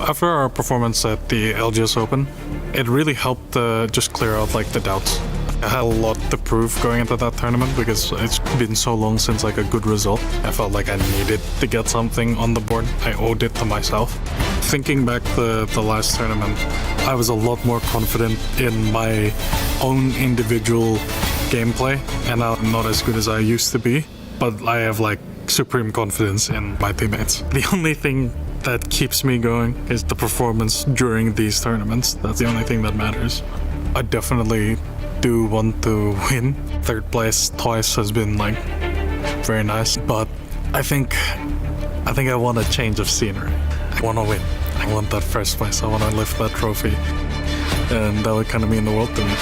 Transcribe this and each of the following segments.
After our performance at the ALGS Open, it really helped just clear out like the doubts. I had a lot to prove going into that tournament because it's been so long since like a good result. I felt like I needed to get something on the board. I owed it to myself. Thinking back the last tournament, I was a lot more confident in my own individual gameplay, and I'm not as good as I used to be, but I have like supreme confidence in my teammates. The only thing that keeps me going is the performance during these tournaments. That's the only thing that matters. I definitely do want to win. Third place twice has been like very nice, but I think I want a change of scenery. I want to win. I want that first place. I want to lift that trophy, and that would kind of mean the world to me.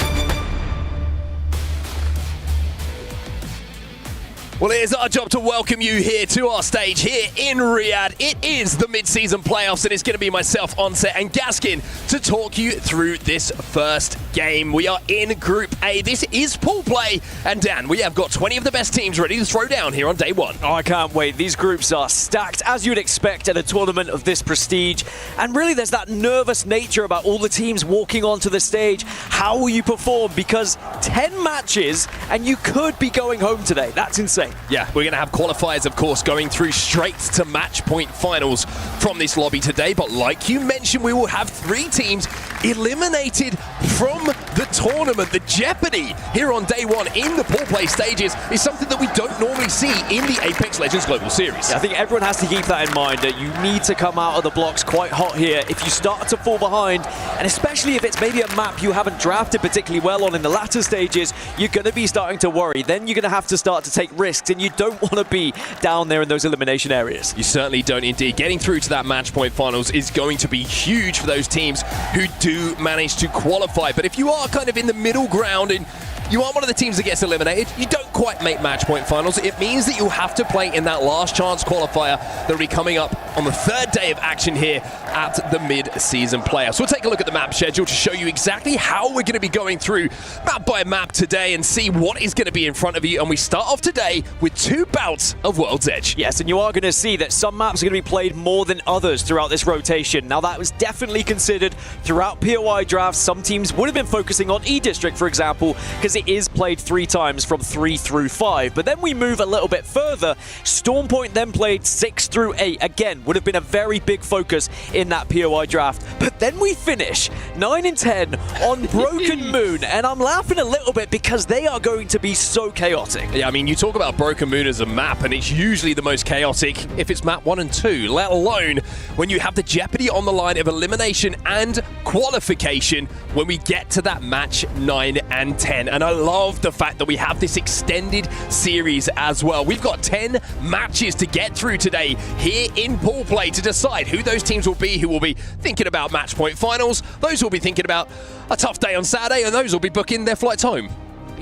Well, it is our job to welcome you here to our stage here in Riyadh. It is the mid-season playoffs, and it's going to be myself, Onset, and Gaskin to talk you through this first game. We are in Group A. This is pool play, and Dan, we have got 20 of the best teams ready to throw down here on day one. Oh, I can't wait. These groups are stacked, as you'd expect at a tournament of this prestige. And really, there's that nervous nature about all the teams walking onto the stage. How will you perform? Because 10 matches, and you could be going home today. That's insane. Yeah, we're going to have qualifiers, of course, going through straight to match point finals from this lobby today. But like you mentioned, we will have 3 teams eliminated from the tournament. The jeopardy here on day one in the pool play stages is something that we don't normally see in the Apex Legends Global Series. Yeah, I think everyone has to keep that in mind, that you need to come out of the blocks quite hot here. If you start to fall behind, and especially if it's maybe a map you haven't drafted particularly well on in the latter stages, you're going to be starting to worry. Then you're going to have to start to take risks, and you don't want to be down there in those elimination areas. You certainly don't indeed. Getting through to that match point finals is going to be huge for those teams who do manage to qualify. But if you are kind of in the middle ground and you are one of the teams that gets eliminated, you don't quite make match point finals. It means that you'll have to play in that last chance qualifier that will be coming up on the 3rd day of action here at the mid-season playoffs. We'll take a look at the map schedule to show you exactly how we're going to be going through map by map today and see what is going to be in front of you. And we start off today with 2 bouts of World's Edge. Yes, and you are going to see that some maps are going to be played more than others throughout this rotation. Now, that was definitely considered throughout POI drafts. Some teams would have been focusing on E-District, for example, because it is played 3 times from 3 through 5. But then we move a little bit further. Stormpoint then played 6 through 8. Again, would have been a very big focus in that POI draft. But then we finish 9 and 10 on Broken Moon. And I'm laughing a little bit because they are going to be so chaotic. Yeah, I mean, you talk about Broken Moon as a map, and it's usually the most chaotic if it's map 1 and 2, let alone when you have the jeopardy on the line of elimination and qualification when we get to that match 9 and 10. And I love the fact that we have this extended series as well. We've got 10 matches to get through today here in pool play to decide who those teams will be, who will be thinking about match point finals, those who will be thinking about a tough day on Saturday, and those will be booking their flights home.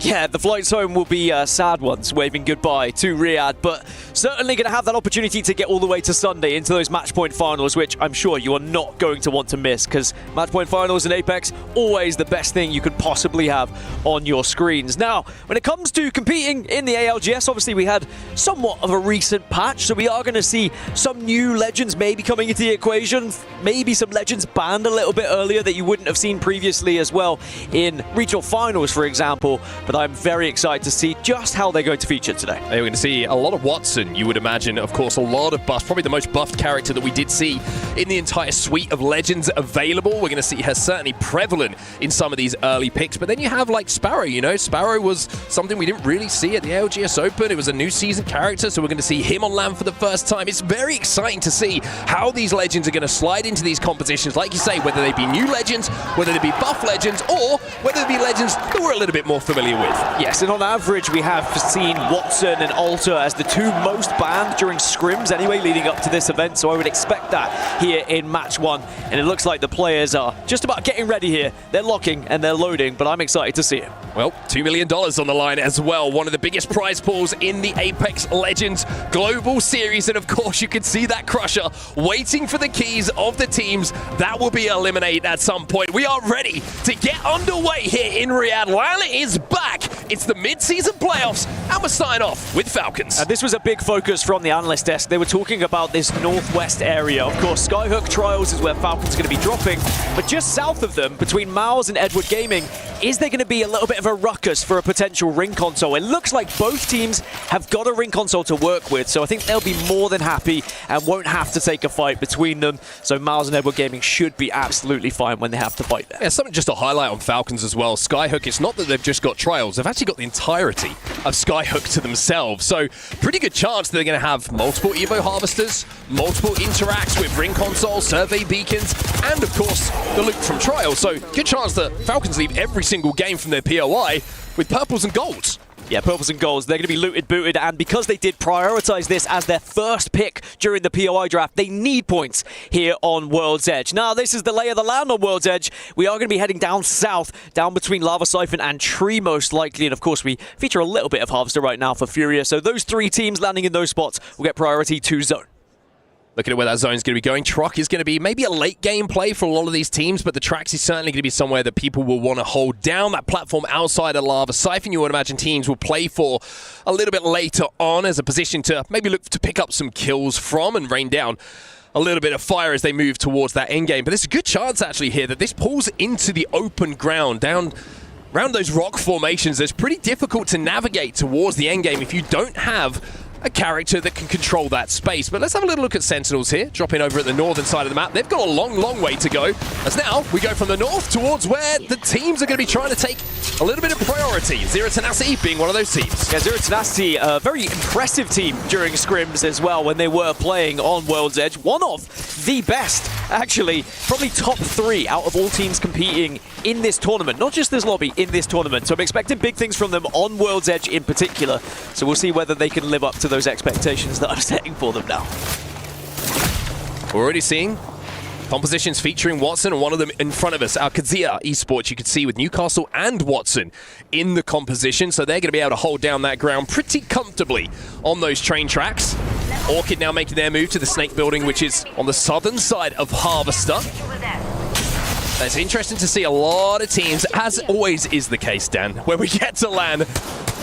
Yeah, the flights home will be sad ones, waving goodbye to Riyadh, but certainly going to have that opportunity to get all the way to Sunday into those match point finals, which I'm sure you are not going to want to miss, because match point finals in Apex, always the best thing you could possibly have on your screens. Now, when it comes to competing in the ALGS, obviously we had somewhat of a recent patch, so we are going to see some new legends maybe coming into the equation, maybe some legends banned a little bit earlier that you wouldn't have seen previously as well in regional finals, for example. But I'm very excited to see just how they're going to feature today. We're going to see a lot of Watson, you would imagine. Of course, a lot of buffs. Probably the most buffed character that we did see in the entire suite of legends available. We're going to see her certainly prevalent in some of these early picks. But then you have like Sparrow, you know. Sparrow was something we didn't really see at the ALGS Open. It was a new season character, so we're going to see him on land for the first time. It's very exciting to see how these legends are going to slide into these competitions. Like you say, whether they be new legends, whether they be buff legends, or whether they be legends that we're a little bit more familiar with. Yes, and on average, we have seen Watson and Alter as the 2 most banned during scrims anyway, leading up to this event, so I would expect that here in match 1. And it looks like the players are just about getting ready here. They're locking and they're loading, but I'm excited to see it. Well, $2 million on the line as well. One of the biggest prize pools in the Apex Legends Global Series. And of course, you can see that Crusher waiting for the keys of the teams that will be eliminated at some point. We are ready to get underway here in Riyadh. While it is back back. It's the mid-season playoffs, and we're starting off with Falcons. And this was a big focus from the analyst desk. They were talking about this northwest area. Of course, Skyhook Trials is where Falcons are going to be dropping, but just south of them, between MouZ and Edward Gaming, is there going to be a little bit of a ruckus for a potential ring console? It looks like both teams have got a ring console to work with, so I think they'll be more than happy and won't have to take a fight between them. So MouZ and Edward Gaming should be absolutely fine when they have to fight there. Yeah, something just to highlight on Falcons as well. Skyhook, it's not that they've just got Trials, they've actually got the entirety of Skyhook to themselves. So pretty good chance that they're going to have multiple Evo Harvesters, multiple interacts with ring console, survey beacons, and of course the loot from Trials. So good chance that Falcons leave every single game from their POI with purples and golds. Yeah, purples and golds, they're going to be looted, booted, and because they did prioritize this as their first pick during the POI draft, they need points here on World's Edge. Now, this is the lay of the land on World's Edge. We are going to be heading down south, down between Lava Siphon and Tree most likely, and of course we feature a little bit of Harvester right now for Furia, so those three teams landing in those spots will get priority to zone. Looking at where that zone is going to be going, Truck is going to be maybe a late game play for a lot of these teams, but the Trax is certainly going to be somewhere that people will want to hold down. That platform outside of Lava Siphon, you would imagine teams will play for a little bit later on as a position to maybe look to pick up some kills from and rain down a little bit of fire as they move towards that end game. But there's a good chance actually here that this pulls into the open ground down around those rock formations. It's pretty difficult to navigate towards the end game if you don't have a character that can control that space. But let's have a little look at Sentinels here, dropping over at the northern side of the map. They've got a long, long way to go, as now we go from the north towards where the teams are going to be trying to take a little bit of priority. Zero Tenacity being one of those teams. Yeah, Zero Tenacity, a very impressive team during scrims as well when they were playing on World's Edge. One of the best, actually, probably top 3 out of all teams competing in this tournament. Not just this lobby, in this tournament. So I'm expecting big things from them on World's Edge in particular. So we'll see whether they can live up to those expectations that I'm setting for them now. We're already seeing compositions featuring Watson, and one of them in front of us, our Qadsiah Esports, you can see with Newcastle and Watson in the composition, so they're going to be able to hold down that ground pretty comfortably on those train tracks. Orchid now making their move to the Snake building, which is on the southern side of Harvester. It's interesting to see a lot of teams, as always is the case, Dan, when we get to LAN,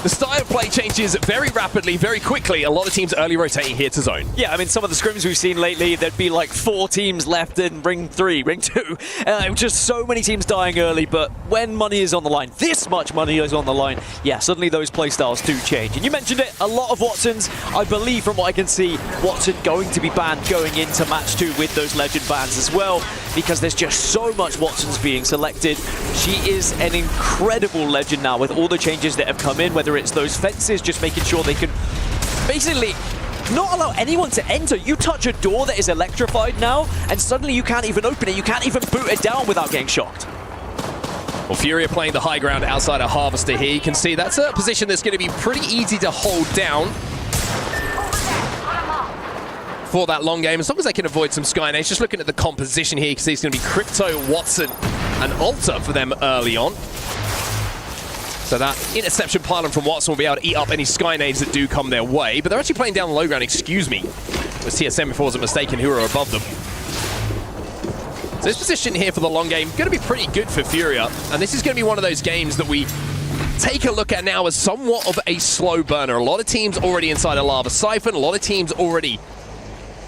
the style of play changes very rapidly, very quickly. A lot of teams early rotating here to zone. Yeah, I mean, some of the scrims we've seen lately, there'd be like 4 teams left in Ring 3, Ring 2. Just so many teams dying early, but when money is on the line, this much money is on the line, yeah, suddenly those playstyles do change. And you mentioned it, a lot of Watsons. I believe from what I can see, Watson going to be banned going into match 2 with those legend bans as well, because there's just so much Watsons being selected. She is an incredible legend now with all the changes that have come in, whether it's those fences, just making sure they can basically not allow anyone to enter. You touch a door that is electrified now, and suddenly you can't even open it. You can't even boot it down without getting shocked. Well, Furia playing the high ground outside of Harvester here. You can see that's a position that's going to be pretty easy to hold down for that long game, as long as they can avoid some Skynades. Just looking at the composition here, you can see it's going to be Crypto, Watson, and Alta for them early on. So that interception pylon from Watson will be able to eat up any Skynades that do come their way, but they're actually playing down the low ground, excuse me. It was TSM, if I wasn't mistaken, who are above them. So this position here for the long game, going to be pretty good for Furia, and this is going to be one of those games that we take a look at now as somewhat of a slow burner. A lot of teams already inside a Lava Siphon, a lot of teams already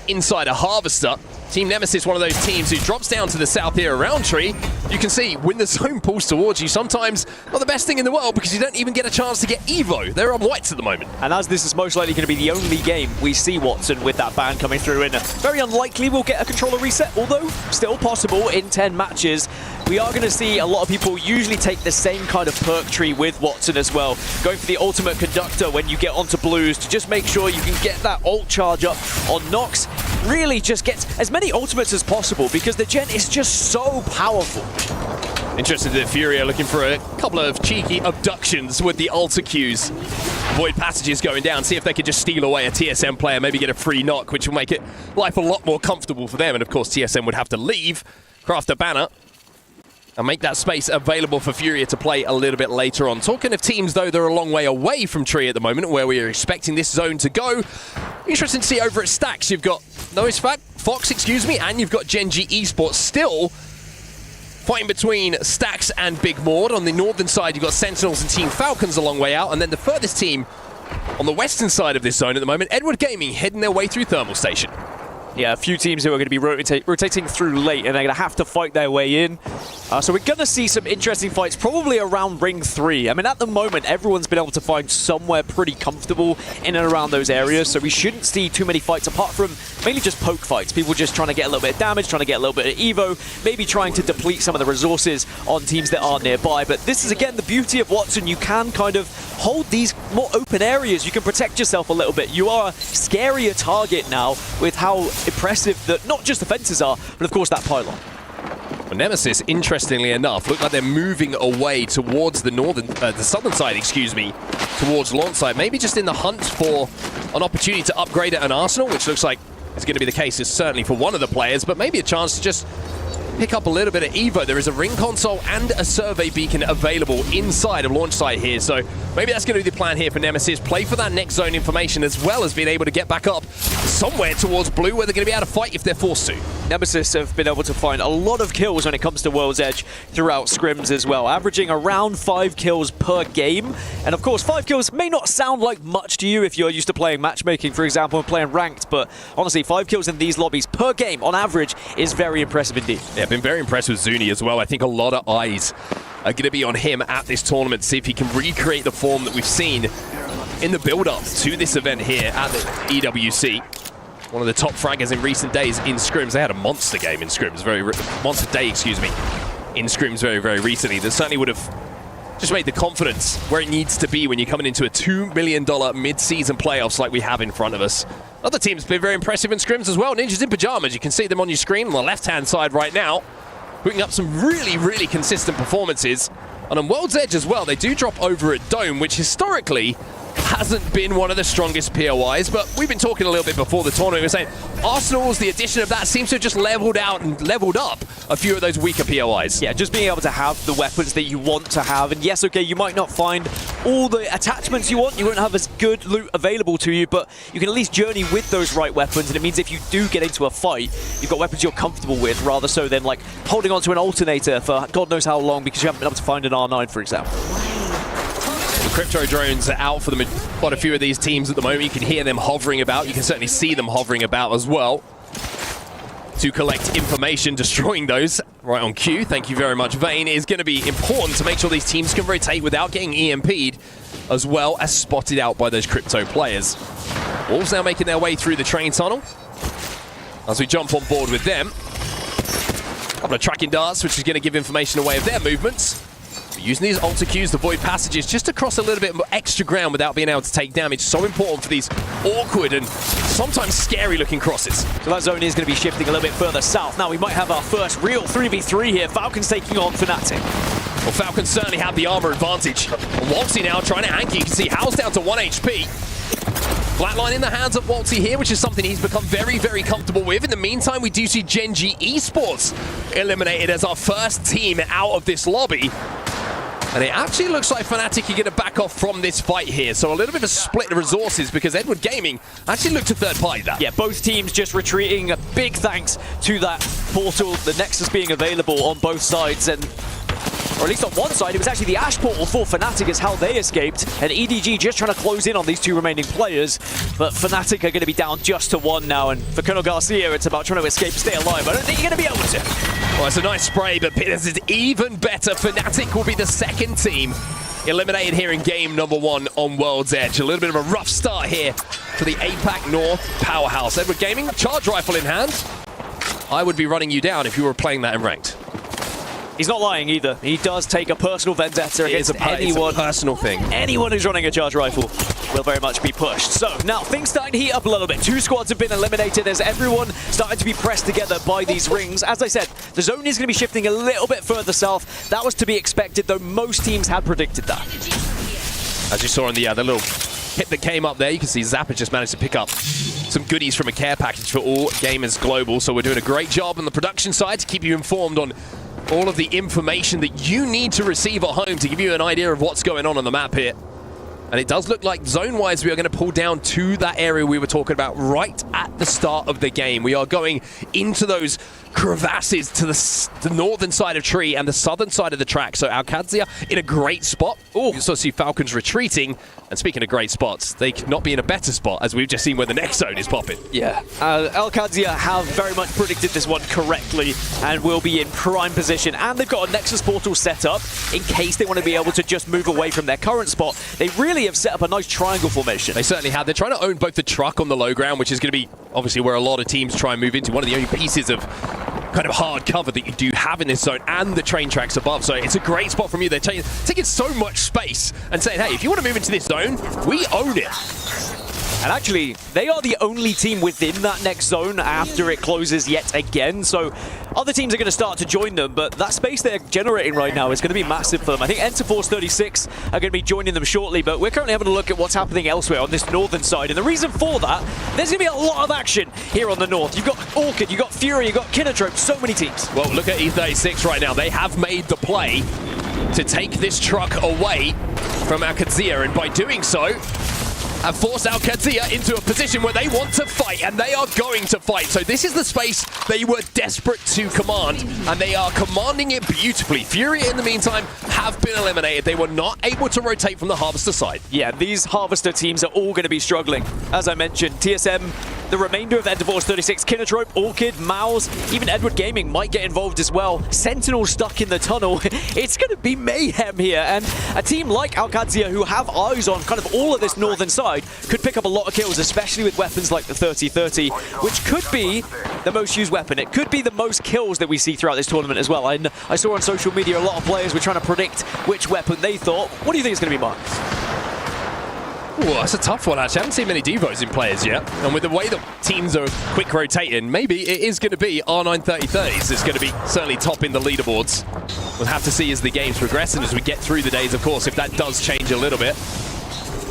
inside a Harvester. Team Nemesis, one of those teams who drops down to the south here around Tree. You can see when the zone pulls towards you, sometimes not the best thing in the world because you don't even get a chance to get Evo. They're on whites at the moment. And as this is most likely going to be the only game we see Watson with that ban coming through in, very unlikely we'll get a controller reset, although still possible in 10 matches. We are going to see a lot of people usually take the same kind of perk tree with Watson as well, going for the ultimate conductor when you get onto blues to just make sure you can get that ult charge up on Nox. Really just get as many ultimates as possible because the Gen is just so powerful. Interested that Furia looking for a couple of cheeky abductions with the Ulta Qs. Void passages going down, see if they could just steal away a TSM player, maybe get a free knock, which will make it life a lot more comfortable for them. And of course, TSM would have to leave, craft a banner, and make that space available for Furia to play a little bit later on. Talking of teams, though, they're a long way away from Tree at the moment, where we are expecting this zone to go. Interesting to see over at Stacks, you've got Noezz, Foxx, and you've got Gen.G Esports still fighting between Stax and Big Maud. On the northern side, you've got Sentinels and Team Falcons a long way out, and then the furthest team on the western side of this zone at the moment, Edward Gaming, heading their way through Thermal Station. Yeah, a few teams who are going to be rotating through late, and they're going to have to fight their way in. So we're going to see some interesting fights, probably around Ring 3. I mean, at the moment, everyone's been able to find somewhere pretty comfortable in and around those areas, so we shouldn't see too many fights, apart from mainly just poke fights. People just trying to get a little bit of damage, trying to get a little bit of Evo, maybe trying to deplete some of the resources on teams that are nearby. But this is, again, the beauty of Watson. You can kind of hold these more open areas. You can protect yourself a little bit. You are a scarier target now with how impressive that not just the fences are, but of course that pylon. Well, Nemesis, interestingly enough, look like they're moving away towards the southern side, excuse me, towards launch side. Maybe just in the hunt for an opportunity to upgrade at an arsenal, which looks like is going to be the case, is certainly for one of the players, but maybe a chance to just pick up a little bit of Evo. There is a ring console and a survey beacon available inside of launch site here, so maybe that's going to be the plan here for Nemesis. Play for that next zone information, as well as being able to get back up somewhere towards blue, where they're going to be able to fight if they're forced to. Nemesis have been able to find a lot of kills when it comes to World's Edge throughout scrims as well, averaging around 5 kills per game. And of course, 5 kills may not sound like much to you if you're used to playing matchmaking, for example, and playing ranked, but honestly, 5 kills in these lobbies per game on average is very impressive indeed. Yeah, I've been very impressed with Zuni as well. I think a lot of eyes are going to be on him at this tournament, see if he can recreate the form that we've seen in the build-up to this event here at the EWC. One of the top fraggers in recent days in scrims. They had a monster game in scrims, monster day, excuse me, in scrims very recently. That certainly would have just made the confidence where it needs to be when you're coming into a $2 million mid-season playoffs like we have in front of us. Other teams have been very impressive in scrims as well. Ninjas in Pyjamas, you can see them on your screen on the left-hand side right now, putting up some really consistent performances. And on World's Edge as well, they do drop over at Dome, which historically hasn't been one of the strongest POIs, but we've been talking a little bit before the tournament. We were saying Arsenal's, the addition of that seems to have just leveled out and leveled up a few of those weaker POIs. Yeah, just being able to have the weapons that you want to have. And yes, okay, you might not find all the attachments you want. You won't have as good loot available to you, but you can at least journey with those right weapons. And it means if you do get into a fight, you've got weapons you're comfortable with, rather so than like holding onto an alternator for God knows how long because you haven't been able to find an R9, for example. The crypto drones are out for quite a few of these teams at the moment. You can hear them hovering about. You can certainly see them hovering about as well to collect information. Destroying those right on cue. Thank you very much, Vayne. Is going to be important to make sure these teams can rotate without getting EMP'd, as well as spotted out by those crypto players. Wolves now making their way through the train tunnel as we jump on board with them. A couple of tracking darts, which is going to give information away of their movements. Using these alter cues to avoid passages just to cross a little bit more extra ground without being able to take damage. So important for these awkward and sometimes scary looking crosses. So that zone is going to be shifting a little bit further south. Now we might have our first real 3v3 here. Falcons taking on Fnatic. Well, Falcons certainly have the armor advantage. Waltzy now trying to anchor. You can see How's down to 1 HP. Flatline in the hands of Waltzy here, which is something he's become very comfortable with. In the meantime, we do see Gen.G Esports eliminated as our first team out of this lobby. And it actually looks like Fnatic are going to back off from this fight here. So a little bit of a split of resources because Edward Gaming actually looked to third party that. Yeah, both teams just retreating. A big thanks to that portal, the Nexus being available on both sides. And or at least on one side, it was actually the Ash portal for Fnatic is how they escaped. And EDG just trying to close in on these two remaining players. But Fnatic are going to be down just to 1 now. And for Colonel Qadsiah, it's about trying to escape and stay alive. I don't think you're going to be able to. Well, it's a nice spray, but this is even better. Fnatic will be the second team eliminated here in game number 1 on World's Edge. A little bit of a rough start here for the APAC North powerhouse. Edward Gaming, charge rifle in hand. I would be running you down if you were playing that in ranked. He's not lying either. He does take a personal vendetta against anyone. It's a personal thing. Anyone who's running a charge rifle will very much be pushed. So now things starting to heat up a little bit. 2 squads have been eliminated as everyone starting to be pressed together by these rings. As I said, the zone is going to be shifting a little bit further south. That was to be expected, though most teams had predicted that. As you saw in the little hit that came up there, you can see Zappa just managed to pick up some goodies from a care package for all gamers global. So we're doing a great job on the production side to keep you informed on all of the information that you need to receive at home to give you an idea of what's going on the map here. And it does look like zone-wise we are going to pull down to that area we were talking about right at the start of the game. We are going into those crevasses to the northern side of tree and the southern side of the track. So Qadsiah in a great spot. Oh, you also see Falcons retreating. And speaking of great spots, they could not be in a better spot, as we've just seen where the next zone is popping. Yeah, Qadsiah have very much predicted this one correctly and will be in prime position. And they've got a Nexus portal set up in case they want to be able to just move away from their current spot. They really have set up a nice triangle formation. They certainly have. They're trying to own both the truck on the low ground, which is going to be obviously where a lot of teams try and move into. One of the only pieces of kind of hard cover that you do have in this zone, and the train tracks above. So it's a great spot from you. They're taking so much space and saying, hey, if you want to move into this zone, we own it. And actually, they are the only team within that next zone after it closes yet again. So other teams are going to start to join them, but that space they're generating right now is going to be massive for them. I think Enterforce 36 are going to be joining them shortly, but we're currently having a look at what's happening elsewhere on this northern side. And the reason for that, there's going to be a lot of action here on the north. You've got Orchid, you've got Furia, you've got Kinotrope, so many teams. Well, look at E36 right now. They have made the play to take this truck away from Qadsiah, and by doing so, have forced Qadsiah into a position where they want to fight, and they are going to fight. So this is the space they were desperate to command, and they are commanding it beautifully. Furia, in the meantime, have been eliminated. They were not able to rotate from the Harvester side. Yeah, these Harvester teams are all going to be struggling. As I mentioned, TSM, the remainder of Enterforce 36, Kinotrope, Orchid, MouZ, even Edward Gaming might get involved as well. Sentinels stuck in the tunnel. It's going to be mayhem here, and a team like Qadsiah, who have eyes on kind of all of this northern side, could pick up a lot of kills, especially with weapons like the 30-30, which could be the most used weapon. It could be the most kills that we see throughout this tournament as well. And I saw on social media a lot of players were trying to predict which weapon they thought. What do you think is going to be, Mark? Ooh, that's a tough one, actually. I haven't seen many Devos in players yet. And with the way that teams are quick rotating, maybe it is going to be R9 30-30s. It's going to be certainly topping the leaderboards. We'll have to see as the games progress and as we get through the days, of course, if that does change a little bit.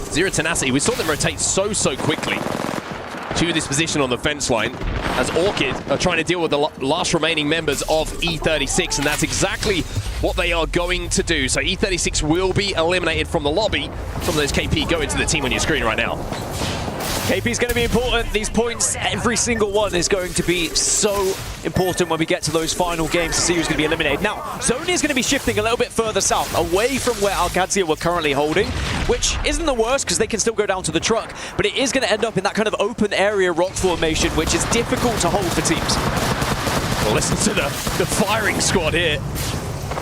Zero Tenacity, we saw them rotate so quickly to this position on the fence line as Orchid are trying to deal with the last remaining members of E36, and that's exactly what they are going to do. So E36 will be eliminated from the lobby. Some of those KP go into the team on your screen right now. KP is going to be important. These points, every single one is going to be so important when we get to those final games to see who's going to be eliminated. Now, Zone is going to be shifting a little bit further south, away from where Qadsiah were currently holding, which isn't the worst because they can still go down to the truck, but it is going to end up in that kind of open area rock formation, which is difficult to hold for teams. Well, listen to the firing squad here.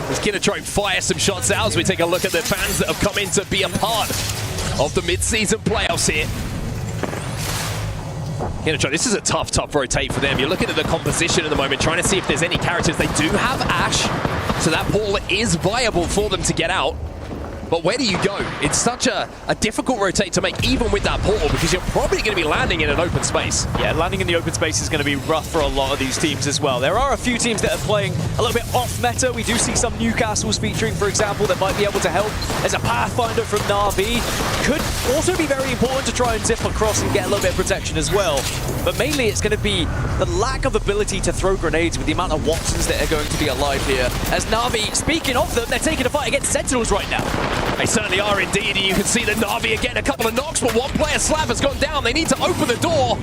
As Kinotrope fires some shots out as we take a look at the fans that have come in to be a part of the mid-season playoffs here. Kinotrope, this is a tough rotate for them. You're looking at the composition at the moment, trying to see if there's any characters. They do have Ashe, so that portal is viable for them to get out. But where do you go? It's such a difficult rotate to make, even with that portal, because you're probably going to be landing in an open space. Yeah, landing in the open space is going to be rough for a lot of these teams as well. There are a few teams that are playing a little bit off meta. We do see some Newcastles featuring, for example, that might be able to help. There's a Pathfinder from NAVI. Could also be very important to try and zip across and get a little bit of protection as well. But mainly it's going to be the lack of ability to throw grenades with the amount of Watsons that are going to be alive here. As NAVI, speaking of them, they're taking a fight against Sentinels right now. They certainly are indeed, and you can see that NAVI are getting a couple of knocks, but one player, Slav, has gone down. They need to open the door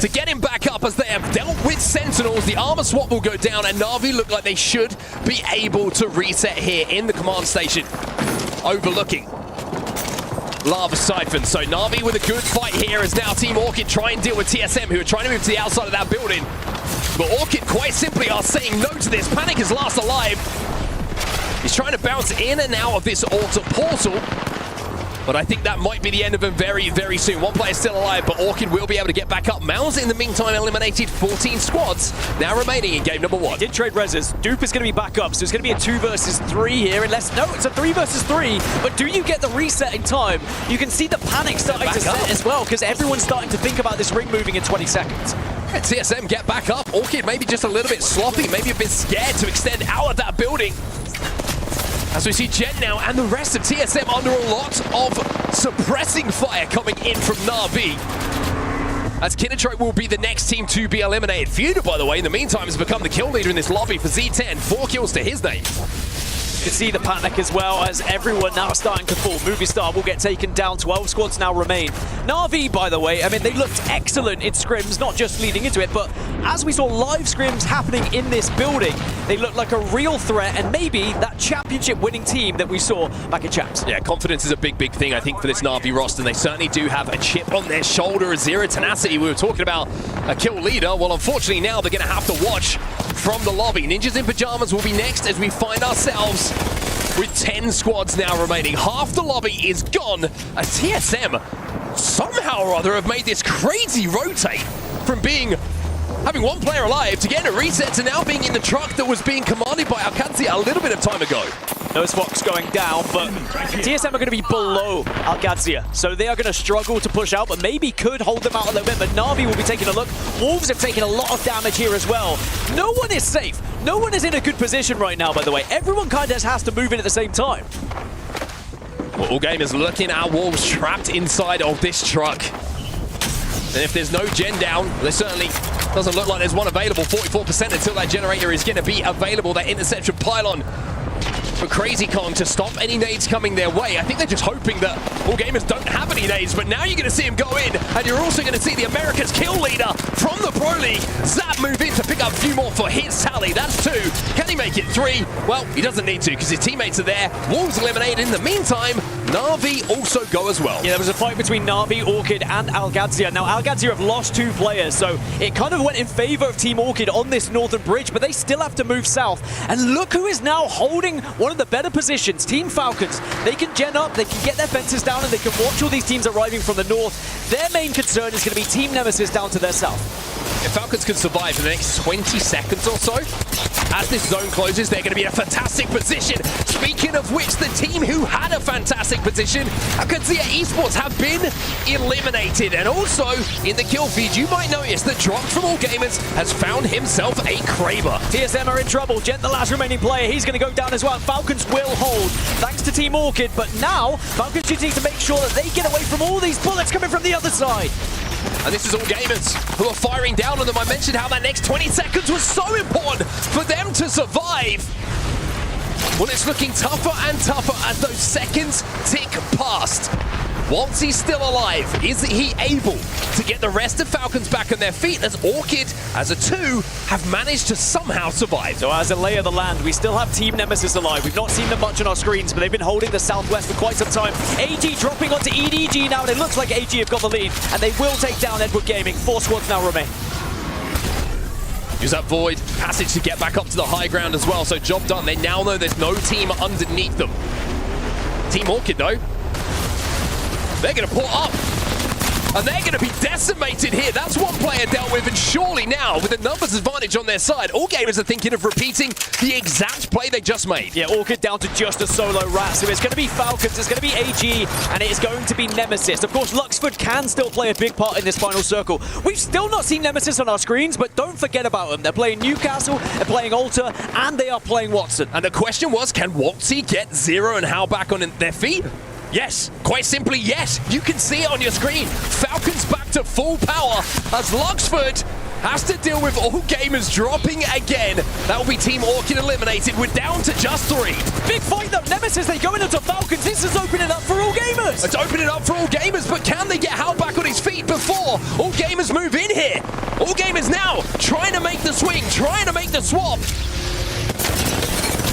to get him back up as they have dealt with Sentinels. The armor swap will go down, and NAVI look like they should be able to reset here in the command station, overlooking Lava Siphon. So NAVI with a good fight here as now Team Orchid try and deal with TSM, who are trying to move to the outside of that building. But Orchid quite simply are saying no to this. Panic is last alive. He's trying to bounce in and out of this auto portal, but I think that might be the end of him very soon. One player still alive, but Orchid will be able to get back up. MouZ, in the meantime, eliminated 14 squads, now remaining in game number 1. Did trade reses. Dupe is going to be back up, so it's going to be a 2 versus 3 here, unless, no, it's a 3 versus 3, but do you get the reset in time? You can see the panic starting to set as well, because everyone's starting to think about this ring moving in 20 seconds. Yeah, TSM get back up. Orchid maybe just a little bit sloppy, maybe a bit scared to extend out of that building. As we see Gen now and the rest of TSM under a lot of suppressing fire coming in from NAVI. As Kinotrope will be the next team to be eliminated. Furia, by the way, in the meantime, has become the kill leader in this lobby for Z10. 4 kills to his name. You can see the panic as well as everyone now starting to fall. Movistar will get taken down. 12 squads now remain. NAVI, by the way, I mean, they looked excellent in scrims, not just leading into it, but as we saw live scrims happening in this building, they looked like a real threat and maybe that championship winning team that we saw back in Champs. Yeah, confidence is a big thing, I think, for this NAVI roster, and they certainly do have a chip on their shoulder. Zero tenacity. We were talking about a kill leader. Well, unfortunately, now they're going to have to watch from the lobby. Ninjas in Pyjamas will be next as we find ourselves with 10 squads now remaining. Half the lobby is gone. A TSM somehow or other have made this crazy rotate from having one player alive to getting a reset to now being in the truck that was being commanded by Qadsiah a little bit of time ago. Noezz Foxx going down, but TSM are going to be below Qadsiah, so they are going to struggle to push out, but maybe could hold them out a little bit. But NAVI will be taking a look. Wolves have taken a lot of damage here as well. No one is safe. No one is in a good position right now, by the way. Everyone kind of has to move in at the same time. Well, All Gamers looking at Wolves trapped inside of this truck. And if there's no gen down, there certainly doesn't look like there's one available. 44% until that generator is going to be available. That interception pylon for Crazy Kong to stop any nades coming their way. I think they're just hoping that All Gamers don't have any nades, but now you're going to see him go in, and you're also going to see the America's kill leader from the Pro League, Zap, move in to pick up a few more for his tally. That's 2. Can he make it 3? Well, he doesn't need to because his teammates are there. Wolves eliminated. In the meantime, NAVI also go as well. Yeah, there was a fight between NAVI, Orchid, and ALGS Year. Now, ALGS Year have lost 2 players, so it kind of went in favor of Team Orchid on this northern bridge, but they still have to move south. And look who is now holding one of the better positions, Team Falcons. They can gen up, they can get their fences down, and they can watch all these teams arriving from the north. Their main concern is going to be Team Nemesis down to their south. If Falcons can survive for the next 20 seconds or so, as this zone closes, they're going to be in a fantastic position. Speaking of which, the team who had a fantastic position, Qadsiah Esports, have been eliminated. And also, in the kill feed, you might notice that Drop from All Gamers has found himself a Kraber. TSM are in trouble. Gent, the last remaining player, he's going to go down as well. Falcons will hold, thanks to Team Orchid. But now, Falcons just need to make sure that they get away from all these bullets coming from the other side. And this is All Gamers who are firing down on them. I mentioned how that next 20 seconds was so important for them to survive. Well, it's looking tougher and tougher as those seconds tick past. Once he's still alive, is he able to get the rest of Falcons back on their feet as Orchid, as a 2, have managed to somehow survive? So as a lay of the land, we still have Team Nemesis alive. We've not seen them much on our screens, but they've been holding the southwest for quite some time. AG dropping onto EDG now, and it looks like AG have got the lead, and they will take down Edward Gaming. 4 squads now remain. Use that void passage to get back up to the high ground as well, so job done. They now know there's no team underneath them. Team Orchid, though, they're going to pull up, and they're going to be decimated here. That's one player dealt with, and surely now, with the numbers advantage on their side, All Gamers are thinking of repeating the exact play they just made. Yeah, Orchid down to just a solo rat, so it's going to be Falcons, it's going to be AG, and it's going to be Nemesis. Of course, Luxford can still play a big part in this final circle. We've still not seen Nemesis on our screens, but don't forget about them. They're playing Newcastle, they're playing Alter, and they are playing Watson. And the question was, can Watsy get Zero and Hal back on their feet? Yes, quite simply yes. You can see it on your screen. Falcons back to full power as Luxford has to deal with All Gamers dropping again. That will be Team Orchid eliminated. We're down to just 3. Big fight though. Nemesis, they go into Falcons. This is opening up for All Gamers. It's opening up for All Gamers, but can they get Hal back on his feet before All Gamers move in here? All Gamers now trying to make the swing, trying to make the swap.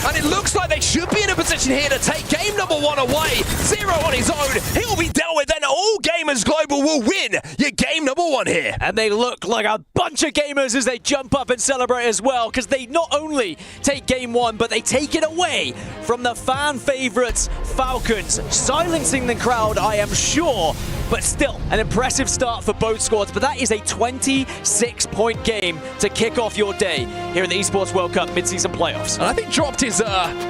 And it looks like they should be in a position here to take game number 1 away. Zero on his own. He'll be dealt with, and All Gamers Global will win your game number 1 here. And they look like a bunch of gamers as they jump up and celebrate as well, because they not only take game 1, but they take it away from the fan favorites, Falcons, silencing the crowd, I am sure. But still, an impressive start for both squads. But that is a 26-point game to kick off your day here in the Esports World Cup Midseason Playoffs. And I think Dropped is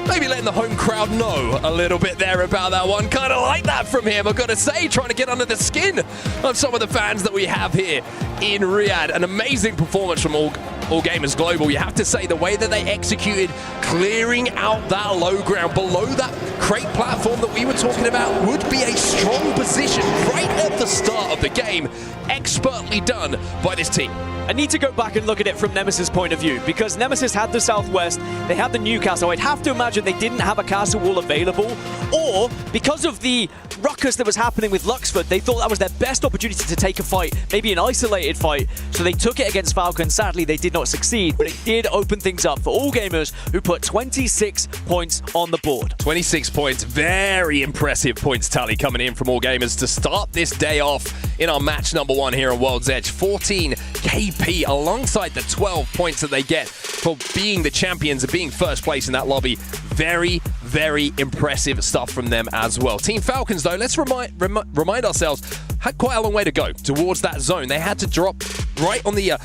maybe letting the home crowd know a little bit there about that one. Kind of like that from him, I've got to say, trying to get under the skin of some of the fans that we have here in Riyadh. An amazing performance from All All Gamers Global, you have to say the way that they executed, clearing out that low ground below that crate platform that we were talking about would be a strong position right at the start of the game. Expertly done by this team. I need to go back and look at it from Nemesis' point of view, because Nemesis had the Southwest, they had the Newcastle. I'd have to imagine they didn't have a castle wall available, or because of the ruckus that was happening with Luxford, they thought that was their best opportunity to take a fight, maybe an isolated fight, so they took it against Falcon. Sadly, they did not succeed, but it did open things up for All Gamers, who put 26 points on the board. 26 points, very impressive points tally coming in from All Gamers to start this day off in our match number 1 here on World's Edge. 14 KP alongside the 12 points that they get for being the champions and being first place in that lobby. Very, very impressive stuff from them as well. Team Falcons, though, let's remind ourselves, had quite a long way to go towards that zone. They had to drop right on the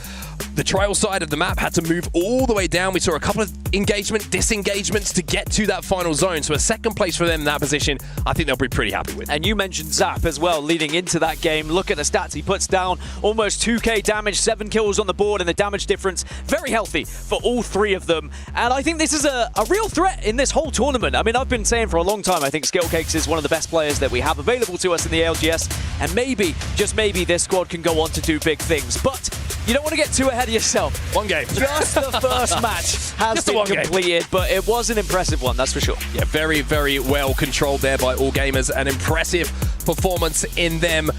trial side of the map, had to move all the way down. We saw a couple of disengagements to get to that final zone. So a second place for them in that position, I think they'll be pretty happy with. And you mentioned Zap as well leading into that game. Look at the stats. He puts down almost 2k damage, 7 kills on the board, and the damage difference very healthy for all 3 of them. And I think this is a real threat in this whole tournament. I mean, I've been saying for a long time, I think Skillcakes is one of the best players that we have available to us in the ALGS. And maybe, just maybe, this squad can go on to do big things. But you don't want to get too ahead of yourself. One game. Just the first match has been completed, but it was an impressive one, that's for sure. Yeah, very, very well controlled there by All Gamers. An impressive performance in them.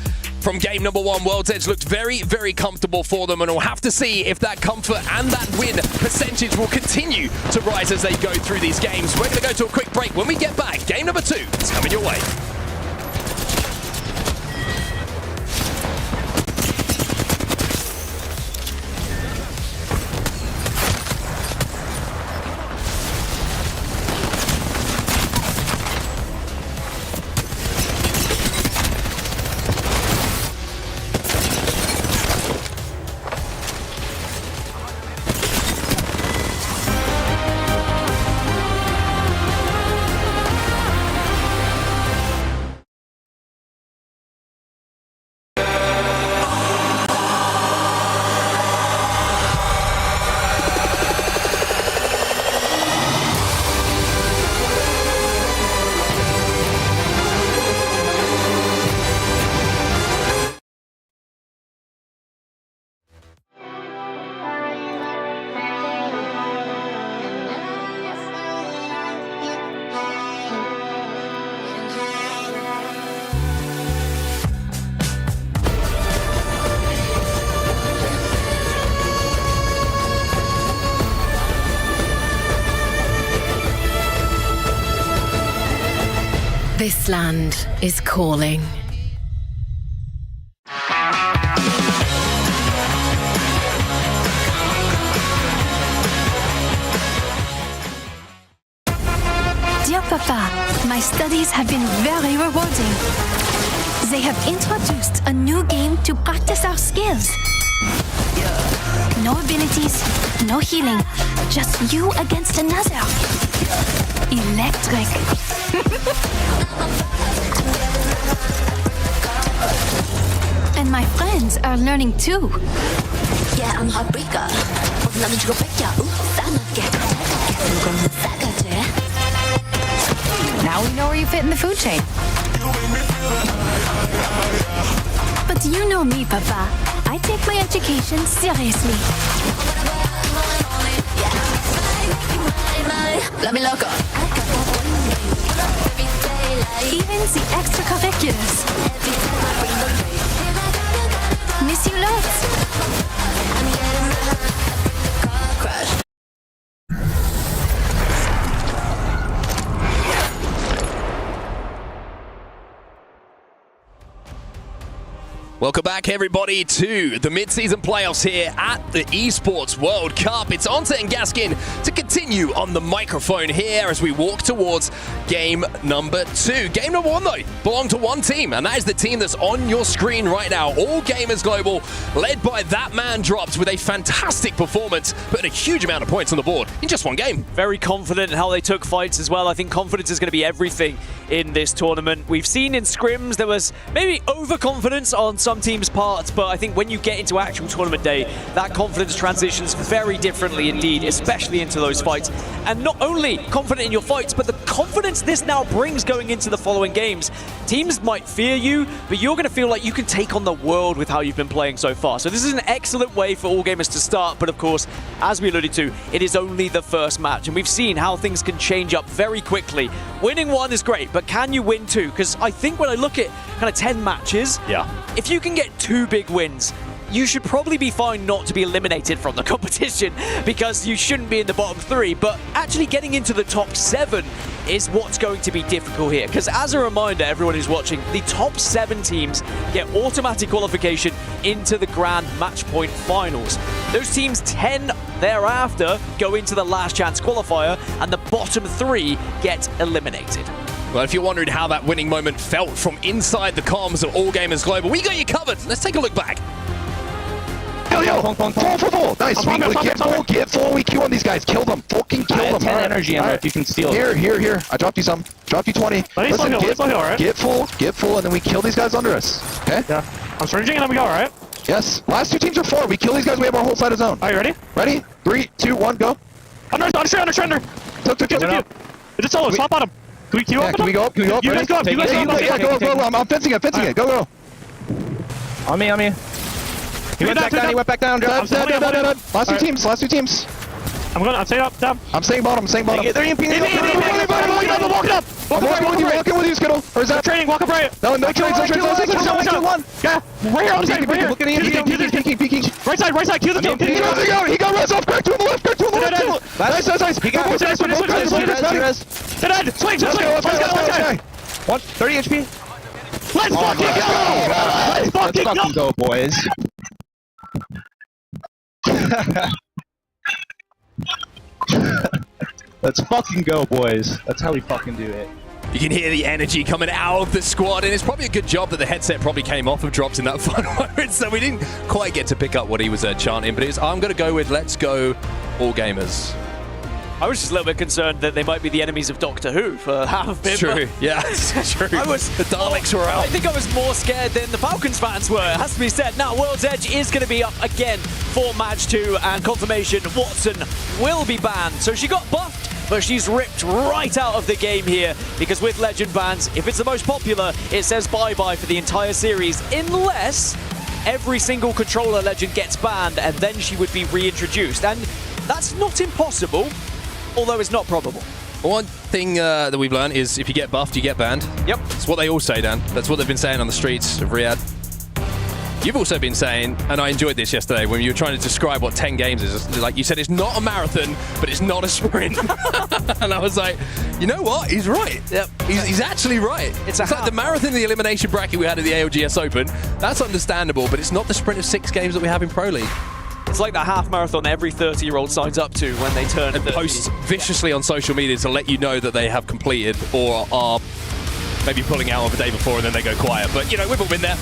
From game number 1, World's Edge looked very, very comfortable for them, and we'll have to see if that comfort and that win percentage will continue to rise as they go through these games. We're going to go to a quick break. When we get back, game number 2 is coming your way. This land is calling. Dear Papa, my studies have been very rewarding. They have introduced a new game to practice our skills. No abilities, no healing, just you against another. Electric. And my friends are learning too. Yeah, I'm heartbreaker. Now we know where you fit in the food chain. But you know me, Papa. I take my education seriously. Let me loco. Even the extracurriculars. Miss you lots. Welcome back, everybody, to the mid-season playoffs here at the Esports World Cup. It's on to Gaskin to continue on the microphone here as we walk towards game number 2. Game number 1, though, belonged to one team, and that is the team that's on your screen right now. All Gamers Global, led by that man Dropped with a fantastic performance, putting a huge amount of points on the board in just one game. Very confident in how they took fights as well. I think confidence is going to be everything in this tournament. We've seen in scrims there was maybe overconfidence on some some teams' parts, but I think when you get into actual tournament day, that confidence transitions very differently indeed, especially into those fights. And not only confident in your fights, but the confidence this now brings going into the following games. Teams might fear you, but you're going to feel like you can take on the world with how you've been playing so far. So this is an excellent way for all gamers to start, but of course, as we alluded to, it is only the first match, and we've seen how things can change up very quickly. Winning one is great, but can you win two? Because I think when I look at kind of 10 matches, if you can get 2 big wins, you should probably be fine not to be eliminated from the competition, because you shouldn't be in the bottom 3, but actually getting into the top 7 is what's going to be difficult here. Because as a reminder, everyone who's watching, the top 7 teams get automatic qualification into the Grand Match Point Finals. Those teams 10 thereafter go into the last chance qualifier, and the bottom 3 get eliminated. Well, if you're wondering how that winning moment felt from inside the comms of All Gamers Global, we got you covered. Let's take a look back. Yo, full. Nice. Get full. We Q on these guys. Kill them. Fucking kill them. 10 energy ammo if you can steal. Here. I dropped you some. Dropped you 20. Listen, get full, and then we kill these guys under us. Okay? Yeah. I'm surging and then we go, alright? Yes. Last 2 teams are 4. We kill these guys. We have our whole side of zone. Are you ready? Ready? 3, 2, 1, go. Under. Took. Is it solo? Swap on him. Can we Q up? Can we go up? You guys go up. Yeah, go. I'm fencing it. Go. On me. He went back down. Dead. Last 2 teams. I'm staying up, down. I'm staying bottom. They're walking up. Walking with you, Skittle. Or is that training? Walk up right. No trades. One. Yeah. Right here on the side. Right here. Look at him. Peeking. Right side. Cue the kill. He got res off. Crack to the left. Nice. He got res. Dead. Swing. Let's 30 HP. Let's fucking go, boys. Let's fucking go, boys. That's how we fucking do it. You can hear the energy coming out of the squad, and it's probably a good job that the headset probably came off of Drops in that final moment, so we didn't quite get to pick up what he was chanting, but I'm going to go with let's go All Gamers. I was just a little bit concerned that they might be the enemies of Doctor Who for half of it. True, yeah, it's true. The Daleks were out. I think I was more scared than the Falcons fans were, it has to be said. Now, World's Edge is going to be up again for match 2, and confirmation, Watson will be banned. So she got buffed, but she's ripped right out of the game here, because with Legend bans, if it's the most popular, it says bye-bye for the entire series, unless every single controller Legend gets banned, and then she would be reintroduced. And that's not impossible, although it's not probable. One thing that we've learned is if you get buffed, you get banned. Yep. That's what they all say, Dan. That's what they've been saying on the streets of Riyadh. You've also been saying, and I enjoyed this yesterday, when you were trying to describe what 10 games is. Like you said, it's not a marathon, but it's not a sprint. And I was like, you know what? He's right. Yep. He's actually right. It's like the marathon of the elimination bracket we had at the ALGS Open. That's understandable, but it's not the sprint of 6 games that we have in Pro League. It's like the half marathon every 30-year-old signs up to when they turn 30. Posts viciously on social media to let you know that they have completed or are maybe pulling out of the day before and then they go quiet. But, you know, we've all been there.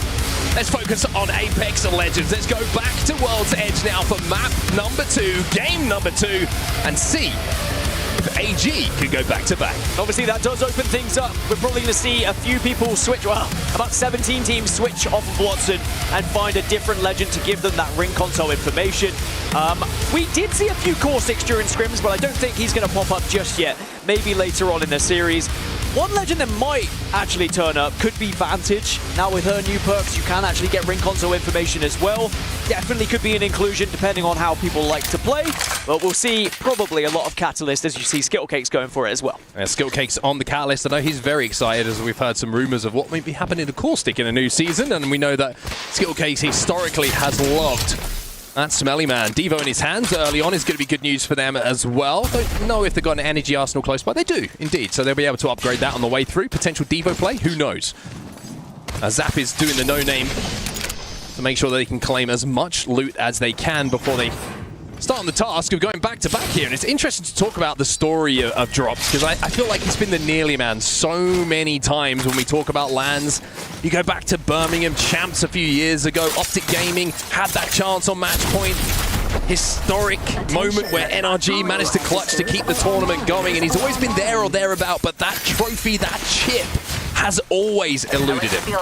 Let's focus on Apex and Legends. Let's go back to World's Edge now for map number 2, game number 2, and see if AG can go back-to-back. Obviously, that does open things up. We're probably going to see a few people switch, well, about 17 teams switch off of Watson and find a different Legend to give them that ring console information. We did see a few Caustics during scrims, but I don't think he's going to pop up just yet. Maybe later on in the series. One Legend that might actually turn up could be Vantage. Now with her new perks, you can actually get ring console information as well. Definitely could be an inclusion depending on how people like to play. But we'll see probably a lot of Catalyst as you see Skittlecakes going for it as well. Yeah, Skittlecakes on the Catalyst. I know he's very excited as we've heard some rumors of what may be happening to Caustic in a new season. And we know that Skittlecakes historically has loved that Smelly Man. Devo in his hands early on is going to be good news for them as well. Don't know if they've got an energy arsenal close by. They do, indeed. So they'll be able to upgrade that on the way through. Potential Devo play, who knows? Zap is doing the no-name to make sure they can claim as much loot as they can before they start on the task of going back-to-back here. And it's interesting to talk about the story of Drops, because I feel like he's been the nearly man so many times when we talk about LANs. You go back to Birmingham Champs a few years ago, Optic Gaming had that chance on match point. Historic moment where NRG managed to clutch to keep the tournament going, and he's always been there or thereabout, but that trophy, that chip, has always eluded him.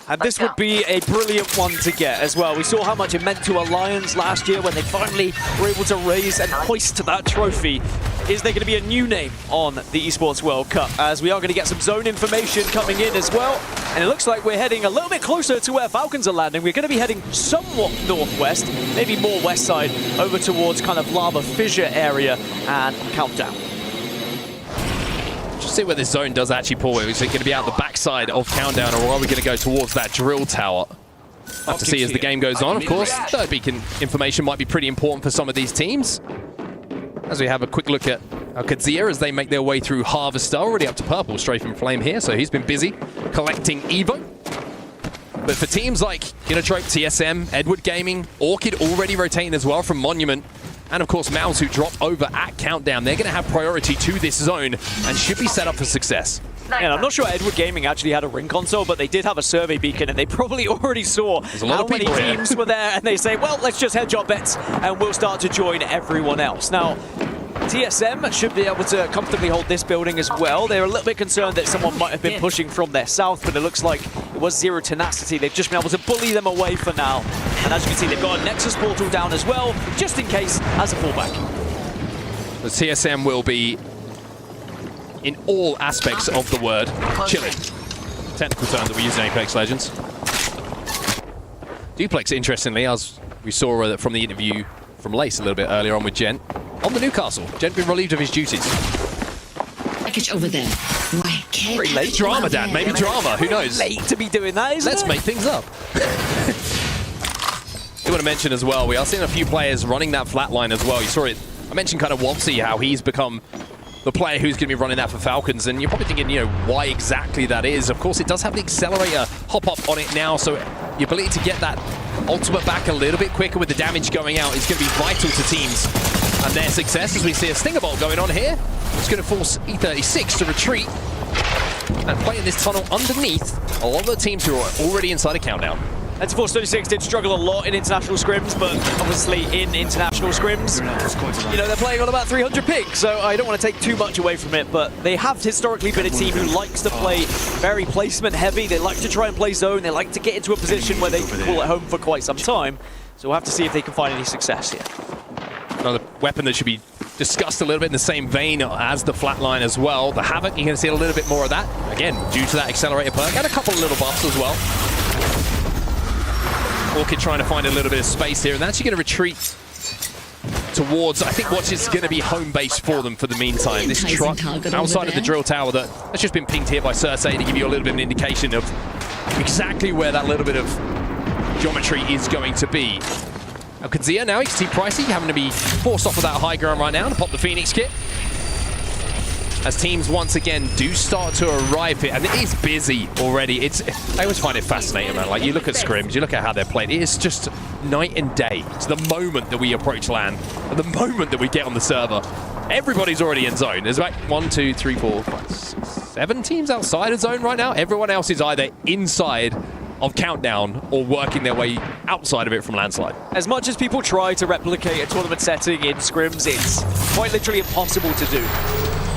And this would be a brilliant one to get as well. We saw how much it meant to Alliance last year when they finally were able to raise and hoist that trophy. Is there going to be a new name on the Esports World Cup? As we are going to get some zone information coming in as well. And it looks like we're heading a little bit closer to where Falcons are landing. We're going to be heading somewhat northwest, maybe more west side, over towards kind of Lava Fissure area and Countdown. Just see where this zone does actually pull. Is it going to be out the backside of Countdown, or are we going to go towards that drill tower? Have to see as the game goes on, of course. Third beacon information might be pretty important for some of these teams. As we have a quick look at Qadsiah as they make their way through Harvester, already up to purple, Strafe and Flame here, so he's been busy collecting Evo. But for teams like Kinotrope, TSM, Edward Gaming, Orchid already rotating as well from Monument, and of course MouZ who drop over at Countdown, they're going to have priority to this zone and should be set up for success. And I'm not sure Edward Gaming actually had a ring console, but they did have a survey beacon, and they probably already saw how many teams were there, and they say, well, let's just hedge our bets, and we'll start to join everyone else. Now, TSM should be able to comfortably hold this building as well. They're a little bit concerned that someone might have been pushing from their south, but it looks like it was Zero Tenacity. They've just been able to bully them away for now. And as you can see, they've got a Nexus portal down as well, just in case, as a fallback. The TSM will be, in all aspects of the word, chilling. Technical term that we use in Apex Legends. Duplex, interestingly, as we saw from the interview from Lace a little bit earlier on with Gen, on the Newcastle. Gen been relieved of his duties. Package over there. Why can't Very late drama, Dan. Maybe drama. Who knows? Late to be doing that, isn't it? Let's make things up. I want to mention as well, we are seeing a few players running that flatline as well. You saw it. I mentioned kind of Wobsy, how he's become the player who's going to be running that for Falcons, and you're probably thinking, you know, why exactly that is. Of course, it does have the accelerator hop up on it now, so the ability to get that ultimate back a little bit quicker with the damage going out is going to be vital to teams and their success, as we see a Stinger Bolt going on here. It's going to force E36 to retreat and play in this tunnel underneath a lot of the teams who are already inside a Countdown. And Force 36 did struggle a lot in international scrims, but obviously in international scrims, you know, they're playing on about 300 ping, so I don't want to take too much away from it, but they have historically been a team who likes to play very placement heavy. They like to try and play zone. They like to get into a position where they can call it home for quite some time. So we'll have to see if they can find any success here. Another weapon that should be discussed a little bit in the same vein as the flatline as well. The Havoc, you're going to see a little bit more of that. Again, due to that accelerator perk and a couple of little buffs as well. Orchid trying to find a little bit of space here, and they're actually going to retreat towards, I think, what is going to be home base for them for the meantime. This truck outside of the drill tower that's just been pinged here by Cersei to give you a little bit of an indication of exactly where that little bit of geometry is going to be. Now, Qadsiah now, he's Team Pricey, having to be forced off of that high ground right now to pop the Phoenix kit. As teams once again do start to arrive here, and it is busy already. I always find it fascinating, man. Like, you look at scrims, you look at how they're played. It is just night and day. It's the moment that we approach land, and the moment that we get on the server, everybody's already in zone. There's about 1, 2, 3, 4, 5, 6, 7 teams outside of zone right now. Everyone else is either inside of Countdown or working their way outside of it from Landslide. As much as people try to replicate a tournament setting in scrims, it's quite literally impossible to do.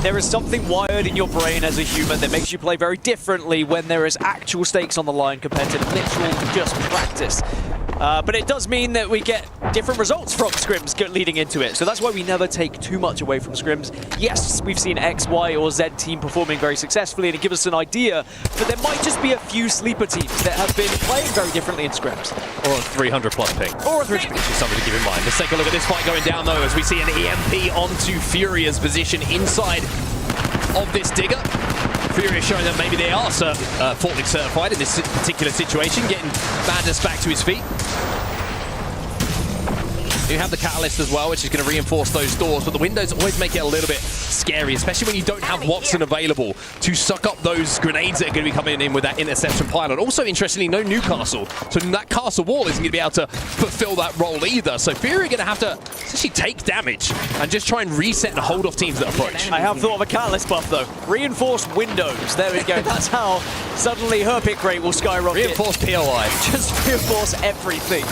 There is something wired in your brain as a human that makes you play very differently when there is actual stakes on the line compared to literal just practice. But it does mean that we get different results from scrims leading into it. So that's why we never take too much away from scrims. Yes, we've seen X, Y, or Z team performing very successfully, and it gives us an idea, but there might just be a few sleeper teams that have been playing very differently in scrims. Or a 300 plus ping. Or a 300. Which is something to keep in mind. Let's take a look at this fight going down, though, as we see an EMP onto Furia's position inside of this digger. Furia showing that maybe they are Fortnite certified in this particular situation, getting Madness back to his feet. You have the Catalyst as well, which is going to reinforce those doors, but the windows always make it a little bit scary, especially when you don't have Watson available to suck up those grenades that are going to be coming in with that interception pylon. Also, interestingly, no Newcastle, so that castle wall isn't going to be able to fulfill that role either. So Furia are going to have to essentially take damage and just try and reset and hold off teams that approach. I have thought of a Catalyst buff, though. Reinforced windows. There we go. That's how suddenly her pick rate will skyrocket. Reinforced POI. Just reinforce everything.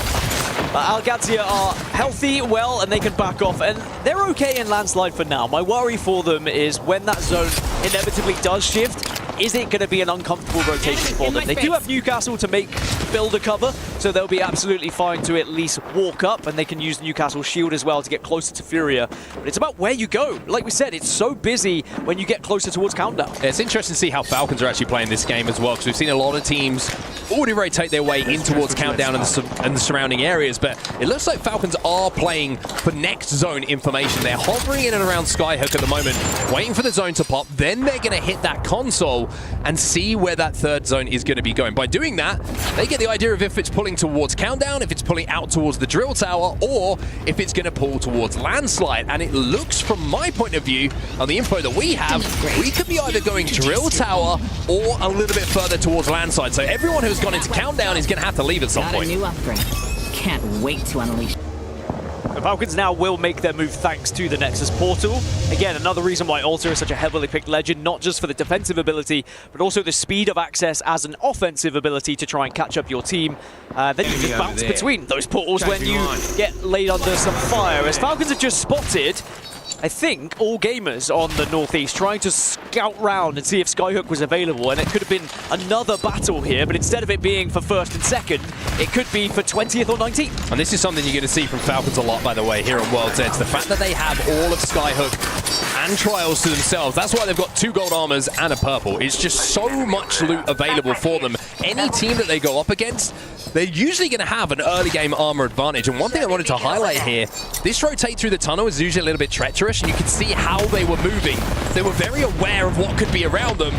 ALGS are healthy, well, and they can back off, and they're okay in Landslide for now. My worry for them is when that zone inevitably does shift, is it going to be an uncomfortable rotation for them? They do have Newcastle to make builder cover, so they'll be absolutely fine to at least walk up, and they can use Newcastle's shield as well to get closer to Furia. But it's about where you go. Like we said, it's so busy when you get closer towards countdown. Yeah, it's interesting to see how Falcons are actually playing this game as well, because we've seen a lot of teams already rotate their way in towards countdown and the surrounding areas, but it looks like Falcons are playing for next zone information. They're hovering in and around Skyhook at the moment, waiting for the zone to pop, then they're going to hit that console and see where that third zone is going to be going. By doing that, they get the idea of if it's pulling towards countdown, if it's pulling out towards the drill tower, or if it's going to pull towards landslide. And it looks, from my point of view, on the info that we have, we could be either going drill tower or a little bit further towards landslide. So everyone who's gone into countdown is going to have to leave at some point. Got a new upgrade. Can't wait to unleash. The Falcons now will make their move thanks to the Nexus portal. Again, another reason why Alter is such a heavily picked legend, not just for the defensive ability, but also the speed of access as an offensive ability to try and catch up your team. Then you just bounce between those portals when you get laid under some fire. As Falcons have just spotted, I think, all gamers on the northeast trying to scout round and see if Skyhook was available, and it could have been another battle here, but instead of it being for first and second, it could be for 20th or 19th. And this is something you're going to see from Falcons a lot, by the way, here on World's Edge. The fact that they have all of Skyhook and Trials to themselves, that's why they've got 2 gold armors and a purple. It's just so much loot available for them. Any team that they go up against, they're usually going to have an early game armor advantage. And one thing I wanted to highlight here, this rotate through the tunnel is usually a little bit treacherous, and you can see how they were moving. They were very aware of what could be around them,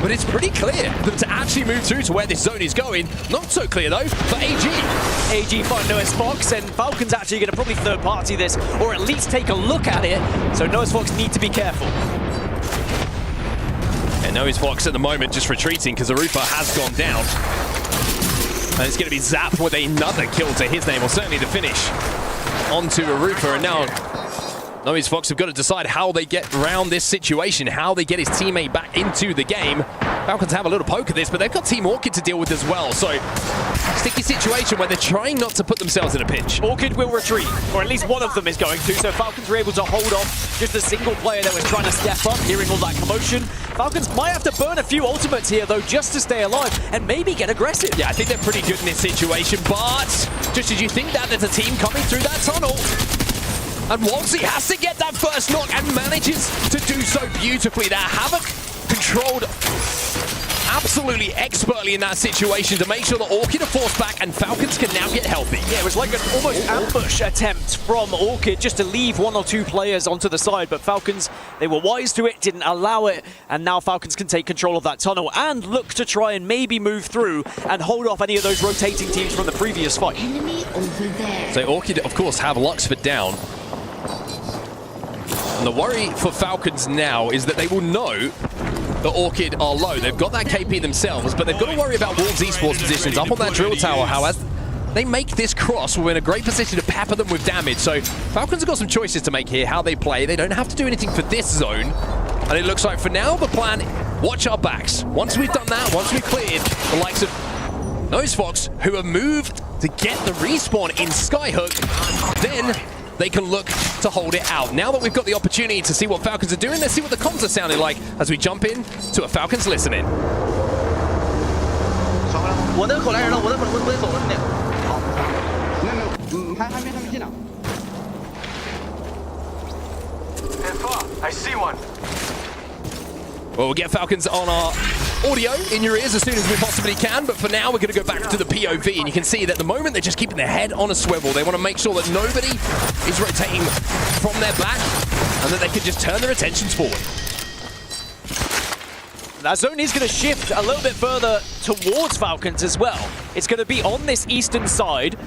but it's pretty clear that to actually move through to where this zone is going, not so clear though for AG. AG find Noezz Foxx, and Falcons actually going to probably third party this, or at least take a look at it, so Noezz Foxx need to be careful. And Noezz Foxx at the moment just retreating because Arufa has gone down. And it's going to be zapped with another kill to his name, or certainly the finish onto Arufa. And now Noezz Foxx have got to decide how they get around this situation, how they get his teammate back into the game. Falcons have a little poke at this, but they've got Team Orchid to deal with as well. So, sticky situation where they're trying not to put themselves in a pinch. Orchid will retreat, or at least one of them is going to, so Falcons were able to hold off just a single player that was trying to step up, hearing all that commotion. Falcons might have to burn a few ultimates here, though, just to stay alive and maybe get aggressive. Yeah, I think they're pretty good in this situation, but just as you think that, there's a team coming through that tunnel. And MouZ has to get that first knock and manages to do so beautifully there. Havoc controlled absolutely expertly in that situation to make sure that Orchid are forced back and Falcons can now get healthy. Yeah, it was like an almost ambush attempt from Orchid just to leave 1 or 2 players onto the side, but Falcons, they were wise to it, didn't allow it, and now Falcons can take control of that tunnel and look to try and maybe move through and hold off any of those rotating teams from the previous fight. Enemy over there. So Orchid, of course, have Luxford down. And the worry for Falcons now is that they will know that Orchid are low. They've got that KP themselves, but they've got to worry about Wolves Esports positions up on that drill tower. However, they make this cross, we're in a great position to pepper them with damage. So Falcons have got some choices to make here, how they play. They don't have to do anything for this zone. And it looks like for now, the plan, watch our backs. Once we've done that, once we've cleared the likes of Noezz Foxx, who have moved to get the respawn in Skyhook, then they can look to hold it out. Now that we've got the opportunity to see what Falcons are doing, let's see what the comms are sounding like as we jump in to a Falcons listening. I see one. Well, we'll get Falcons on our audio in your ears as soon as we possibly can, but for now we're going to go back to the POV, and you can see that at the moment they're just keeping their head on a swivel. They want to make sure that nobody is rotating from their back and that they can just turn their attentions forward. That zone is going to shift a little bit further towards Falcons as well. It's going to be on this eastern side.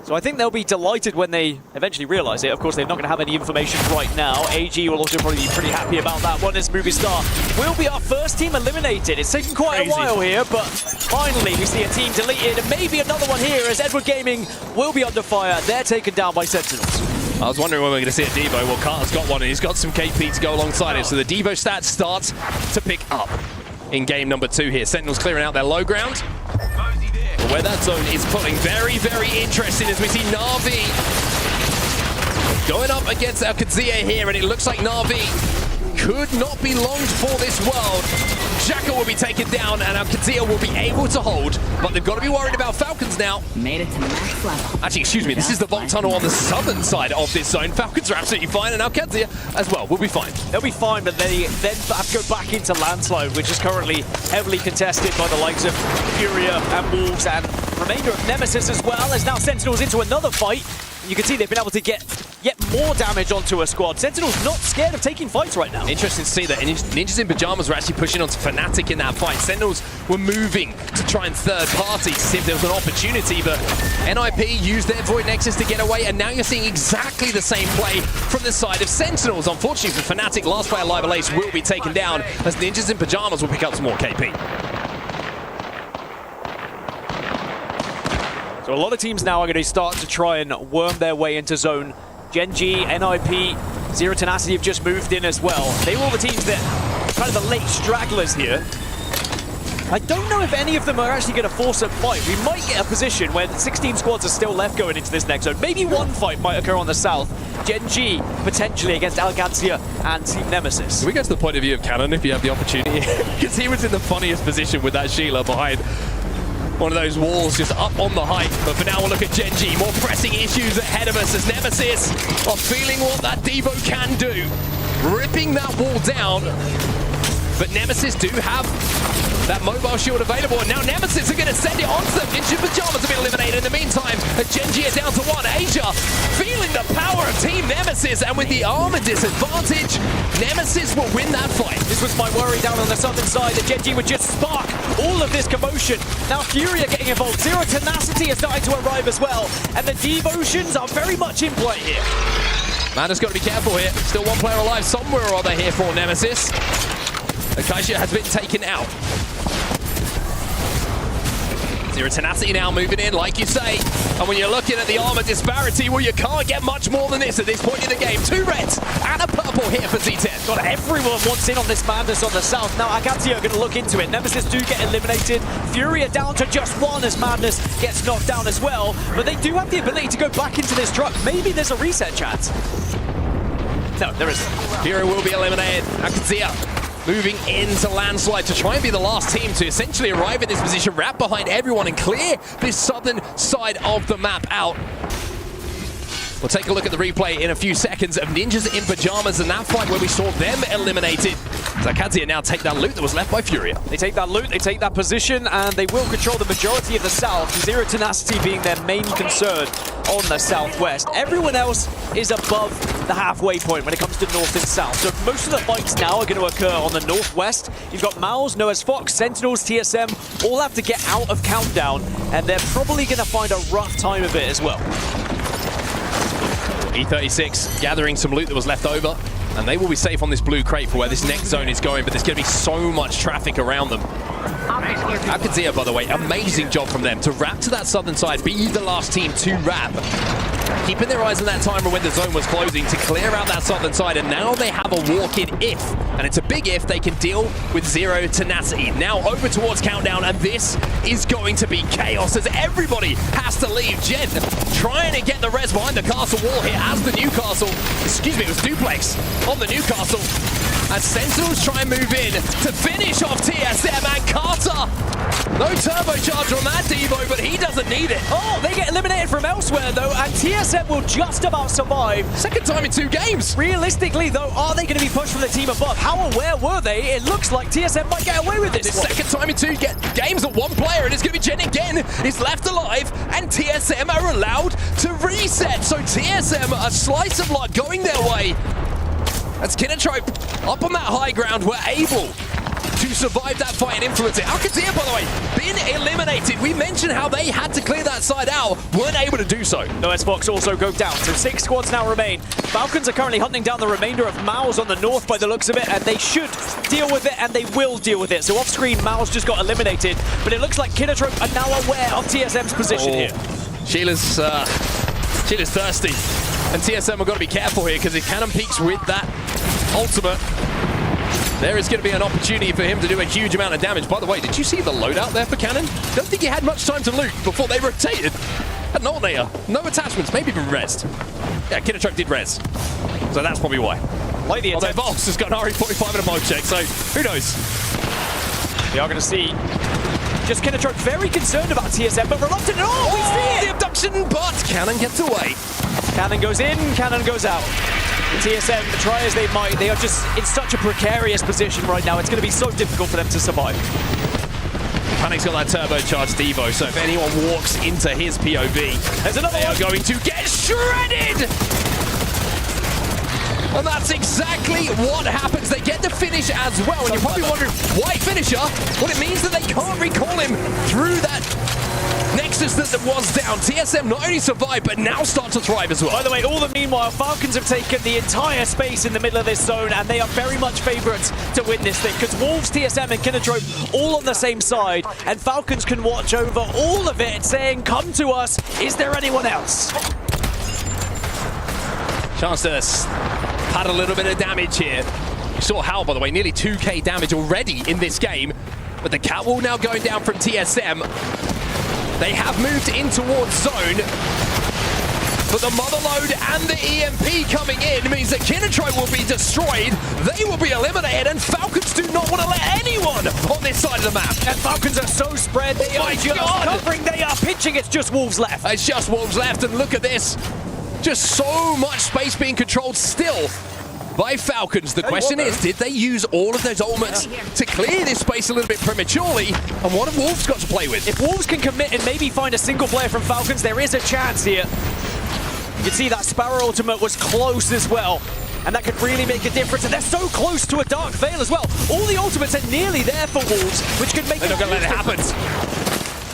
So I think they'll be delighted when they eventually realize it. Of course, they're not going to have any information right now. AG will also probably be pretty happy about that one, as Movistar will be our first team eliminated. It's taken quite a while here, but finally we see a team deleted, and maybe another one here as Edward Gaming will be under fire. They're taken down by Sentinels. I was wondering when we were going to see a Devo. Well, Carter's got one, and he's got some KP to go alongside it. So the Devo stats starts to pick up in game number 2 here. Sentinels clearing out their low ground. But where that zone is pulling, very, very interesting as we see NAVI going up against our Qadsiah here, and it looks like NAVI could not be long for this world. Xhaka will be taken down, and Qadsiah will be able to hold, but they've got to be worried about Falcons now. Made it to max level. Actually, excuse me, this is the vault tunnel on the southern side of this zone. Falcons are absolutely fine, and now Qadsiah as well will be fine. They'll be fine, but they then have to go back into landslide, which is currently heavily contested by the likes of Furia and MouZ and remainder of Nemesis as well, as now Sentinels into another fight. You can see they've been able to get yet more damage onto a squad. Sentinels not scared of taking fights right now. Interesting to see that Ninjas in Pyjamas were actually pushing onto Fnatic in that fight. Sentinels were moving to try and third party to see if there was an opportunity, but NIP used their Void Nexus to get away, and now you're seeing exactly the same play from the side of Sentinels. Unfortunately for Fnatic, last player alive Ace will be taken down as Ninjas in Pyjamas will pick up some more KP. So a lot of teams now are going to start to try and worm their way into zone. Gen.G, NIP, Zero Tenacity have just moved in as well. They were all the teams that are kind of the late stragglers here. I don't know if any of them are actually going to force a fight. We might get a position where 16 squads are still left going into this next zone. Maybe one fight might occur on the south. Gen.G potentially against Qadsiah and Team Nemesis. Can we go to the point of view of Cannon if you have the opportunity? Because he was in the funniest position with that Sheila behind one of those walls just up on the height. But for now, we'll look at Gen.G. More pressing issues ahead of us as Nemesis are feeling what that Devo can do. Ripping that wall down. But Nemesis do have that mobile shield available, and now Nemesis are going to send it onto them. Ninja Pyjamas have been eliminated in the meantime. Gen.G are down to one. Asia feeling the power of Team Nemesis, and with the armor disadvantage, Nemesis will win that fight. This was my worry down on the southern side, that Gen.G would just spark all of this commotion. Now Furia getting involved. Zero Tenacity is starting to arrive as well, and the devotions are very much in play here. Man has got to be careful here. Still one player alive somewhere or other here for Nemesis. Qadsiah has been taken out. Zero Tenacity now moving in, like you say. And when you're looking at the armor disparity, well, you can't get much more than this at this point in the game. 2 reds and a purple here for Z10. God, everyone wants in on this madness on the south. Now Qadsiah are going to look into it. Nemesis do get eliminated. Furia down to just 1 as Madness gets knocked down as well. But they do have the ability to go back into this truck. Maybe there's a reset, chat. No, there isn't. Furia will be eliminated. Qadsiah moving into landslide to try and be the last team to essentially arrive in this position, wrap behind everyone and clear this southern side of the map out. We'll take a look at the replay in a few seconds of Ninjas in Pyjamas and that fight where we saw them eliminated. So Qadsiah now take that loot that was left by Furia. They take that loot, they take that position, and they will control the majority of the south. Zero Tenacity being their main concern on the southwest. Everyone else is above the halfway point when it comes to north and south. So most of the fights now are going to occur on the northwest. You've got MouZ, Noezz, Foxx, Sentinels, TSM, all have to get out of Countdown, and they're probably going to find a rough time of it as well. E36 gathering some loot that was left over, and they will be safe on this blue crate for where this next zone is going, but there's going to be so much traffic around them. Qadsiah, by the way, amazing job from them to wrap to that southern side, be the last team to wrap. Keeping their eyes on that timer when the zone was closing to clear out that southern side, and now they have a walk-in if, and it's a big if, they can deal with Zero Tenacity. Now over towards Countdown, and this is going to be chaos as everybody has to leave. Gen trying to get the res behind the castle wall here as the Newcastle, excuse me, it was Duplex on the Newcastle. As Sentinels try and move in to finish off TSM, and Carter. No turbocharger on that Devo, but he doesn't need it. Oh, they get eliminated from elsewhere though, and TSM will just about survive. Second time in 2 games. Realistically though, are they going to be pushed from the team above? How aware were they? It looks like TSM might get away with this. Second time in 2 games that 1 player, and it's going to be Gen again, is left alive, and TSM are allowed to reset. So TSM, a slice of luck going their way. As Kinotrope up on that high ground were able to survive that fight and influence it. Qadsiah, by the way, been eliminated. We mentioned how they had to clear that side out, weren't able to do so. Noezz Foxx also go down, so 6 squads now remain. Falcons are currently hunting down the remainder of MouZ on the north by the looks of it, and they should deal with it, and they will deal with it. So off screen, MouZ just got eliminated, but it looks like Kinotrope are now aware of TSM's position here. Sheila's thirsty, and TSM have got to be careful here, because if Cannon peaks with that ultimate, there is going to be an opportunity for him to do a huge amount of damage. By the way, did you see the loadout there for Cannon? Don't think he had much time to loot before they rotated. Had an alternator, no attachments, maybe even rezzed. Yeah, Kinotrope did res, so that's probably why. Like the Although attempt. Foxx has got an RE45 and a MouZ check, so who knows? We are going to see just Kinotrope very concerned about TSM, but reluctant. Oh, we see the it! abduction, but Cannon gets away. Cannon goes in, Cannon goes out. The TSM, try as they might, they are just in such a precarious position right now. It's going to be so difficult for them to survive. Panic's got that turbocharged Devo, so if anyone walks into his POV, There's another they one. are going to get shredded! And that's exactly what happens. They get the finish as well. And you're probably wondering, why finisher? Well, it means that they can't recall him through that Nexus that was down. TSM not only survived, but now start to thrive as well. By the way, all the meanwhile, Falcons have taken the entire space in the middle of this zone, and they are very much favorites to win this thing, because Wolves, TSM, and Kinotrope all on the same side, and Falcons can watch over all of it, saying, come to us, is there anyone else? Chance to pad a little bit of damage here. You saw Hal, by the way, nearly 2k damage already in this game, but the Catwall now going down from TSM. They have moved in towards zone, but the Motherload and the EMP coming in means that Kinotrope will be destroyed, they will be eliminated, and Falcons do not want to let anyone on this side of the map. And Falcons are so spread, they are just covering, they are pitching, it's just Wolves left. It's just Wolves left, and look at this. Just so much space being controlled still by Falcons. The question is, did they use all of those ultimates to clear this space a little bit prematurely? And what have Wolves got to play with? If Wolves can commit and maybe find a single player from Falcons, there is a chance here. You can see that Sparrow ultimate was close as well, and that could really make a difference. And they're so close to a Dark Veil as well. All the ultimates are nearly there for Wolves, which could make They're not going to let it happen.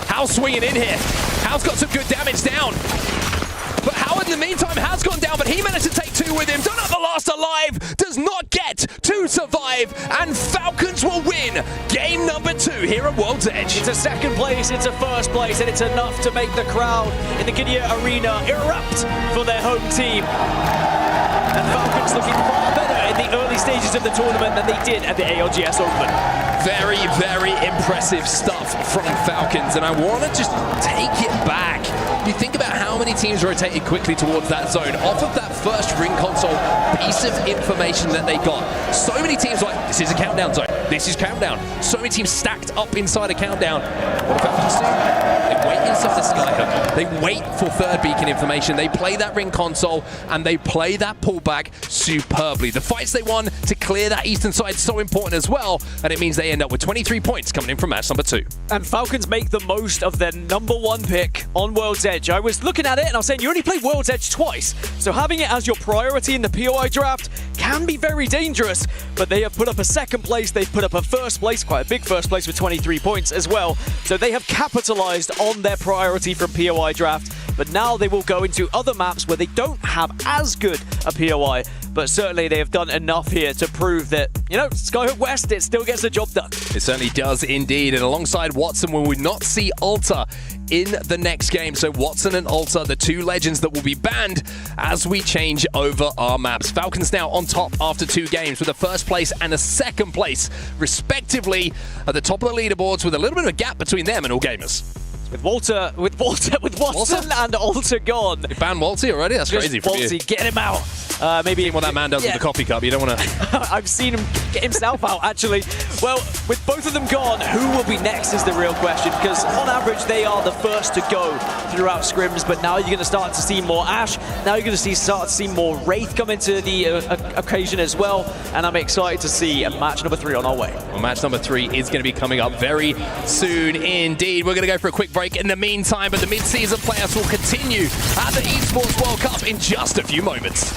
Hal's swinging in here. Hal's got some good damage down. But Hal, in the meantime, has gone down, but he managed to take two with him. Don't have the last alive, does not get to survive, and Falcons will win game number 2 here at World's Edge. It's a second place, it's a first place, and it's enough to make the crowd in the Qadsiah Arena erupt for their home team. And Falcons looking far better in the early stages of the tournament than they did at the ALGS Open. Very, very impressive stuff from Falcons, and I want to just take it back. You think about how many teams rotated quickly towards that zone off of that first ring console piece of information that they got. So many teams like, this is a countdown zone, this is countdown. So many teams stacked up inside a countdown. What do Falcons do? They wait inside the skyhook. They wait for third beacon information. They play that ring console and they play that pullback superbly. The fights they won to clear that eastern side is so important as well, and it means they end up with 23 points coming in from match number 2. And Falcons make the most of their #1 pick on World's Edge. I was looking at it and I was saying, you only played World's Edge twice, so having it as your priority in the POI draft can be very dangerous, but they have put up a second place, they've put up a first place, quite a big first place with 23 points as well, so they have capitalized on their priority from POI draft, but now they will go into other maps where they don't have as good a POI, but certainly they have done enough here to prove that, you know, Skyhook West, it still gets the job done. It certainly does indeed, and alongside Watson, we will not see Alta in the next game. So Watson and Alta, the two legends that will be banned as we change over our maps. Falcons now on top after 2 games with a first place and a second place, respectively, at the top of the leaderboards with a little bit of a gap between them and All Gamers. With Watson and Alta gone. You banned Walty already? That's Just crazy for you. Walty, get him out. Maybe Seeing what that man does with the coffee cup, you don't want to... I've seen him get himself out, actually. Well, with both of them gone, who will be next is the real question, because on average, they are the first to go throughout scrims, but now you're going to start to see more Ashe. Now you're going to start to see more Wraith come into the occasion as well, and I'm excited to see a match number 3 on our way. Well, match number 3 is going to be coming up very soon indeed. We're going to go for a quick break in the meantime, but the mid-season playoffs will continue at the Esports World Cup in just a few moments.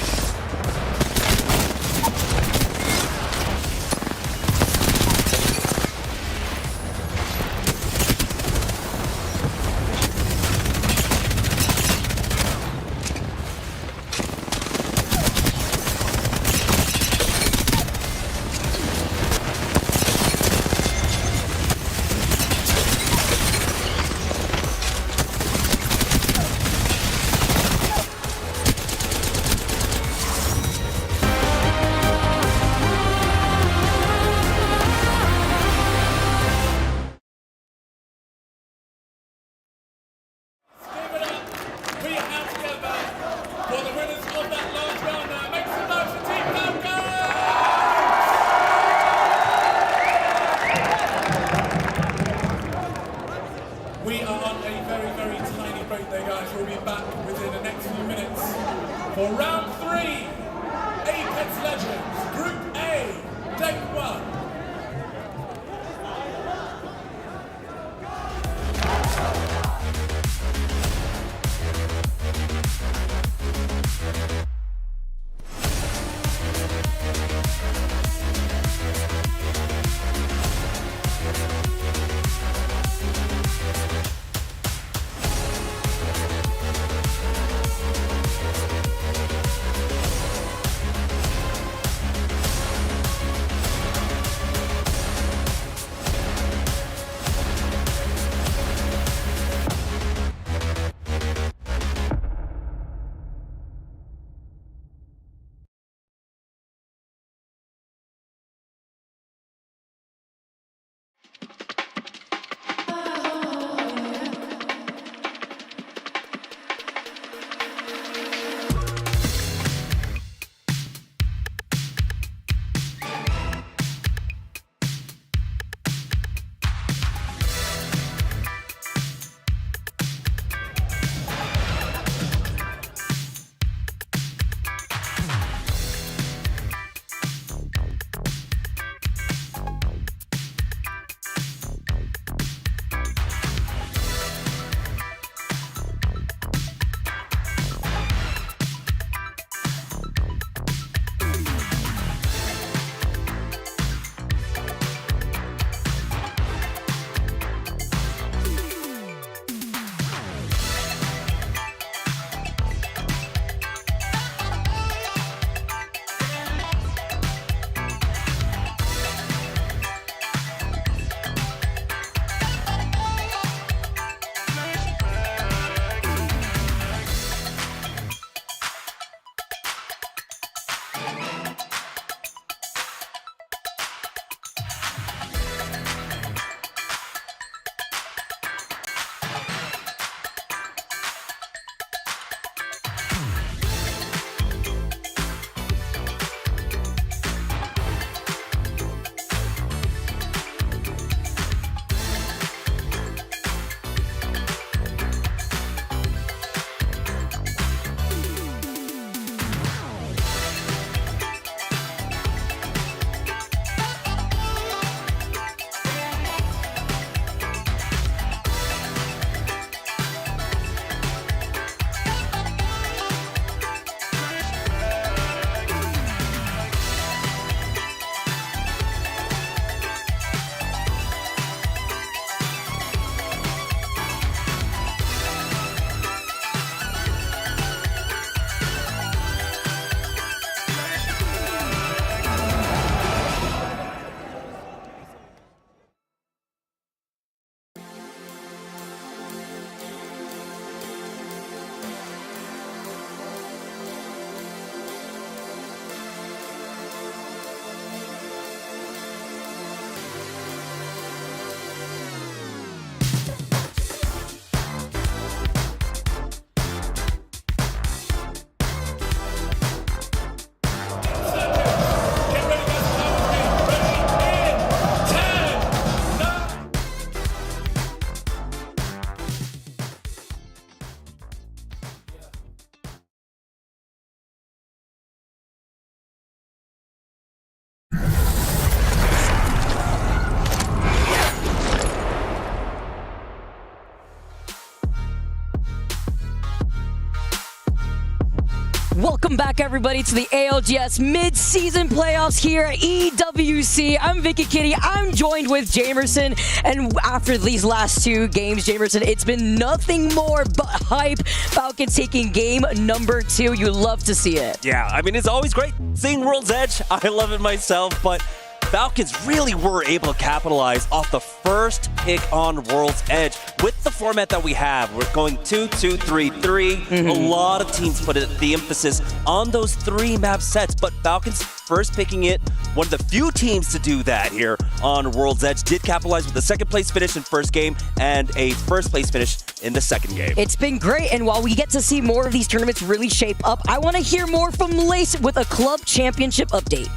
Welcome back, everybody, to the ALGS Midseason Playoffs here at EWC. I'm Vicky Kitty. I'm joined with Jamerson. And after these last two games, Jamerson, it's been nothing more but hype. Falcons taking game number 2. You love to see it. Yeah, I mean, it's always great seeing World's Edge. I love it myself, but Falcons really were able to capitalize off the first pick on World's Edge. With the format that we have, we're going 2-2-3-3. A lot of teams put the emphasis on those 3 map sets, but Falcons first picking it, one of the few teams to do that here on World's Edge, did capitalize with a second place finish in first game and a first place finish in the second game. It's been great, and while we get to see more of these tournaments really shape up, I want to hear more from Lace with a club championship update.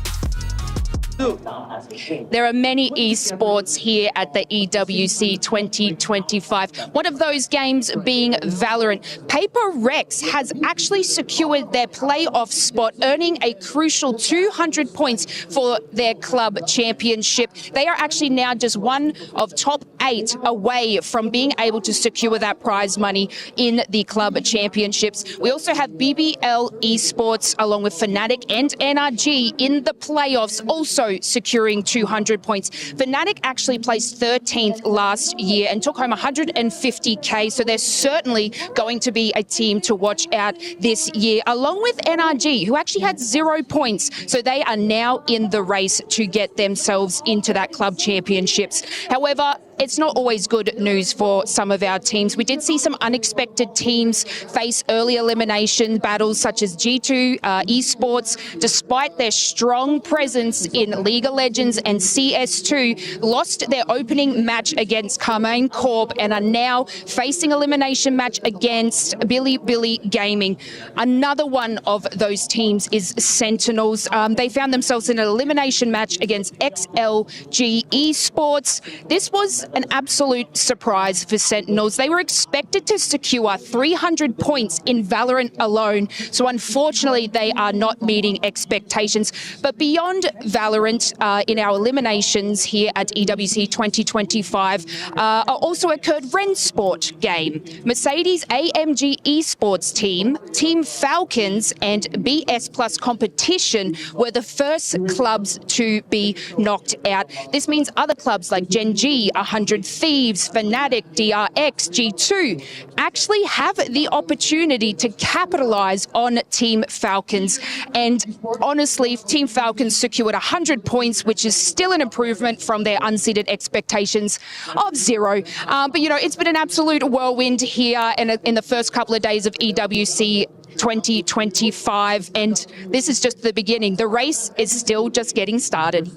There are many esports here at the EWC 2025. One of those games being Valorant. Paper Rex has actually secured their playoff spot, earning a crucial 200 points for their club championship. They are actually now just one of top 8 away from being able to secure that prize money in the club championships. We also have BBL Esports along with Fnatic and NRG in the playoffs, also securing 200 points. Fnatic actually placed 13th last year and took home 150k, so they're certainly going to be a team to watch out this year, along with NRG, who actually had 0 points, so they are now in the race to get themselves into that club championships. However, it's not always good news for some of our teams. We did see some unexpected teams face early elimination battles such as G2 Esports, despite their strong presence in League of Legends and CS2, lost their opening match against Carmine Corp and are now facing elimination match against Billy Gaming. Another one of those teams is Sentinels. They found themselves in an elimination match against ALGS Esports. This was an absolute surprise for Sentinels. They were expected to secure 300 points in Valorant alone, so unfortunately they are not meeting expectations. But beyond Valorant, in our eliminations here at EWC 2025, also occurred Rensport game. Mercedes AMG Esports team, Team Falcons, and BS Plus Competition were the first clubs to be knocked out. This means other clubs like Gen.G, 100 Thieves, Fnatic, DRX, G2 actually have the opportunity to capitalize on Team Falcons. And honestly, Team Falcons secured 100 points, which is still an improvement from their unseeded expectations of 0. But, you know, it's been an absolute whirlwind here in the first couple of days of EWC 2025, and this is just the beginning. The race is still just getting started.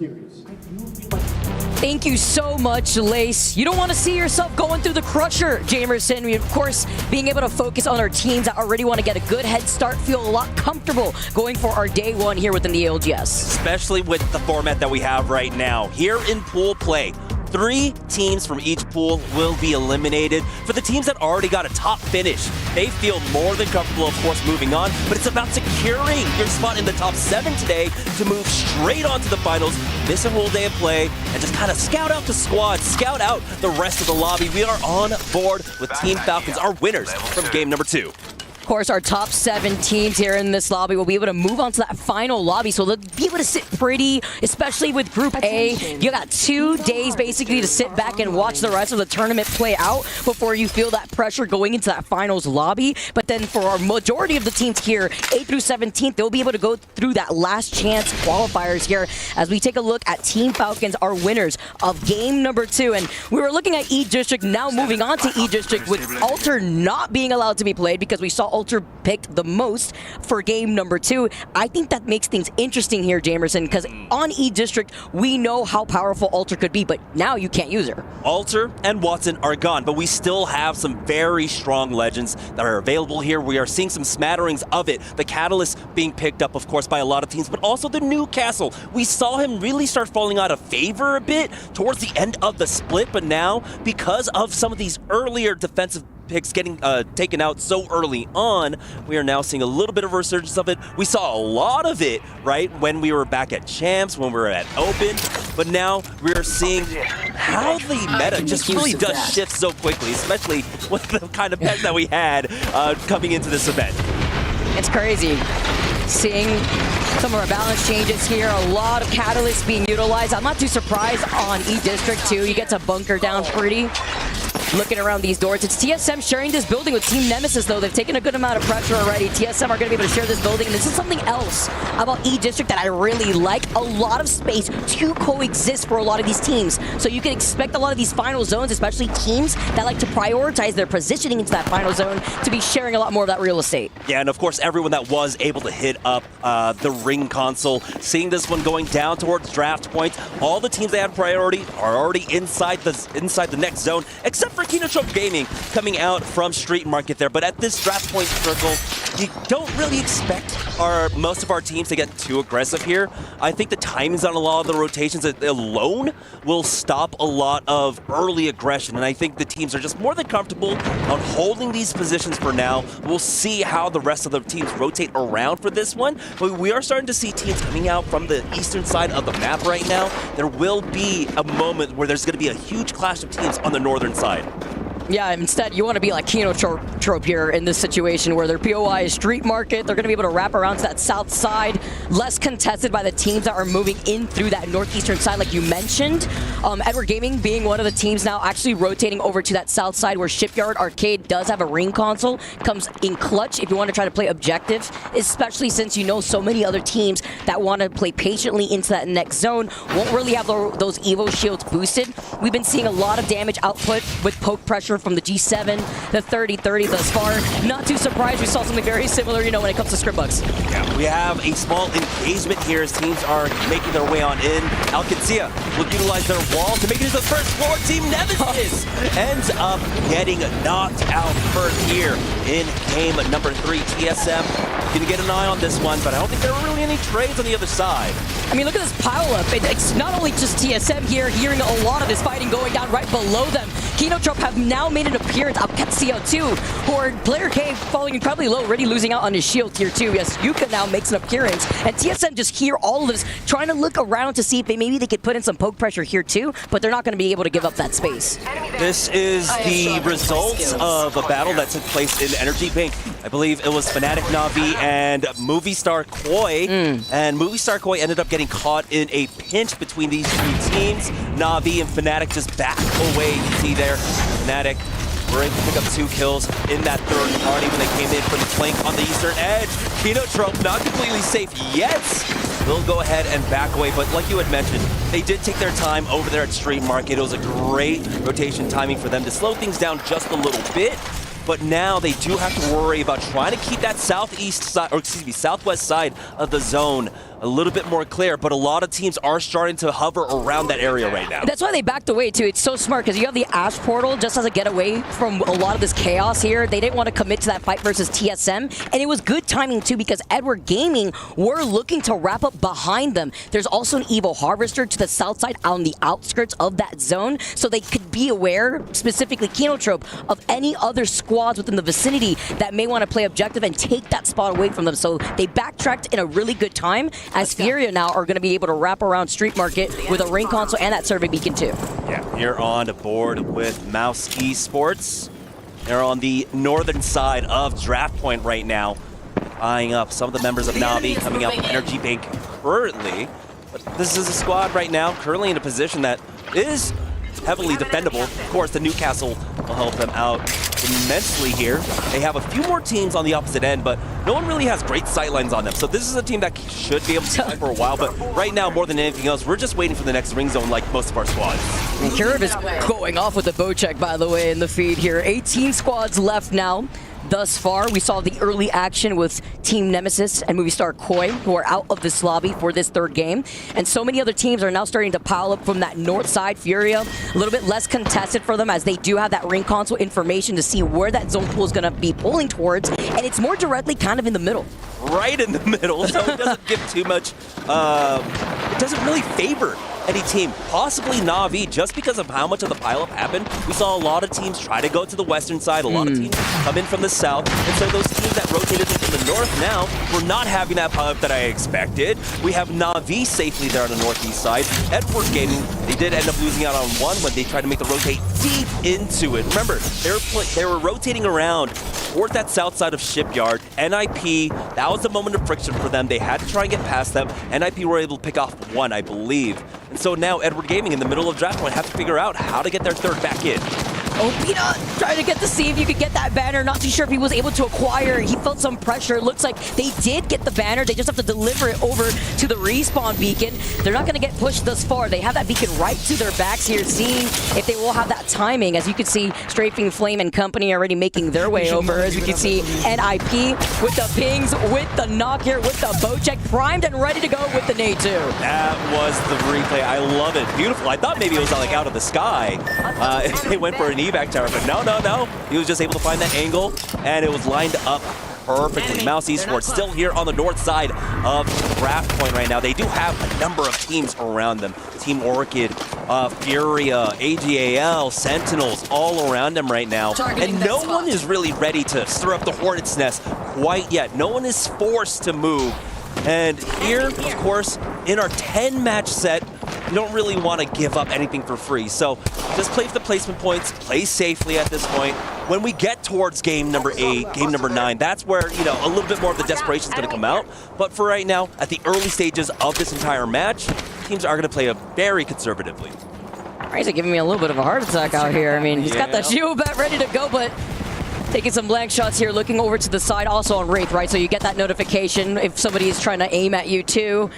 Thank you so much, Lace. You don't want to see yourself going through the crusher, Jamerson. We, of course, being able to focus on our teams that already want to get a good head start, feel a lot comfortable going for our day 1 here within the ALGS. Especially with the format that we have right now. Here in pool play, 3 teams from each pool will be eliminated. For the teams that already got a top finish, they feel more than comfortable, of course, moving on, but it's about securing your spot in the top 7 today to move straight on to the finals, miss a whole day of play, and just kind of scout out the squad, scout out the rest of the lobby. We are on board with Team Falcons, our winners from game number 2. Of course, our top 7 teams here in this lobby will be able to move on to that final lobby, so they'll be able to sit pretty, especially with Group A. You got 2 days basically to sit back and watch the rest of the tournament play out before you feel that pressure going into that finals lobby. But then for our majority of the teams here, 8th through 17th, they'll be able to go through that last chance qualifiers here as we take a look at Team Falcons, our winners of game number 2. And we were looking at E-District, now moving on to E-District with Alter not being allowed to be played because we saw Alter picked the most for game number 2. I think that makes things interesting here, Jamerson, because on E-District, we know how powerful Alter could be, but now you can't use her. Alter and Watson are gone, but we still have some very strong legends that are available here. We are seeing some smatterings of it. The Catalyst being picked up, of course, by a lot of teams, but also the Newcastle. We saw him really start falling out of favor a bit towards the end of the split, but now, because of some of these earlier defensive picks getting taken out so early on, we are now seeing a little bit of a resurgence of it. We saw a lot of it, right, when we were back at Champs, when we were at Open, but now we are seeing how the meta just really does shift so quickly, especially with the kind of pet that we had coming into this event. It's crazy. seeing some of our balance changes here. A lot of catalysts being utilized. I'm not too surprised on E-District too. You get to bunker down pretty. Looking around these doors, it's TSM sharing this building with Team Nemesis, though. They've taken a good amount of pressure already. TSM are going to be able to share this building, and this is something else about E-District that I really like. A lot of space to coexist for a lot of these teams. So you can expect a lot of these final zones, especially teams that like to prioritize their positioning into that final zone, to be sharing a lot more of that real estate. Yeah, and of course, everyone that was able to hit up the ring console, seeing this one going down towards draft point, all the teams that had priority are already inside the next zone, except for Kinotrope Gaming coming out from Street Market there. But at this draft point circle, you don't really expect most of our teams to get too aggressive here. I think the timings on a lot of the rotations alone will stop a lot of early aggression, and I think the teams are just more than comfortable on holding these positions for now. We'll see how the rest of the teams rotate around for this one, but we are starting to see teams coming out from the eastern side of the map right now. There will be a moment where there's going to be a huge clash of teams on the northern side. Yeah, instead, you want to be like Kinotrope here in this situation where their POI is Street Market. They're going to be able to wrap around to that south side, less contested by the teams that are moving in through that northeastern side, like you mentioned. Edward Gaming being one of the teams now actually rotating over to that south side where Shipyard Arcade does have a ring console. Comes in clutch if you want to try to play objective, especially since you know so many other teams that want to play patiently into that next zone won't really have those Evo shields boosted. We've been seeing a lot of damage output with poke pressure from the G7, the 30-30 thus far. Not too surprised we saw something very similar, you know, when it comes to Scriptbugs. Yeah, we have a small engagement here as teams are making their way on in. Qadsiah will utilize their wall to make it to the first floor. Team Nemesis ends up getting knocked out first here in game number 3. TSM gonna get an eye on this one, but I don't think there are really any trades on the other side. I mean, look at this pile-up. It's not only just TSM here, hearing a lot of this fighting going down right below them. Kinotrope have now made an appearance. Qadsiah too, who are player K falling incredibly low, already losing out on his shield here too. Yes, Yuka now makes an appearance, and TSM just hear all of this, trying to look around to see if maybe they could put in some poke pressure here too, but they're not going to be able to give up that space. This is the results of a battle that took place in Energy Bank. I believe it was Fnatic, NAVI, and Movistar Koi, and Movistar Koi ended up getting caught in a pinch between these two teams. NAVI and Fnatic just back away. You see there, Fnatic were able to pick up 2 kills in that third party when they came in from the flank on the eastern edge. Kinotrope not completely safe yet. They'll go ahead and back away, but like you had mentioned, they did take their time over there at Street Market. It was a great rotation timing for them to slow things down just a little bit. But now they do have to worry about trying to keep that southeast side, or excuse me, southwest side of the zone a little bit more clear, but a lot of teams are starting to hover around that area right now. That's why they backed away too. It's so smart because you have the Ash Portal just as a getaway from a lot of this chaos here. They didn't want to commit to that fight versus TSM, and it was good timing too because Edward Gaming were looking to wrap up behind them. There's also an Evo Harvester to the south side on the outskirts of that zone, so they could be aware, specifically Kinotrope, of any other squads within the vicinity that may want to play objective and take that spot away from them. So they backtracked in a really good time, as Furia now are going to be able to wrap around Street Market with a ring console and that survey beacon too. Yeah, here on the board with MouZ Esports. They're on the northern side of draft point right now, eyeing up some of the members of NAVI coming out from Energy Bank currently. But this is a squad right now currently in a position that is heavily defendable. Of course, the Newcastle will help them out immensely here. They have a few more teams on the opposite end, but no one really has great sightlines on them. So this is a team that should be able to fight for a while, but right now, more than anything else, we're just waiting for the next ring zone like most of our squads. And Curve is going off with the bow check, by the way, in the feed here. 18 squads left now. Thus far, we saw the early action with Team Nemesis and Movistar Koi, who are out of this lobby for this third game. And so many other teams are now starting to pile up from that north side. Furia, a little bit less contested for them as they do have that ring console information to see where that zone pool is going to be pulling towards. And it's more directly kind of in the middle. Right in the middle, so it doesn't give too much, it doesn't really favor any team, possibly NAVI, just because of how much of the pileup happened. We saw a lot of teams try to go to the western side, a lot of teams come in from the south, and so those teams that rotated in from the north now were not having that pileup that I expected. We have NAVI safely there on the northeast side. Edward Gaming, they did end up losing out on one when they tried to make the rotate deep into it. Remember, they were rotating around towards that south side of Shipyard. NIP, that was a moment of friction for them. They had to try and get past them. NIP were able to pick off one, I believe. And so now Edward Gaming in the middle of draft point have to figure out how to get their third back in. Opina trying to get to see if you could get that banner. Not too sure if he was able to acquire. He felt some pressure. It looks like they did get the banner. They just have to deliver it over to the respawn beacon. They're not going to get pushed thus far. They have that beacon right to their backs here, seeing if they will have that timing. As you can see, Strafing Flame and company already making their way over. As we can see, NIP with the pings, with the knock here, with the bow check, primed and ready to go with the nade too. That was the replay. I love it. Beautiful. I thought maybe it was like out of the sky. They went for an evac tower, but no. He was just able to find that angle, and it was lined up perfectly. MouZ Esports still here on the north side of draft point right now. They do have a number of teams around them. Team Orchid, Furia, AG.AL, Sentinels, all around them right now. And no one is really ready to stir up the Hornet's Nest quite yet. No one is forced to move. And here, of course, in our 10-match set, you don't really want to give up anything for free. So just play for the placement points, play safely at this point. When we get towards game number 8, game number 9, that's where, you know, a little bit more of the desperation is going to come out. But for right now, at the early stages of this entire match, teams are going to play very conservatively. He's giving me a little bit of a heart attack out here. I mean, he's got that shield bat ready to go, but taking some blank shots here, looking over to the side, also on Wraith, right? So you get that notification if somebody is trying to aim at you too.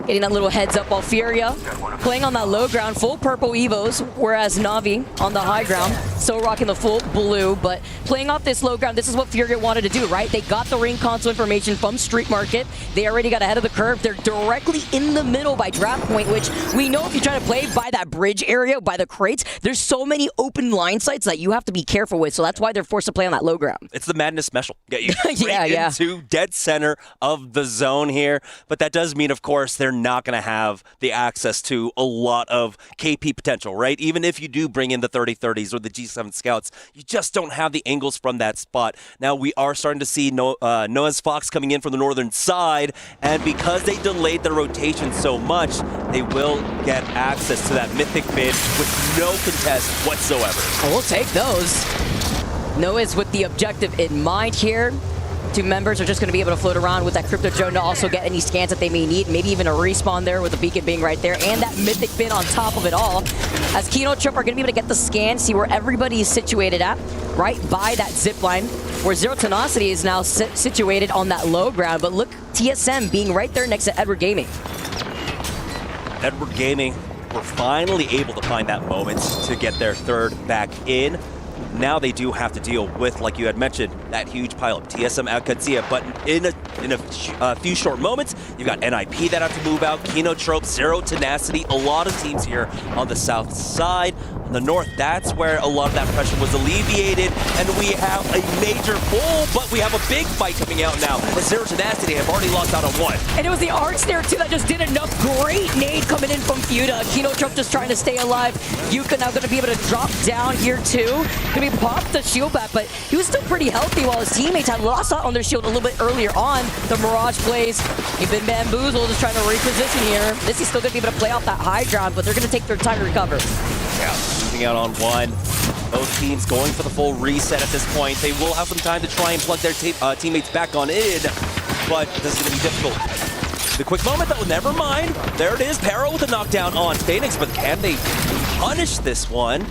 Getting that little heads up while Furia playing on that low ground, full purple Evos, whereas NAVI on the high ground, still rocking the full blue, but playing off this low ground, this is what Furia wanted to do, right? They got the ring console information from Street Market. They already got ahead of the curve. They're directly in the middle by draft point, which we know if you're trying to play by that bridge area, by the crates, there's so many open line sites that you have to be careful with, so that's why they're forced to play on that low ground. It's the Madness special. Get you into dead center of the zone here, but that does mean, of course, they're not going to have the access to a lot of KP potential, right? Even if you do bring in the 30-30s or the G7 scouts, you just don't have the angles from that spot. Now we are starting to see Noezz Foxx coming in from the northern side, and because they delayed their rotation so much, they will get access to that mythic mid with no contest whatsoever. We'll take those. Noezz with the objective in mind here. Two members are just going to be able to float around with that crypto drone to also get any scans that they may need, maybe even a respawn there with the beacon being right there, and that mythic bin on top of it all. As Kinotrope are going to be able to get the scan, see where everybody is situated at, right by that zip line, where Zero Tenacity is now situated on that low ground. But look, TSM being right there next to Edward Gaming. Edward Gaming were finally able to find that moment to get their third back in. Now they do have to deal with, like you had mentioned, that huge pile of TSM at Qadsiah. But in a few short moments, you've got NIP that have to move out, Kinotrope, Zero Tenacity, a lot of teams here on the south side. On the north, that's where a lot of that pressure was alleviated, and we have a major pull, but we have a big fight coming out now. The Zero Tenacity have already lost out on one. And it was the Arts there too that just did enough. Great nade coming in from Fuda. Kinotrope just trying to stay alive. Yuka now going to be able to drop down here too. Going to be popped the shield back, but he was still pretty healthy while his teammates had lost out on their shield a little bit earlier on. The Mirage plays. He's been bamboozled, just trying to reposition here. This is still going to be able to play off that high ground, but they're going to take their time to recover. Yeah, losing out on one. Both teams going for the full reset at this point. They will have some time to try and plug their teammates back on in, but this is going to be difficult. The quick moment though, never mind. There it is, Pero with a knockdown on Phoenix, but can they punish this one?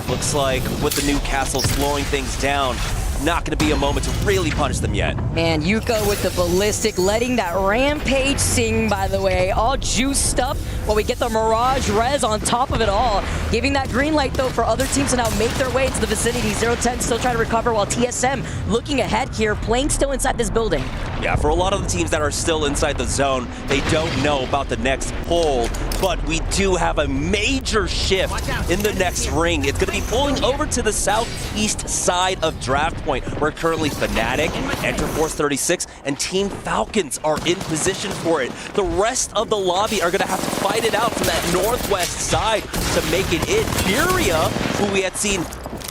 Looks like with the new castle slowing things down, not going to be a moment to really punish them yet. Man, Yuka with the ballistic, letting that rampage sing, by the way. All juiced up while we get the Mirage res on top of it all. Giving that green light, though, for other teams to now make their way into the vicinity. 0-10 still trying to recover, while TSM looking ahead here, playing still inside this building. Yeah, for a lot of the teams that are still inside the zone, they don't know about the next pull, but we do have a major shift in the next ring. It's going to be pulling over to the southeast side of draft point, where currently Fnatic, Enterforce 36, and Team Falcons are in position for it. The rest of the lobby are going to have to fight it out from that northwest side to make it in. Furia, who we had seen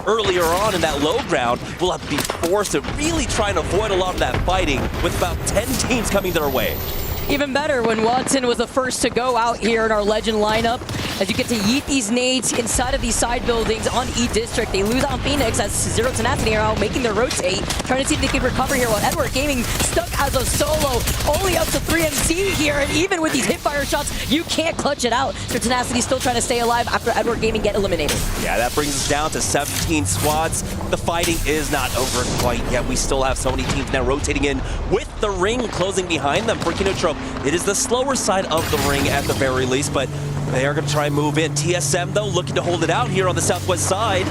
earlier on in that low ground, will have to be forced to really try and avoid a lot of that fighting with about 10 teams coming their way. Even better when Watson was the first to go out here in our Legend lineup. As you get to yeet these nades inside of these side buildings on E District. They lose on Phoenix as Zero Tenacity are out making their rotate. Trying to see if they can recover here while Edward Gaming stuck as a solo. Only up to 3MC here. And even with these hipfire shots, you can't clutch it out. Zero Tenacity still trying to stay alive after Edward Gaming get eliminated. Yeah, that brings us down to 17 squads. The fighting is not over quite yet. We still have so many teams now rotating in with the ring closing behind them. For Kinotrope, it is the slower side of the ring at the very least, but they are going to try and move in. TSM, though, looking to hold it out here on the southwest side.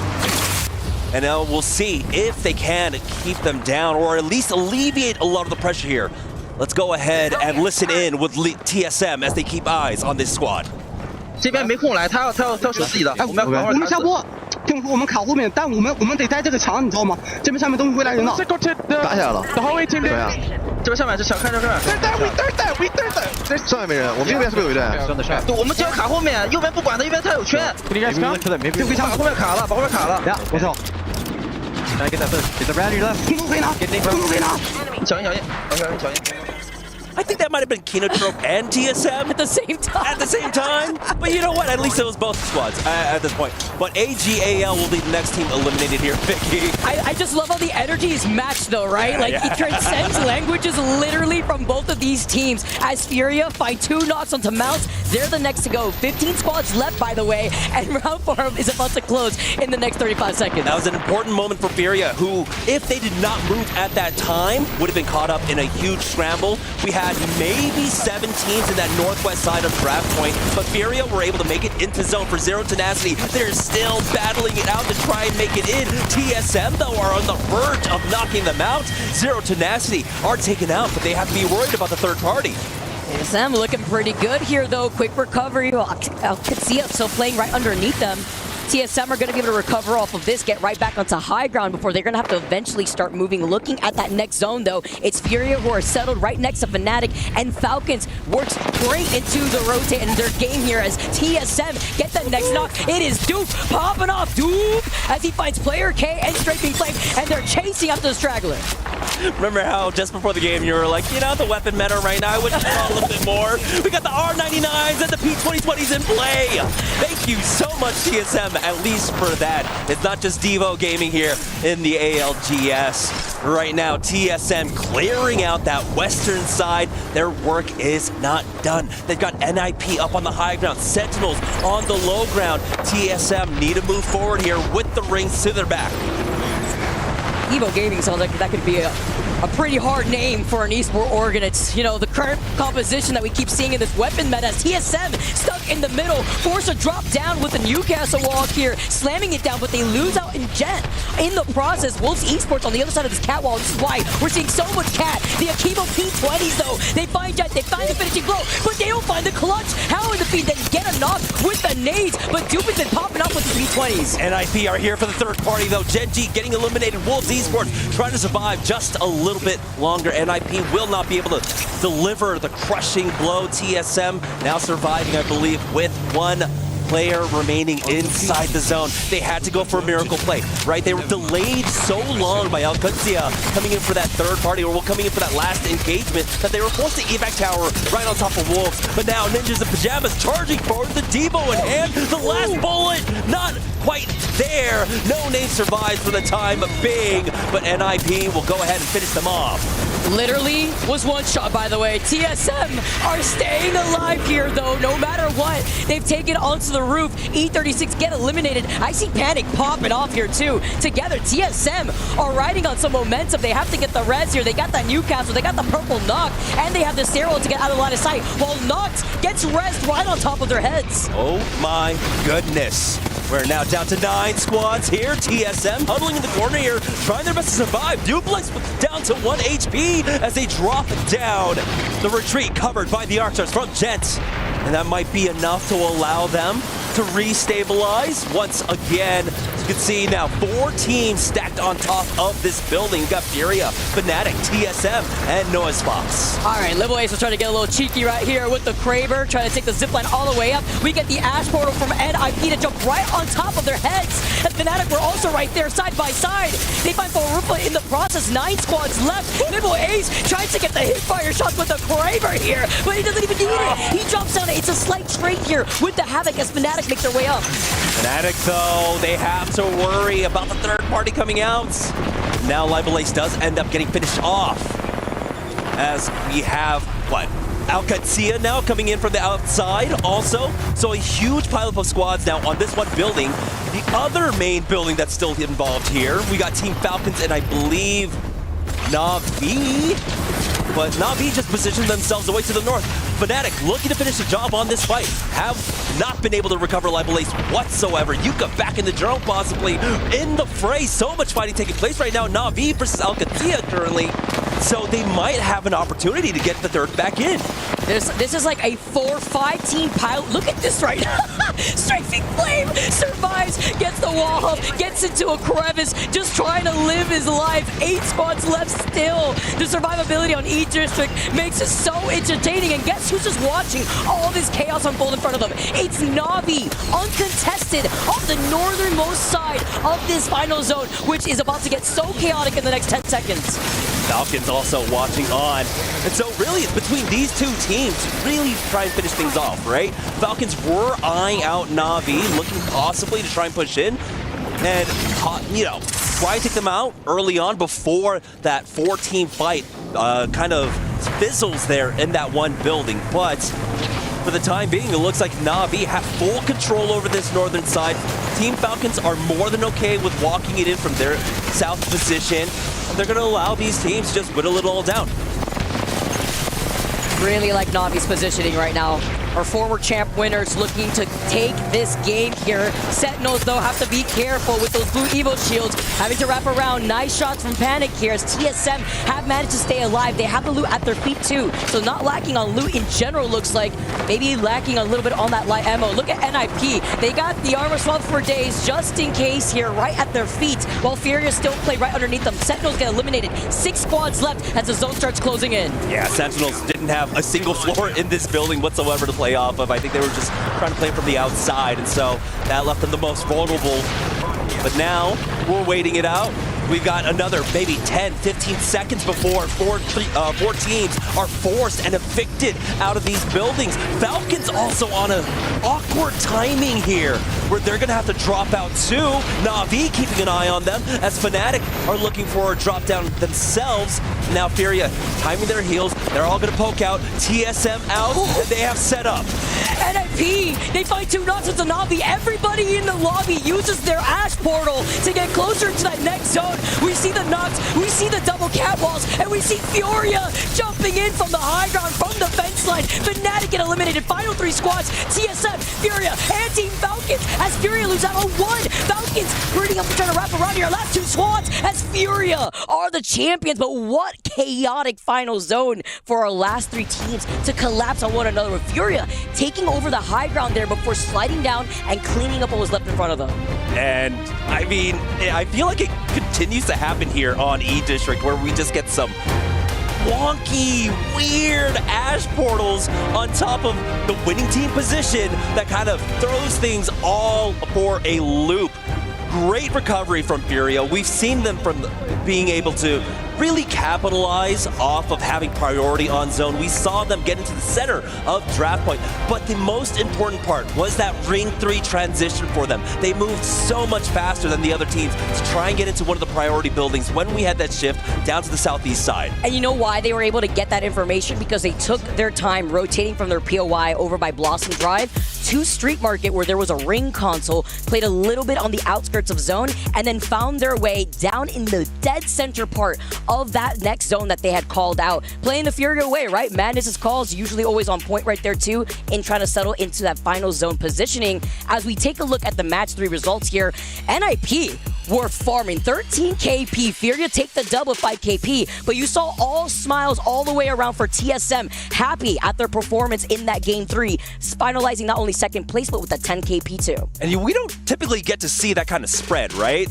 And now we'll see if they can keep them down or at least alleviate a lot of the pressure here. Let's go ahead and listen in with TSM as they keep eyes on this squad. 这边没空来，他要守自己的。我们下播，听说我们卡后面，但我们得待这个墙，你知道吗？这边上面东西会来人的。打起来了。对啊。这边上面是小看这儿。这上面没人，我们右边是不是有一队？我们只要卡后面，右边不管他，右边他有圈。就可以把后面卡了，把后面卡了。呀，我操！ Get the rally left. 空中可以拿，空中可以拿。小心，小心。 I think that might have been Kinotrope and TSM at the same time. At the same time, but you know what? At least it was both squads at this point. But AG.AL will be the next team eliminated here. Vicky. I just love how the energy is matched, though, right? Like it transcends languages literally from both of these teams. As Furia find 2 knocks onto MouZ, they're the next to go. 15 squads left, by the way, and round 4 is about to close in the next 35 seconds. That was an important moment for Furia, who, if they did not move at that time, would have been caught up in a huge scramble. We had maybe 7 teams in that northwest side of Draft Point, but Furia were able to make it into zone for Zero Tenacity. They're still battling it out to try and make it in. TSM, though, are on the verge of knocking them out. Zero Tenacity are taken out, but they have to be worried about the third party. TSM looking pretty good here, though. Quick recovery. Qadsiah still playing right underneath them. TSM are going to be able to recover off of this, get right back onto high ground before they're going to have to eventually start moving. Looking at that next zone, though, it's Furia who are settled right next to Fnatic, and Falcons works great into the rotate in their game here as TSM get the next knock. It is Duke popping off. Duke as he finds player K and Straight B Flame, and they're chasing after the straggler. Remember how just before the game you were like, you know, the weapon meta right now, I wish we saw a little bit more. We got the R99s and the P2020s in play. Thank you so much, TSM, at least for that. It's not just Devo gaming here in the ALGS. Right now, TSM clearing out that western side. Their work is not done. They've got NIP up on the high ground, Sentinels on the low ground. TSM need to move forward here with the rings to their back. Evo Gaming sounds like that could be a pretty hard name for an esport org, and it's, you know, the current composition that we keep seeing in this weapon meta. TSM stuck in the middle, forced to drop down with the Newcastle walk here, slamming it down, but they lose out in Gen. In the process, Wolves Esports on the other side of this catwall. This is why we're seeing so much cat. The Akimo P20s, though, they find Jet, they find the finishing blow, but they don't find the clutch. How in the feed then get a knock with the nades, but Dupe has been popping up with the P20s. NIP are here for the third party, though. Gen.G getting eliminated. Wolves Esports trying to survive just a little bit longer. NIP will not be able to deliver the crushing blow. TSM now surviving, I believe, with 1 player remaining inside the zone. They had to go for a miracle play, right? They were delayed so long by Qadsiah coming in for that third party, or coming in for that last engagement, that they were forced to evac tower right on top of Wolves. But now Ninjas and Pyjamas charging forward, the Devo in hand, the last bullet not quite there. No name survives for the time being, but NIP will go ahead and finish them off. Literally was one shot, by the way. TSM are staying alive here, though, no matter what. They've taken onto the roof. E36 get eliminated. I see Panic popping off here, too. Together, TSM are riding on some momentum. They have to get the res here. They got that Newcastle. They got the purple knock. And they have the Sterile to get out of line of sight. While Nox gets res right on top of their heads. Oh, my goodness. We're now down to 9 squads here. TSM huddling in the corner here, trying their best to survive. Duplex down to 1 HP as they drop down. The retreat covered by the Archers from Gent. And that might be enough to allow them to restabilize once again. You can see now 4 teams stacked on top of this building. You got Furia, Fnatic, TSM, and Noezz Foxx. All right, Level Ace was trying to get a little cheeky right here with the Kraber, trying to take the zipline all the way up. We get the Ash Portal from NIP to jump right on top of their heads. And Fnatic were also right there, side by side. They find Forupa in the process. 9 squads left. Level Ace tries to get the hipfire shots with the Kraber here, but he doesn't even need it. He jumps down. It's a slight trade here with the Havoc as Fnatic makes their way up. Fnatic, though, they have to worry about the third party coming out. Now Level Ace does end up getting finished off, as we have, what, Qadsiah now coming in from the outside also. So a huge pileup of squads now on this one building. The other main building that's still involved here, we got Team Falcons and I believe NAVI. But NAVI just positioned themselves away to the north. Fnatic looking to finish the job on this fight. Have not been able to recover Level Ace whatsoever. Yuka back in the drone possibly in the fray. So much fighting taking place right now. NAVI versus Qadsiah currently. So they might have an opportunity to get the third back in. This is like a 4-5 team pile. Look at this right now. Strafing Flame survives, gets the wall up, gets into a crevice, just trying to live his life. 8 squads left still. The survivability on each district makes it so entertaining. And guess who's just watching all this chaos unfold in front of them? It's NAVI, uncontested, off the northernmost side of this final zone, which is about to get so chaotic in the next 10 seconds. Falcons also watching on. And so really it's between these two teams to really try and finish things off, right? Falcons were eyeing out NAVI, looking possibly to try and push in and, you know, try to take them out early on before that 4-team fight kind of fizzles there in that one building. But for the time being, it looks like NAVI have full control over this northern side. Team Falcons are more than okay with walking it in from their south position. And they're going to allow these teams to just whittle it all down. Really like Navi's positioning right now. Our former champ winners looking to take this game here. Sentinels, though, have to be careful with those blue Evo shields, having to wrap around. Nice shots from Panic here as TSM have managed to stay alive. They have the loot at their feet, too. So not lacking on loot in general, looks like. Maybe lacking a little bit on that light ammo. Look at NIP. They got the armor swap for days just in case here, right at their feet, while Furia still play right underneath them. Sentinels get eliminated. 6 squads left as the zone starts closing in. Yeah, Sentinels didn't have a single floor in this building whatsoever to play off of. I think they were just trying to play from the outside, and so that left them the most vulnerable. But now we're waiting it out. We've got another maybe 10, 15 seconds before four teams are forced and evicted out of these buildings. Falcons also on an awkward timing here, where they're going to have to drop out too. NAVI keeping an eye on them, as Fnatic are looking for a drop down themselves. Now Furia timing their heels. They're all going to poke out. TSM out, and they have set up. NIP, they find 2 knocks into NAVI. Everybody in the lobby uses their Ash Portal to get closer to that next zone. We see the knocks, we see the double catwalls, and we see Furia jumping in from the high ground, from the fence line. Fnatic get eliminated. Final 3 squads, TSM, Furia, and Team Falcons, as Furia loses out on 1. Falcons hurting up to try to wrap around here. Last 2 squads, as Furia are the champions. But what chaotic final zone for our last 3 teams to collapse on one another, with Furia taking over the high ground there before sliding down and cleaning up what was left in front of them. And I mean, I feel like it continues to happen here on E-District, where we just get some wonky, weird Ash Portals on top of the winning team position that kind of throws things all for a loop. Great recovery from Furia. We've seen them from being able to really capitalize off of having priority on zone. We saw them get into the center of draft point, but the most important part was that ring 3 transition for them. They moved so much faster than the other teams to try and get into one of the priority buildings when we had that shift down to the southeast side. And you know why they were able to get that information? Because they took their time rotating from their POI over by Blossom Drive to Street Market, where there was a ring console, played a little bit on the outskirts of zone, and then found their way down in the dead center part of that next zone that they had called out. Playing the Furia way, right? Madness's calls usually always on point right there too, in trying to settle into that final zone positioning. As we take a look at the match 3 results here, NIP were farming. 13 KP. Furia take the dub with 5 KP, but you saw all smiles all the way around for TSM, happy at their performance in that game 3, finalizing not only second place, but with a 10 KP too. And we don't typically get to see that kind of spread, right?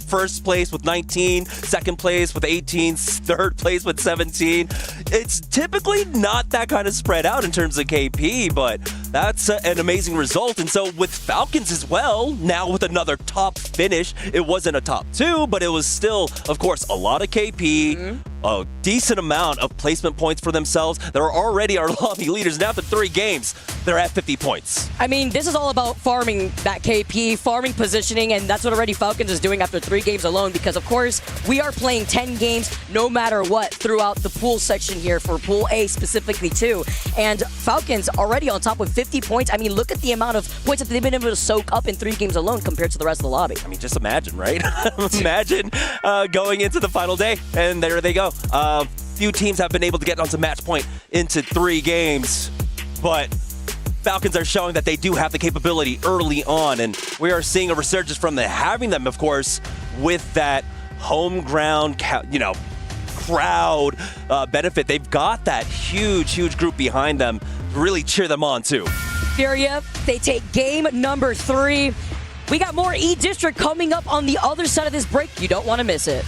First place with 19, second place with 18, third place with 17. It's typically not that kind of spread out in terms of KP, but that's an amazing result. And so with Falcons as well, now with another top finish, it wasn't a top 2, but it was still, of course, a lot of KP, a decent amount of placement points for themselves. They're already our lobby leaders, and after 3 games, they're at 50 points. I mean, this is all about farming that KP, farming positioning, and that's what already Falcons is doing after 3 games alone, because of course, we are playing 10 games no matter what throughout the pool section here for Pool A specifically too. And Falcons already on top with 50 points. I mean, look at the amount of points that they've been able to soak up in 3 games alone compared to the rest of the lobby. I mean, just imagine, right? Imagine going into the final day, and there they go. Few teams have been able to get onto match point into 3 games, but Falcons are showing that they do have the capability early on, and we are seeing a resurgence from having them, of course, with that home ground, crowd benefit. They've got that huge group behind them to really cheer them on too. Furia, they take game number 3. We got more E-District coming up on the other side of this break. You don't want to miss it.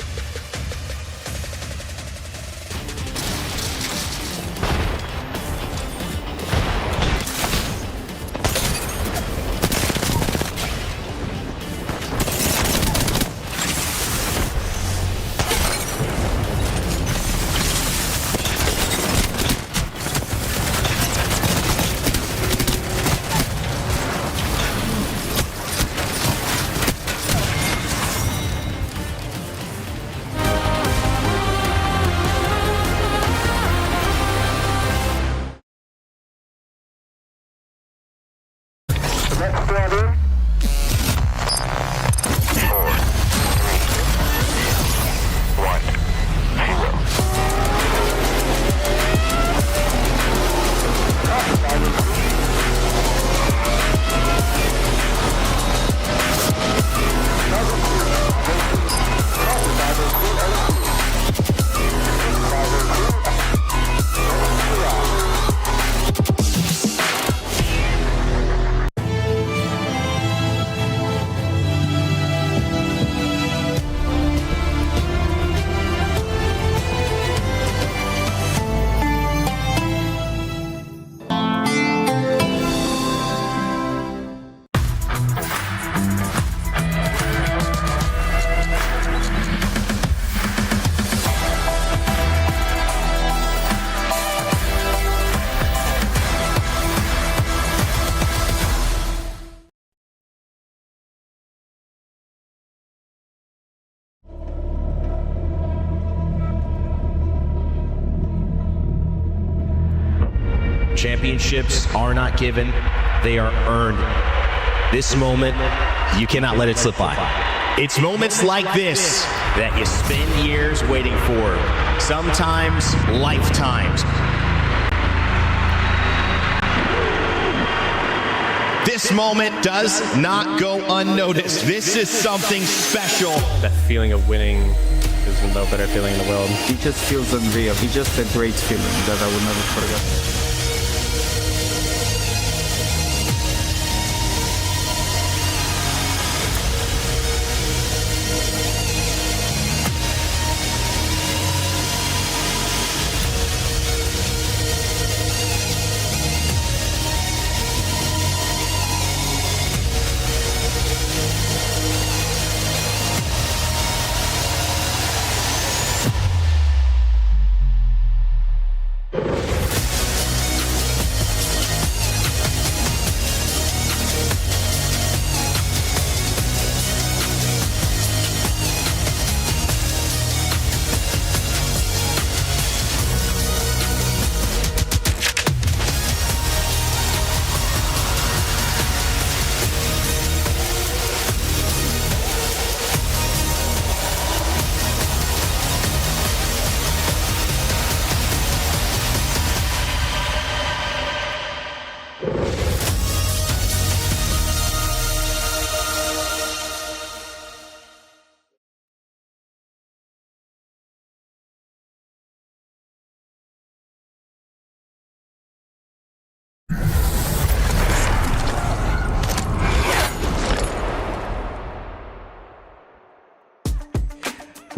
Championships are not given, they are earned. This moment, you cannot let it slip by. It's moments like this that you spend years waiting for, sometimes lifetimes. This moment does not go unnoticed. This is something special. That feeling of winning is no better feeling in the world. It just feels unreal. It's just a great feeling that I will never forget.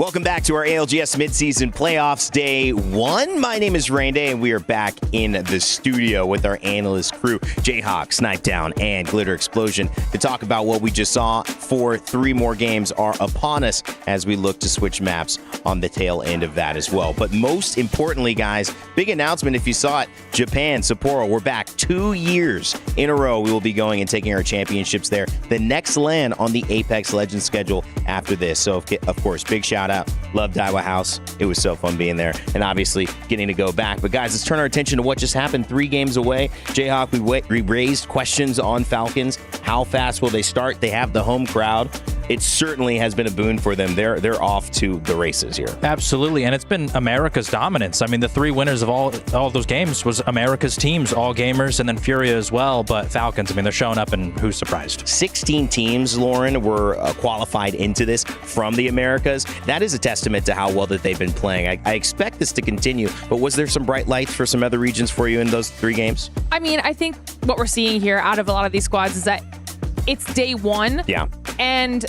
Welcome back to our ALGS Midseason Playoffs Day 1. My name is Rainday, and we are back in the studio with our analyst crew, Jayhawk, Snipedown, and Glitter Explosion, to talk about what we just saw. 3 more games are upon us as we look to switch maps on the tail end of that as well. But most importantly, guys, big announcement if you saw it, Japan, Sapporo, we're back 2 years in a row. We will be going and taking our championships there. The next LAN on the Apex Legends schedule after this. So, of course, big shout out. Love Daiwa House. It was so fun being there and obviously getting to go back. But guys, let's turn our attention to what just happened 3 games away. Jayhawk, we raised questions on Falcons. How fast will they start? They have the home crowd. It certainly has been a boon for them. They're off to the races here. Absolutely, and it's been America's dominance. I mean, the 3 winners of all of those games was America's teams, All Gamers, and then Furia as well. But Falcons, I mean, they're showing up, and who's surprised? 16 teams, Lauren, were qualified into this from the Americas. That is a testament to how well that they've been playing. I expect this to continue, but was there some bright lights for some other regions for you in those 3 games? I mean, I think what we're seeing here out of a lot of these squads is that it's day 1. Yeah. And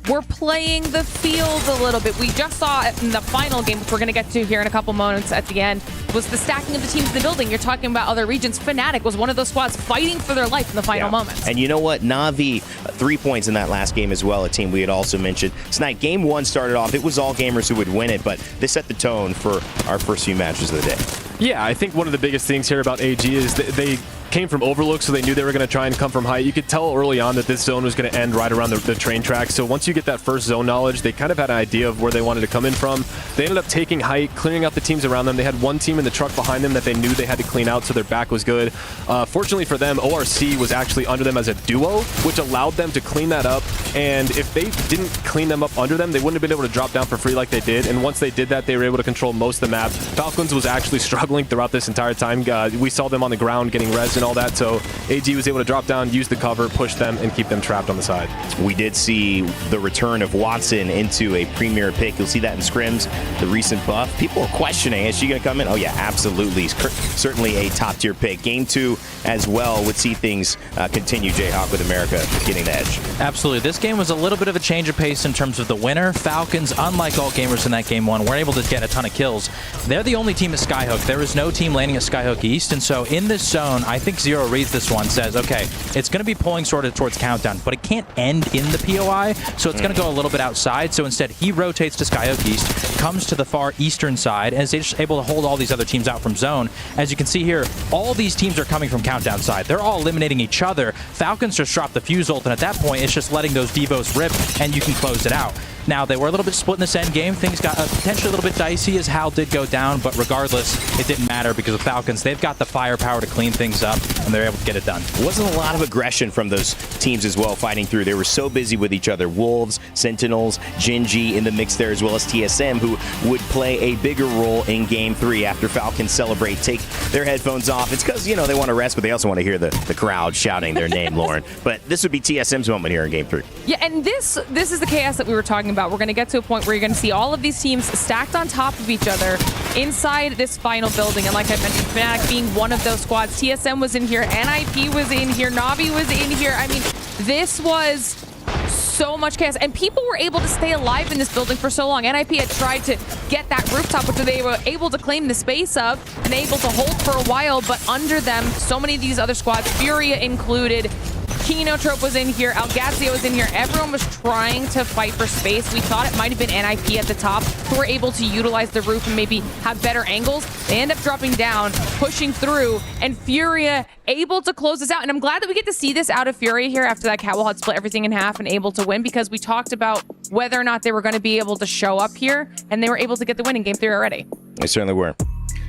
we're playing the field a little bit. We just saw it in the final game, which we're going to get to here in a couple moments at the end, was the stacking of the teams in the building. You're talking about other regions. Fnatic was one of those squads fighting for their life in the final moments. And you know what? NAVI, 3 points in that last game as well, a team we had also mentioned. Snipe, game 1 started off, it was all gamers who would win it, but they set the tone for our first few matches of the day. Yeah, I think one of the biggest things here about AG is that they came from Overlook, so they knew they were going to try and come from height. You could tell early on that this zone was going to end right around the train track. So once you get that first zone knowledge, they kind of had an idea of where they wanted to come in from. They ended up taking height, clearing out the teams around them. They had one team in the truck behind them that they knew they had to clean out, so their back was good. Fortunately for them, ORC was actually under them as a duo, which allowed them to clean that up. And if they didn't clean them up under them, they wouldn't have been able to drop down for free like they did. And once they did that, they were able to control most of the map. Falcons was actually struggling throughout this entire time. We saw them on the ground getting res and all that, so AG was able to drop down, use the cover, push them, and keep them trapped on the side. We did see the return of Watson into a premier pick. You'll see that in scrims, the recent buff. People are questioning, is she going to come in? Oh yeah, absolutely. Certainly a top-tier pick. Game 2 as well would see things continue, Jayhawk, with America getting the edge. Absolutely. This game was a little bit of a change of pace in terms of the winner. Falcons, unlike All Gamers in that game 1, were able to get a ton of kills. They're the only team at Skyhook. There is no team landing at Skyhook East, and so in this zone, I think Zero reads this one, says, okay, it's going to be pulling sort of towards Countdown, but it can't end in the POI, so it's going to go a little bit outside. So instead, he rotates to Skyhook East, comes to the far eastern side, and is just able to hold all these other teams out from zone. As you can see here, all these teams are coming from Countdown side. They're all eliminating each other. Falcons just dropped the fuse ult, and at that point, it's just letting those Devos rip, and you can close it out. Now, they were a little bit split in this end game. Things got potentially a little bit dicey as Hal did go down, but regardless, it didn't matter because the Falcons, they've got the firepower to clean things up, and they're able to get it done. Wasn't a lot of aggression from those teams as well fighting through. They were so busy with each other. Wolves, Sentinels, Gen.G in the mix there, as well as TSM, who would play a bigger role in Game 3 after Falcons celebrate, take their headphones off. It's because, you know, they want to rest, but they also want to hear the crowd shouting their name, Lauren. But this would be TSM's moment here in Game 3. Yeah, and this is the chaos that we were talking about. We're going to get to a point where you're going to see all of these teams stacked on top of each other inside this final building. And like I mentioned, Fnatic being one of those squads. TSM was in here, NIP was in here, NAVI was in here. I mean, this was so much chaos, and people were able to stay alive in this building for so long. NIP had tried to get that rooftop, which they were able to claim the space of and able to hold for a while, but under them, so many of these other squads, Furia included, Kinotrope was in here, Qadsiah was in here. Everyone was trying to fight for space. We thought it might have been NIP at the top who were able to utilize the roof and maybe have better angles. They end up dropping down, pushing through, and Furia able to close this out. And I'm glad that we get to see this out of Furia here after that Catwall had split everything in half and able to win, because we talked about whether or not they were going to be able to show up here, and they were able to get the win in Game 3 already. They certainly were.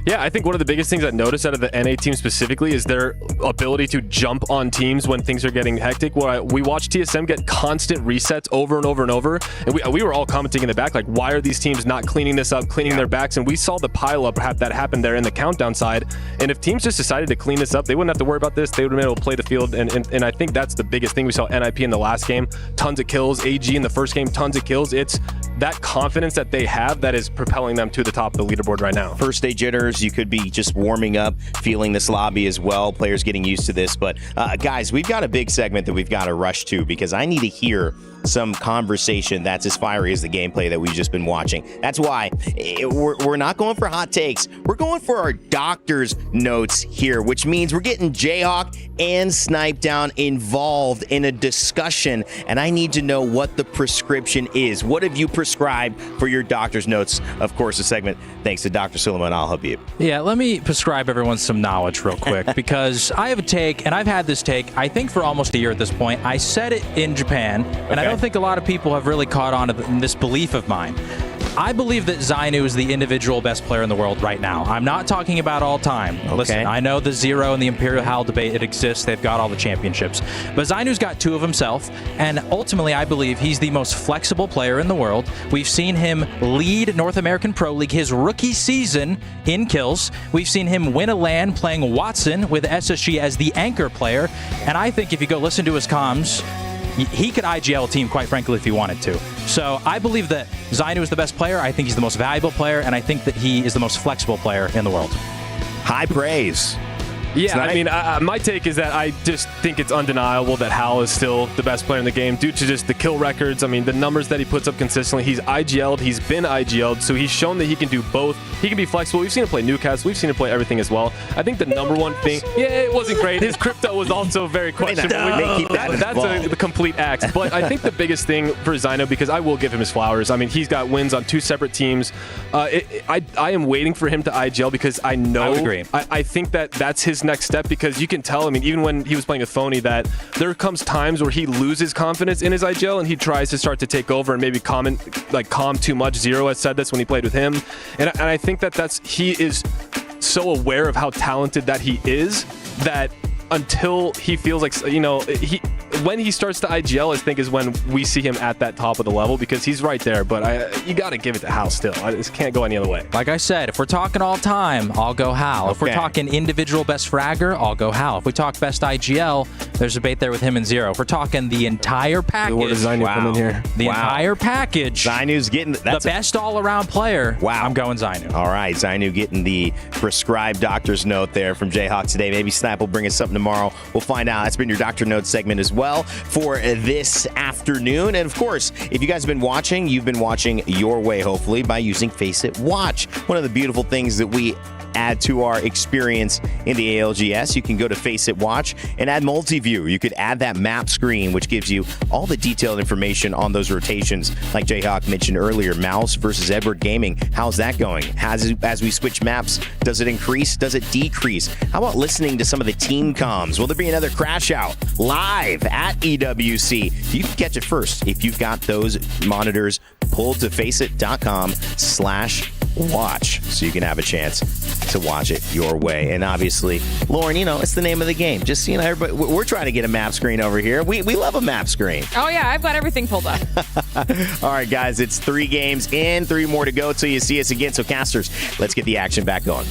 Yeah, I think one of the biggest things I noticed out of the NA team specifically is their ability to jump on teams when things are getting hectic. Where we watched TSM get constant resets over and over and over, and we were all commenting in the back, like, why are these teams not cleaning this up, cleaning their backs? And we saw the pile up that happened there in the Countdown side. And if teams just decided to clean this up, they wouldn't have to worry about this. They would have been able to play the field. And I think that's the biggest thing. We saw NIP in the last game, tons of kills. AG in the first game, tons of kills. It's that confidence that they have that is propelling them to the top of the leaderboard right now. First day jitters, you could be just warming up, feeling this lobby as well, players getting used to this. But guys, we've got a big segment that we've got to rush to, because I need to hear some conversation that's as fiery as the gameplay that we've just been watching. That's why we're not going for hot takes. We're going for our doctor's notes here, which means we're getting Jayhawk and Snipedown involved in a discussion, and I need to know what the prescription is. What have you prescribed for your doctor's notes? Of course, a segment thanks to Dr. Suleiman. I'll help you. Yeah, let me prescribe everyone some knowledge real quick, because I have a take, and I've had this take, I think, for almost a year at this point. I said it in Japan, and I don't think a lot of people have really caught on to this belief of mine. I believe that Zainu is the individual best player in the world right now. I'm not talking about all time. Okay. Listen, I know the Zero and the Imperial Howl debate, it exists. They've got all the championships. But Zainu's got 2 of himself, and ultimately I believe he's the most flexible player in the world. We've seen him lead North American Pro League his rookie season in kills. We've seen him win a LAN playing Watson with SSG as the anchor player. And I think if you go listen to his comms, he could AG.AL a team, quite frankly, if he wanted to. So I believe that Zainu is the best player. I think he's the most valuable player, and I think that he is the most flexible player in the world. High praise. Yeah, I mean, my take is that I just think it's undeniable that Hal is still the best player in the game due to just the kill records. I mean, the numbers that he puts up consistently. He's AG.AL'd, he's been AG.AL'd, so he's shown that he can do both. He can be flexible. We've seen him play Newcastle. We've seen him play everything as well. I think the number one thing, it wasn't great. His crypto was also very questionable. That's a complete axe. But I think the biggest thing for Zainu, because I will give him his flowers. I mean, he's got wins on 2 separate teams. I am waiting for him to AG.AL because I know. I would agree. I think that that's his next step, because you can tell, I mean, even when he was playing with Phony, that there comes times where he loses confidence in his AG.AL and he tries to start to take over and maybe calm too much. Zero has said this when he played with him. And I think that he is so aware of how talented that he is, that until he feels like, when he starts to AG.AL, I think is when we see him at that top of the level, because he's right there. But you got to give it to Hal still. I just can't go any other way. Like I said, if we're talking all time, I'll go Hal. Okay. If we're talking individual best fragger, I'll go Hal. If we talk best AG.AL, there's a debate there with him and Zero. If we're talking the entire package, where does Zainu come in here? The entire package. Zainu's getting the best all-around player. Wow. I'm going Zainu. All right, Zainu getting the prescribed doctor's note there from Jayhawk today. Maybe Snipe will bring us something tomorrow. We'll find out. That's been your Doctor Note segment as well for this afternoon. And of course, if you guys have been watching, you've been watching your way, hopefully, by using Faceit Watch. One of the beautiful things that we add to our experience in the ALGS, you can go to Faceit Watch and add multi-view. You could add that map screen, which gives you all the detailed information on those rotations. Like Jayhawk mentioned earlier, MouZ versus Edward Gaming. How's that going? As we switch maps, does it increase? Does it decrease? How about listening to some of the team comms? Will there be another crash out live at EWC? You can catch it first if you've got those monitors pulled to faceit.com/watch, so you can have a chance to watch it your way. And obviously, Lauren, it's the name of the game. Just, everybody, we're trying to get a map screen over here. We love a map screen. Oh, yeah, I've got everything pulled up. All right, guys, it's 3 games in, 3 more to go till you see us again. So, casters, let's get the action back going.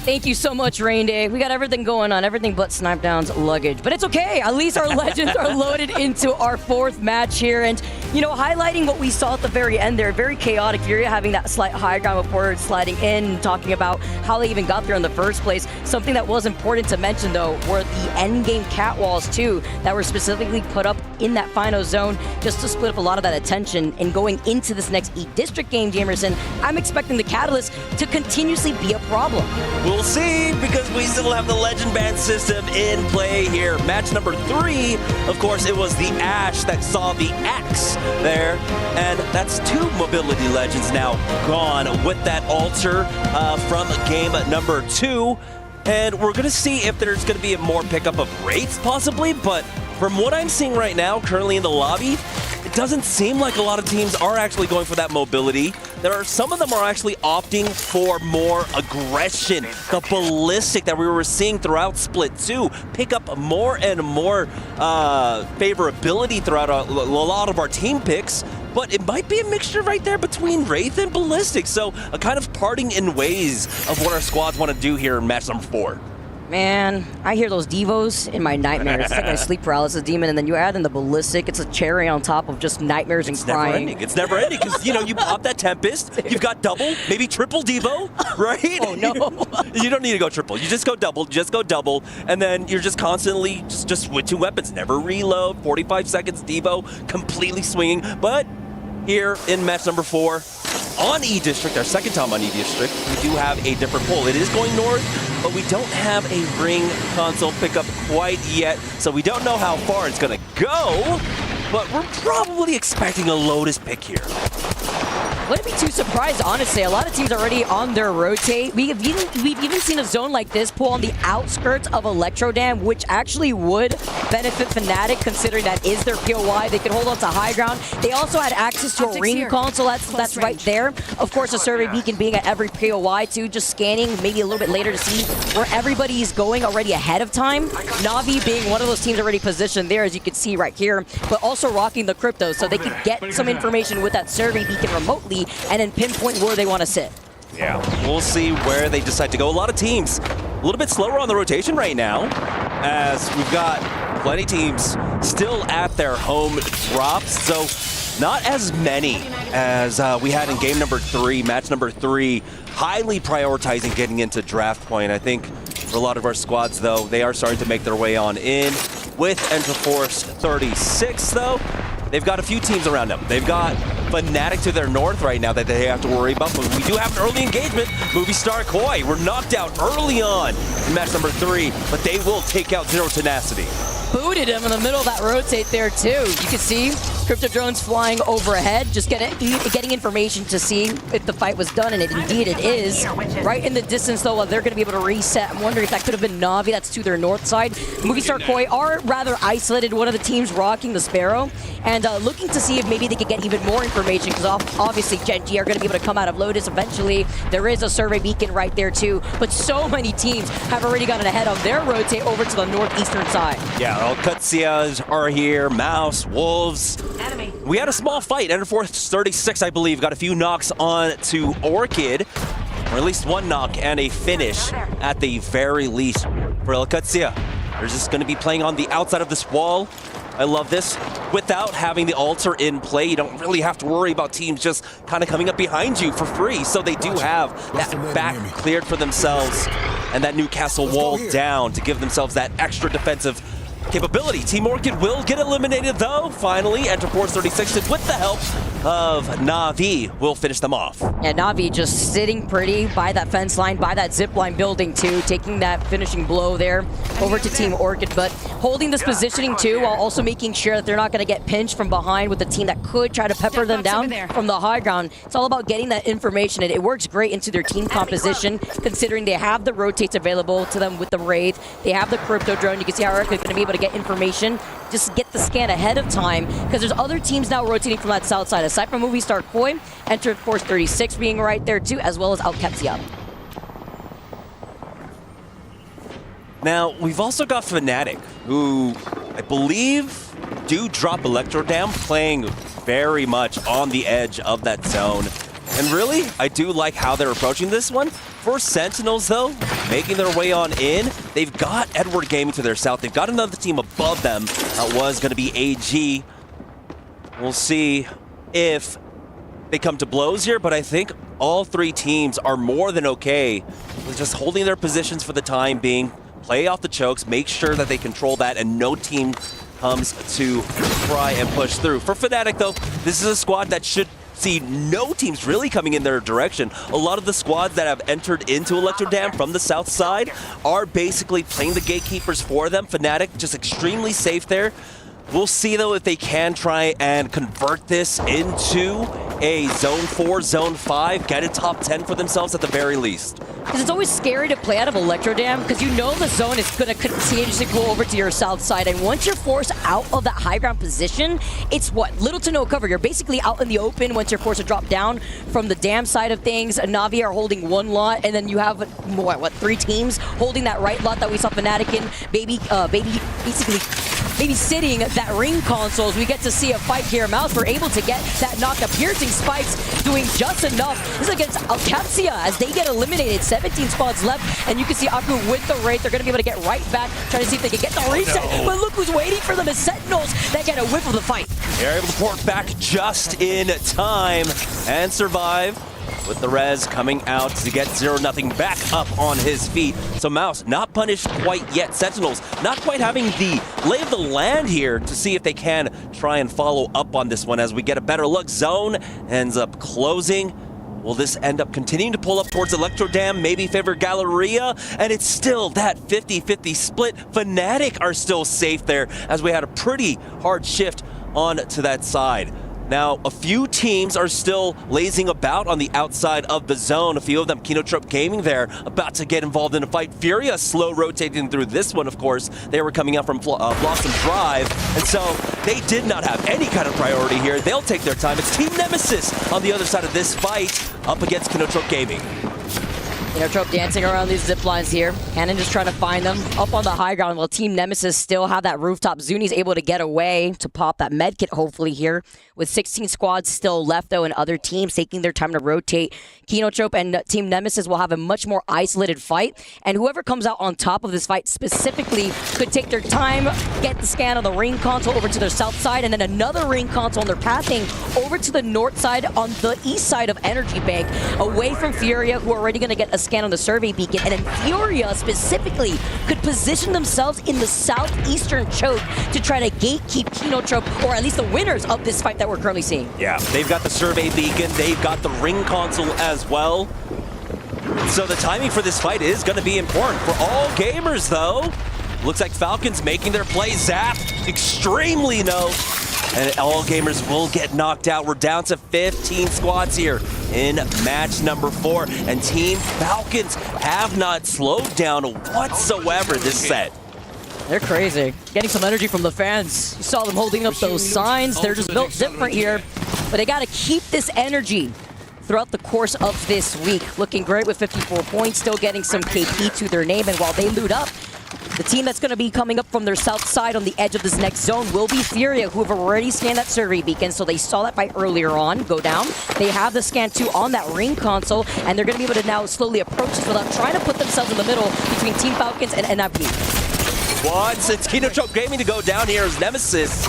Thank you so much, Rain Day. We got everything going on, everything but Snipedown's luggage. But it's okay. At least our legends are loaded into our 4th match here. And, highlighting what we saw at the very end there, very chaotic. Furia having that slight high ground before sliding in, talking about how they even got there in the first place. Something that was important to mention, though, were the endgame catwalls, too, that were specifically put up in that final zone just to split up a lot of that attention. And going into this next E-District game, Jamerson, I'm expecting the Catalyst to continuously be a problem. We'll see, because we still have the Legend Band system in play here. Match number 3, of course, it was the Ashe that saw the Axe there, and that's 2 mobility legends now gone with that altar from game number 2. And we're going to see if there's going to be a more pickup of Wraiths, possibly, but from what I'm seeing right now, currently in the lobby, it doesn't seem like a lot of teams are actually going for that mobility. Some of them are actually opting for more aggression. The ballistic that we were seeing throughout Split 2 pick up more and more favorability throughout a lot of our team picks. But it might be a mixture right there between Wraith and Ballistic. So a kind of parting in ways of what our squads want to do here in match number 4. Man, I hear those Devos in my nightmares. It's like my sleep paralysis demon, and then you add in the ballistic. It's a cherry on top of just nightmares and crying. It's never ending because, you know, you pop that Tempest, you've got double, maybe triple Devo, right? Oh, no. You don't need to go triple. You just go double, and then you're just constantly just switching weapons. Never reload, 45 seconds Devo, completely swinging. But here in match number 4, on E-District, our second time on E-District, we do have a different pull. It is going north, but we don't have a ring console pickup quite yet, so we don't know how far it's going to go, but we're probably expecting a Lotus pick here. Wouldn't be too surprised, honestly. A lot of teams are already on their rotate. We've even seen a zone like this pull on the outskirts of Electro Dam, which actually would benefit Fnatic, considering that is their POI. They could hold on to high ground. They also had access to a ring console that's right there. Of course, a survey beacon being at every POI too, just scanning maybe a little bit later to see where everybody is going already ahead of time. NAVI being one of those teams already positioned there, as you can see right here, but also rocking the crypto, so they could get some information with that survey beacon remotely and then pinpoint where they want to sit. Yeah, we'll see where they decide to go. A lot of teams a little bit slower on the rotation right now, as we've got plenty teams still at their home drops, so not as many as we had in game number 3, match number 3, highly prioritizing getting into draft point. I think for a lot of our squads, though, they are starting to make their way on in. With Enterforce 36, though, they've got a few teams around them. They've got Fnatic to their north right now that they have to worry about, but we do have an early engagement. Movie Star Koi, we're knocked out early on in match number 3, but they will take out Zero Tenacity. Booted him in the middle of that rotate there too. You can see crypto drones flying overhead, just getting information to see if the fight was done, and indeed it is. Right in the distance though, they're going to be able to reset. I'm wondering if that could have been NAVI. That's to their north side. Movie Star Koi are rather isolated, one of the teams rocking the Sparrow, and looking to see if maybe they could get even more information, because obviously Gen.G are going to be able to come out of Lotus eventually. There is a survey beacon right there too, but so many teams have already gotten ahead on their rotate over to the northeastern side. Yeah, all Qadsiahs are here, MouZ, Wolves. Enemy. We had a small fight. Enterforce 36, I believe, got a few knocks on to Orchid, or at least one knock and a finish at the very least for Qadsiah. They're just going to be playing on the outside of this wall. I love this. Without having the altar in play, you don't really have to worry about teams just kind of coming up behind you for free. So they do have that back cleared for themselves and that new castle wall down to give themselves that extra defensive capability. Team Orchid will get eliminated though, finally. Enterforce 36, with the help of NAVI, will finish them off. Yeah, NAVI just sitting pretty by that fence line, by that zip line building too, taking that finishing blow there over to Team Orchid, but holding this positioning too, while also making sure that they're not going to get pinched from behind with the team that could try to pepper them down from the high ground. It's all about getting that information, and it works great into their team composition, considering they have the rotates available to them with the Wraith. They have the crypto drone. You can see how Orchid is going to be able to get information, just get the scan ahead of time, because there's other teams now rotating from that south side. Aside from Movie Star Koi, Enterforce 36 being right there too, as well as Qadsiah. Now, we've also got Fnatic, who I believe do drop Electro Dam, playing very much on the edge of that zone. And really, I do like how they're approaching this one. For Sentinels, though, making their way on in, they've got Edward Gaming to their south. They've got another team above them. That was going to be AG. We'll see if they come to blows here, but I think all three teams are more than okay with just holding their positions for the time being, play off the chokes, make sure that they control that, and no team comes to try and push through. For Fnatic, though, this is a squad that should see no teams really coming in their direction. A lot of the squads that have entered into Electro Dam from the south side are basically playing the gatekeepers for them. Fnatic just extremely safe there. We'll see, though, if they can try and convert this into a Zone 4, Zone 5, get a top 10 for themselves at the very least. Because it's always scary to play out of Electro Dam, because you know the zone is going to continuously go over to your south side, and once you're forced out of that high ground position, it's what? Little to no cover. You're basically out in the open once you're forced to drop down from the dam side of things. NAVI are holding one lot, and then you have, what, 3 teams holding that right lot that we saw Fnatic in, basically maybe sitting that ring console as we get to see a fight here. MouZ were able to get that knockdown. Piercing spikes doing just enough. This is against Qadsiah as they get eliminated. 17 squads left, and you can see Aku with the Wraith. They're going to be able to get right back, trying to see if they can get the reset. But look who's waiting for them, the Sentinels that get a whiff of the fight. They're able to port back just in time and survive, with the res coming out to get 0-0 back up on his feet. So MouZ not punished quite yet. Sentinels not quite having the lay of the land here to see if they can try and follow up on this one as we get a better look. Zone ends up closing. Will this end up continuing to pull up towards Electrodam, maybe favor Galleria? And it's still that 50-50 split. Fnatic are still safe there as we had a pretty hard shift on to that side. Now, a few teams are still lazing about on the outside of the zone. A few of them, Kinotrope Gaming there, about to get involved in a fight. Furia slow rotating through this one, of course. They were coming out from Blossom Drive, and so they did not have any kind of priority here. They'll take their time. It's Team Nemesis on the other side of this fight, up against Kinotrope Gaming. Kinotrope dancing around these zip lines here. Cannon just trying to find them up on the high ground while Team Nemesis still have that rooftop. Zuni's able to get away to pop that medkit hopefully here. With 16 squads still left though and other teams taking their time to rotate. Kinotrope and Team Nemesis will have a much more isolated fight. And whoever comes out on top of this fight specifically could take their time, get the scan on the ring console over to their south side, and then another ring console on their pathing over to the north side on the east side of Energy Bank, away from Furia, who are already going to get a scan on the survey beacon. And then Furia specifically could position themselves in the southeastern choke to try to gatekeep Kinotrope, or at least the winners of this fight that we're currently seeing. Yeah, they've got the survey beacon, they've got the ring console as well. So the timing for this fight is going to be important for all gamers though. Looks like Falcons making their play. Zap extremely low, and all gamers will get knocked out. We're down to 15 squads here in match number 4, and Team Falcons have not slowed down whatsoever this set. They're crazy. Getting some energy from the fans. You saw them holding up those signs. They're just built different here, but they got to keep this energy throughout the course of this week. Looking great with 54 points, still getting some KP to their name, and while they loot up, the team that's going to be coming up from their south side on the edge of this next zone will be Furia, who have already scanned that survey beacon, so they saw that fight earlier on go down. They have the scan 2 on that ring console, and they're going to be able to now slowly approach this without trying to put themselves in the middle between Team Falcons and NAVI. Once it's Kinotrope Gaming to go down here as Nemesis.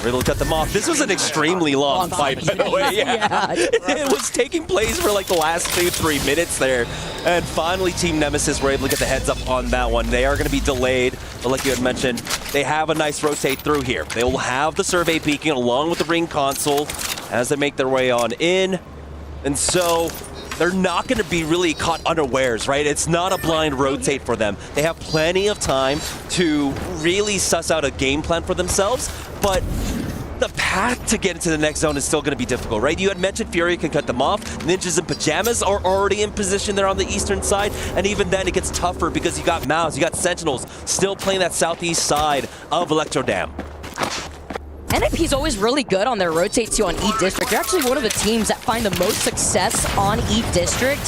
Riddle cut them off. This was an extremely long fight, by the way. Yeah. It was taking place for like the last 2-3 minutes there. And finally, Team Nemesis were able to get the heads up on that one. They are going to be delayed, but like you had mentioned, they have a nice rotate through here. They will have the survey beacon along with the ring console as they make their way on in. And so they're not going to be really caught unawares, right? It's not a blind rotate for them. They have plenty of time to really suss out a game plan for themselves, but the path to get into the next zone is still going to be difficult, right? You had mentioned Furia can cut them off. Ninjas and Pyjamas are already in position there on the eastern side, and even then it gets tougher because you got MouZ, you got Sentinels still playing that southeast side of Electrodam. NIP's always really good on their rotate too on E-District. They're actually one of the teams that find the most success on E-District.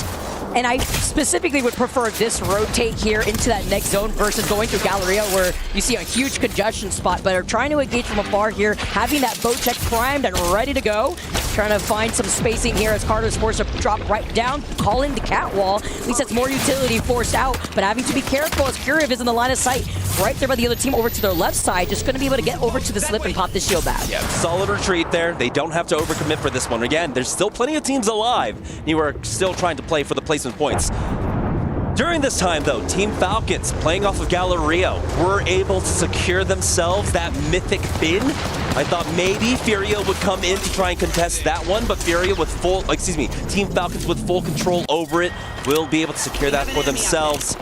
And I specifically would prefer this rotate here into that next zone versus going through Galleria where you see a huge congestion spot, but are trying to engage from afar here, having that boat check primed and ready to go. Trying to find some spacing here as Carter's forced to drop right down, calling the catwall. At least that's more utility forced out, but having to be careful as Furia is in the line of sight. Right there by the other team over to their left side, just going to be able to get over to the slip and pop this shield back. Yeah, solid retreat there. They don't have to overcommit for this one. Again, there's still plenty of teams alive. You are still trying to play for the placement points. During this time, though, Team Falcons, playing off of Galleria, were able to secure themselves that mythic bin. I thought maybe Furia would come in to try and contest that one, but Furia with Team Falcons with full control over it will be able to secure that for themselves.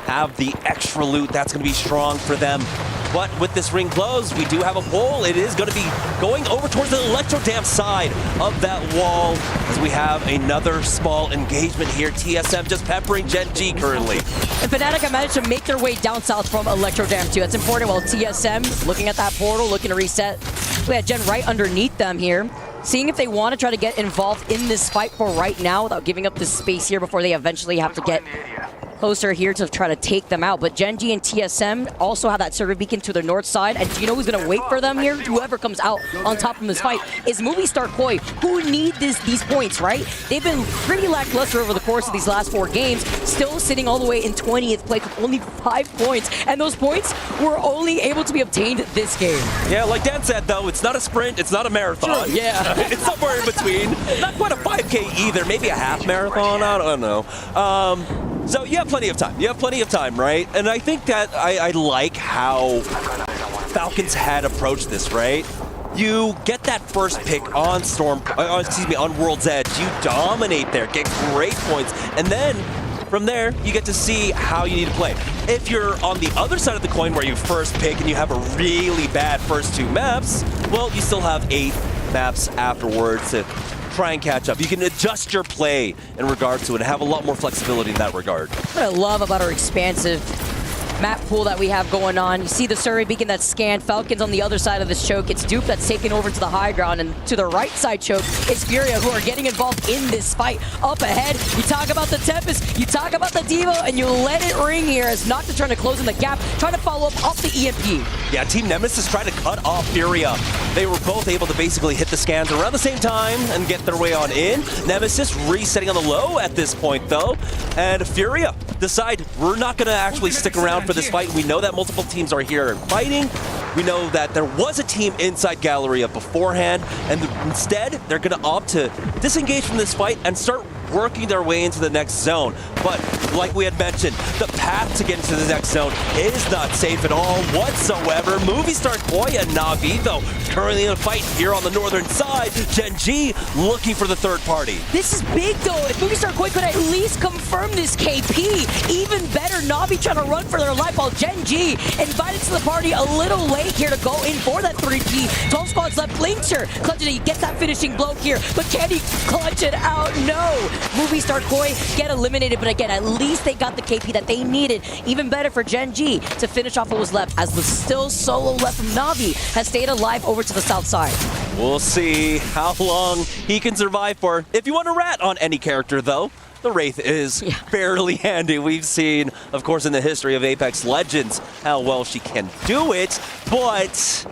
Have the extra loot, that's going to be strong for them. But with this ring closed, we do have a pull. It is going to be going over towards the Electrodam side of that wall as we have another small engagement here. TSM just peppering Gen.G currently. And Fnatic have managed to make their way down south from Electrodam too. That's important while TSM looking at that portal, looking to reset. We had Gen right underneath them here. Seeing if they want to try to get involved in this fight for right now without giving up this space here before they eventually have to get closer here to try to take them out. But Gen.G and TSM also have that survey beacon to their north side. And do you know who's going to wait for them here? Whoever comes out on top of this fight is Movistar who need these points, right? They've been pretty lackluster over the course of these last 4 games, still sitting all the way in 20th place with only 5 points. And those points were only able to be obtained this game. Yeah, like Dan said, though, it's not a sprint, it's not a marathon. True, yeah. It's somewhere in between. Not quite a 5K either, maybe a half marathon, I don't know. So you have plenty of time. You have plenty of time, right? And I think that I like how Falcons had approached this, right? You get that first pick on on World's Edge. You dominate there, get great points, and then from there, you get to see how you need to play. If you're on the other side of the coin where you first pick and you have a really bad first 2 maps, well, you still have 8 maps afterwards to try and catch up. You can adjust your play in regards to it and have a lot more flexibility in that regard. What I love about our expansive map pool that we have going on. You see the survey beacon that's scanned. Falcons on the other side of this choke. It's Dupe that's taken over to the high ground, and to the right side choke is Furia, who are getting involved in this fight. Up ahead, you talk about the Tempest, you talk about the Devo, and you let it ring here as Nocta trying to close in the gap, trying to follow up off the EMP. Yeah, Team Nemesis trying to cut off Furia. They were both able to basically hit the scans around the same time and get their way on in. Nemesis resetting on the low at this point, though, and Furia decide we're not going to actually stick around for this fight. We know that multiple teams are here and fighting. We know that there was a team inside Galleria beforehand, and instead they're going to opt to disengage from this fight and start working their way into the next zone. But like we had mentioned, the path to get into the next zone is not safe at all whatsoever. Movistar and NAVI, though, currently in a fight here on the northern side. Gen.G looking for the third party. This is big, though. If Movistar could at least confirm this KP, even better. NAVI trying to run for their life while Gen.G invited to the party a little late here to go in for that 3P. 12 squads left. Blinker clutches it. He gets that finishing blow here, but can he clutch it out? No. Movistar get eliminated, but again, at least they got the KP that they needed. Even better for Gen.G to finish off what was left, as the still solo left from NAVI has stayed alive over to the south side. We'll see how long he can survive for. If you want to rat on any character, though, the Wraith is fairly handy. We've seen, of course, in the history of Apex Legends, how well she can do it, but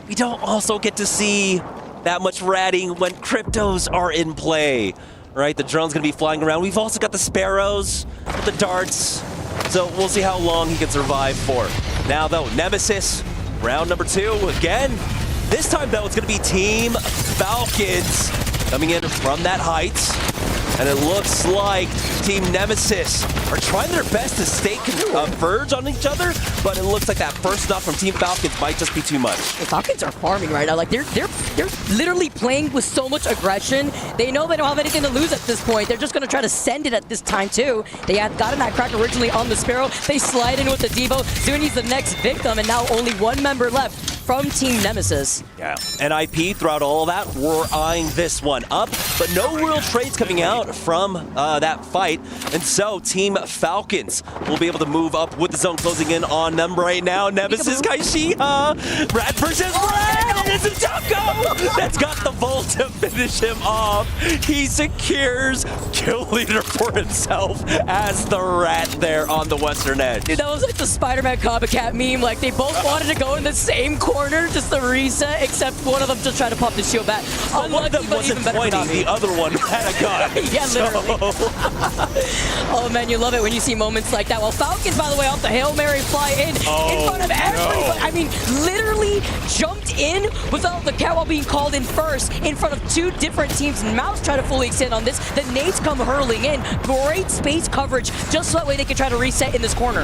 we don't also get to see that much ratting when cryptos are in play. Right, the drone's gonna be flying around. We've also got the Sparrows, the darts. So we'll see how long he can survive for. Now though, Nemesis, round number 2 again. This time though, it's gonna be Team Falcons coming in from that height. And it looks like Team Nemesis are trying their best to stay converge on each other, but it looks like that first knock from Team Falcons might just be too much. The Falcons are farming right now. Like they're literally playing with so much aggression. They know they don't have anything to lose at this point. They're just gonna try to send it at this time too. They had gotten that crack originally on the Sparrow. They slide in with the Devo. Zuni's the next victim, and now only 1 member left from Team Nemesis. Yeah, NIP throughout all of that, we're eyeing this one up, but no real trades coming out from that fight, and so Team Falcons will be able to move up with the zone closing in on them right now. Nemesis, Qadsiah, Brad versus Brad, and it's a Taco that's got the Volt to finish him off. He secures kill leader for himself as the rat there on the western edge. Dude, that was like the Spider-Man copycat meme. Like they both wanted to go in the same corner, just the reset, except one of them just tried to pop the shield back. Well, one of them wasn't pointing, the other one had a gun. Yeah, literally. Oh man, you love it when you see moments like that. Well, Falcons, by the way, off the Hail Mary fly in front of everybody. I mean, literally jumped in without the catwalk being called in first in front of 2 different teams. MouZ try to fully extend on this. The nades come hurling in. Great space coverage, just so that way they can try to reset in this corner.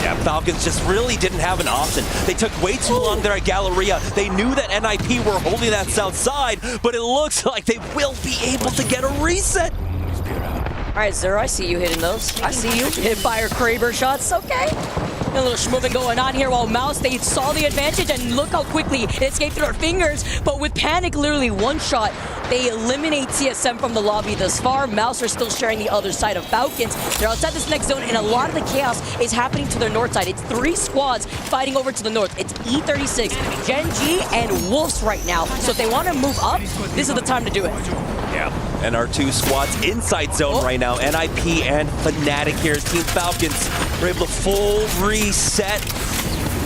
Yeah, Falcons just really didn't have an option. They took way too long there at Galleria. They knew that NIP were holding that south side, but it looks like they will be able to get a reset. All right, Zero, I see you hitting those. I see you hit fire Kraber shots. Okay. A little schmoving going on here while MouZ, they saw the advantage, and look how quickly it escaped through their fingers. But with Panic literally one shot, they eliminate TSM from the lobby thus far. MouZ are still sharing the other side of Falcons. They're outside this next zone, and a lot of the chaos is happening to their north side. It's 3 squads fighting over to the north. It's E36, Gen.G, and Wolves right now. So if they want to move up, this is the time to do it. Yeah. And our two squads inside zone right now, NIP and Fnatic here. Team Falcons were able to full reset.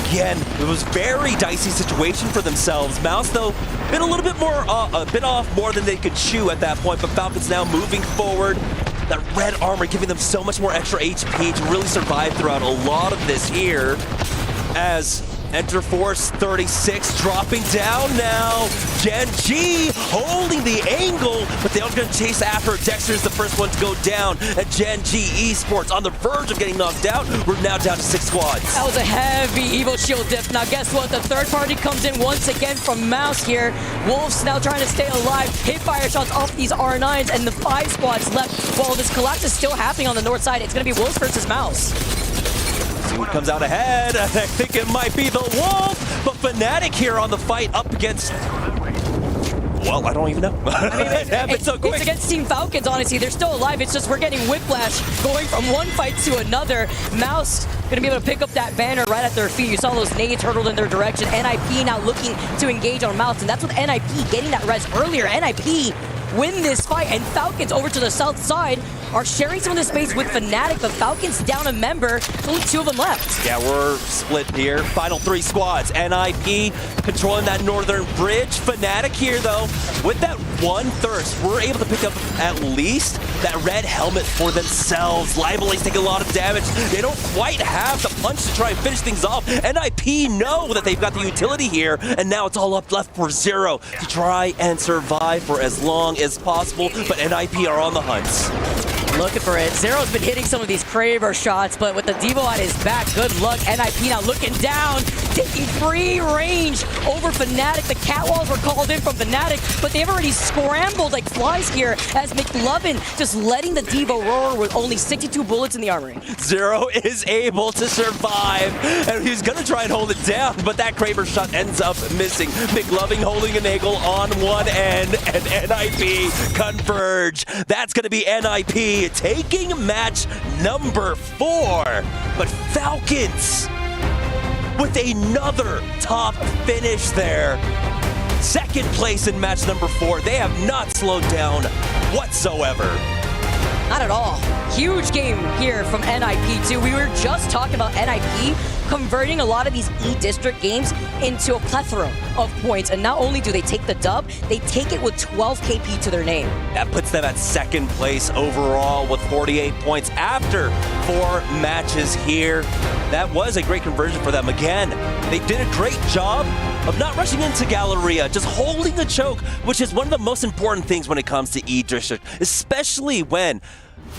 Again, it was a very dicey situation for themselves. MouZ, though, been a little bit more, a bit off more than they could chew at that point, but Falcons now moving forward. That red armor giving them so much more extra HP to really survive throughout a lot of this here. As Enter Force 36 dropping down now. Gen.G holding the angle, but they are going to chase after. Dexter's the first one to go down. And Gen.G Esports on the verge of getting knocked out. We're now down to 6 squads. That was a heavy Evo Shield dip. Now guess what? The third party comes in once again from MouZ here. Wolves now trying to stay alive. Hit fire shots off these R9s and the 5 squads left. While this collapse is still happening on the north side, it's going to be Wolves versus MouZ. See who comes out ahead. I think it might be the Wolf, but Fnatic here on the fight up against... Well, I don't even know. It happened so quick. It's against Team Falcons, honestly. They're still alive. It's just we're getting whiplash going from one fight to another. MouZ going to be able to pick up that banner right at their feet. You saw those nades hurtled in their direction. NIP now looking to engage on MouZ, and that's with NIP getting that res earlier. NIP win this fight, and Falcons over to the south side are sharing some of the space with Fnatic, but Falcons down a member. Only 2 of them left. Yeah, we're split here. Final 3 squads. NIP controlling that northern bridge. Fnatic here, though, with that one thirst, we're able to pick up at least that red helmet for themselves. Liability's taking a lot of damage. They don't quite have the punch to try and finish things off. NIP know that they've got the utility here, and now it's all up left for Zero to try and survive for as long as possible, but NIP are on the hunt. Looking for it. Zero's been hitting some of these Kraber shots, but with the Devo at his back, good luck. NIP now looking down, taking free range over Fnatic. The catwalls were called in from Fnatic, but they've already scrambled like flies here as McLovin just letting the Devo roar with only 62 bullets in the armory. Zero is able to survive, and he's going to try and hold it down, but that Kraber shot ends up missing. McLovin holding an angle on one end, and NIP converge. That's going to be NIP taking match number 4, but Falcons with another top finish there. Second place in match number 4. They have not slowed down whatsoever. Not at all. Huge game here from NIP too. We were just talking about NIP converting a lot of these E-District games into a plethora of points. And not only do they take the dub, they take it with 12 KP to their name. That puts them at second place overall with 48 points after 4 matches here. That was a great conversion for them. Again, they did a great job of not rushing into Galleria, just holding the choke, which is one of the most important things when it comes to E-District, especially when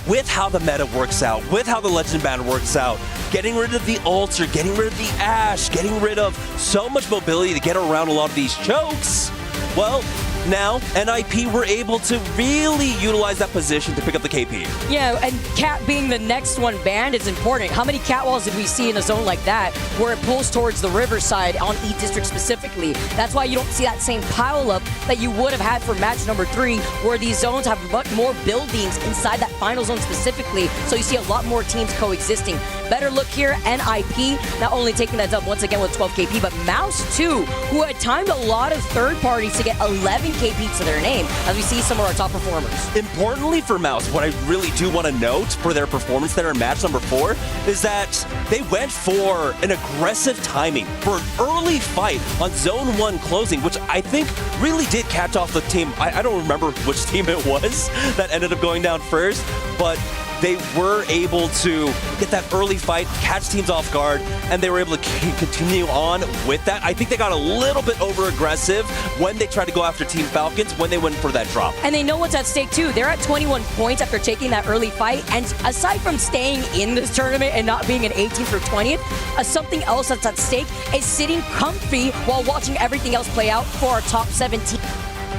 with how the meta works out, with how the Legend Band works out, getting rid of the Altar, getting rid of the Ashe, getting rid of so much mobility to get around a lot of these chokes, well, now NIP were able to really utilize that position to pick up the KP. Yeah, and Cat being the next one banned is important. How many catwalls did we see in a zone like that where it pulls towards the riverside on E-District specifically? That's why you don't see that same pile-up that you would have had for match number 3, where these zones have much more buildings inside that final zone specifically, so you see a lot more teams coexisting. Better look here, NIP not only taking that dub once again with 12 KP, but MouZ too, who had timed a lot of third parties to get 11 KP to their name, as we see some of our top performers. Importantly for MouZ, what I really do want to note for their performance there in match number 4 is that they went for an aggressive timing for an early fight on zone 1 closing, which I think really did catch off the team. I don't remember which team it was that ended up going down first, but they were able to get that early fight, catch teams off guard, and they were able to continue on with that. I think they got a little bit over-aggressive when they tried to go after Team Falcons when they went for that drop. And they know what's at stake too. They're at 21 points after taking that early fight, and aside from staying in this tournament and not being an 18th or 20th, something else that's at stake is sitting comfy while watching everything else play out for our top 17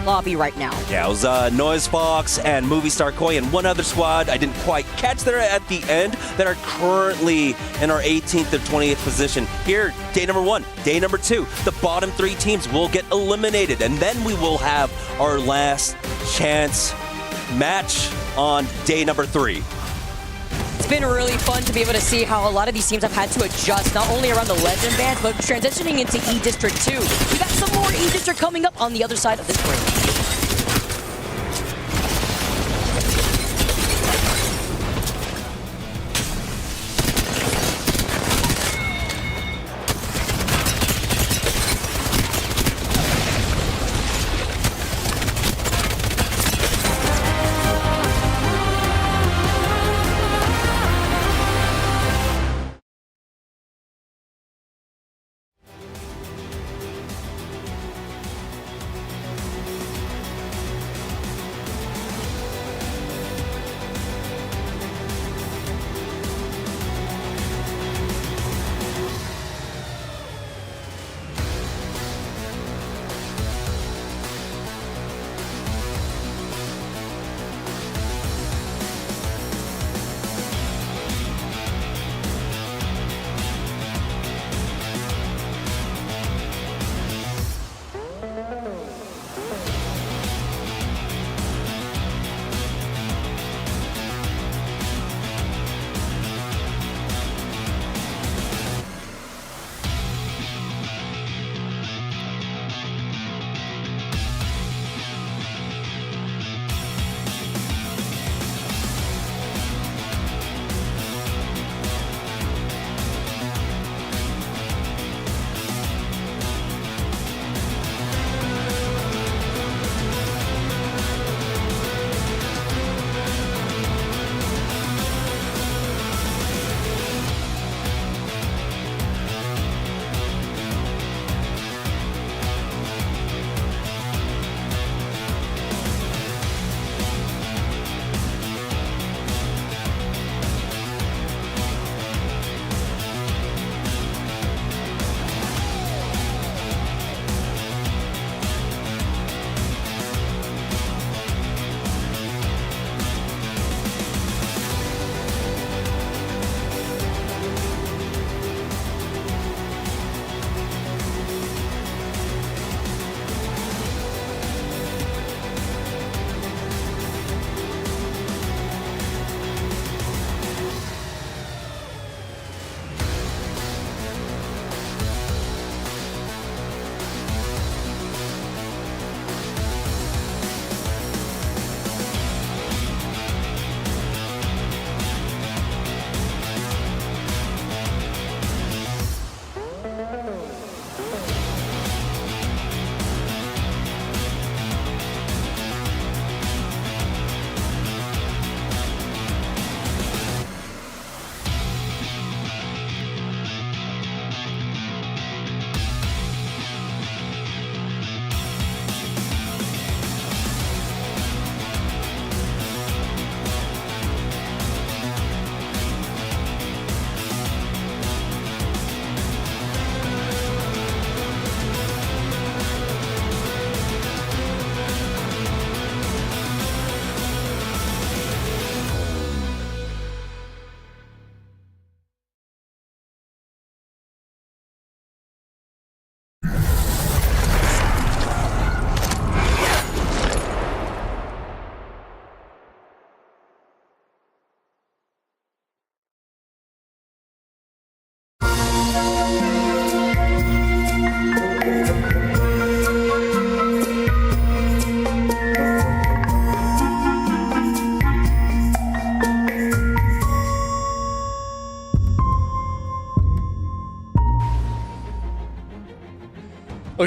lobby right now. Yeah, it was Noezz, Foxx, and Movie Star Koi, and one other squad I didn't quite catch there at the end that are currently in our 18th or 20th position. Here, day number 1, day number 2, the bottom 3 teams will get eliminated, and then we will have our last chance match on day number 3. It's been really fun to be able to see how a lot of these teams have had to adjust, not only around the Legend Band, but transitioning into E-District too. We got some more E-District coming up on the other side of this break.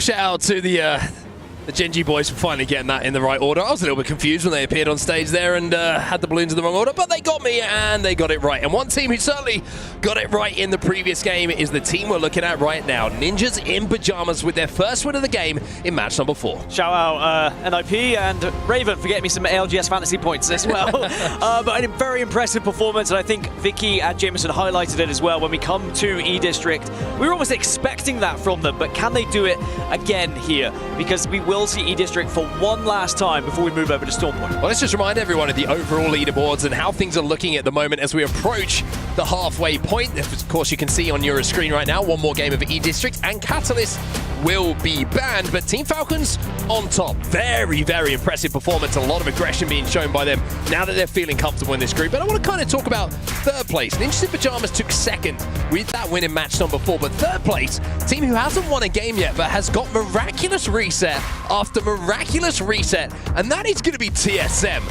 shout out to the Gen.G boys for finally getting that in the right order. I was a little bit confused when they appeared on stage there and had the balloons in the wrong order, but they got me and they got it right. And one team who certainly got it right in the previous game is the team we're looking at right now. Ninjas in Pyjamas with their first win of the game in match number 4. Shout out NIP and Raven for getting me some ALGS fantasy points as well. But a very impressive performance, and I think Vicky and Jameson highlighted it as well. When we come to E-District, we were almost expecting that from them, but can they do it again here? Because we will see E-District for one last time before we move over to Stormpoint. Well, let's just remind everyone of the overall leaderboards and how things are looking at the moment as we approach the halfway point. Of course, you can see on your screen right now, one more game of E-District and Catalyst will be banned, but Team Falcons on top. Very, very impressive performance. A lot of aggression being shown by them now that they're feeling comfortable in this group. But I want to kind of talk about third place. Ninjas in Pyjamas took second with that win in match number 4, but third place, team who hasn't won a game yet, but has got miraculous reset after miraculous reset, and that is going to be TSM.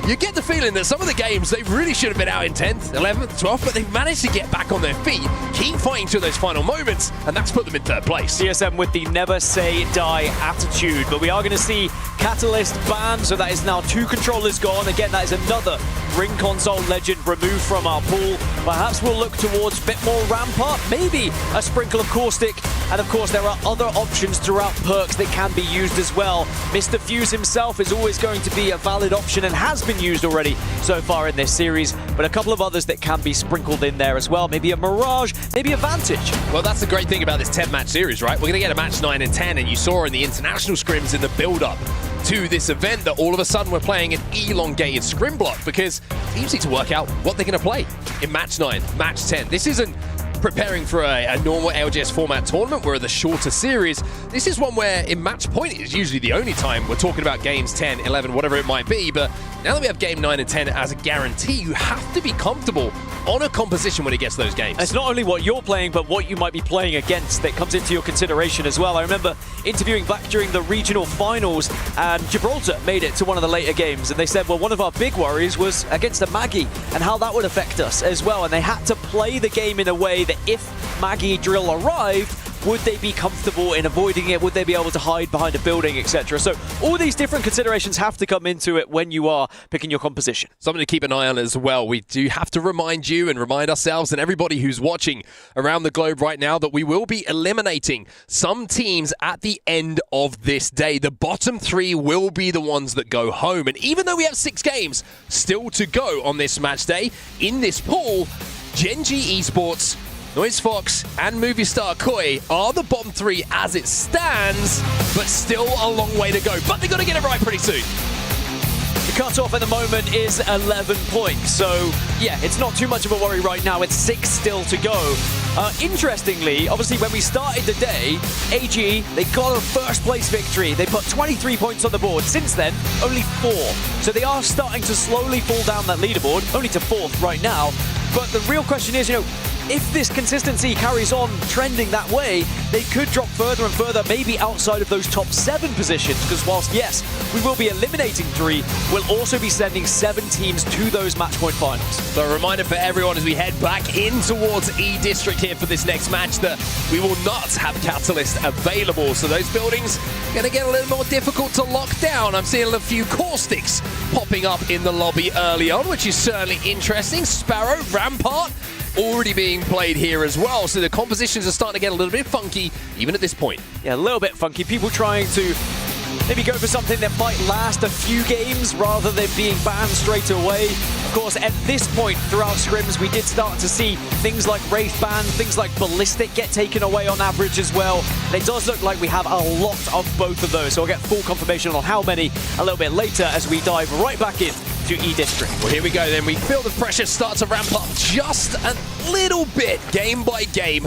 You get the feeling that some of the games, they really should have been out in 10th, 11th, 12th, but they've managed to get back on their feet, keep fighting to those final moments, and that's put them in third place. TSM with the never say die attitude, but we are going to see Catalyst banned, so that is now 2 controllers gone. Again, that is another Ring Console legend removed from our pool. Perhaps we'll look towards a bit more Rampart, maybe a sprinkle of Caustic, and of course there are other options throughout perks that can be used as well. Mr. Fuse himself is always going to be a valid option and has been used already so far in this series, but a couple of others that can be sprinkled in there as well. Maybe a Mirage, maybe a Vantage. Well, that's the great thing about this 10-match series, right? We're going to get a match 9 and 10, and you saw in the international scrims in the build-up to this event that all of a sudden we're playing an elongated scrim block because teams need to work out what they're going to play in match 9, match 10. This isn't preparing for a normal ALGS format tournament where the shorter series. This is one where in match point is usually the only time we're talking about games 10, 11, whatever it might be. But now that we have game 9 and 10 as a guarantee, you have to be comfortable on a composition when it gets to those games. It's not only what you're playing, but what you might be playing against that comes into your consideration as well. I remember interviewing back during the regional finals, and Gibraltar made it to one of the later games, and they said, well, one of our big worries was against a Maggie and how that would affect us as well. And they had to play the game in a way that if Maggie drill arrived, would they be comfortable in avoiding it? Would they be able to hide behind a building, etc.? So all these different considerations have to come into it when you are picking your composition. Something to keep an eye on as well. We do have to remind you and remind ourselves and everybody who's watching around the globe right now that we will be eliminating some teams at the end of this day. The bottom 3 will be the ones that go home. And even though we have 6 games still to go on this match day, in this pool, Gen.G Esports, Noezz Foxx and movie star Koi are the bottom 3 as it stands, but still a long way to go. But they've got to get it right pretty soon. The cutoff at the moment is 11 points, so yeah, it's not too much of a worry right now. It's 6 still to go. Interestingly, obviously when we started the day, AG, they got a first place victory. They put 23 points on the board. Since then, only 4. So they are starting to slowly fall down that leaderboard, only to 4th right now. But the real question is, if this consistency carries on trending that way, they could drop further and further, maybe outside of those top 7 positions, because whilst, yes, we will be eliminating 3, we'll also be sending 7 teams to those match point finals. So a reminder for everyone as we head back in towards E-District here for this next match that we will not have Catalyst available. So those buildings are going to get a little more difficult to lock down. I'm seeing a few caustics popping up in the lobby early on, which is certainly interesting. Sparrow, Rampart, already being played here as well, so the compositions are starting to get a little bit funky even at this point. Yeah, a little bit funky. People trying to maybe go for something that might last a few games rather than being banned straight away. Of course, at this point throughout scrims, we did start to see things like Wraith ban, things like Ballistic get taken away on average as well. And it does look like we have a lot of both of those, so I'll get full confirmation on how many a little bit later as we dive right back in to E-District. Well, here we go then. We feel the pressure start to ramp up just a little bit, game by game,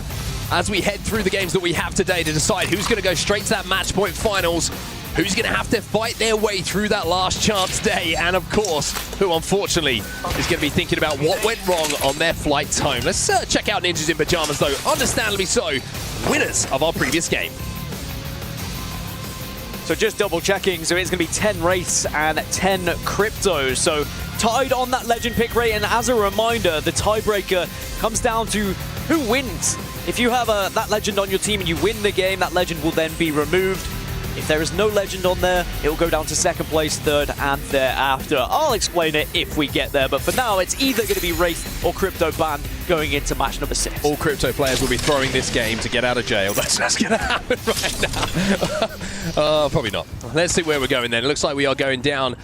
as we head through the games that we have today to decide who's going to go straight to that match point finals, who's going to have to fight their way through that last chance day, and of course, who unfortunately is going to be thinking about what went wrong on their flights home. Let's check out Ninjas in Pyjamas, though, understandably so, winners of our previous game. So just double checking, so it's going to be 10 Wraiths and 10 Cryptos. So tied on that legend pick rate, and as a reminder, the tiebreaker comes down to who wins? If you have that legend on your team and you win the game, that legend will then be removed. If there is no legend on there, it will go down to second place, third, and thereafter. I'll explain it if we get there, but for now, it's either going to be Wraith or Crypto banned going into match number 6. All Crypto players will be throwing this game to get out of jail. That's what's going to happen right now. Probably not. Let's see where we're going then. It looks like we are going down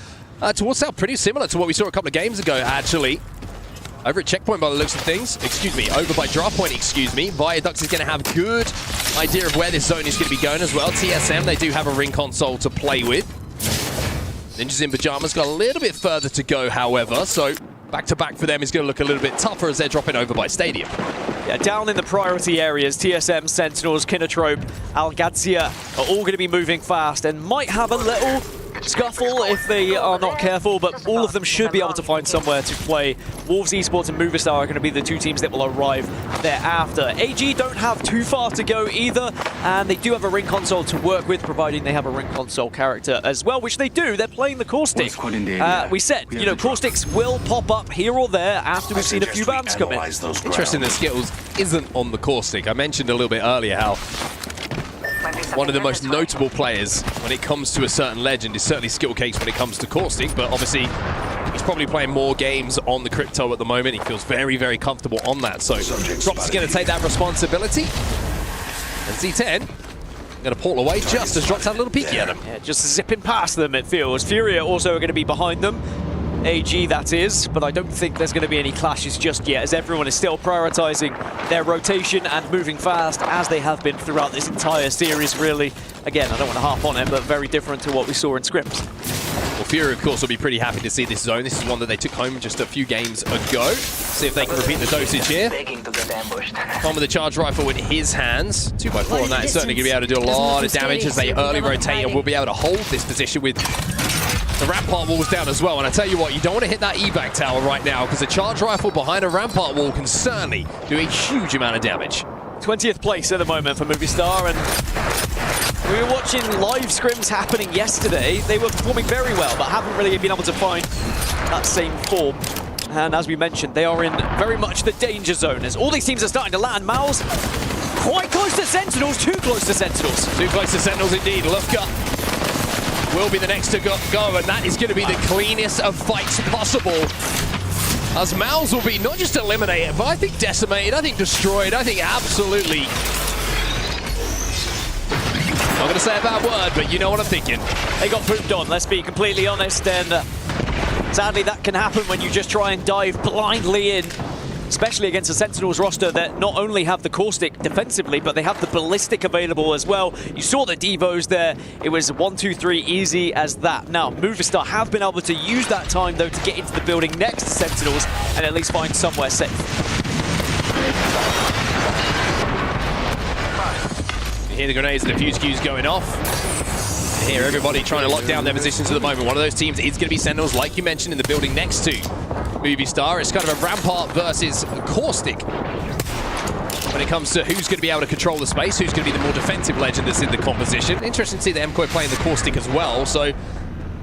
towards south, pretty similar to what we saw a couple of games ago, actually. Over at Checkpoint by the looks of things, over by Draft Point, Viaduct is going to have good idea of where this zone is going to be going as well. TSM, they do have a ring console to play with. Ninjas in Pyjamas got a little bit further to go, however, so back-to-back for them is going to look a little bit tougher as they're dropping over by Stadium. Yeah, down in the priority areas, TSM, Sentinels, Kinotrope, Qadsiah are all going to be moving fast and might have a little scuffle if they are not careful, but all of them should be able to find somewhere to play. Wolves Esports and MouZ are going to be the two teams that will arrive thereafter. AG don't have too far to go either, and they do have a ring console to work with, providing they have a ring console character as well, which they do. They're playing the Caustic. We said, you know, Caustics will pop up here or there after we've seen a few bans come in. Interesting that Skittles isn't on the Caustic. I mentioned a little bit earlier how one of the most notable players when it comes to a certain legend is certainly Skittlecakes when it comes to Caustic, but obviously he's probably playing more games on the Crypto at the moment. He feels very, very comfortable on that. So Drops is going to take that responsibility. And Z10 going to pull away just as Drops had a little peeky at him. Yeah, just zipping past them, it feels. Furia also are going to be behind them. AG, that is, but I don't think there's going to be any clashes just yet, as everyone is still prioritizing their rotation and moving fast, as they have been throughout this entire series, really. Again, I don't want to harp on it, but very different to what we saw in scrims. Well, Furia, of course, will be pretty happy to see this zone. This is one that they took home just a few games ago. See if they can repeat the dosage here. One with the charge rifle in his hands. 2x4 on that is certainly going to be able to do a lot of damage as they early rotate, and will be able to hold this position with the rampart walls down as well. And I tell you what, you don't want to hit that evac tower right now, because a charge rifle behind a rampart wall can certainly do a huge amount of damage. 20th place at the moment for Movistar, and we were watching live scrims happening yesterday. They were performing very well, but haven't really been able to find that same form. And as we mentioned, they are in very much the danger zone, as all these teams are starting to land. MouZ quite close to Sentinels, too close to Sentinels. Too close to Sentinels indeed. Look up. Will be the next to go, and that is going to be the cleanest of fights possible. As MouZ will be not just eliminated, but I think decimated, I think destroyed, I think absolutely... Not going to say a bad word, but you know what I'm thinking. They got pooped on, let's be completely honest, and sadly that can happen when you just try and dive blindly in. Especially against the Sentinels roster that not only have the Caustic defensively, but they have the Ballistic available as well. You saw the Devos there. It was 1, 2, 3 easy as that. Now, Movistar have been able to use that time, though, to get into the building next to Sentinels and at least find somewhere safe. You hear the grenades and the fuse cues going off. And here, everybody trying to lock down their positions at the moment. One of those teams is going to be Sentinels, like you mentioned, in the building next to Movistar. It's kind of a Rampart versus Caustic when it comes to who's going to be able to control the space, who's going to be the more defensive legend that's in the composition. Interesting to see the MKoi playing the Caustic as well, so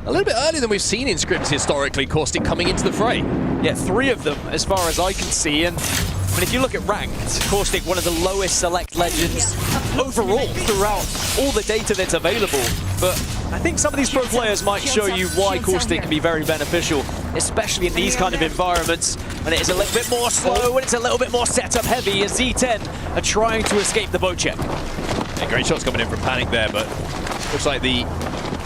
a little bit earlier than we've seen in scrims historically, Caustic coming into the fray. Yeah, 3 of them as far as I can see, and I mean, if you look at ranked, Caustic, one of the lowest select legends overall throughout all the data that's available. But I think some of these pro players might show you why Caustic can be very beneficial, especially in these kind of environments when it is a little bit more slow, when it's a little bit more setup heavy, as Z10 are trying to escape the boat check. Yeah, great shots coming in from Panic there, but looks like the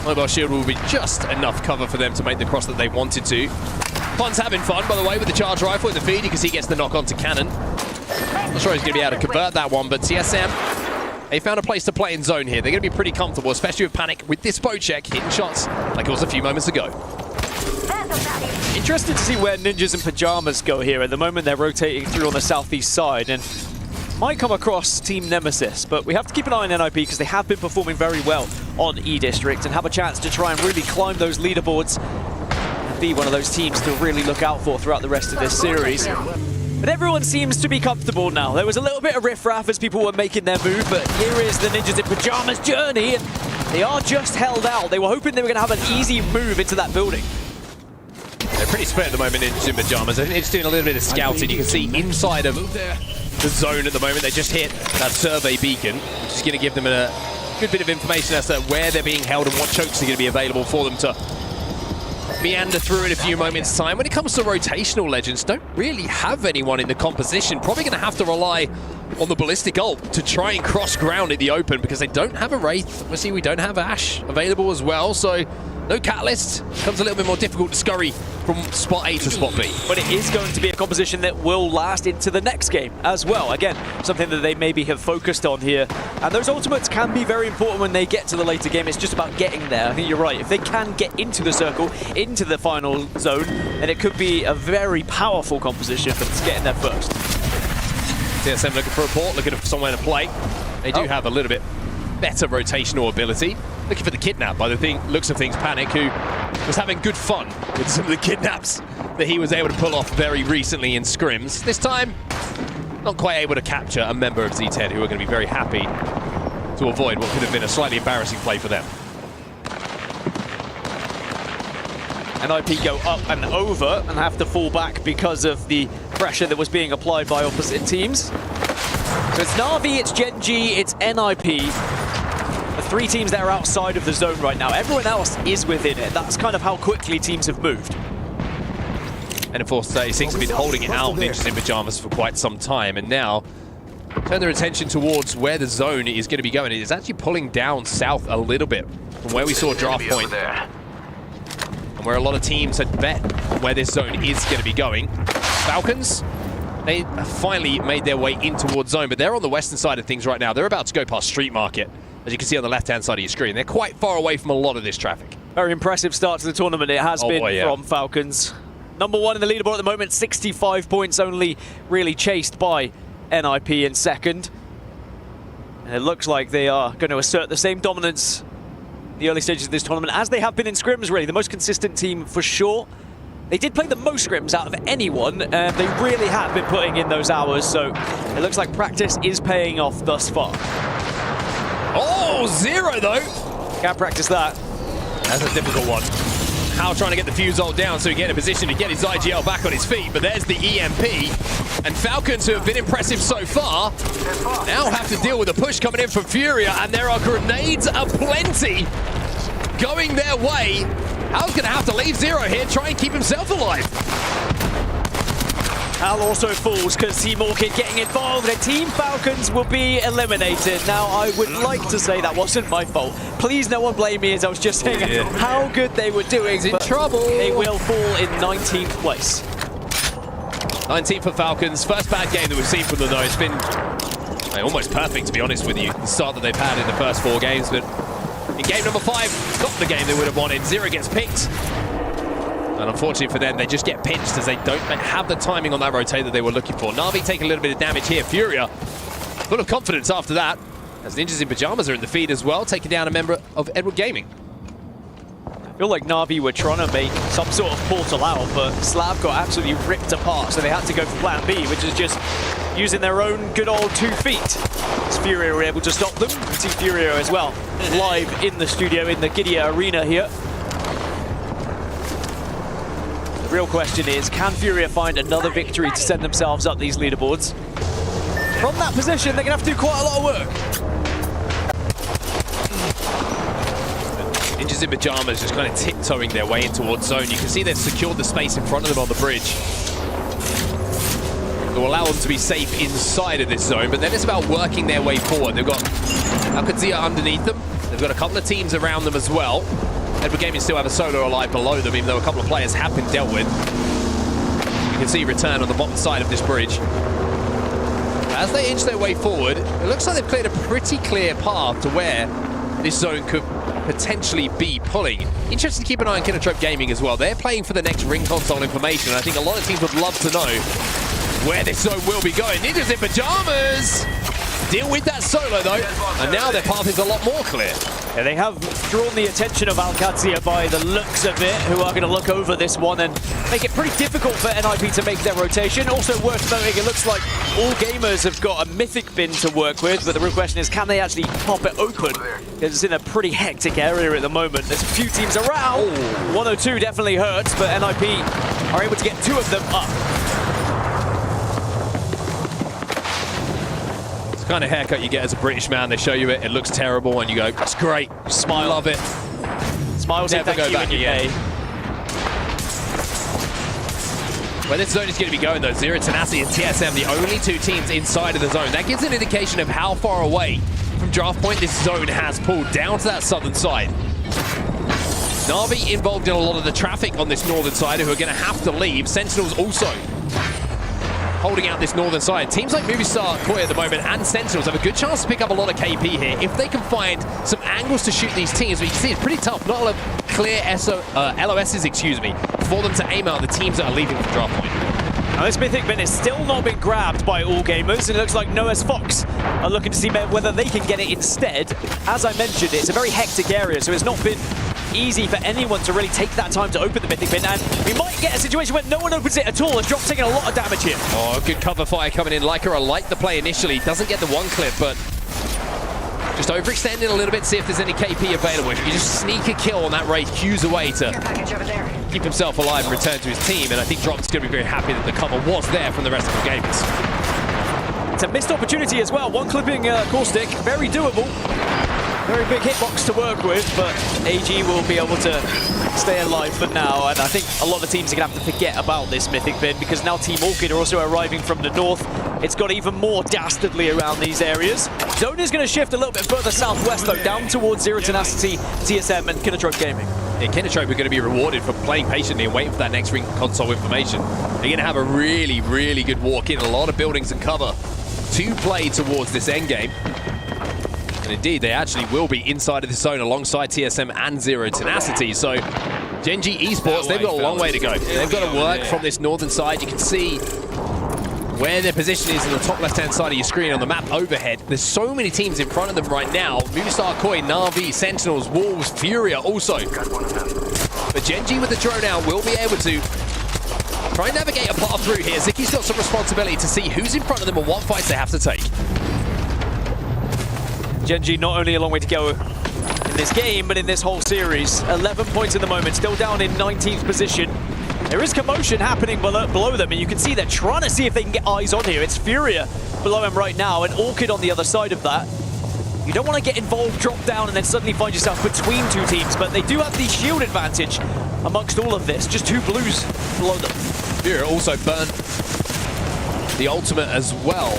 mobile shield will be just enough cover for them to make the cross that they wanted to. Pon's having fun, by the way, with the charge rifle in the feed, because he gets the knock onto Cannon. Not sure he's going to be able to convert that one, but TSM, they found a place to play in zone here. They're going to be pretty comfortable, especially with Panic with this bow check, hitting shots like it was a few moments ago. Interested to see where Ninjas and Pyjamas go here. At the moment, they're rotating through on the southeast side, and might come across Team Nemesis, but we have to keep an eye on NIP because they have been performing very well on E-District and have a chance to try and really climb those leaderboards and be one of those teams to really look out for throughout the rest of this series. But everyone seems to be comfortable now. There was a little bit of riffraff as people were making their move, but here is the Ninjas in Pyjamas journey, and they are just held out. They were hoping they were going to have an easy move into that building. They're pretty split at the moment in Pyjamas. I think they're just doing a little bit of scouting. You can see inside of the zone at the moment. They just hit that survey beacon, which is going to give them a good bit of information as to where they're being held and what chokes are going to be available for them to meander through in a few moments' time. When it comes to rotational legends, don't really have anyone in the composition. Probably going to have to rely on the Ballistic ult to try and cross ground in the open because they don't have a Wraith. Obviously, we don't have Ashe available as well, so no Catalyst. Becomes a little bit more difficult to scurry from spot A to spot B. But it is going to be a composition that will last into the next game as well. Again, something that they maybe have focused on here. And those ultimates can be very important when they get to the later game. It's just about getting there. I think you're right. If they can get into the circle, into the final zone, then it could be a very powerful composition, but it's getting there first. TSM looking for a port, looking for somewhere to play. They do have a little bit better rotational ability. Looking for the kidnap by the looks of things, Panic, who was having good fun with some of the kidnaps that he was able to pull off very recently in scrims. This time, not quite able to capture a member of Z10 who are going to be very happy to avoid what could have been a slightly embarrassing play for them. NIP go up and over and have to fall back because of the pressure that was being applied by opposite teams. So it's NAVI, it's Gen.G, it's NIP. The three teams that are outside of the zone right now. Everyone else is within it. That's kind of how quickly teams have moved. And of course, 36 have been holding it out, Ninjas in Pyjamas, for quite some time. And now, turn their attention towards where the zone is going to be going. It is actually pulling down south a little bit from where we saw Draft Point. And where a lot of teams had bet where this zone is going to be going. Falcons, they finally made their way in towards zone, but they're on the western side of things right now. They're about to go past Street Market, as you can see on the left-hand side of your screen. They're quite far away from a lot of this traffic. Very impressive start to the tournament it has been from Falcons. Number one in the leaderboard at the moment, 65 points, only really chased by NIP in second. And it looks like they are going to assert the same dominance in the early stages of this tournament as they have been in scrims, really. The most consistent team for sure. They did play the most scrims out of anyone, and they really have been putting in those hours, so it looks like practice is paying off thus far. Oh, 0 though. Can't practice that. That's a difficult one. How trying to get the fuse ult down so he get in a position to get his AG.AL back on his feet, but there's the EMP. And Falcons, who have been impressive so far, now have to deal with a push coming in from Furia, and there are grenades aplenty going their way. Hal's going to have to leave 0 here, try and keep himself alive. Hal also falls because Team Orchid getting involved and Team Falcons will be eliminated. Now, I would like to say that wasn't my fault. Please no one blame me, as I was just saying how good they were doing. He's in trouble. They will fall in 19th place. 19th for Falcons. First bad game that we've seen from them, though. It's been almost perfect, to be honest with you. The start that they've had in the first 4 games, but in game number 5, not the game they would have wanted. 0 gets picked. And unfortunately for them, they just get pinched as they don't have the timing on that rotate that they were looking for. NAVI taking a little bit of damage here. Furia, full of confidence after that, as Ninjas in Pyjamas are in the feed as well, taking down a member of Edward Gaming. I feel like NAVI were trying to make some sort of portal out, but Slav got absolutely ripped apart, so they had to go for plan B, which is just using their own good old 2 feet. As Furia were able to stop them. You can see Furia as well, live in the studio in the Qadsiah arena here. The real question is, can Furia find another victory to send themselves up these leaderboards? From that position, they're going to have to do quite a lot of work. Ninjas in Pyjamas just kind of tiptoeing their way in towards zone. You can see they've secured the space in front of them on the bridge. It will allow them to be safe inside of this zone, but then it's about working their way forward. They've got Qadsiah underneath them. They've got a couple of teams around them as well. Edward Gaming still have a solo alive below them, even though a couple of players have been dealt with. You can see Return on the bottom side of this bridge. As they inch their way forward, it looks like they've cleared a pretty clear path to where this zone could potentially be pulling. Interesting to keep an eye on Kinotrope Gaming as well. They're playing for the next ring console information, and I think a lot of teams would love to know where this zone will be going. Ninjas in Pyjamas deal with that solo though, and now their path is a lot more clear. Yeah, they have drawn the attention of Qadsiah by the looks of it, who are going to look over this one and make it pretty difficult for NIP to make their rotation. Also worth noting, it looks like all gamers have got a mythic bin to work with, but the real question is, can they actually pop it open? Because it's in a pretty hectic area at the moment. There's a few teams around. 102 definitely hurts, but NIP are able to get 2 of them up. the kind of haircut you get as a British man. They show you it, it looks terrible, and you go, that's great. Smile. Love it. Smiles Never in, thank go you back in again. UK. Where this zone is going to be going, though, Zero Tenacity and TSM, the only two teams inside of the zone. That gives an indication of how far away from draft point this zone has pulled down to that southern side. NAVI involved in a lot of the traffic on this northern side, who are going to have to leave. Sentinels also holding out this northern side. Teams like Movistar, Koi at the moment, and Sentinels have a good chance to pick up a lot of KP here if they can find some angles to shoot these teams. But you can see it's pretty tough. Not a lot of clear LOSs, excuse me, for them to aim out the teams that are leaving from draft point. Now this Mythic bin has still not been grabbed by all gamers, and it looks like Noezz Foxx are looking to see whether they can get it instead. As I mentioned, it's a very hectic area, so it's not been easy for anyone to really take that time to open the Mythic bin, and we might get a situation where no one opens it at all, and Drop's taking a lot of damage here. Oh, good cover fire coming in. Lycra liked the play initially, doesn't get the one clip, but just overextending a little bit, see if there's any KP available. If you just sneak a kill on that Wraith, Q's away to keep himself alive and return to his team, and I think Drop's going to be very happy that the cover was there from the rest of the gamers. It's a missed opportunity as well. One clipping Caustic, very doable. Very big hitbox to work with, but AG will be able to stay alive for now, and I think a lot of the teams are going to have to forget about this Mythic bin, because now Team Orchid are also arriving from the north. It's got even more dastardly around these areas. Zone is going to shift a little bit further southwest, though, down towards Zero Tenacity, TSM, and Kinotrope Gaming. Yeah, Kinotrope are going to be rewarded for playing patiently and waiting for that next ring console information. They're going to have a really, really good walk in, a lot of buildings and cover to play towards this endgame. And indeed, they actually will be inside of the zone alongside TSM and Zero Tenacity. So Gen.G Esports, they've got a long way to go. They've got to work from this northern side. You can see where their position is in the top left-hand side of your screen on the map overhead. There's so many teams in front of them right now. Movistar, Koi, NAVI, Sentinels, Wolves, Furia also. But Gen.G with the drone out will be able to try and navigate a path through here. Zicky's got some responsibility to see who's in front of them and what fights they have to take. Gen.G not only a long way to go in this game, but in this whole series. 11 points at the moment, still down in 19th position. There is commotion happening below them, and you can see they're trying to see if they can get eyes on here. It's Furia below him right now, and Orchid on the other side of that. You don't want to get involved, drop down, and then suddenly find yourself between two teams, but they do have the shield advantage amongst all of this. Just two blues below them. Furia also burnt the ultimate as well,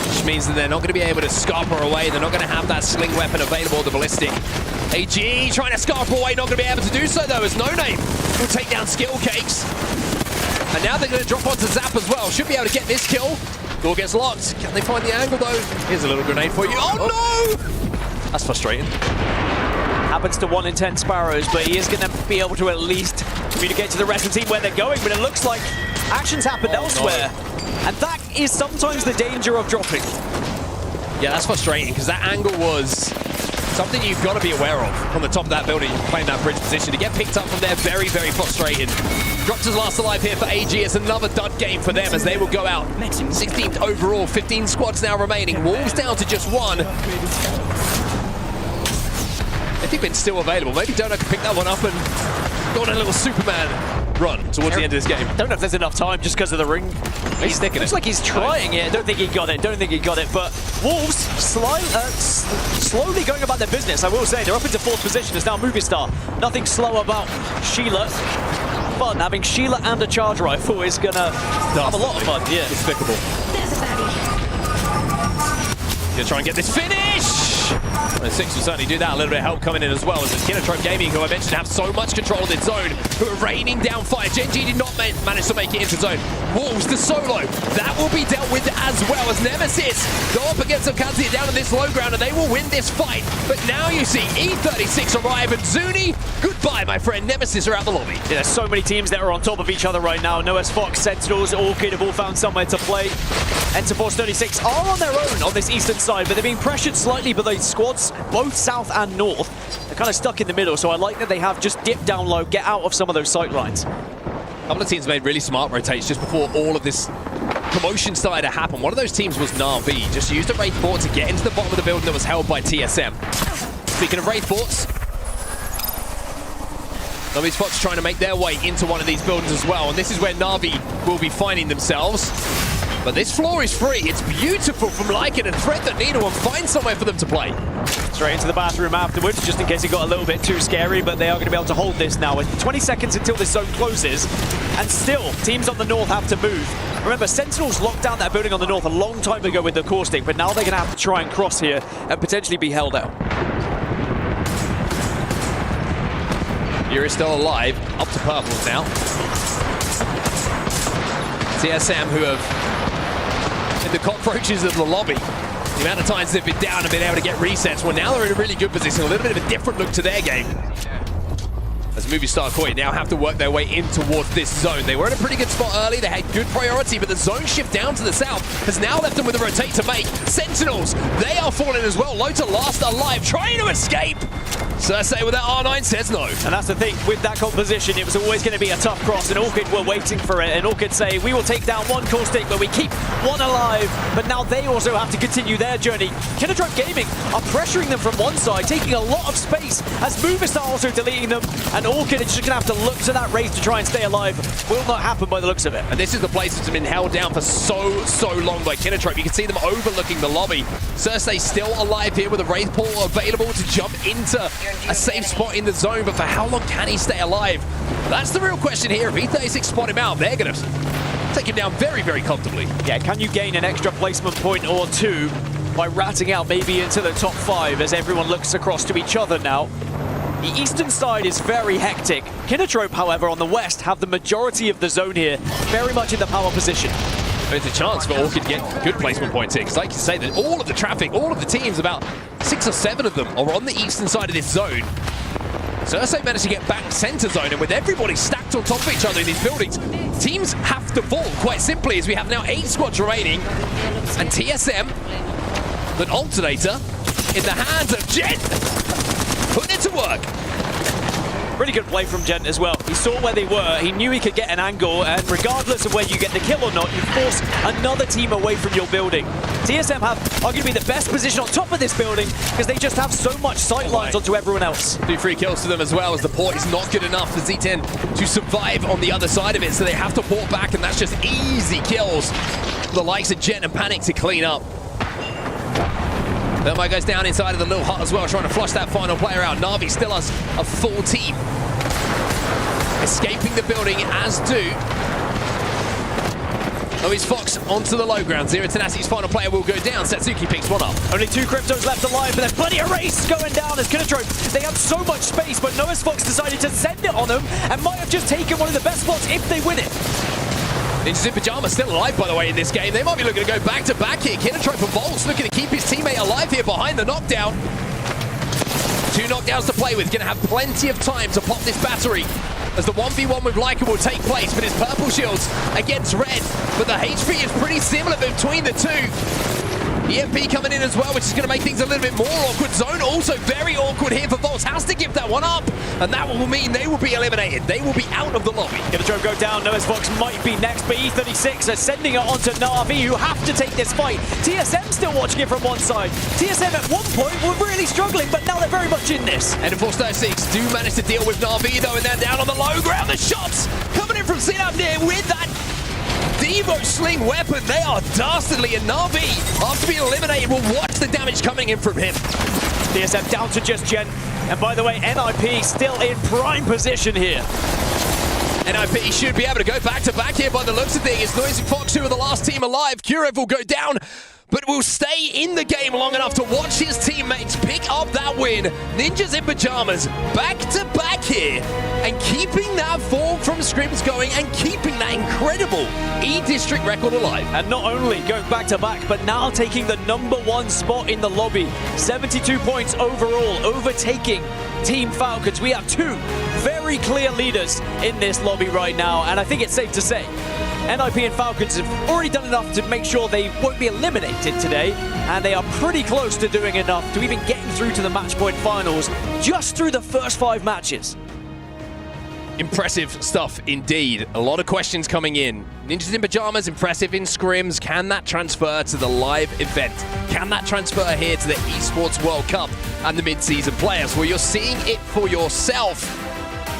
which means that they're not going to be able to scarper away. They're not going to have that sling weapon available, the ballistic. AG trying to scarper away, not going to be able to do so though, as No Name will take down Skill Cakes. And now they're going to drop onto Zap as well. Should be able to get this kill. Door gets locked. Can they find the angle though? Here's a little grenade for you. Oh no! That's frustrating. Happens to 1 in 10 Sparrows, but he is going to be able to at least communicate to the rest of the team where they're going, but it looks like actions happened elsewhere. No. And that is sometimes the danger of dropping. Yeah, that's frustrating, because that angle was something you've got to be aware of from the top of that building, playing that bridge position. To get picked up from there, very, very frustrating. Dropped his last alive here for AG. It's another dud game for them as they will go out 16th overall, 15 squads now remaining. Wolves down to just 1. I think it's still available. Maybe Dono can pick that one up and go on a little Superman run towards the end of this game. I don't know if there's enough time just because of the ring. He's sticking it. Looks like he's trying it. Don't think he got it. But Wolves slowly going about their business, I will say. They're up into 4th position. It's now Movistar. Nothing slow about Sheila. Fun. Having Sheila and a charge rifle is going to have a lot of fun. Yeah. Despicable. Gonna try and get this finish! And Six will certainly do that. A little bit of help coming in as well, as the Kinotrope Gaming, who I mentioned have so much control of this zone, who are raining down fire. Gen.G did not manage to make it into zone. Wolves, the solo, that will be dealt with as well as Nemesis go up against some Qadsiah down on this low ground, and they will win this fight. But now you see E36 arrive, and Zuni, goodbye, my friend. Nemesis are out the lobby. Yeah, there's so many teams that are on top of each other right now. Noezz, Foxx, Sentinels, Orchid have all found somewhere to play. Enterforce 36 are on their own on this eastern side, but they're being pressured slightly by the squads, both south and north. They're kind of stuck in the middle, so I like that they have just dipped down low, get out of some of those sight lines. A couple of teams made really smart rotates just before all of this commotion started to happen. One of those teams was NAVI, just used a Wraith Fort to get into the bottom of the building that was held by TSM. Speaking of Wraith Forts, NAVI's Foxx trying to make their way into one of these buildings as well, and this is where NAVI will be finding themselves. But this floor is free. It's beautiful from Lycan, and thread the needle and find somewhere for them to play. Straight into the bathroom afterwards, just in case it got a little bit too scary, but they are going to be able to hold this now. With 20 seconds until this zone closes, and still, teams on the north have to move. Remember, Sentinels locked down that building on the north a long time ago with the caustic, but now they're going to have to try and cross here and potentially be held out. Furia still alive, up to purples now. TSM, who have been the cockroaches of the lobby. The amount of times they've been down and been able to get resets, well, now they're in a really good position. A little bit of a different look to their game. As Movistar Koi now have to work their way in towards this zone. They were in a pretty good spot early. They had good priority, but the zone shift down to the south has now left them with a rotate to make. Sentinels, they are falling as well. Low to last alive, trying to escape. Cersei with that R9 says no. And that's the thing, with that composition, it was always going to be a tough cross, and Orchid were waiting for it, and Orchid say, we will take down one caustic, but we keep one alive. But now they also have to continue their journey. Kinotrope Gaming are pressuring them from one side, taking a lot of space, as Movistar also deleting them, and Orchid is just going to have to look to that race to try and stay alive. Will not happen by the looks of it. And this is the place that's been held down for so long by Kinotrope. You can see them overlooking the lobby. Cersei still alive here with a Wraith Pool available to jump into a safe spot in the zone, but for how long can he stay alive? That's the real question here. If E36 spot him out, they're going to take him down very, very comfortably. Yeah, can you gain an extra placement point or two by ratting out maybe into the top 5 as everyone looks across to each other now? The eastern side is very hectic. Kinotrope, however, on the west have the majority of the zone here, very much in the power position. There's a chance for Orchid to get good placement points here, because like you say, that all of the traffic, all of the teams, about 6 or 7 of them are on the eastern side of this zone. Cersei managed to get back center zone, and with everybody stacked on top of each other in these buildings, teams have to fall, quite simply, as we have now 8 squads remaining, and TSM, the alternator, in the hands of Gen, putting it to work. Really good play from Gen as well. He saw where they were, he knew he could get an angle, and regardless of where you get the kill or not, you force another team away from your building. TSM have arguably the best position on top of this building because they just have so much sight lines onto everyone else. 2 free kills to them as well, as the port is not good enough for Z10 to survive on the other side of it, so they have to port back, and that's just easy kills for the likes of Gen and Panic to clean up. Thermite goes down inside of the little hut as well, trying to flush that final player out. Navi still has a full team. Escaping the building, as do Noezz Foxx onto the low ground. Zero Tenacity's final player will go down. Satsuki picks one up. Only 2 cryptos left alive, but there's plenty of race going down as Kinotrope. They have so much space, but Noezz Foxx decided to send it on them and might have just taken one of the best spots if they win it. Ninjas in Pyjamas still alive, by the way, in this game. They might be looking to go back-to-back here. Kinotrope and Volts looking to keep his teammate alive here behind the knockdown. 2 knockdowns to play with. Going to have plenty of time to pop this battery as the 1v1 with Lycan will take place, but his purple shields against red. But the HP is pretty similar between the two. EMP coming in as well, which is going to make things a little bit more awkward. Zone also very awkward here for Volts. Has to give that one up, and that will mean they will be eliminated. They will be out of the lobby. Kinotrope go down. Noezz Foxx might be next, but E36 are sending it onto NAVI, who have to take this fight. TSM still watching it from one side. TSM at one point were really struggling, but now they're very much in this. And of course, 36 do manage to deal with NAVI, though, and they're down on the low ground. The shots coming in from Sinab there with that Devo sling weapon. They are dastardly, and NAVI, after being eliminated, will watch the damage coming in from him. TSM down to just Gen. And by the way, NIP still in prime position here. NIP should be able to go back-to-back here by the looks of things. Noezz Foxx, who are the last team alive. Qadsiah will go down, but will stay in the game long enough to watch his teammates pick up that win. Ninjas in Pyjamas back-to-back here, and keeping that form from scrims going, and keeping that incredible E-District record alive. And not only going back-to-back, but now taking the #1 spot in the lobby. 72 points overall, overtaking Team Falcons. We have 2 very clear leaders in this lobby right now, and I think it's safe to say NIP and Falcons have already done enough to make sure they won't be eliminated today, and they are pretty close to doing enough to even getting through to the match point finals just through the first 5 matches. Impressive stuff indeed. A lot of questions coming in. Ninjas in Pyjamas, impressive in scrims. Can that transfer to the live event? Can that transfer here to the Esports World Cup and the mid-season playoffs? Well, you're seeing it for yourself.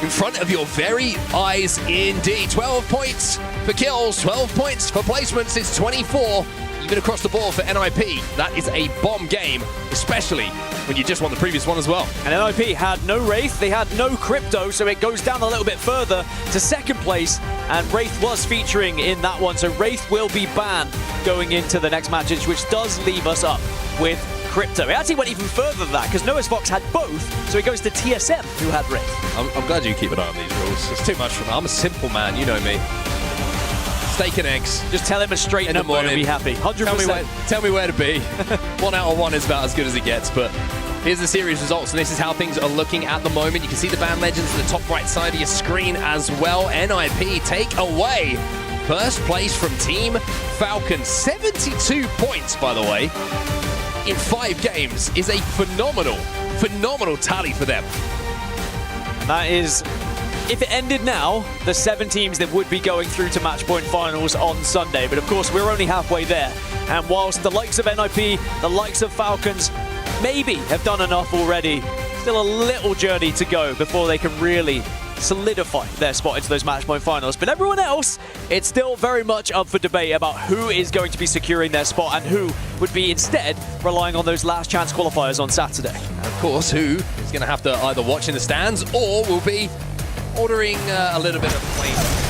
in front of your very eyes indeed. 12 points for kills, 12 points for placements. It's 24 even across the board for NIP. That is a bomb game, especially when you just won the previous one as well. And NIP had no Wraith, they had no Crypto, so it goes down a little bit further to second place, and Wraith was featuring in that one, so Wraith will be banned going into the next matches, which does leave us up with Crypto. It actually went even further than that, because Noezz Foxx had both, so it goes to TSM, who had Wraith. I'm glad you keep an eye on these rules. It's too much for me. I'm a simple man, you know me. Steak and eggs. Just tell him a straight number and be happy. 100%. Tell me where to be. 1 out of 1 is about as good as it gets, but here's the series results, and this is how things are looking at the moment. You can see the ban legends in the top right side of your screen as well. NIP take away first place from Team Falcon. 72 points, by the way, in 5 games is a phenomenal tally for them. That is, if it ended now, the 7 teams that would be going through to match point finals on Sunday. But of course, we're only halfway there. And whilst the likes of NIP, the likes of Falcons, maybe have done enough already, still a little journey to go before they can really solidify their spot into those match point finals. But everyone else, it's still very much up for debate about who is going to be securing their spot and who would be instead relying on those last chance qualifiers on Saturday. And of course, who is going to have to either watch in the stands or will be ordering a little bit of plane.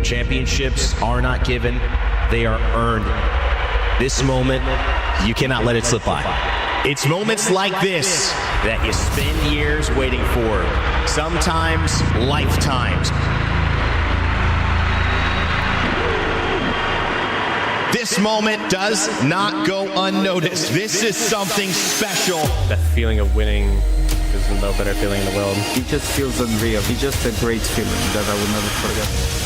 Championships are not given, they are earned. This moment, you cannot let it slip by. It's moments like this that you spend years waiting for, sometimes lifetimes. This moment does not go unnoticed. This is something special. That feeling of winning is no better feeling in the world. It just feels unreal. It's just a great feeling that I will never forget.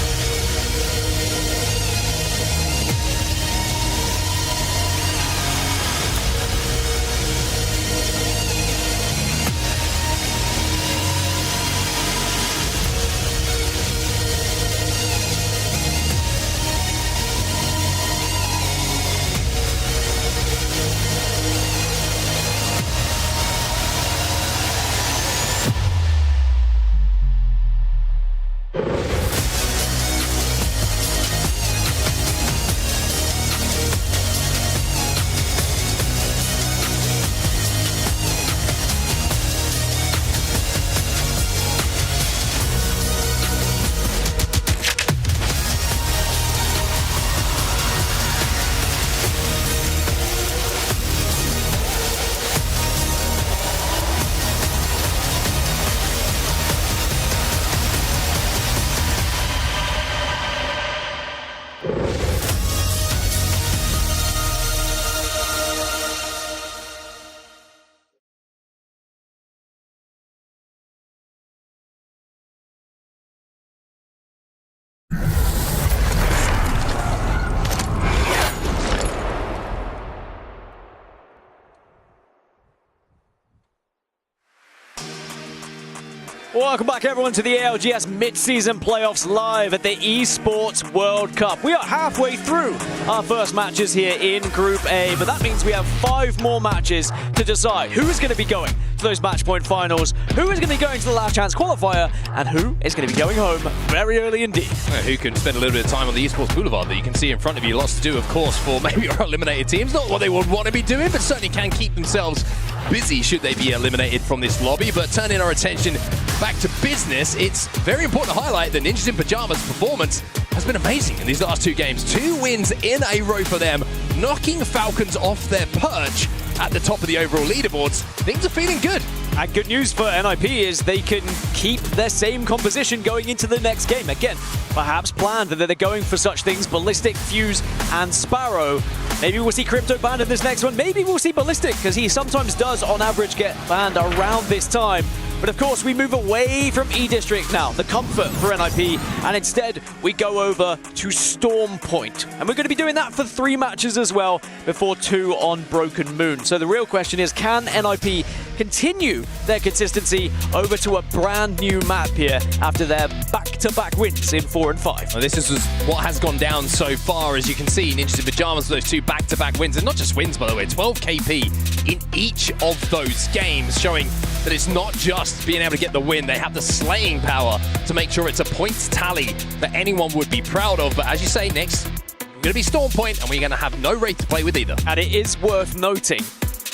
Welcome back, everyone, to the ALGS Midseason Playoffs live at the Esports World Cup. We are halfway through our first matches here in Group A, but that means we have 5 more matches to decide who is going to be going to those match point finals, who is going to be going to the last chance qualifier, and who is going to be going home very early indeed. Who can spend a little bit of time on the Esports Boulevard that you can see in front of you. Lots to do, of course, for maybe our eliminated teams. Not what they would want to be doing, but certainly can keep themselves busy should they be eliminated from this lobby. But turning our attention back to business, it's very important to highlight that Ninjas in Pyjamas' performance has been amazing in these last 2 games. 2 wins in a row for them, knocking Falcons off their perch at the top of the overall leaderboards. Things are feeling good. And good news for NIP is they can keep their same composition going into the next game. Again, perhaps planned that they're going for such things, Ballistic, Fuse, and Sparrow. Maybe we'll see Crypto banned in this next one. Maybe we'll see Ballistic, because he sometimes does, on average, get banned around this time. But of course, we move away from E-District now, the comfort for NIP, and instead we go over to Storm Point. And we're going to be doing that for 3 matches as well, before 2 on Broken Moon. So the real question is, can NIP continue their consistency over to a brand new map here after their back-to-back wins in 4 and 5? Well, this is what has gone down so far. As you can see, Ninjas in Pyjamas, those 2 back-to-back wins, and not just wins, by the way, 12 KP in each of those games, showing that it's not just being able to get the win. They have the slaying power to make sure it's a points tally that anyone would be proud of. But as you say, next, we're going to be Storm Point, and we're going to have no Wraith to play with either. And it is worth noting,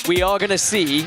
we are going to see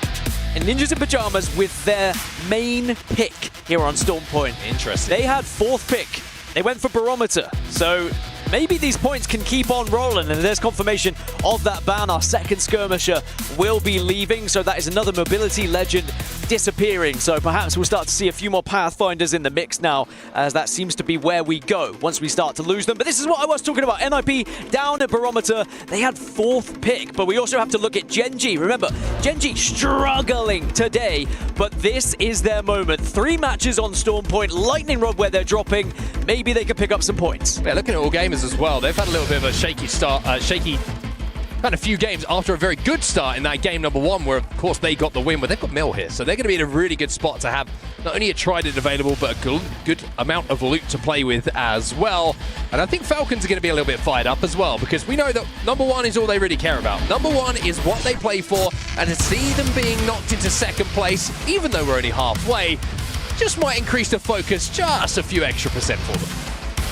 Ninjas in Pyjamas with their main pick here on Storm Point. Interesting. They had 4th pick. They went for Barometer. So maybe these points can keep on rolling, and there's confirmation of that ban. Our second skirmisher will be leaving, so that is another mobility legend disappearing. So perhaps we'll start to see a few more Pathfinders in the mix now, as that seems to be where we go once we start to lose them. But this is what I was talking about. NIP down at Barometer. They had 4th pick, but we also have to look at Gen.G. Remember, Gen.G struggling today, but this is their moment. 3 matches on Storm Point, Lightning Rod where they're dropping. Maybe they can pick up some points. Yeah, looking at all gamers as well, they've had a little bit of a shaky start, kind of few games after a very good start in that game number 1, where of course they got the win, but they've got Mill here, so they're going to be in a really good spot to have not only a Trident available, but a good amount of loot to play with as well. And I think Falcons are going to be a little bit fired up as well, because we know that number 1 is all they really care about. Number 1 is what they play for, and to see them being knocked into 2nd place, even though we're only halfway, just might increase the focus just a few extra % for them.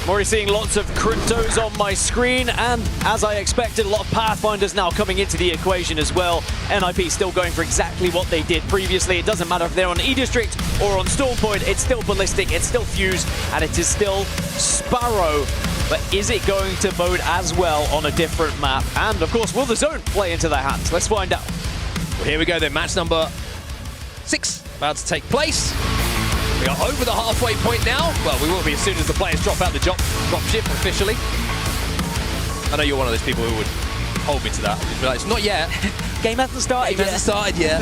I'm already seeing lots of Cryptos on my screen, and as I expected, a lot of Pathfinders now coming into the equation as well. NIP still going for exactly what they did previously. It doesn't matter if they're on E-District or on Storm Point, it's still Ballistic, it's still Fuse, and it is still Sparrow. But is it going to bode as well on a different map? And of course, will the zone play into their hands? Let's find out. Well, here we go then, match number 6 about to take place. We are over the halfway point now. Well, we will be as soon as the players drop out the drop ship officially. I know you're one of those people who would hold me to that. You'd be like, it's not yet. Game hasn't started yet. Game hasn't started yet.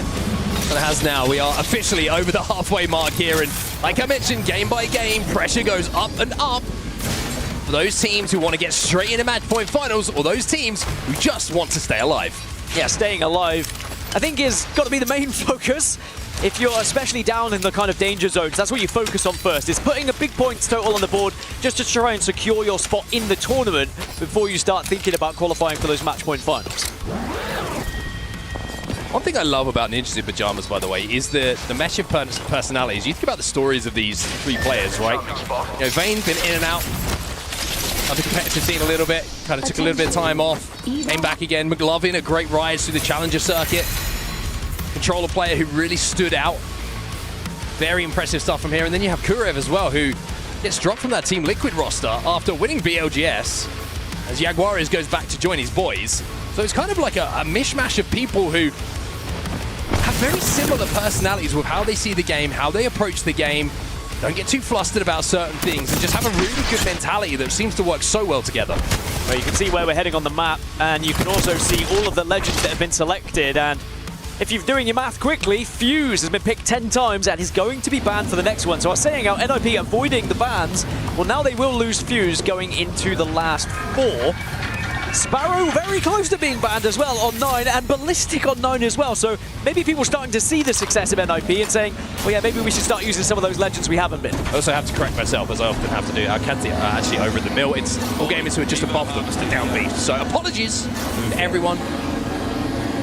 But it has now. We are officially over the halfway mark here. And like I mentioned, game by game, pressure goes up and up for those teams who want to get straight into match point finals, or those teams who just want to stay alive. Yeah, staying alive, I think, is got to be the main focus. If you're especially down in the kind of danger zones, that's what you focus on first, is putting a big points total on the board just to try and secure your spot in the tournament before you start thinking about qualifying for those match point finals. One thing I love about Ninjas in Pyjamas, by the way, is the mesh of personalities. You think about the stories of these 3 players, right? You know, Vayne's been in and out of the competitive scene a little bit, kind of took a little bit of time off, came back again. McLovin, a great rise through the Challenger circuit. Controller player who really stood out. Very impressive stuff from here. And then you have Kurev as well, who gets dropped from that Team Liquid roster after winning BLGS, as Jaguares goes back to join his boys. So it's kind of like a mishmash of people who have very similar personalities with how they see the game, how they approach the game, don't get too flustered about certain things, and just have a really good mentality that seems to work so well together. Well, you can see where we're heading on the map, and you can also see all of the legends that have been selected. And if you're doing your math quickly, Fuse has been picked 10 times and is going to be banned for the next one. So I was saying out NIP avoiding the bans. Well, now they will lose Fuse going into the last 4. Sparrow very close to being banned as well on 9, and Ballistic on 9 as well. So maybe people starting to see the success of NIP and saying, well, yeah, maybe we should start using some of those legends we haven't been. I also have to correct myself, as I often have to do. Our Qadsiah are actually over the mill. It's all gamers who are just above them, just a down beat. So apologies to everyone.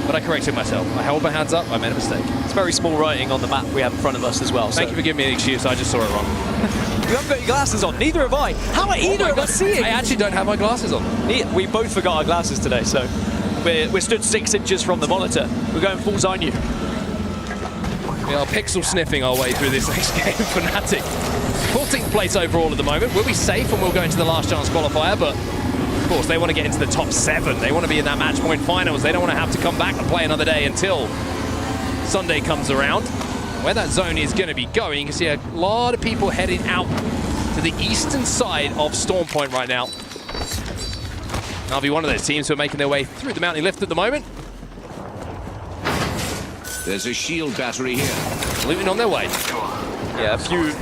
But I corrected myself. I held my hands up. I made a mistake. It's very small writing on the map we have in front of us as well. Thank you for giving me an excuse. I just saw it wrong. You haven't got your glasses on. Neither have I. How are either of us seeing? I actually don't have my glasses on. We both forgot our glasses today, so we're stood 6 inches from the monitor. We're going full Zainu. We are pixel sniffing our way through this next game. Fnatic, 14th place overall at the moment. We'll be safe and we'll go into the last chance qualifier, but of course, they want to get into the top 7. They want to be in that match point finals. They don't want to have to come back and play another day until Sunday comes around. Where that zone is going to be going, you can see a lot of people heading out to the eastern side of Storm Point right now. I'll be one of those teams who are making their way through the mountain lift at the moment. There's a shield battery here. Looting on their way. Yeah, a few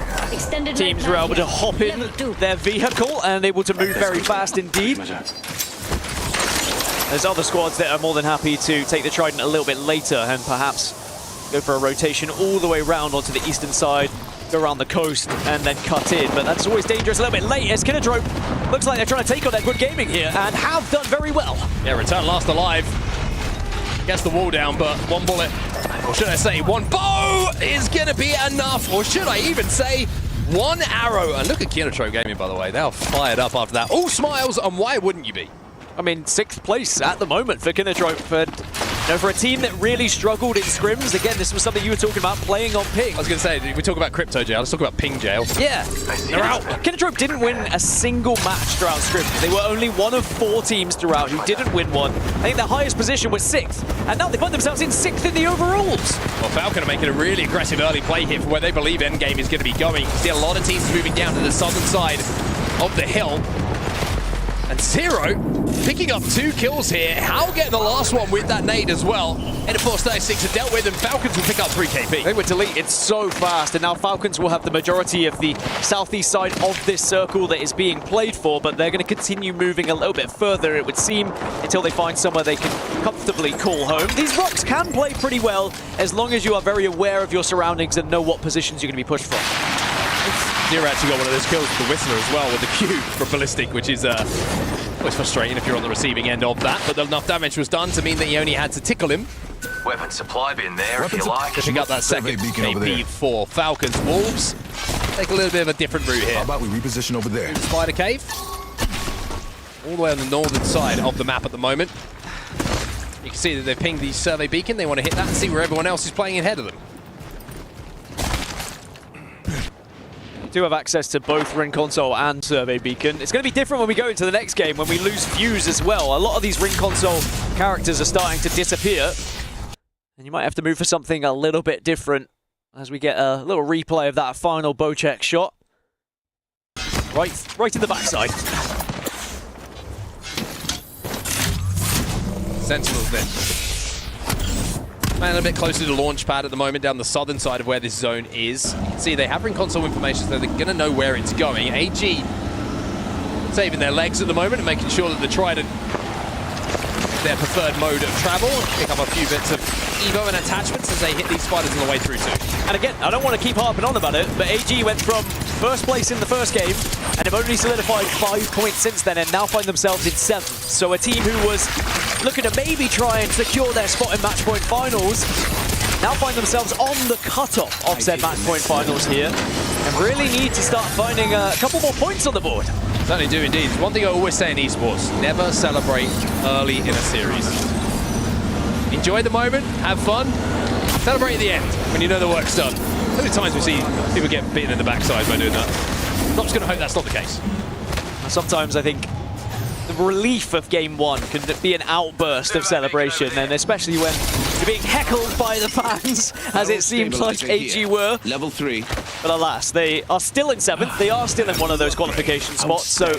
teams were able to hop in their vehicle and able to move very fast indeed. There's other squads that are more than happy to take the Trident a little bit later and perhaps go for a rotation all the way around onto the eastern side, go around the coast and then cut in. But that's always dangerous a little bit late as Kinotrope looks like they're trying to take on Edward Gaming here and have done very well. Yeah, return last alive. Gets the wall down, but one bullet, or should I say one bow, is going to be enough. Or should I even say one arrow. And look at Kinotrope Gaming, by the way. They are fired up after that. All smiles, and why wouldn't you be? I mean, 6th place at the moment for Kinotrope. But you know, for a team that really struggled in scrims, again, this was something you were talking about, playing on ping. I was going to say, we talk about crypto jail, let's talk about ping jail. Yeah, they're out. Kinotrope didn't win a single match throughout scrims. They were only one of 4 teams throughout who didn't win one. I think their highest position was 6th, and now they find themselves in 6th in the overalls. Well, Falcon are making a really aggressive early play here for where they believe endgame is going to be going. You see a lot of teams moving down to the southern side of the hill. And Zero picking up 2 kills here. How get the last one with that nade as well. And of course, 36 are dealt with, and Falcons will pick up 3 KP. They were deleted so fast, and now Falcons will have the majority of the southeast side of this circle that is being played for, but they're going to continue moving a little bit further, it would seem, until they find somewhere they can comfortably call home. These rocks can play pretty well, as long as you are very aware of your surroundings and know what positions you're going to be pushed from. Zero actually got one of those kills with the Whistler as well, with the Q for Ballistic, which is always frustrating if you're on the receiving end of that, but enough damage was done to mean that he only had to tickle him. Weapon supply bin there, if you like. To pick up that second KP for Falcons. Wolves take a little bit of a different route here. How about we reposition over there? Spider Cave. All the way on the northern side of the map at the moment. You can see that they've pinged the survey beacon. They want to hit that and see where everyone else is playing ahead of them. Do have access to both Ring Console and Survey Beacon. It's going to be different when we go into the next game, when we lose Fuse as well. A lot of these Ring Console characters are starting to disappear. And you might have to move for something a little bit different as we get a little replay of that final Bocek shot. Right in the backside. Sentinels then. Man, a bit closer to the launch pad at the moment, down the southern side of where this zone is. See, they have Ring Console information, so they're going to know where it's going. AG saving their legs at the moment and making sure that the Trident, their preferred mode of travel, pick up a few bits of Evo and attachments as they hit these spiders on the way through too. And again, I don't want to keep harping on about it, but AG went from 1st place in the first game and have only solidified 5 points since then and now find themselves in 7th. So a team who was looking to maybe try and secure their spot in match point finals now find themselves on the cutoff of said match point finals here and really need to start finding a couple more points on the board. Certainly do indeed. One thing I always say in esports, never celebrate early in a series. Enjoy the moment, have fun, celebrate at the end when you know the work's done. How many times we see people get bitten in the backside by doing that? I'm not just going to hope that's not the case. Sometimes I think the relief of Game 1 can be an outburst of celebration, and especially when you're being heckled by the fans, as it seems like AG were. Level 3. But alas, they are still in 7th. They are still in one of those qualification spots, so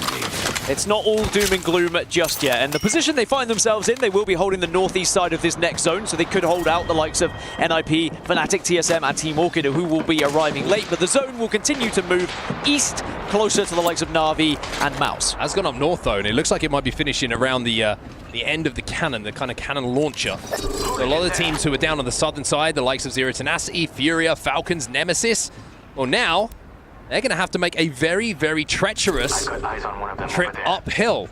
it's not all doom and gloom just yet. And the position they find themselves in, they will be holding the northeast side of this next zone, so they could hold out the likes of NIP, Fnatic, TSM, and Team Orchid, who will be arriving late. But the zone will continue to move east closer to the likes of NAVI and MouZ. Has gone up north though, and it looks like it might be finishing around the end of the cannon, the kind of cannon launcher. So a lot of the teams who are down on the southern side, the likes of Zero Tenacity, Furia, Falcons, Nemesis, well now, they're going to have to make a very, very treacherous trip uphill.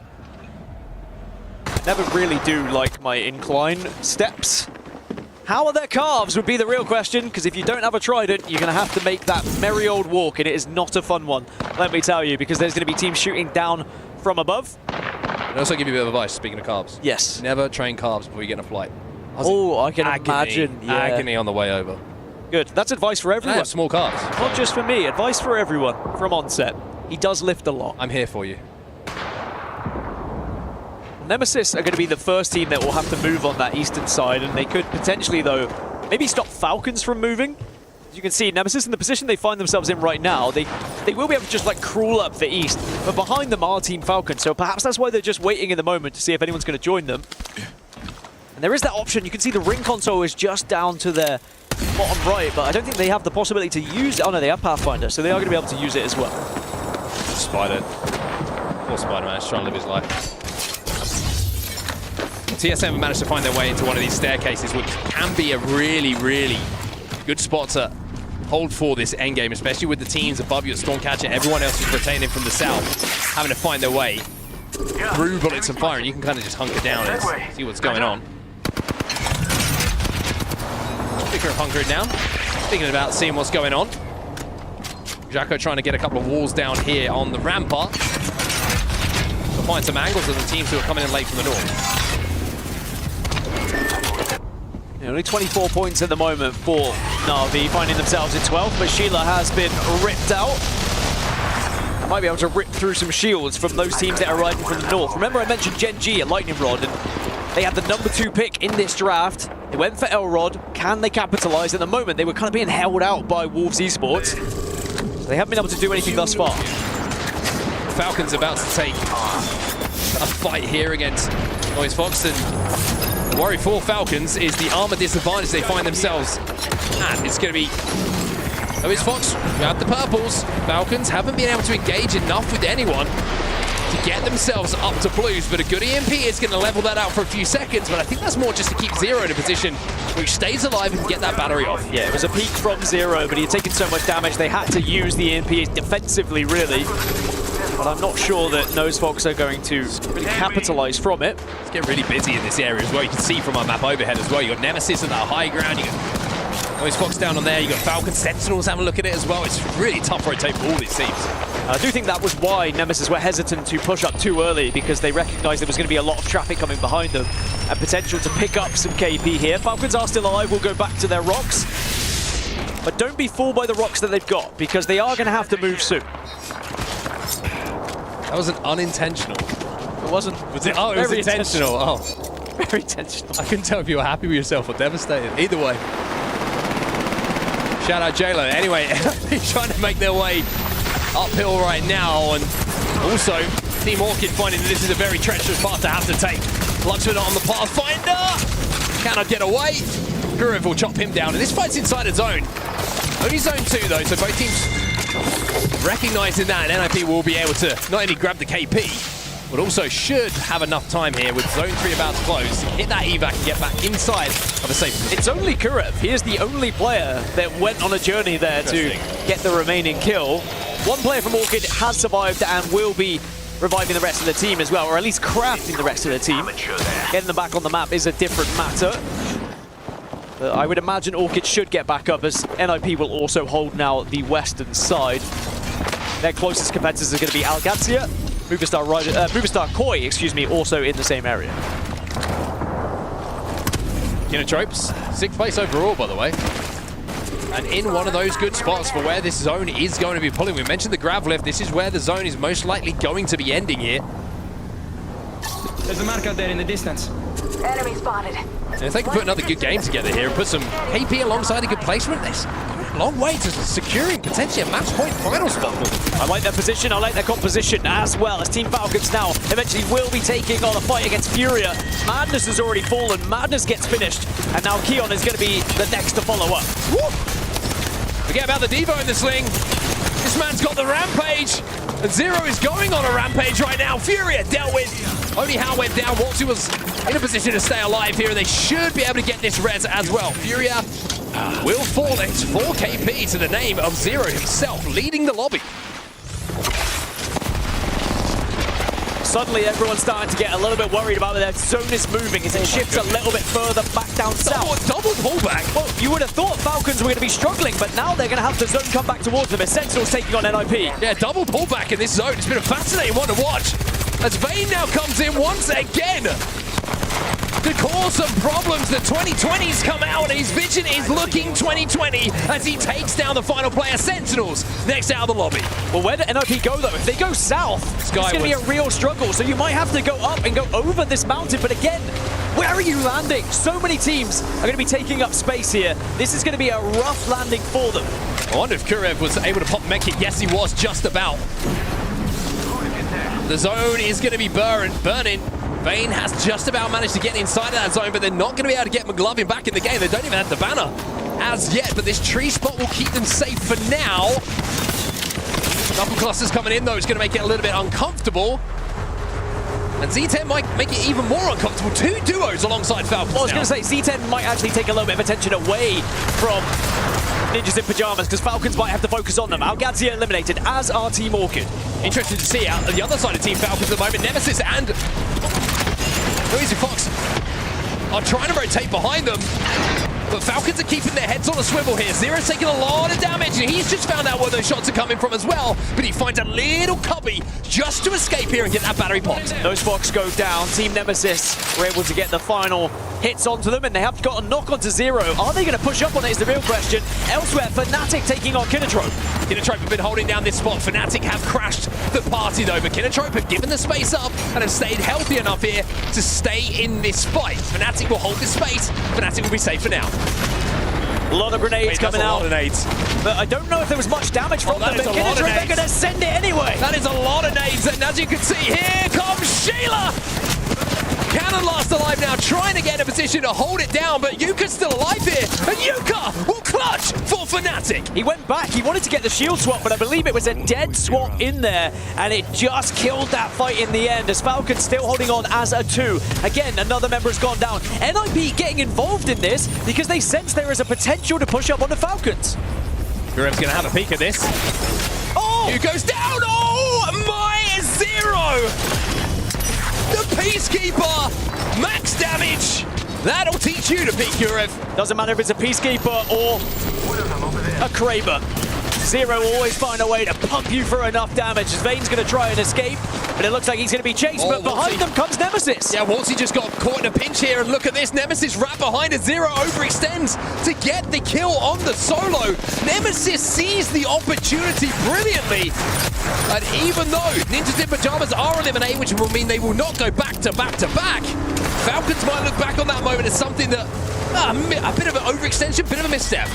I never really do like my incline steps. How are their calves would be the real question, because if you don't have a trident, you're going to have to make that merry old walk, and it is not a fun one, let me tell you, because there's going to be teams shooting down from above. I'll also give you a bit of advice, speaking of carbs. Yes. Never train carbs before you get on a flight. Oh, I can imagine. Yeah. Agony on the way over. Good. That's advice for everyone. I have small carbs. Not just for me. Advice for everyone from onset. He does lift a lot. I'm here for you. Nemesis are going to be the first team that will have to move on that eastern side, and they could potentially, though, maybe stop Falcons from moving. As you can see, Nemesis in the position they find themselves in right now, they will be able to just like crawl up the east, but behind them are Team Falcon, so perhaps that's why they're just waiting in the moment to see if anyone's going to join them. And there is that option. You can see the ring console is just down to their bottom right, but I don't think they have the possibility to use it. Oh no, they have Pathfinder, so they are going to be able to use it as well. Spider. Poor Spider-Man is trying to live his life. TSM have managed to find their way into one of these staircases, which can be a really, really good spot to hold for this endgame, especially with the teams above you at Stormcatcher. Everyone else is retaining from the south, having to find their way through bullets and fire, and you can kind of just hunker down and see what's going on. Speaking of hunkering down, thinking about seeing what's going on. Jacko trying to get a couple of walls down here on the rampart to find some angles of the teams who are coming in late from the north. Only 24 points at the moment for NAVI, finding themselves in 12th, but Sheila has been ripped out. Might be able to rip through some shields from those teams that are riding from the north. Remember I mentioned Gen.G at Lightning Rod, and they had the #2 pick in this draft. They went for Elrod. Can they capitalize? At the moment, they were kind of being held out by Wolves Esports. They haven't been able to do anything thus far. Falcons about to take a fight here against Noezz Foxx, and the worry for Falcons is the armor disadvantage they find themselves at. It's going to be Noezz Foxx without the purples. Falcons haven't been able to engage enough with anyone to get themselves up to blues, but a good EMP is going to level that out for a few seconds, but I think that's more just to keep Zero in a position which stays alive and get that battery off. Yeah, it was a peak from Zero, but he had taken so much damage they had to use the EMP defensively, really. But I'm not sure that Noezz Foxx are going to really capitalize from it. It's getting really busy in this area as well. You can see from our map overhead as well. You got Nemesis at that high ground. You got Noezz Foxx down on there. You got Falcon, Sentinels having a look at it as well. It's really tough rotate for all these teams. I do think that was why Nemesis were hesitant to push up too early, because they recognized there was going to be a lot of traffic coming behind them and potential to pick up some KP here. Falcons are still alive. We'll go back to their rocks. But don't be fooled by the rocks that they've got, because they are going to have to move soon. That wasn't unintentional. It wasn't. Was it? Oh, it was intentional. Oh. Very intentional. I couldn't tell if you were happy with yourself or devastated. Either way. Shout out J-Lo. Anyway, he's trying to make their way uphill right now, and also Team Orchid finding that this is a very treacherous path to have to take. Luxford on the Pathfinder. Cannot get away. Guriv will chop him down, and this fight's inside a zone. Only zone 2 though, so both teams recognizing that, and NIP will be able to not only grab the KP, but also should have enough time here with zone 3 about to close, hit that evac and get back inside of a safe position. It's only Guriv. He is the only player that went on a journey there to get the remaining kill. One player from Orchid has survived and will be reviving the rest of the team as well, or at least crafting the rest of the team. Getting them back on the map is a different matter. But I would imagine Orchid should get back up, as NIP will also hold now the western side. Their closest competitors are going to be ALGS Year, Movistar Koi, excuse me, also in the same area. Kinotropes, 6th place overall, by the way. And in one of those good spots for where this zone is going to be pulling. We mentioned the grav lift. This is where the zone is most likely going to be ending here. There's a mark out there in the distance. Enemy spotted. And if they can put another good game together here and put some KP alongside a good placement, there's a long way to securing potentially a match point final spot. I like their position, I like their composition as well, as Team Falcons now eventually will be taking on a fight against Furia. Madness has already fallen, Madness gets finished, and now Keon is going to be the next to follow up. Woo! Forget about the Devo in the sling. This man's got the rampage. And Zero is going on a rampage right now. Furia dealt with. Only Hal went down. Waltzy was in a position to stay alive here, and they should be able to get this res as well. Furia will fall. It's 4 KP to the name of Zero himself, leading the lobby. Suddenly everyone's starting to get a little bit worried about their zone is moving as it shifts a little bit further back down south. Double pullback. Well, you would have thought Falcons were going to be struggling, but now they're going to have the zone come back towards them as Sentinels taking on NIP. Yeah, double pullback in this zone. It's been a fascinating one to watch. As Vayne now comes in once again to cause some problems. The 2020s come out. His vision is looking 2020 as he takes down the final player, Sentinels, next out of the lobby. Well, where do NIP go, though? If they go south, it's going to be a real struggle. So you might have to go up and go over this mountain. But again, where are you landing? So many teams are going to be taking up space here. This is going to be a rough landing for them. I wonder if Kurev was able to pop mech it. Yes, he was, just about. The zone is going to be burning. Vayne has just about managed to get inside of that zone, but they're not going to be able to get McLovin back in the game. They don't even have the banner as yet, but this tree spot will keep them safe for now. Double clusters coming in, though. It's going to make it a little bit uncomfortable. And Z10 might make it even more uncomfortable. 2 duos alongside Falcons. Well, I was going to say, Z10 might actually take a little bit of attention away from Ninjas in Pyjamas, because Falcons might have to focus on them. Qadsiah eliminated, as are Team Orchid. Interesting to see out the other side of Team Falcons at the moment. Nemesis and Noezz Foxx are trying to rotate behind them, but Falcons are keeping their heads on a swivel here. Zero's taking a lot of damage, and he's just found out where those shots are coming from as well, but he finds a little cubby just to escape here and get that battery popped. Those Foxx go down. Team Nemesis were able to get the final hits onto them, and they have got a knock onto Zero. Are they going to push up on it is the real question. Elsewhere, Fnatic taking on Kinotrope. Kinotrope have been holding down this spot. Fnatic have crashed the party though, but Kinotrope have given the space up and have stayed healthy enough here to stay in this fight. Fnatic will hold this space. Fnatic will be safe for now. A lot of grenades coming out. A lot of nades. But I don't know if there was much damage from them, but Kinotrope, they're going to send it anyway. That is a lot of nades, and as you can see, here comes Sheila! Cannon last alive now, trying to get in a position to hold it down, but Yuka's still alive here, and Yuka will clutch for Fnatic. He went back, he wanted to get the shield swap, but I believe it was a dead swap in there, and it just killed that fight in the end, as Falcons still holding on as a 2. Again, another member has gone down. NIP getting involved in this because they sense there is a potential to push up on the Falcons. Gurev's going to have a peek at this. Oh! Who goes down? Oh, my Zero! The Peacekeeper, max damage. That'll teach you to peek, Kurev. Doesn't matter if it's a Peacekeeper or a Kraber. Zero always find a way to pump you for enough damage. Vayne's going to try and escape, but it looks like he's going to be chased, but behind them comes Nemesis. Yeah, Waltzy just got caught in a pinch here, and look at this. Nemesis right behind it. Zero overextends to get the kill on the solo. Nemesis sees the opportunity brilliantly. And even though Ninjas in Pyjamas are eliminated, which will mean they will not go back to back to back, Falcons might look back on that moment as something that, a bit of an overextension, bit of a misstep.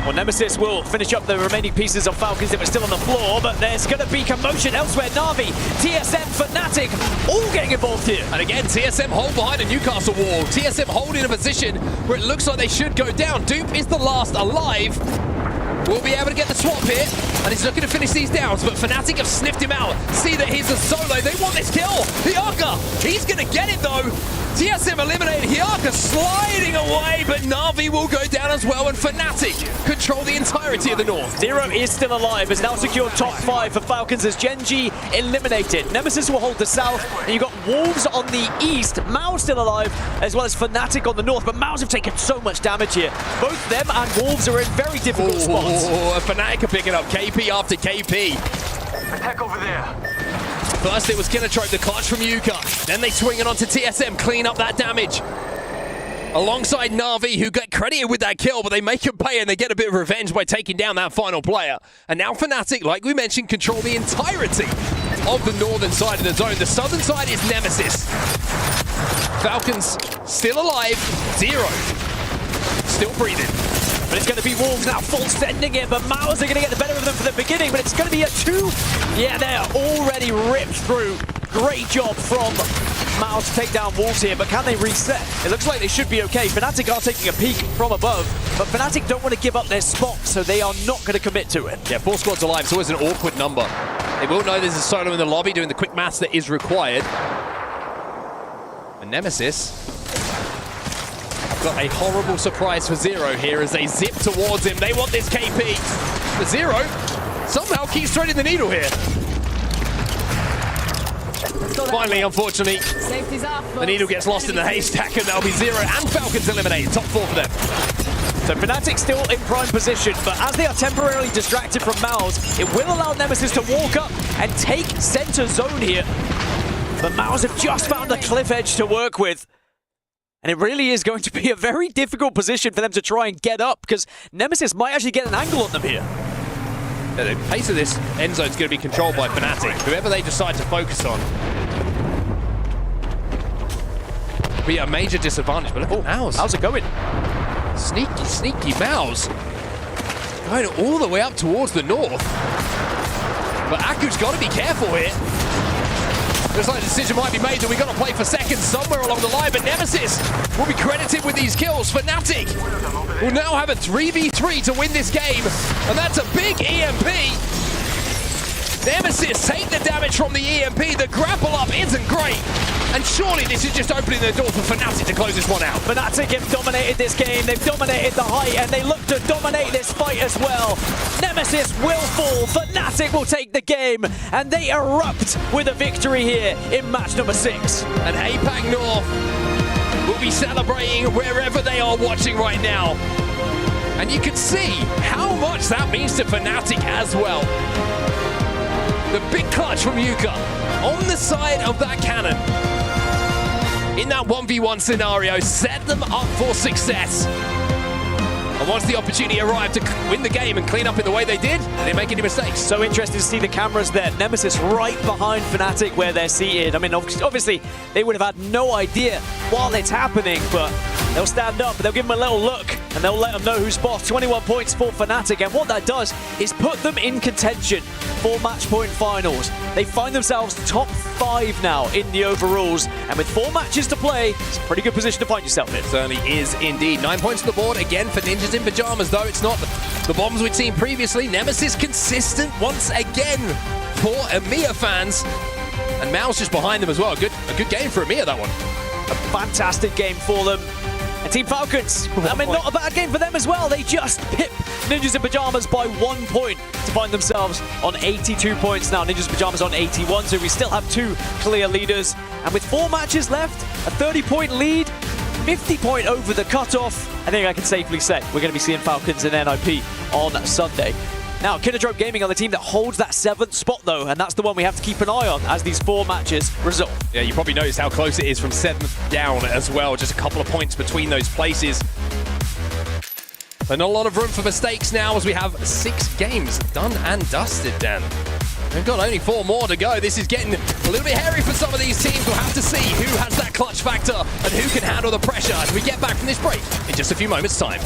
Well, Nemesis will finish up the remaining pieces of Falcons that were still on the floor, but there's going to be commotion elsewhere. NAVI, TSM, Fnatic, all getting involved here. And again, TSM hold behind a Newcastle wall. TSM hold in a position where it looks like they should go down. Dupe is the last alive. We'll be able to get the swap here, and he's looking to finish these downs, but Fnatic have sniffed him out. See that he's a solo. They want this kill. Hyaka, he's going to get it though. TSM eliminated. Hyaka sliding away, but Navi will go down as well, and Fnatic control the entirety of the north. Zero is still alive, has now secured top 5 for Falcons as Gen.G eliminated. Nemesis will hold the south, and you've got Wolves on the east. MouZ still alive, as well as Fnatic on the north, but MouZ have taken so much damage here. Both them and Wolves are in very difficult spots. Fnatic are picking up KP after KP. Attack over there. First it was Kinotrope, the clutch from Yuka. Then they swing it onto TSM, clean up that damage. Alongside Navi, who get credited with that kill, but they make him pay and they get a bit of revenge by taking down that final player. And now Fnatic, like we mentioned, control the entirety of the northern side of the zone. The southern side is Nemesis. Falcons still alive, Zero still breathing. But it's going to be Wolves now full sending it, but MouZ are going to get the better of them for the beginning, but it's going to be a 2. Yeah, they're already ripped through. Great job from MouZ to take down Wolves here, but can they reset? It looks like they should be okay. Fnatic are taking a peek from above, but Fnatic don't want to give up their spot, so they are not going to commit to it. Yeah, 4 squads alive, so it's an awkward number. They will know there's a solo in the lobby doing the quick maths that is required. And Nemesis got a horrible surprise for Zero here as they zip towards him. They want this KP. But Zero somehow keeps threading the needle here. Finally, unfortunately, the needle gets lost in the haystack, and that'll be Zero and Falcons eliminated. Top 4 for them. So Fnatic still in prime position, but as they are temporarily distracted from MouZ, it will allow Nemesis to walk up and take center zone here. But MouZ have just found a cliff edge to work with. And it really is going to be a very difficult position for them to try and get up, because Nemesis might actually get an angle on them here. Yeah, the pace of this end zone is going to be controlled by Fnatic, whoever they decide to focus on. Be a major disadvantage, but look at MouZ. How's it going? Sneaky, sneaky MouZ. Going all the way up towards the north. But Aku's got to be careful here. Looks like the decision might be made that we've got to play for seconds somewhere along the line, but Nemesis will be credited with these kills. Fnatic will now have a 3v3 to win this game, and that's a big EMP. Nemesis take the damage from the EMP. The grapple up isn't great. And surely this is just opening the door for Fnatic to close this one out. Fnatic have dominated this game. They've dominated the height, and they look to dominate this fight as well. Nemesis will fall. Fnatic will take the game, and they erupt with a victory here in match number 6. And APAC North will be celebrating wherever they are watching right now. And you can see how much that means to Fnatic as well. The big clutch from Yuka on the side of that cannon. In that 1v1 scenario, set them up for success. And once the opportunity arrived to win the game and clean up in the way they did, they didn't make any mistakes. So interesting to see the cameras there. Nemesis right behind Fnatic where they're seated. I mean, obviously, they would have had no idea while it's happening, but they'll stand up, they'll give them a little look, and they'll let them know who's boss. 21 points for Fnatic, and what that does is put them in contention for match point finals. They find themselves top 5 now in the overalls, and with 4 matches to play, it's a pretty good position to find yourself in. It certainly is indeed. 9 points on the board, again for Ninjas in Pyjamas, though it's not the bombs we'd seen previously. Nemesis consistent once again for EMEA fans, and MouZ just behind them as well. A good game for EMEA, that one. A fantastic game for them. And Team Falcons, I mean, not a bad game for them as well. They just pip Ninjas in Pyjamas by 1 point to find themselves on 82 points now. Ninjas in Pyjamas on 81, so we still have 2 clear leaders. And with 4 matches left, a 30-point lead, 50 point over the cutoff, I think I can safely say we're going to be seeing Falcons and NIP on Sunday. Now, Kinotrope Gaming are the team that holds that 7th spot, though, and that's the one we have to keep an eye on as these 4 matches resolve. Yeah, you probably noticed how close it is from 7th down as well. Just a couple of points between those places. And not a lot of room for mistakes now as we have 6 games done and dusted, Dan. We've got only 4 more to go. This is getting a little bit hairy for some of these teams. We'll have to see who has that clutch factor and who can handle the pressure as we get back from this break in just a few moments' time.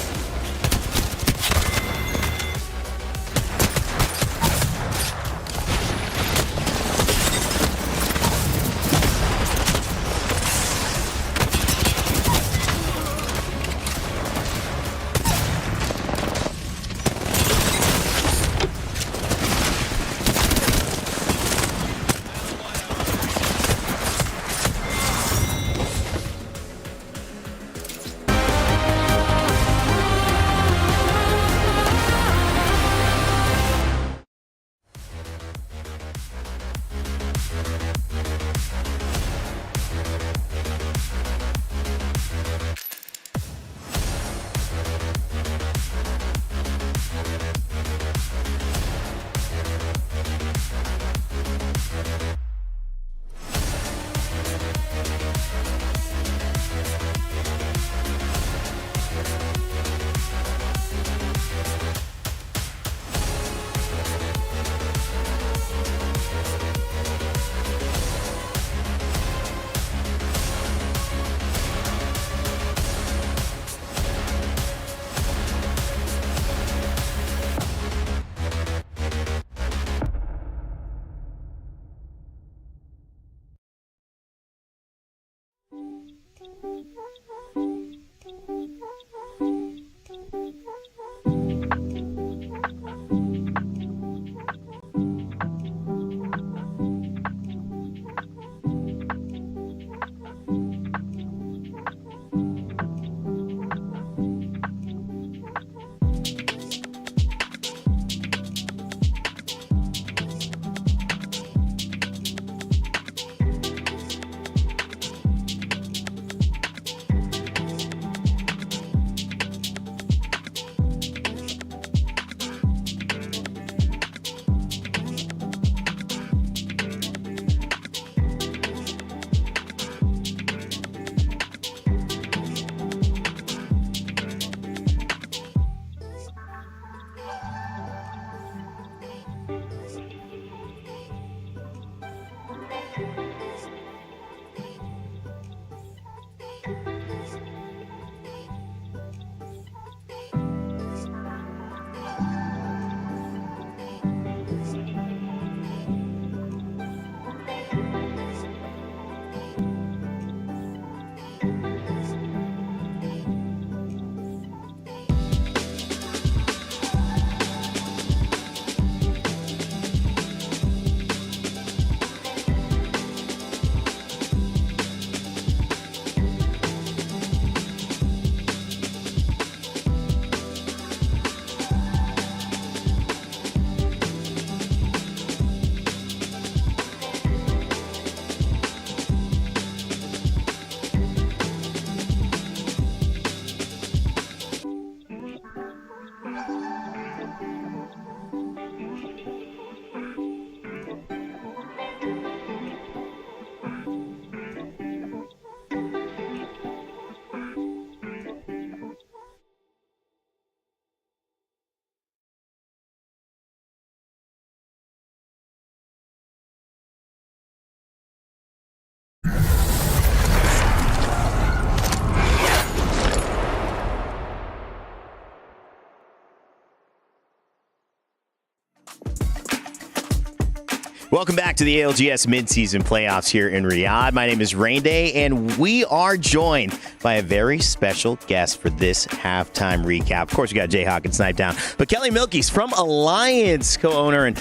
Welcome back to the ALGS Midseason Playoffs here in Riyadh. My name is Rainday, and we are joined by a very special guest for this halftime recap. Of course, we got J-Hawk and Snipe Down, but Kelly Milkey's from Alliance, co-owner. And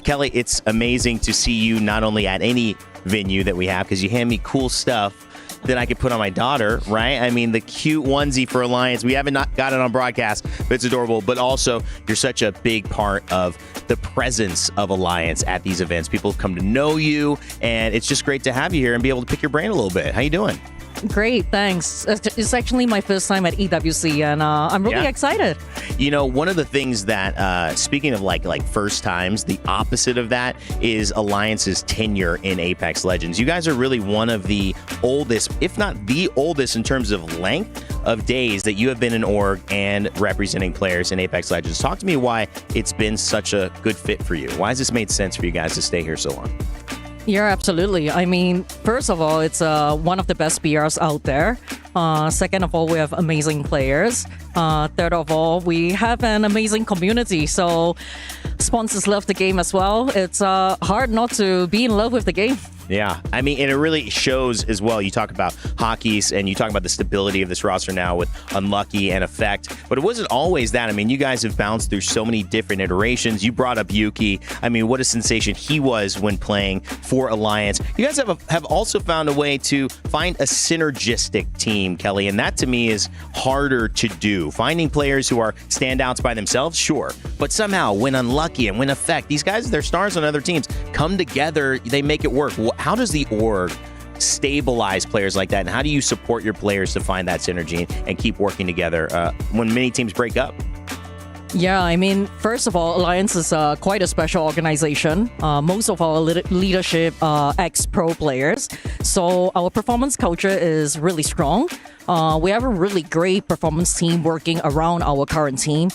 Kelly, it's amazing to see you not only at any venue that we have, because you hand me cool stuff that I could put on my daughter, right? I mean, the cute onesie for Alliance. We haven't got it on broadcast, but it's adorable. But also, you're such a big part of the presence of Alliance at these events. People have come to know you, and it's just great to have you here and be able to pick your brain a little bit. How you doing? Great, thanks. It's actually my first time at EWC, and I'm really excited. You know, one of the things that, speaking of like first times, the opposite of that is Alliance's tenure in Apex Legends. You guys are really one of the oldest, if not the oldest in terms of length of days that you have been in org and representing players in Apex Legends. Talk to me why it's been such a good fit for you. Why has this made sense for you guys to stay here so long? Yeah, absolutely. I mean, first of all, it's one of the best BRs out there. Second of all, we have amazing players. Third of all, we have an amazing community. So sponsors love the game as well. It's hard not to be in love with the game. Yeah, I mean, and it really shows as well. You talk about hockeys and you talk about the stability of this roster now with Unlucky and Effect, but it wasn't always that. I mean, you guys have bounced through so many different iterations. You brought up Yuki. I mean, what a sensation he was when playing for Alliance. You guys have also found a way to find a synergistic team, Kelly, and that to me is harder to do. Finding players who are standouts by themselves, sure, but somehow when Unlucky and when Effect, these guys, they're stars on other teams, come together, they make it work. How does the org stabilize players like that, and how do you support your players to find that synergy and keep working together when many teams break up? Yeah, I mean, first of all, Alliance is quite a special organization. Most of our leadership are ex-pro players, so our performance culture is really strong. We have a really great performance team working around our current team.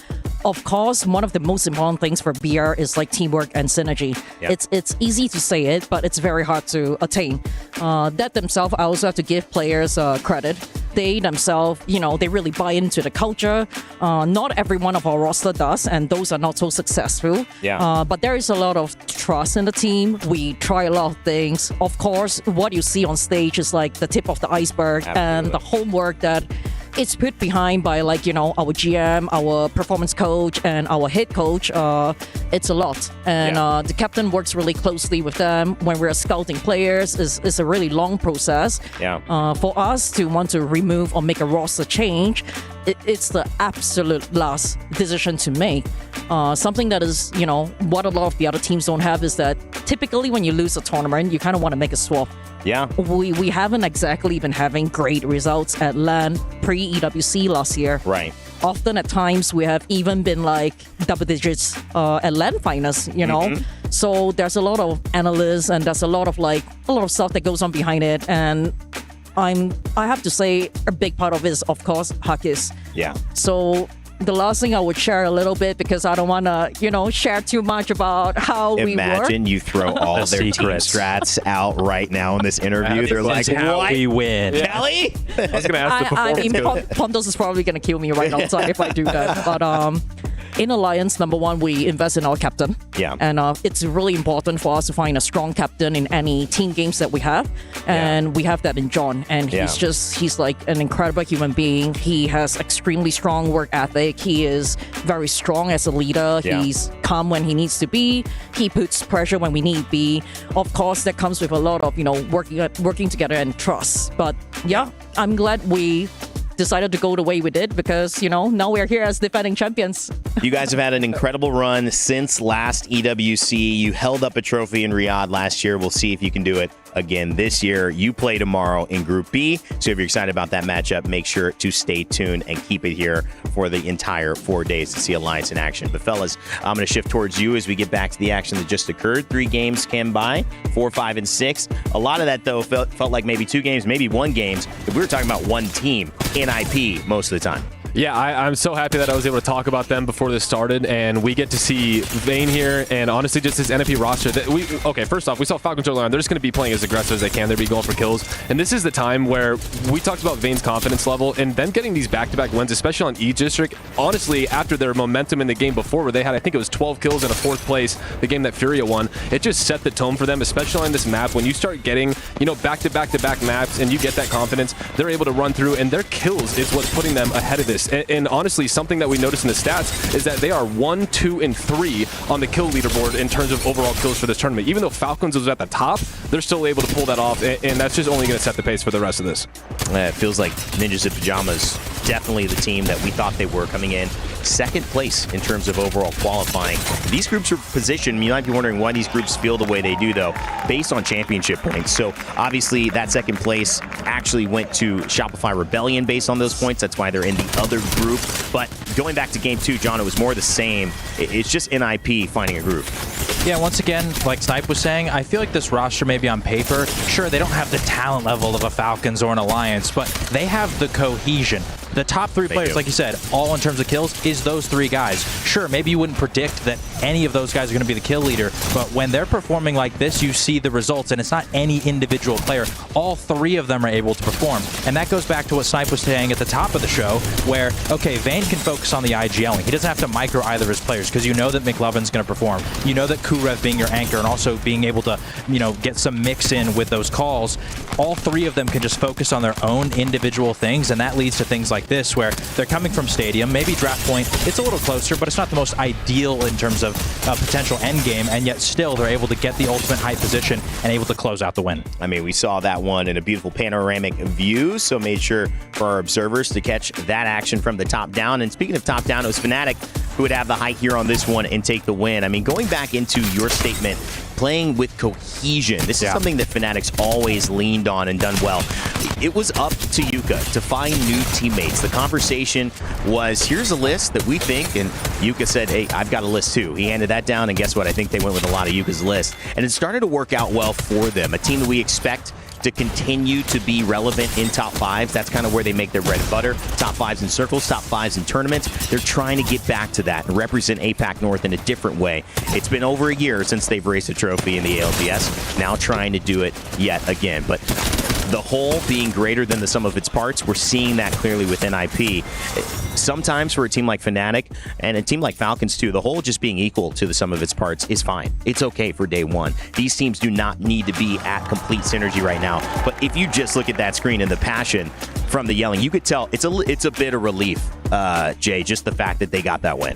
Of course, one of the most important things for BR is like teamwork and synergy. Yep. It's easy to say it, but it's very hard to attain. That themselves, I also have to give players credit. They themselves, you know, they really buy into the culture. Not every one of our roster does, and those are not so successful. Yeah. But there is a lot of trust in the team. We try a lot of things. Of course, what you see on stage is like the tip of the iceberg. Absolutely. And the homework that it's put behind by, like, you know, our GM, our performance coach, and our head coach. It's a lot. And the captain works really closely with them. When we're scouting players, it's a really long process. Yeah. For us to want to remove or make a roster change, it's the absolute last decision to make. Something that is, you know, what a lot of the other teams don't have is that typically when you lose a tournament, you kind of want to make a swap. Yeah. We haven't exactly been having great results at LAN pre-EWC last year. Right. Often at times we have even been like double digits at LAN finals, you know. Mm-hmm. So there's a lot of analysts and there's a lot of stuff that goes on behind it. And I have to say a big part of it is, of course, hockeys. Yeah. So the last thing I would share a little bit, because I don't want to, you know, share too much about how we work. Imagine you throw all their team strats out right now in this interview. They're like, what? We win. Kelly? I was going to ask the performance coach. Pontos is probably going to kill me right outside if I do that. But in Alliance, number one, we invest in our captain. Yeah. And it's really important for us to find a strong captain in any team games that we have. And we have that in John. And he's like an incredible human being. He has extremely strong work ethic. He is very strong as a leader. Yeah. He's calm when he needs to be. He puts pressure when we need be. Of course, that comes with a lot of, you know, working together and trust. But yeah, I'm glad we decided to go the way we did, because, you know, now we're here as defending champions. You guys have had an incredible run since last EWC. You held up a trophy in Riyadh last year. We'll see if you can do it again this year. You play tomorrow in Group B, so if you're excited about that matchup, make sure to stay tuned and keep it here for the entire 4 days to see Alliance in action. But fellas, I'm going to shift towards you as we get back to the action that just occurred. 3 games came by, 4, 5, and 6. A lot of that, though, felt like maybe 2 games, maybe 1 games. If we were talking about one team in IP most of the time. Yeah, I'm so happy that I was able to talk about them before this started, and we get to see Vayne here, and honestly, just this NFP roster. Okay, first off, we saw Falcons earlier on. They're just going to be playing as aggressive as they can. They'll be going for kills, and this is the time where we talked about Vayne's confidence level, and then getting these back-to-back wins, especially on E-District. Honestly, after their momentum in the game before, where they had, I think it was 12 kills and a 4th place, the game that Furia won, it just set the tone for them, especially on this map. When you start getting, back-to-back-to-back maps, and you get that confidence, they're able to run through, and their kills is what's putting them ahead of this. And honestly, something that we noticed in the stats is that they are 1, 2, and 3 on the kill leaderboard in terms of overall kills for this tournament. Even though Falcons was at the top, they're still able to pull that off, and that's just only going to set the pace for the rest of this. It feels like Ninjas in Pyjamas, definitely the team that we thought they were, coming in 2nd place in terms of overall qualifying. These groups are positioned, you might be wondering why these groups feel the way they do, though, based on championship points. So obviously that 2nd place actually went to Shopify Rebellion based on those points. That's why they're in the other group. But going back to game 2, John, it was more the same. It's just NIP finding a group. Yeah, once again, like Snipe was saying, I feel like this roster maybe on paper, sure, they don't have the talent level of a Falcons or an Alliance, but they have the cohesion. The top 3 players, like you said, all in terms of kills, is those 3 guys. Sure, maybe you wouldn't predict that any of those guys are going to be the kill leader, but when they're performing like this, you see the results, and it's not any individual player. All 3 of them are able to perform. And that goes back to what Snipe was saying at the top of the show, where, okay, Vayne can focus on the AG.AL. He doesn't have to micro either of his players, because you know that McLovin's going to perform. You know that Kurev being your anchor and also being able to, get some mix in with those calls. All 3 of them can just focus on their own individual things, and that leads to things like this, where they're coming from Stadium, maybe draft point, it's a little closer, but it's not the most ideal in terms of potential end game, and yet still they're able to get the ultimate high position and able to close out the win. I mean, we saw that one in a beautiful panoramic view, so made sure for our observers to catch that action from the top down. And speaking of top down, it was Fnatic who would have the height here on this one and take the win. I mean, going back into your statement, playing with cohesion. This is something that Fnatic's always leaned on and done well. It was up to Yuka to find new teammates. The conversation was, here's a list that we think, and Yuka said, hey, I've got a list too. He handed that down, and guess what? I think they went with a lot of Yuka's list. And it started to work out well for them. A team that we expect to continue to be relevant in top 5s. That's kind of where they make their bread and butter. Top 5s in circles, top 5s in tournaments. They're trying to get back to that and represent APAC North in a different way. It's been over a year since they've raised a trophy in the ALGS. Now trying to do it yet again. But the whole being greater than the sum of its parts, we're seeing that clearly with NIP. Sometimes for a team like Fnatic and a team like Falcons too, the whole just being equal to the sum of its parts is fine. It's okay for day one. These teams do not need to be at complete synergy right now. But if you just look at that screen and the passion from the yelling, you could tell it's a bit of relief, Jay, just the fact that they got that win.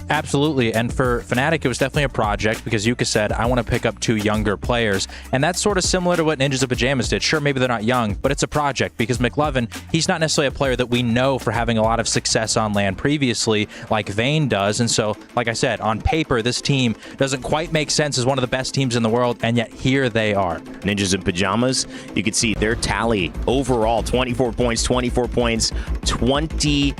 Absolutely, and for Fnatic, it was definitely a project because Yuka said, I want to pick up 2 younger players, and that's sort of similar to what Ninjas in Pyjamas did. Sure, maybe they're not young, but it's a project because McLovin, he's not necessarily a player that we know for having a lot of success on LAN previously like Vayne does, and so, like I said, on paper, this team doesn't quite make sense as one of the best teams in the world, and yet here they are. Ninjas in Pyjamas, you can see their tally overall, 24 points, 20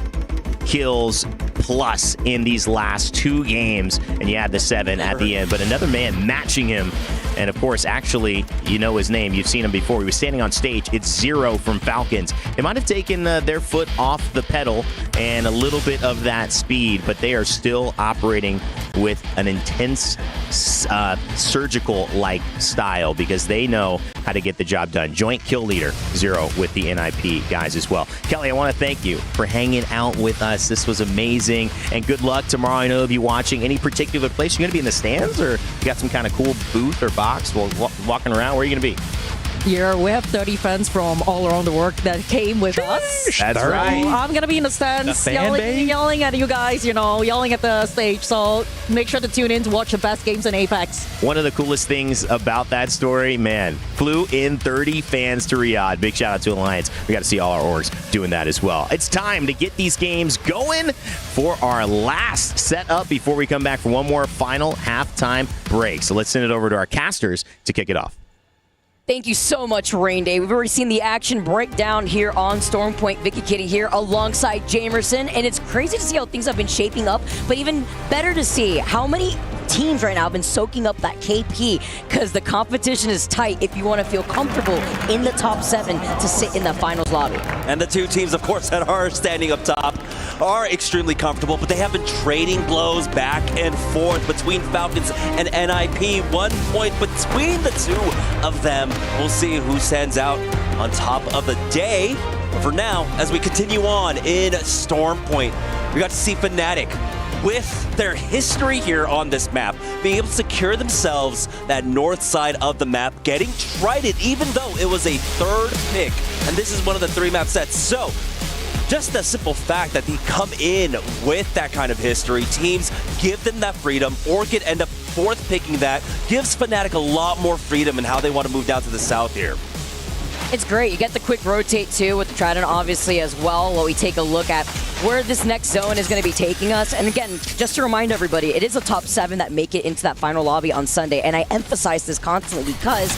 kills plus in these last 2 games, and you add the 7 at the end, but another man matching him. And of course, actually, you know his name, you've seen him before, he was standing on stage. It's Zero from Falcons. They might have taken their foot off the pedal and a little bit of that speed, but they are still operating with an intense surgical-like style because they know how to get the job done. Joint kill leader, Zero, with the NIP guys as well. Kelly, I want to thank you for hanging out with us. This was amazing, and good luck tomorrow. I know you'll be watching. Any particular place? You're going to be in the stands, or you got some kind of cool booth or box while walking around? Where are you going to be? Yeah, we have 30 fans from all around the world that came with us. That's right. I'm going to be in the stands yelling at you guys, yelling at the stage. So make sure to tune in to watch the best games in Apex. One of the coolest things about that story, man, flew in 30 fans to Riyadh. Big shout out to Alliance. We got to see all our orgs doing that as well. It's time to get these games going for our last setup before we come back for one more final halftime break. So let's send it over to our casters to kick it off. Thank you so much, Rain Day. We've already seen the action breakdown here on Storm Point. Vicky Kitty here alongside Jamerson, and it's crazy to see how things have been shaping up, but even better to see how many teams right now have been soaking up that KP because the competition is tight if you want to feel comfortable in the top 7 to sit in the finals lobby. And the two teams, of course, that are standing up top are extremely comfortable, but they have been trading blows back and forth between Falcons and NIP. 1 point between the two of them. We'll see who stands out on top of the day. But for now, as we continue on in Storm Point, we got to see Fnatic with their history here on this map, being able to secure themselves that north side of the map, getting trided even though it was a 3rd pick, and this is one of the 3 map sets. So just the simple fact that they come in with that kind of history, teams give them that freedom. Orchid end up 4th picking that, gives Fnatic a lot more freedom in how they want to move down to the south here. It's great. You get the quick rotate too with the Trident obviously as well while we take a look at where this next zone is going to be taking us. And again, just to remind everybody, it is a top 7 that make it into that final lobby on Sunday. And I emphasize this constantly because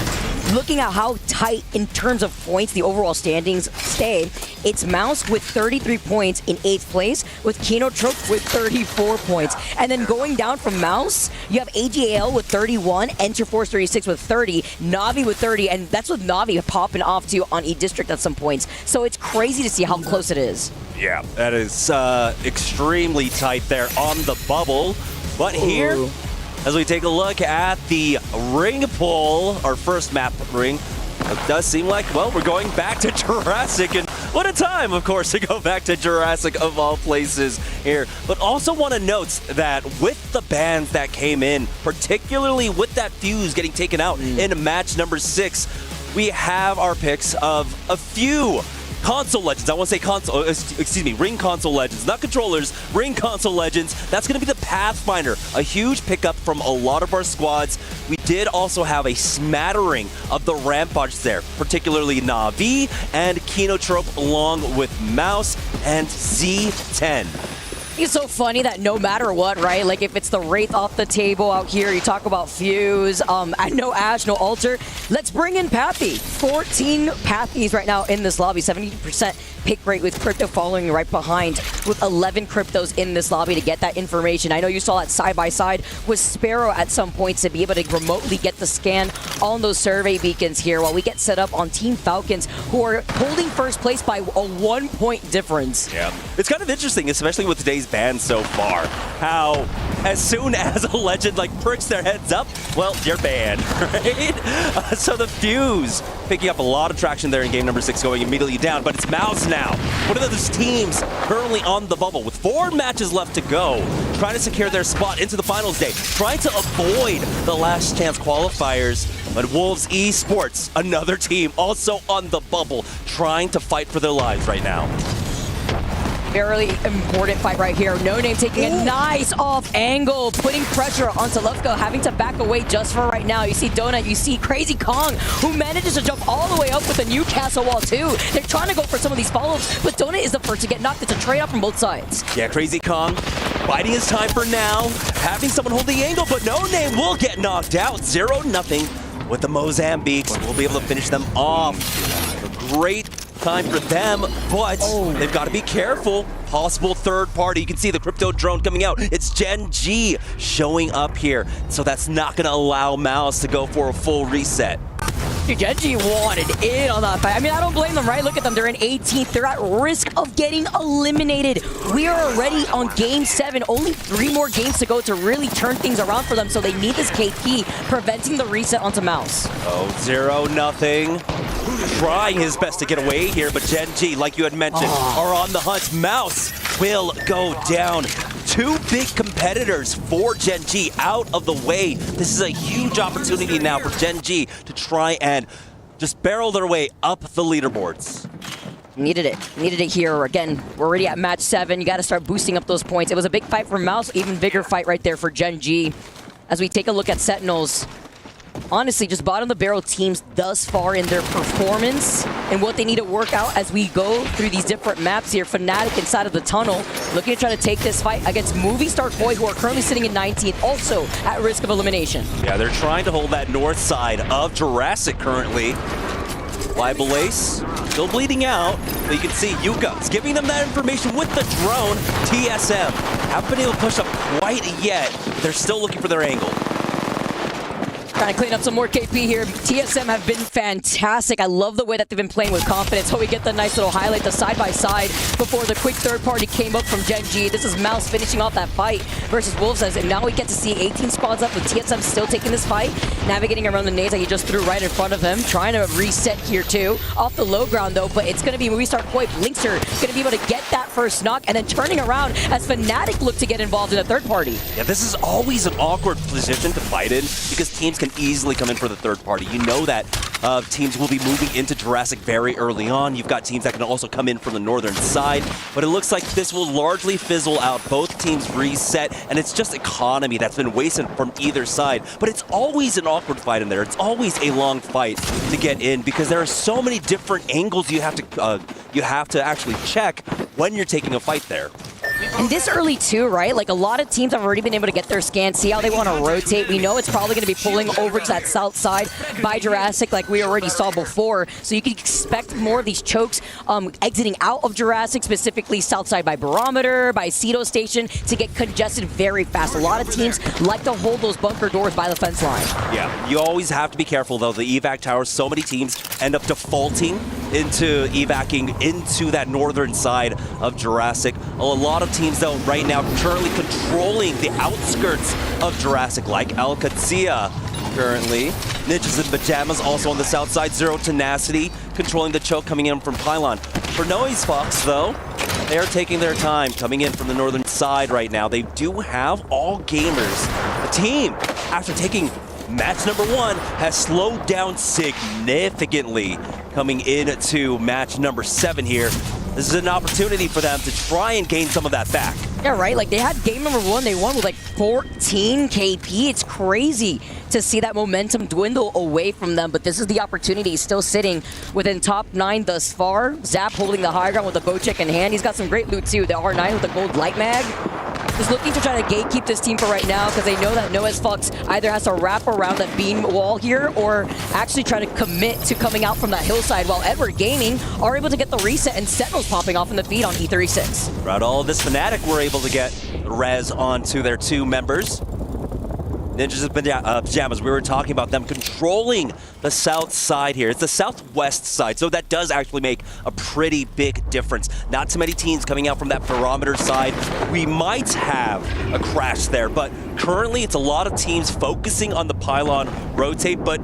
looking at how tight in terms of points the overall standings stay, it's MouZ with 33 points in 8th place with Kinotrope with 34 points. And then going down from MouZ, you have AG.AL with 31, Enterforce 36 with 30, NAVI with 30, and that's with NAVI popping off too on E-District at some points. So it's crazy to see how close it is. Yeah, that is extremely tight there on the bubble. But here, as we take a look at the ring poll, our first map ring, it does seem like, well, we're going back to Jurassic, and what a time, of course, to go back to Jurassic of all places here. But also want to note that with the bans that came in, particularly with that fuse getting taken out in match number 6, we have our picks of a few console legends. I want to say ring console legends, not controllers, ring console legends. That's going to be the Pathfinder, a huge pickup from a lot of our squads. We did also have a smattering of the Ramparts there, particularly NAVI and Kinotrope along with MouZ and Z10. It's so funny that no matter what, right? Like if it's the Wraith off the table out here, you talk about Fuse, no Ash, no Alter. Let's bring in Pathy. 14 Pathies right now in this lobby, 70% pick rate with Crypto following right behind with 11 Cryptos in this lobby to get that information. I know you saw that side by side with Sparrow at some points to be able to remotely get the scan on those survey beacons here while we get set up on Team Falcons, who are holding first place by a 1-point difference. Yeah, it's kind of interesting, especially with today's ban so far, how as soon as a legend like pricks their heads up, well, you're banned, right? So the Fuse picking up a lot of traction there in game number 6, going immediately down, but it's MouZ now. One of those teams currently on the bubble with 4 matches left to go, trying to secure their spot into the finals day, trying to avoid the last chance qualifiers. But Wolves Esports, another team also on the bubble, trying to fight for their lives right now. Very important fight right here. No Name taking a nice off angle, putting pressure onto Lufko, having to back away just for right now. You see Donut, you see Crazy Kong, who manages to jump all the way up with a Newcastle wall too. They're trying to go for some of these follow-ups, but Donut is the first to get knocked. It's a trade-off from both sides. Yeah, Crazy Kong biding his time for now, having someone hold the angle, but No Name will get knocked out. 0-0 with the Mozambiques. We'll be able to finish them off. A great time for them, but they've got to be careful. Possible third party. You can see the crypto drone coming out. It's Gen.G showing up here, so that's not going to allow MouZ to go for a full reset. Dude, Gen.G wanted in on that fight. I mean, I don't blame them, right? Look at them. They're in 18th. They're at risk of getting eliminated. We are already on game 7. Only 3 more games to go to really turn things around for them, so they need this KP, preventing the reset onto MouZ. Oh, 0-0. Trying his best to get away here, but Gen.G, like you had mentioned, are on the hunt. MouZ will go down. 2 big competitors for Gen.G out of the way. This is a huge opportunity now for Gen.G to try and just barrel their way up the leaderboards. Needed it here. Again, we're already at match 7. You got to start boosting up those points. It was a big fight for MouZ, even bigger fight right there for Gen.G. As we take a look at Sentinels, honestly, just bottom of the barrel teams thus far in their performance and what they need to work out as we go through these different maps here. Fnatic inside of the tunnel, looking to try to take this fight against Movie Star Boy, who are currently sitting in 19th, also at risk of elimination. Yeah, they're trying to hold that north side of Jurassic currently. Liable Ace still bleeding out, but you can see Yuka is giving them that information with the drone. TSM haven't been able to push up quite yet. They're still looking for their angle. Trying to clean up some more KP here. TSM have been fantastic. I love the way that they've been playing with confidence. So we get the nice little highlight, the side-by-side before the quick third party came up from Gen.G. This is MouZ finishing off that fight versus Wolves, and now we get to see 18 squads up with TSM still taking this fight, navigating around the nades that he just threw right in front of him, trying to reset here too. Off the low ground though, but it's going to be when we start Koi. Blinkster going to be able to get that first knock and then turning around as Fnatic look to get involved in the third party. Yeah, this is always an awkward position to fight in because teams can easily come in for the third party. You know that teams will be moving into Jurassic very early on. You've got teams that can also come in from the northern side, but it looks like this will largely fizzle out. Both teams reset, and it's just economy that's been wasted from either side. But it's always an awkward fight in there. It's always a long fight to get in because there are so many different angles you have to actually check when you're taking a fight there. And this early too, right? Like a lot of teams have already been able to get their scan, see how they want to rotate. We know it's probably going to be pulling over to that south side by Jurassic like we already saw before. So you can expect more of these chokes exiting out of Jurassic, specifically south side by Barometer, by Cedo Station, to get congested very fast. A lot of teams like to hold those bunker doors by the fence line. Yeah, you always have to be careful though. The evac towers, so many teams end up defaulting into evacing into that northern side of Jurassic. A lot of teams though right now currently controlling the outskirts of Jurassic, like Qadsiah currently. Ninjas and Pyjamas also on the south side. Zero Tenacity controlling the choke coming in from Pylon. For Noezz Foxx though, they are taking their time coming in from the northern side right now. They do have all gamers. The team, after taking match number 1, has slowed down significantly coming into match number 7 here. This is an opportunity for them to try and gain some of that back. Yeah, right? Like, they had game number 1, they won with like 14 KP. It's crazy to see that momentum dwindle away from them, but this is the opportunity. Still sitting within top 9 thus far. Zap holding the high ground with a bow check in hand. He's got some great loot too. The R9 with the gold light mag. Is looking to try to gatekeep this team for right now because they know that Noezz Foxx either has to wrap around that beam wall here or actually try to commit to coming out from that hillside, while Edward Gaming are able to get the reset and Sentinels popping off in the feed on E36. Throughout all of this, Fnatic were able to get res onto their 2 members. Ninjas and Pyjamas, we were talking about them controlling the south side here. It's the southwest side, so that does actually make a pretty big difference. Not too many teams coming out from that Barometer side. We might have a crash there, but currently it's a lot of teams focusing on the pylon rotate, but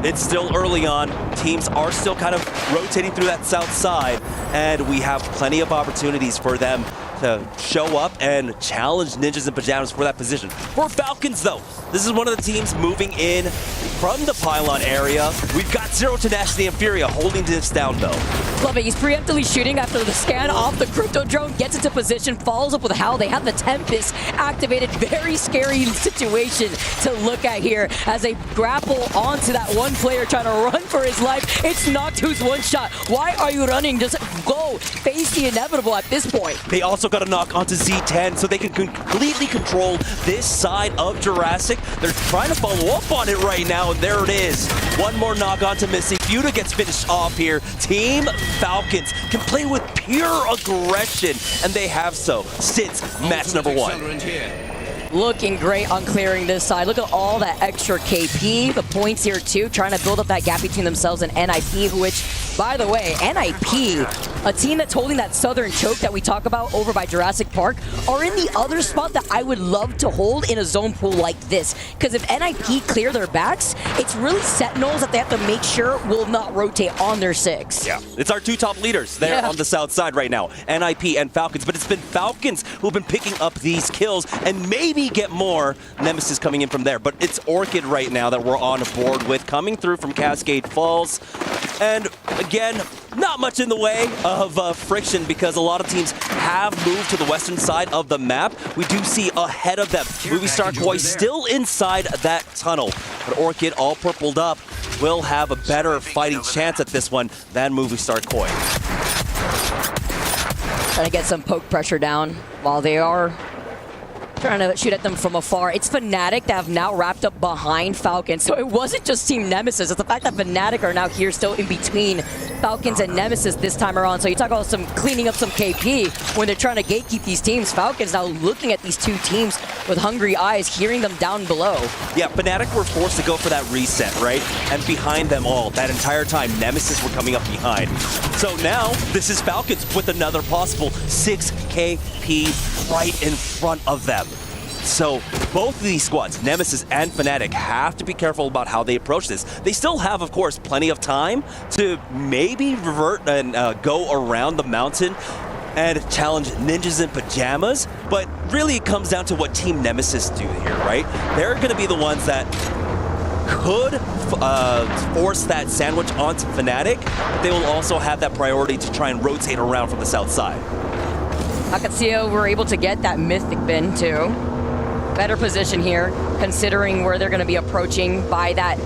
it's still early on. Teams are still kind of rotating through that south side, and we have plenty of opportunities for them to show up and challenge Ninjas and Pyjamas for that position. For Falcons though, this is one of the teams moving in from the pylon area. We've got Zero Tenacity and Furia holding this down though. Love it. He's preemptively shooting after the scan off the crypto drone, gets into position, follows up with Howl. They have the Tempest activated. Very scary situation to look at here as they grapple onto that one player trying to run for his life. It's Noctu's one shot. Why are you running? Just go. Face the inevitable at this point. They also got a knock onto Z10 so they can completely control this side of Jurassic. They're trying to follow up on it right now, and there it is. One more knock onto Missy. Fuda gets finished off here. Team Falcons can play with pure aggression, and they have so since match number 1. Looking great on clearing this side. Look at all that extra KP. The points here too, trying to build up that gap between themselves and NIP, which, by the way, NIP, a team that's holding that southern choke that we talk about over by Jurassic Park, are in the other spot that I would love to hold in a zone pool like this. Because if NIP clear their backs, it's really Sentinels that they have to make sure will not rotate on their 6. Yeah, it's our 2 top leaders there on the south side right now, NIP and Falcons, but it's been Falcons who've been picking up these kills and maybe get more. Nemesis coming in from there, but it's Orchid right now that we're on board with, coming through from Cascade Falls. And again, not much in the way of friction because a lot of teams have moved to the western side of the map. We do see ahead of them Movie Star Koi still inside that tunnel, but Orchid all purpled up will have a better fighting chance at this one than Movie Star Koi. Trying to get some poke pressure down while they are trying to shoot at them from afar. It's Fnatic that have now wrapped up behind Falcons. So it wasn't just Team Nemesis. It's the fact that Fnatic are now here still in between Falcons and Nemesis this time around. So you talk about some cleaning up some KP when they're trying to gatekeep these teams. Falcons now looking at these two teams with hungry eyes, hearing them down below. Yeah, Fnatic were forced to go for that reset, right? And behind them all, that entire time, Nemesis were coming up behind. So now, this is Falcons with another possible 6 KP right in front of them. So both of these squads, Nemesis and Fnatic, have to be careful about how they approach this. They still have, of course, plenty of time to maybe revert and go around the mountain and challenge Ninjas in Pyjamas, but really it comes down to what Team Nemesis do here, right? They're going to be the ones that could force that sandwich onto Fnatic, but they will also have that priority to try and rotate around from the south side. Qadsiah were able to get that Mythic bin too. Better position here, considering where they're going to be approaching by that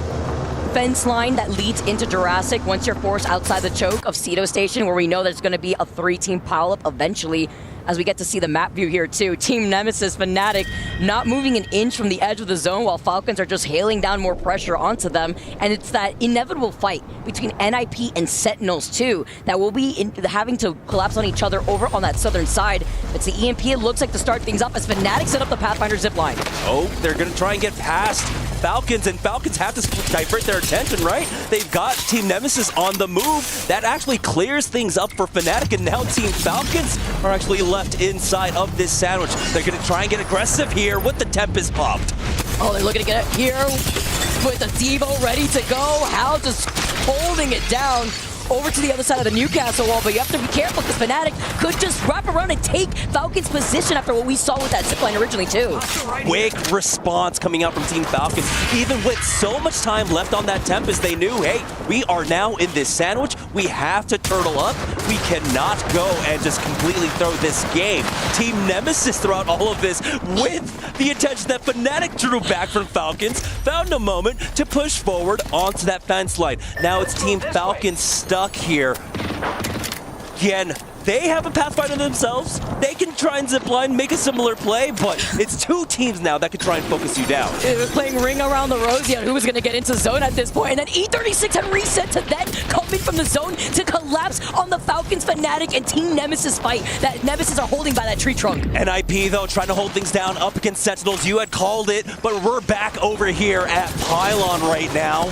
fence line that leads into Jurassic once you're forced outside the choke of Cedo Station, where we know there's going to be a 3-team pileup eventually, as we get to see the map view here too. Team Nemesis, Fnatic, not moving an inch from the edge of the zone while Falcons are just hailing down more pressure onto them. And it's that inevitable fight between NIP and Sentinels too that will be having to collapse on each other over on that southern side. It's the EMP, it looks like, to start things up as Fnatic set up the Pathfinder zipline. Oh, they're going to try and get past Falcons, and Falcons have to divert their attention, right? They've got Team Nemesis on the move. That actually clears things up for Fnatic, and now Team Falcons are actually left inside of this sandwich. They're going to try and get aggressive here with the Tempest popped. Oh, they're looking to get it here with the Devo ready to go. How just holding it down over to the other side of the Newcastle wall, but you have to be careful because Fnatic could just wrap around and take Falcons' position after what we saw with that zipline originally too. Quick response coming out from Team Falcons. Even with so much time left on that Tempest, they knew, hey, we are now in this sandwich. We have to turtle up. We cannot go and just completely throw this game. Team Nemesis throughout all of this with the attention that Fnatic drew back from Falcons, found a moment to push forward onto that fence line. Now it's Team Falcons stuck here. Again, they have a Pathfinder themselves. They can try and zipline, make a similar play, but it's two teams now that can try and focus you down. They were playing ring around the rosy on who was going to get into zone at this point, and then E36 had reset to then come in from the zone to collapse on the Falcons, Fnatic, and Team Nemesis fight that Nemesis are holding by that tree trunk. NIP, though, trying to hold things down up against Sentinels. You had called it, but we're back over here at Pylon right now.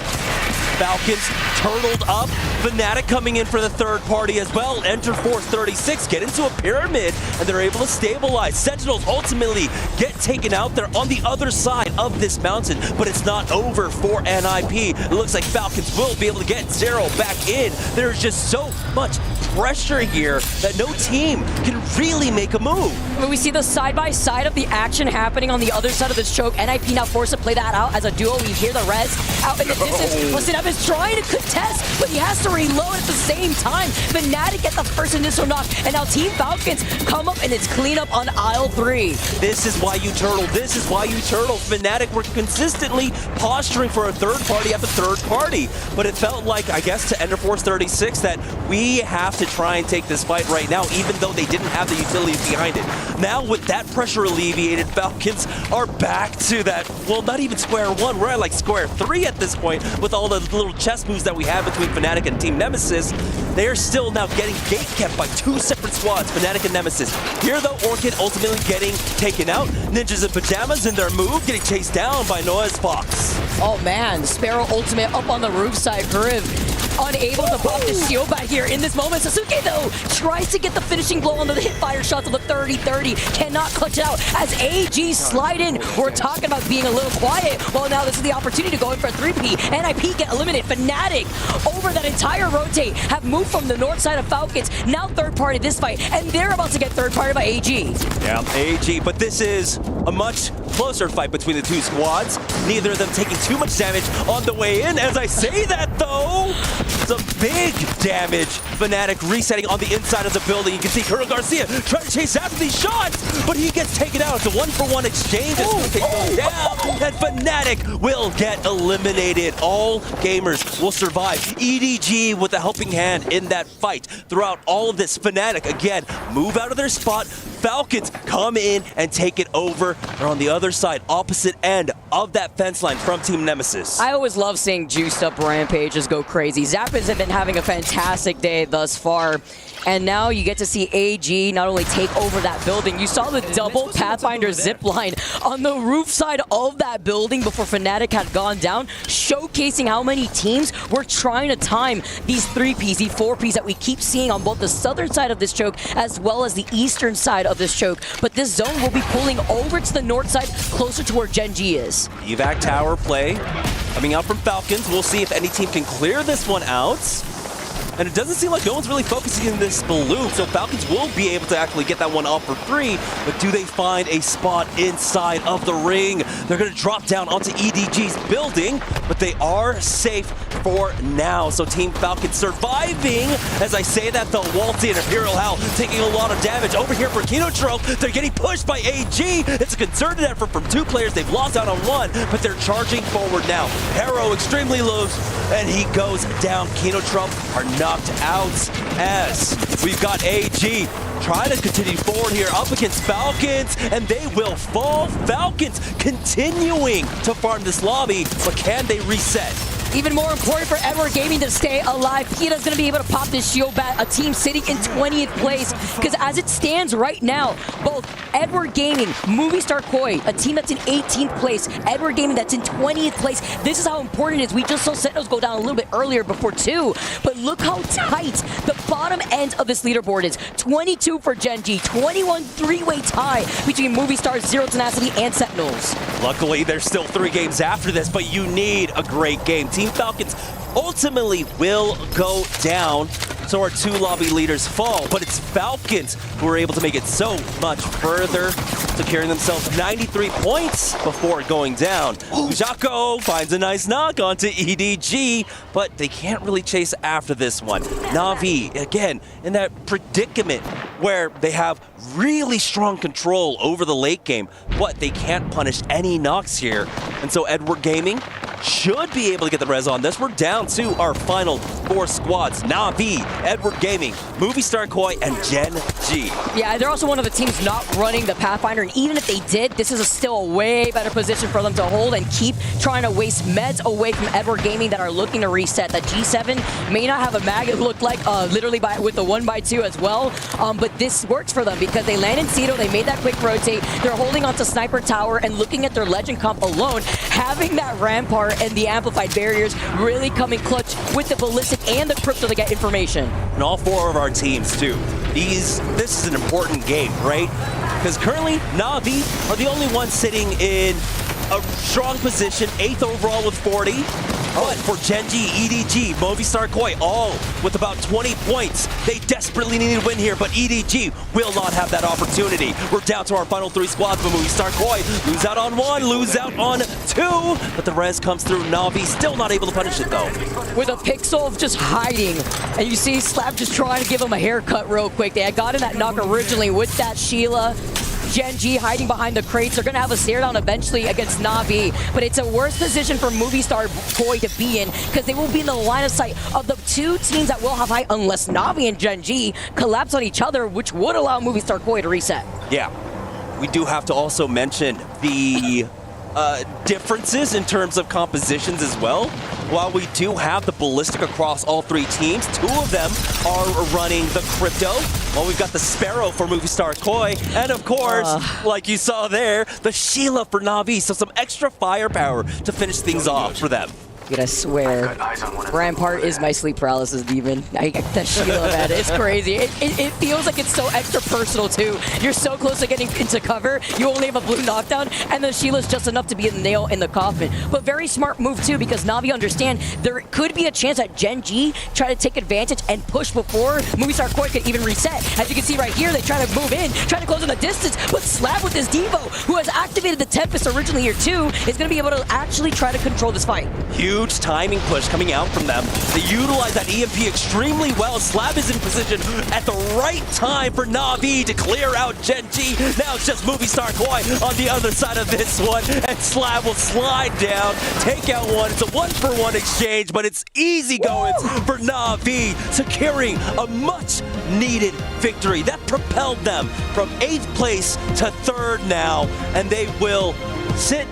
Falcons turtled up. Fnatic coming in for the third party as well. Enter Force 36, get into a pyramid, and they're able to stabilize. Sentinels ultimately get taken out. They're on the other side of this mountain, but it's not over for NIP. It looks like Falcons will be able to get Zero back in. There's just so much pressure here that no team can really make a move. When we see the side-by-side of the action happening on the other side of this choke, NIP now forced to play that out as a duo. We hear the res out in the distance. Listen, Evans trying to contest, but he has to reload at the same time. Fnatic get the first initial knock, and now Team Falcons come up and it's clean up on aisle 3. This is why you turtle. This is why you turtle. Fnatic were consistently posturing for a third party after third party, but it felt like, I guess, to Ender Force 36 that we have to try and take this fight right now, even though they didn't have the utilities behind it. Now, with that pressure alleviated, Falcons are back to that, well, not even square one. We're at like square 3 at this point with all the little chess moves that we have between Fnatic and Team Nemesis. They are still now getting gate-kept by two separate squads, Fnatic and Nemesis. Here, though, Orchid ultimately getting taken out. Ninjas in Pyjamas in their move, getting chased down by Noezz Foxx. Oh, man. Sparrow ultimate up on the roof side. Griv unable to pop the shield back here in this moment. Sasuke, though, tries to get the finishing blow on the hit fire shots of the 30-30. Cannot clutch it out as AG slide in. We're talking about being a little quiet. Well, now this is the opportunity to go in for a 3P. NIP get eliminated. Fnatic over that entire rotate have moved from the north side of Falcons. Now third party this fight, and they're about to get third party by AG. Yeah, AG, but this is a much closer fight between the two squads. Neither of them taking too much damage on the way in. As I say that, though, some big damage. Fnatic resetting on the inside of the building. You can see Colonel Qadsiah trying to chase after these shots, but he gets taken out. It's a one-for-one exchange as Sasuke goes down, and Fnatic will get eliminated. All gamers will survive. EDG with a helping hand in that fight. Throughout all of this, Fnatic, again, move out of their spot, Falcons come in and take it over. They're on the other side, opposite end of that fence line from Team Nemesis. I always love seeing juiced up Rampages go crazy. Zappas have been having a fantastic day thus far. And now you get to see AG not only take over that building, you saw the double Pathfinder zipline on the roof side of that building before Fnatic had gone down, showcasing how many teams were trying to time these 3Ps, these 4Ps that we keep seeing on both the southern side of this choke as well as the eastern side of this choke. But this zone will be pulling over to the north side, closer to where Gen.G is. Evac tower play coming out from Falcons. We'll see if any team can clear this one out. And it doesn't seem like no one's really focusing on this balloon, so Falcons will be able to actually get that one up for 3, but do they find a spot inside of the ring? They're going to drop down onto EDG's building, but they are safe for now. So Team Falcons surviving. As I say that, the Walty and Imperial Howl taking a lot of damage. Over here for Kinotrope, they're getting pushed by AG. It's a concerted effort from 2 players. They've lost out on 1, but they're charging forward now. Harrow extremely loose, and he goes down. Kinotrope are knocked out as we've got AG trying to continue forward here up against Falcons, and they will fall. Falcons continuing to farm this lobby, but can they reset? Even more important for Edward Gaming to stay alive. Pita's going to be able to pop this shield bat, a team sitting in 20th place. Because as it stands right now, both Edward Gaming, Movistar Koi, a team that's in 18th place, Edward Gaming that's in 20th place. This is how important it is. We just saw Sentinels go down a little bit earlier before 2. But look how tight the bottom end of this leaderboard is. 22 for Gen.G, 21 3-way tie between Movistar, Zero Tenacity, and Sentinels. Luckily, there's still 3 games after this, but you need a great game. Team Falcons ultimately will go down, so our 2 lobby leaders fall, but it's Falcons who are able to make it so much further, securing themselves 93 points before going down. Jaco finds a nice knock onto EDG, but they can't really chase after this one. NAVI, again, in that predicament where they have really strong control over the late game, but they can't punish any knocks here. And so Edward Gaming should be able to get the res on this. We're down to our final 4 squads. NAVI, Edward Gaming, Movistar Koi, and Gen.G. Yeah, they're also one of the teams not running the Pathfinder, and even if they did, this is still a way better position for them to hold and keep trying to waste meds away from Edward Gaming that are looking to reset. The G7 may not have a mag, it looked like, literally with the 1x2 as well, but this works for them because they land in Cito, they made that quick rotate, they're holding onto Sniper Tower and looking at their Legend comp alone, having that Rampart and the Amplified Barriers really coming clutch with the Ballistic and the Crypto to get information. And all 4 of our teams, too. This is an important game, right? Because currently, NAVI are the only ones sitting in a strong position, 8th overall with 40. But for Gen.G, EDG, Movistar Koi, all with about 20 points. They desperately need to win here, but EDG will not have that opportunity. We're down to our final 3 squads, but Movistar Koi lose out on 1, lose out on 2. But the res comes through. NAVI still not able to punish it, though. With a Pixel just hiding, and you see Slap just trying to give him a haircut real quick. They had gotten that knock originally with that Sheila. Gen.G hiding behind the crates. They're going to have a stare down eventually against NAVI, but it's a worse position for Movistar Koi to be in because they will be in the line of sight of the 2 teams that will have height unless NAVI and Gen.G collapse on each other, which would allow Movistar Koi to reset. Yeah, we do have to also mention the differences in terms of compositions as well. While we do have the Ballistic across all 3 teams, 2 of them are running the Crypto, while we've got the Sparrow for Movistar Koi, and of course, like you saw there, the Sheila for NAVI, so some extra firepower to finish things off for them. Dude, I swear, Rampart is my sleep paralysis demon. That Sheila, man, it's crazy. It feels like it's so extra personal, too. You're so close to getting into cover, you only have a blue knockdown, and then Sheila's just enough to be a nail in the coffin. But very smart move, too, because NAVI understand there could be a chance that Gen.G try to take advantage and push before Movistar Koi could even reset. As you can see right here, they try to move in, try to close in the distance, but Slab with his Devo, who has activated the Tempest originally here, too, is going to be able to actually try to control this fight. Huge huge timing push coming out from them. They utilize that EMP extremely well. Slab is in position at the right time for NAVI to clear out Gen.G. Now it's just Movie Star Koi on the other side of this one, and Slab will slide down, take out one. It's a 1-for-1 exchange, but it's easy going for NAVI, securing a much-needed victory. That propelled them from 8th place to 3rd now, and they will sit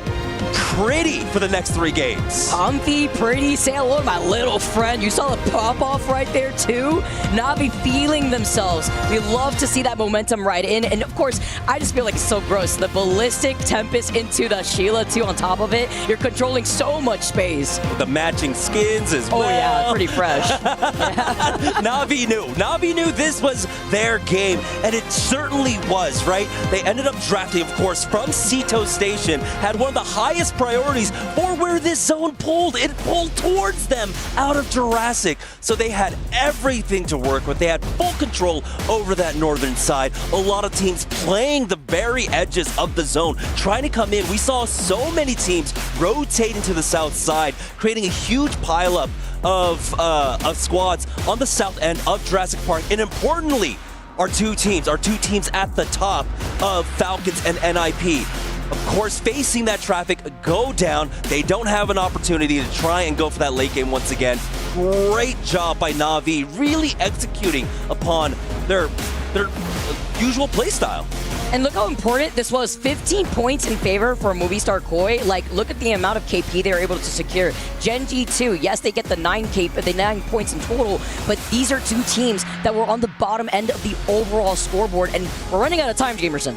pretty for the next 3 games. Comfy, pretty. Say hello to my little friend. You saw the pop-off right there, too. Navi feeling themselves. We love to see that momentum right in. And, of course, I just feel like it's so gross. The Ballistic Tempest into the Sheila, too, on top of it. You're controlling so much space. The matching skins as well. Oh, yeah. Pretty fresh. Navi knew. Navi knew this was their game, and it certainly was, right? They ended up drafting, of course, from Sito Station, had one of the highest priorities for where this zone pulled. It pulled towards them out of Jurassic. So they had everything to work with. They had full control over that northern side. A lot of teams playing the very edges of the zone, trying to come in. We saw so many teams rotating to the south side, creating a huge pileup of squads on the south end of Jurassic Park. And importantly, our two teams at the top of Falcons and NIP. Of course, facing that traffic go down, they don't have an opportunity to try and go for that late game once again. Great job by Navi, really executing upon their usual playstyle. And look how important this was. 15 points in favor for Movie Star Koi. Like, look at the amount of KP they were able to secure. Gen.G too. Yes, they get the 9 points in total, but these are 2 teams that were on the bottom end of the overall scoreboard, and we're running out of time, Jamerson.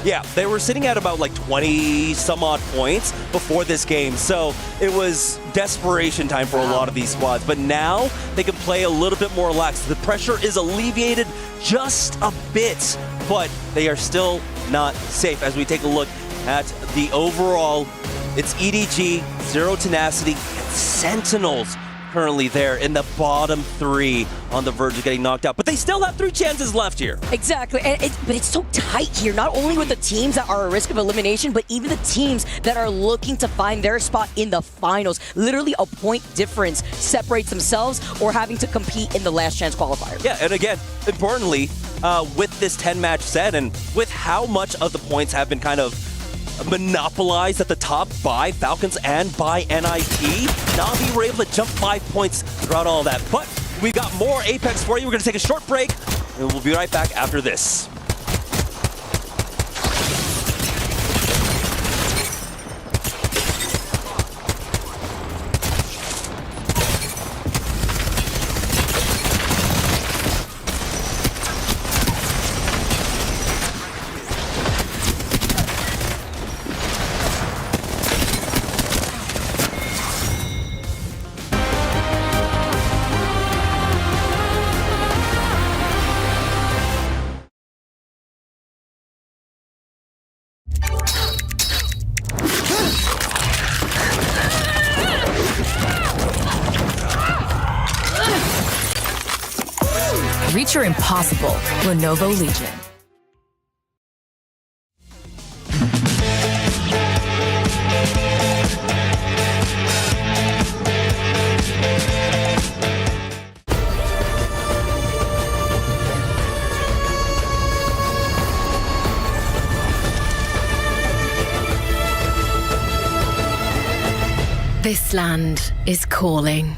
Yeah, they were sitting at about like 20 some odd points before this game, so it was desperation time for a lot of these squads. But now they can play a little bit more relaxed. The pressure is alleviated just a bit, but they are still not safe. As we take a look at the overall, it's EDG, Zero Tenacity, and Sentinels currently there in the bottom 3 on the verge of getting knocked out. But they still have 3 chances left here. Exactly, but it's so tight here, not only with the teams that are at risk of elimination, but even the teams that are looking to find their spot in the finals. Literally a point difference separates themselves or having to compete in the last chance qualifier. Yeah, and again, importantly, with this 10-match set and with how much of the points have been kind of monopolized at the top by Falcons and by NIP, Navi were able to jump 5 points throughout all that. But we've got more Apex for you. We're going to take a short break, and we'll be right back after this. Reach your impossible, Lenovo Legion. This land is calling.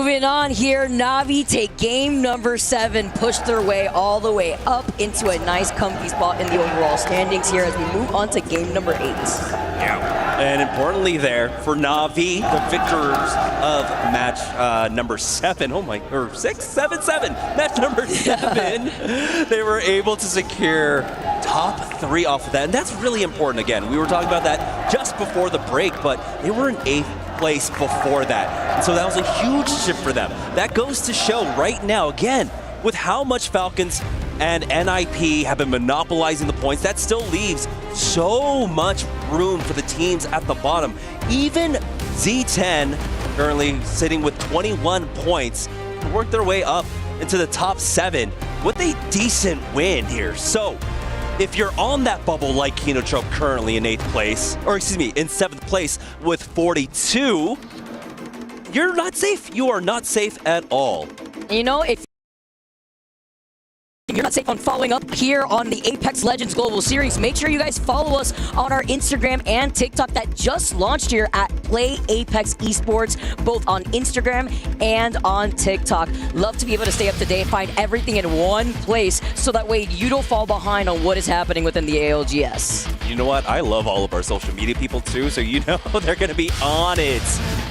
Moving on here, NAVI take game number 7, push their way all the way up into a nice comfy spot in the overall standings here as we move on to game number 8. Yeah, and importantly there, for NAVI, the victors of match number 7, or 6, 7, match number 7, they were able to secure top 3 off of that, and that's really important. Again, we were talking about that just before the break, but they were in 8th place before that, and so that was a huge shift for them. That goes to show right now, again, with how much Falcons and NIP have been monopolizing the points, that still leaves so much room for the teams at the bottom. Even Z10, currently sitting with 21 points, to work their way up into the top 7 with a decent win here. So if you're on that bubble like Kinotrope currently in 8th place, or excuse me, in 7th place with 42, you're not safe. You are not safe at all. You know, if you're not safe on following up here on the Apex Legends Global Series, make sure you guys follow us on our Instagram and TikTok that just launched here at Play Apex Esports, both on Instagram and on TikTok. Love to be able to stay up to date, find everything in one place so that way you don't fall behind on what is happening within the ALGS. You know what? I love all of our social media people too, so you know they're going to be on it.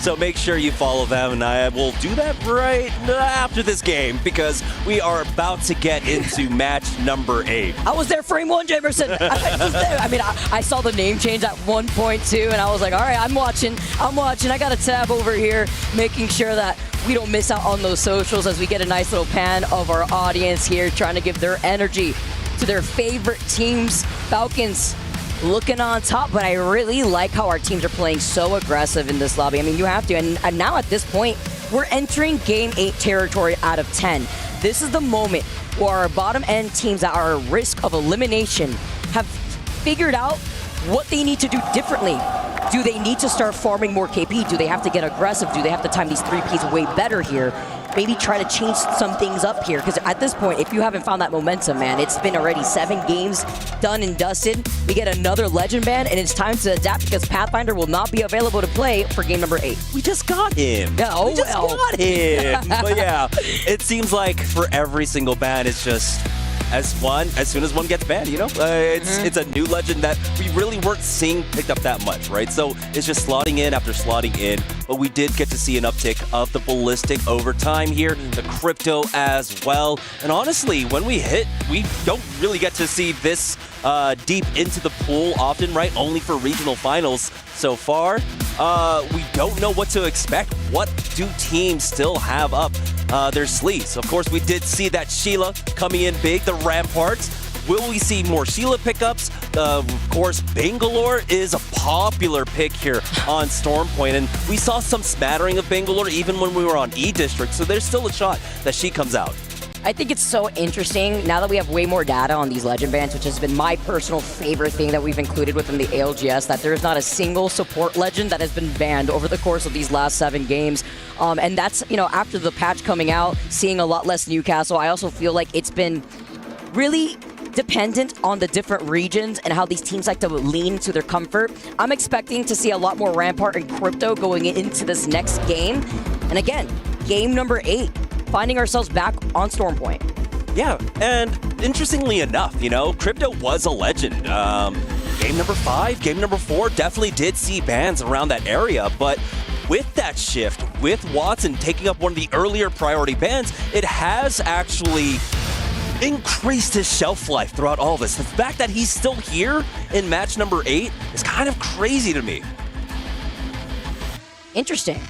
So make sure you follow them, and I will do that right after this game because we are about to get into match number 8. I was there frame 1, Jamerson. I saw the name change at 1.2, and I was like, all right, I'm watching. I got a tab over here, making sure that we don't miss out on those socials as we get a nice little pan of our audience here, trying to give their energy to their favorite teams. Falcons looking on top, but I really like how our teams are playing so aggressive in this lobby. I mean, you have to, and now at this point, we're entering game 8 territory out of 10. This is the moment where our bottom end teams that are at risk of elimination have figured out what they need to do differently. Do they need to start farming more KP? Do they have to get aggressive? Do they have to time these 3Ps way better here? Maybe try to change some things up here, because at this point, if you haven't found that momentum, man, it's been already 7 games done and dusted. We get another Legend ban, and it's time to adapt because Pathfinder will not be available to play for game number 8. We just got him. Yeah, oh we just got him. But yeah, it seems like for every single ban, it's just as soon as one gets banned, you know, it's a new legend that we really weren't seeing picked up that much, right? So it's just slotting in after slotting in, but we did get to see an uptick of the ballistic over time here, the crypto as well. And honestly, when we hit, we don't really get to see this deep into the pool often, right? Only for regional finals so far. We don't know what to expect. What do teams still have up their sleeves? Of course, we did see that Sheila coming in big, the Ramparts. Will we see more Sheila pickups? Of course, Bangalore is a popular pick here on Stormpoint, and we saw some smattering of Bangalore even when we were on E-District, so there's still a shot that she comes out. I think it's so interesting now that we have way more data on these legend bans, which has been my personal favorite thing that we've included within the ALGS, that there's not a single support legend that has been banned over the course of these last 7 games. And that's, you know, after the patch coming out, seeing a lot less Newcastle, I also feel like it's been really dependent on the different regions and how these teams like to lean to their comfort. I'm expecting to see a lot more Rampart and Crypto going into this next game. And again, game number 8. Finding ourselves back on Stormpoint. Yeah, and interestingly enough, you know, Crypto was a legend. Game number 5, game number 4 definitely did see bans around that area, but with that shift, with Watson taking up one of the earlier priority bans, it has actually increased his shelf life throughout all this. The fact that he's still here in match number 8 is kind of crazy to me. Interesting.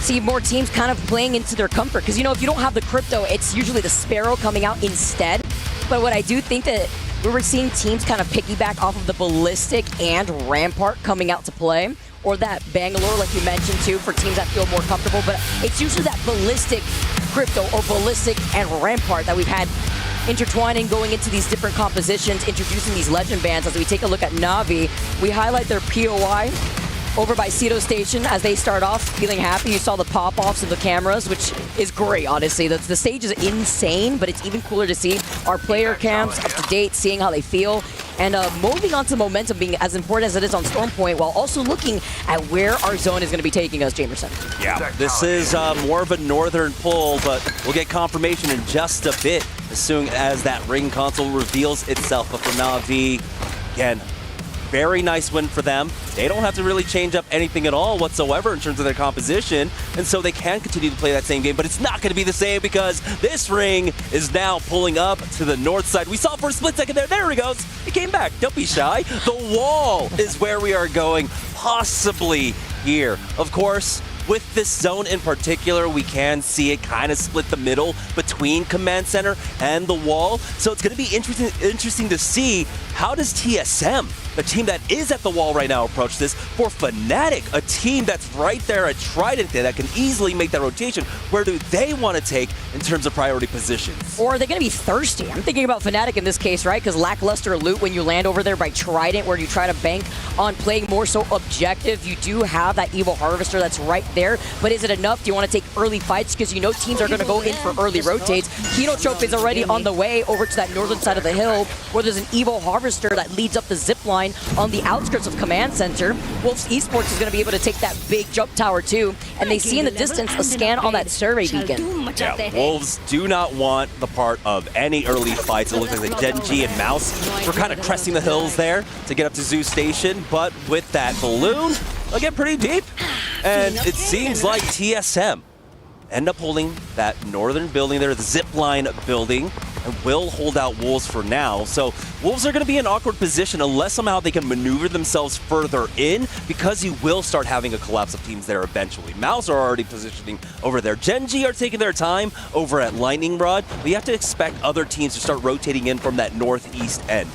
See more teams kind of playing into their comfort, because, you know, if you don't have the Crypto, it's usually the Sparrow coming out instead. But what I do think that we were seeing teams kind of piggyback off of the Ballistic and Rampart coming out to play, or that Bangalore, like you mentioned too, for teams that feel more comfortable. But it's usually that Ballistic Crypto or Ballistic and Rampart that we've had intertwining going into these different compositions, introducing these legend bans. As we take a look at Navi, we highlight their POI over by Cedo Station as they start off feeling happy. You saw the pop-offs of the cameras, which is great, honestly. The stage is insane, but it's even cooler to see our player cams up to date, seeing how they feel. And moving on to momentum being as important as it is on Storm Point, while also looking at where our zone is going to be taking us, Jamerson. Yeah, this is more of a northern pull, but we'll get confirmation in just a bit as soon as that ring console reveals itself. But for NAVI, again, very nice win for them. They don't have to really change up anything at all whatsoever in terms of their composition, and so they can continue to play that same game, but it's not going to be the same because this ring is now pulling up to the north side. We saw for a split second there. There he goes. He came back. Don't be shy. The wall is where we are going, possibly here. Of course, with this zone in particular, we can see it kind of split the middle between Command Center and the wall. So it's going to be interesting to see how does TSM, the team that is at the wall right now, approach this. For Fnatic, a team that's right there at Trident that can easily make that rotation, where do they want to take in terms of priority positions? Or are they going to be thirsty? I'm thinking about Fnatic in this case, right? Because lackluster loot when you land over there by Trident, where you try to bank on playing more so objective. You do have that Evil Harvester that's right there, but is it enough? Do you want to take early fights? Because you know teams are going to go in for early rotates. Kinotrope is already on the way over to that northern side of the hill, where there's an Evil Harvester that leads up the zip line on the outskirts of Command Center. Wolves Esports is going to be able to take that big jump tower too, and they see in the distance a scan on that survey beacon. Yeah, Wolves do not want the part of any early fights. It looks like the Gen.G and MouZ were kind of cresting the hills there to get up to Zoo Station, but with that balloon, they'll get pretty deep. And it seems like TSM end up holding that northern building there, the zip line building, and will hold out Wolves for now. So Wolves are going to be in an awkward position unless somehow they can maneuver themselves further in, because you will start having a collapse of teams there eventually. MouZ are already positioning over there. Gen.G are taking their time over at Lightning Rod, but you have to expect other teams to start rotating in from that northeast end.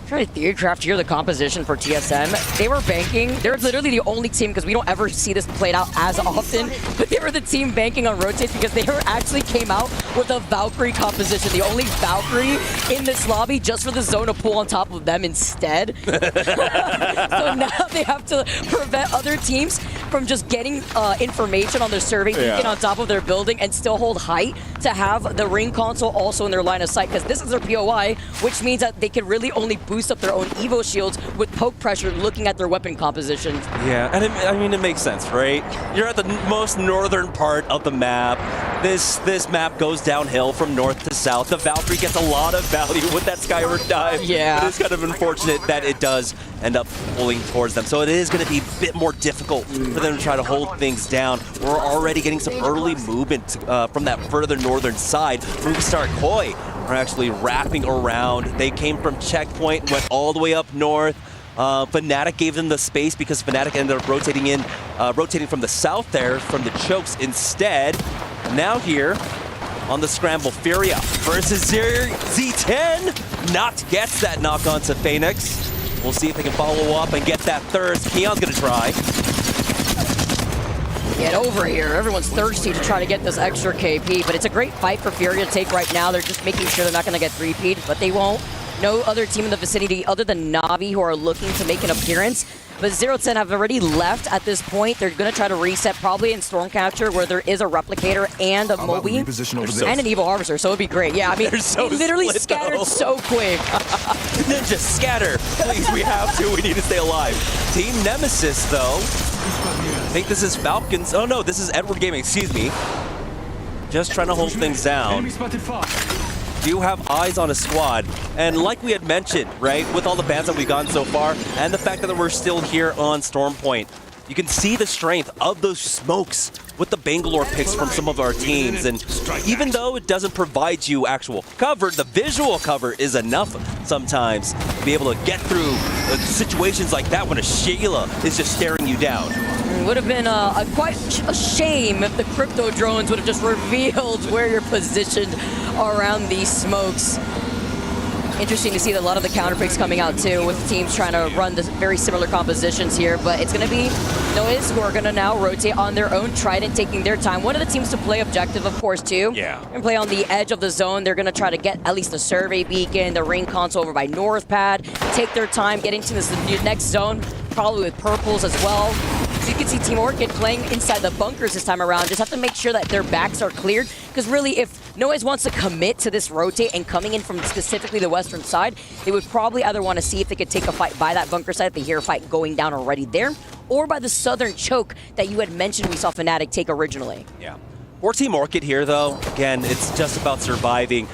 Trying to theorycraft here the composition for TSM. They were banking. They're literally the only team, because we don't ever see this played out as often, but they were the team banking on rotates because they actually came out with a Valkyrie composition. The only Valkyrie in this lobby just for the zone to pull on top of them instead. So now they have to prevent other teams from just getting information on their survey beacon on top of their building and still hold height to have the ring console also in their line of sight, because this is their POI, which means that they can really only boost up their own Evo shields with poke pressure looking at their weapon compositions. Yeah, and I mean, it makes sense, right? You're at the most northern part of the map. This map goes downhill from north to south. The Valkyrie gets a lot of value with that skyward dive. Yeah. But it's kind of unfortunate that it does end up pulling towards them. So it is going to be a bit more difficult for them to try to hold things down. We're already getting some early movement from that further northern side. Movistar Koi are actually wrapping around. They came from checkpoint, went all the way up north. Fnatic gave them the space because Fnatic ended up rotating from the south there, from the chokes instead. Now here on the scramble, Furia versus Z10. Not gets that knock on to Phoenix. We'll see if they can follow up and get that thirst. Keon's gonna try. Get over here. Everyone's thirsty to try to get this extra KP, but it's a great fight for Furia to take right now. They're just making sure they're not going to get 3-peat, but they won't. No other team in the vicinity other than NAVI who are looking to make an appearance. But 0-10 have already left at this point. They're going to try to reset probably in Stormcatcher, where there is a Replicator and a Moby and an Evil Harvester, so it'd be great. Yeah, I mean, so it literally split, scattered though. so quick. Ninja, scatter. Please, we have to. We need to stay alive. Team Nemesis, though. I think this is Falcons. Oh, no, this is Edward Gaming. Excuse me. Just trying to hold things down. Do have eyes on a squad, and like we had mentioned, right, with all the bans that we've gotten so far, and the fact that we're still here on Storm Point, you can see the strength of those smokes with the Bangalore picks from some of our teams. And even though it doesn't provide you actual cover, the visual cover is enough sometimes to be able to get through situations like that when a Sheila is just staring you down. It would have been quite a shame if the crypto drones would have just revealed where you're positioned around these smokes. Interesting to see that a lot of the counter picks coming out too, with teams trying to run the very similar compositions here, but it's going to be Noezz who are going to now rotate on their own, Trident taking their time. One of the teams to play objective, of course, too. Yeah. And play on the edge of the zone. They're going to try to get at least the survey beacon, the ring console over by North Pad, take their time, get into this next zone, probably with purples as well. So you can see Team Orchid playing inside the bunkers this time around. Just have to make sure that their backs are cleared. Because really, if Noezz wants to commit to this rotate and coming in from specifically the western side, they would probably either want to see if they could take a fight by that bunker side, if they hear a fight going down already there, or by the southern choke that you had mentioned we saw Fnatic take originally. Yeah. For Team Orchid here, though, again, it's just about surviving.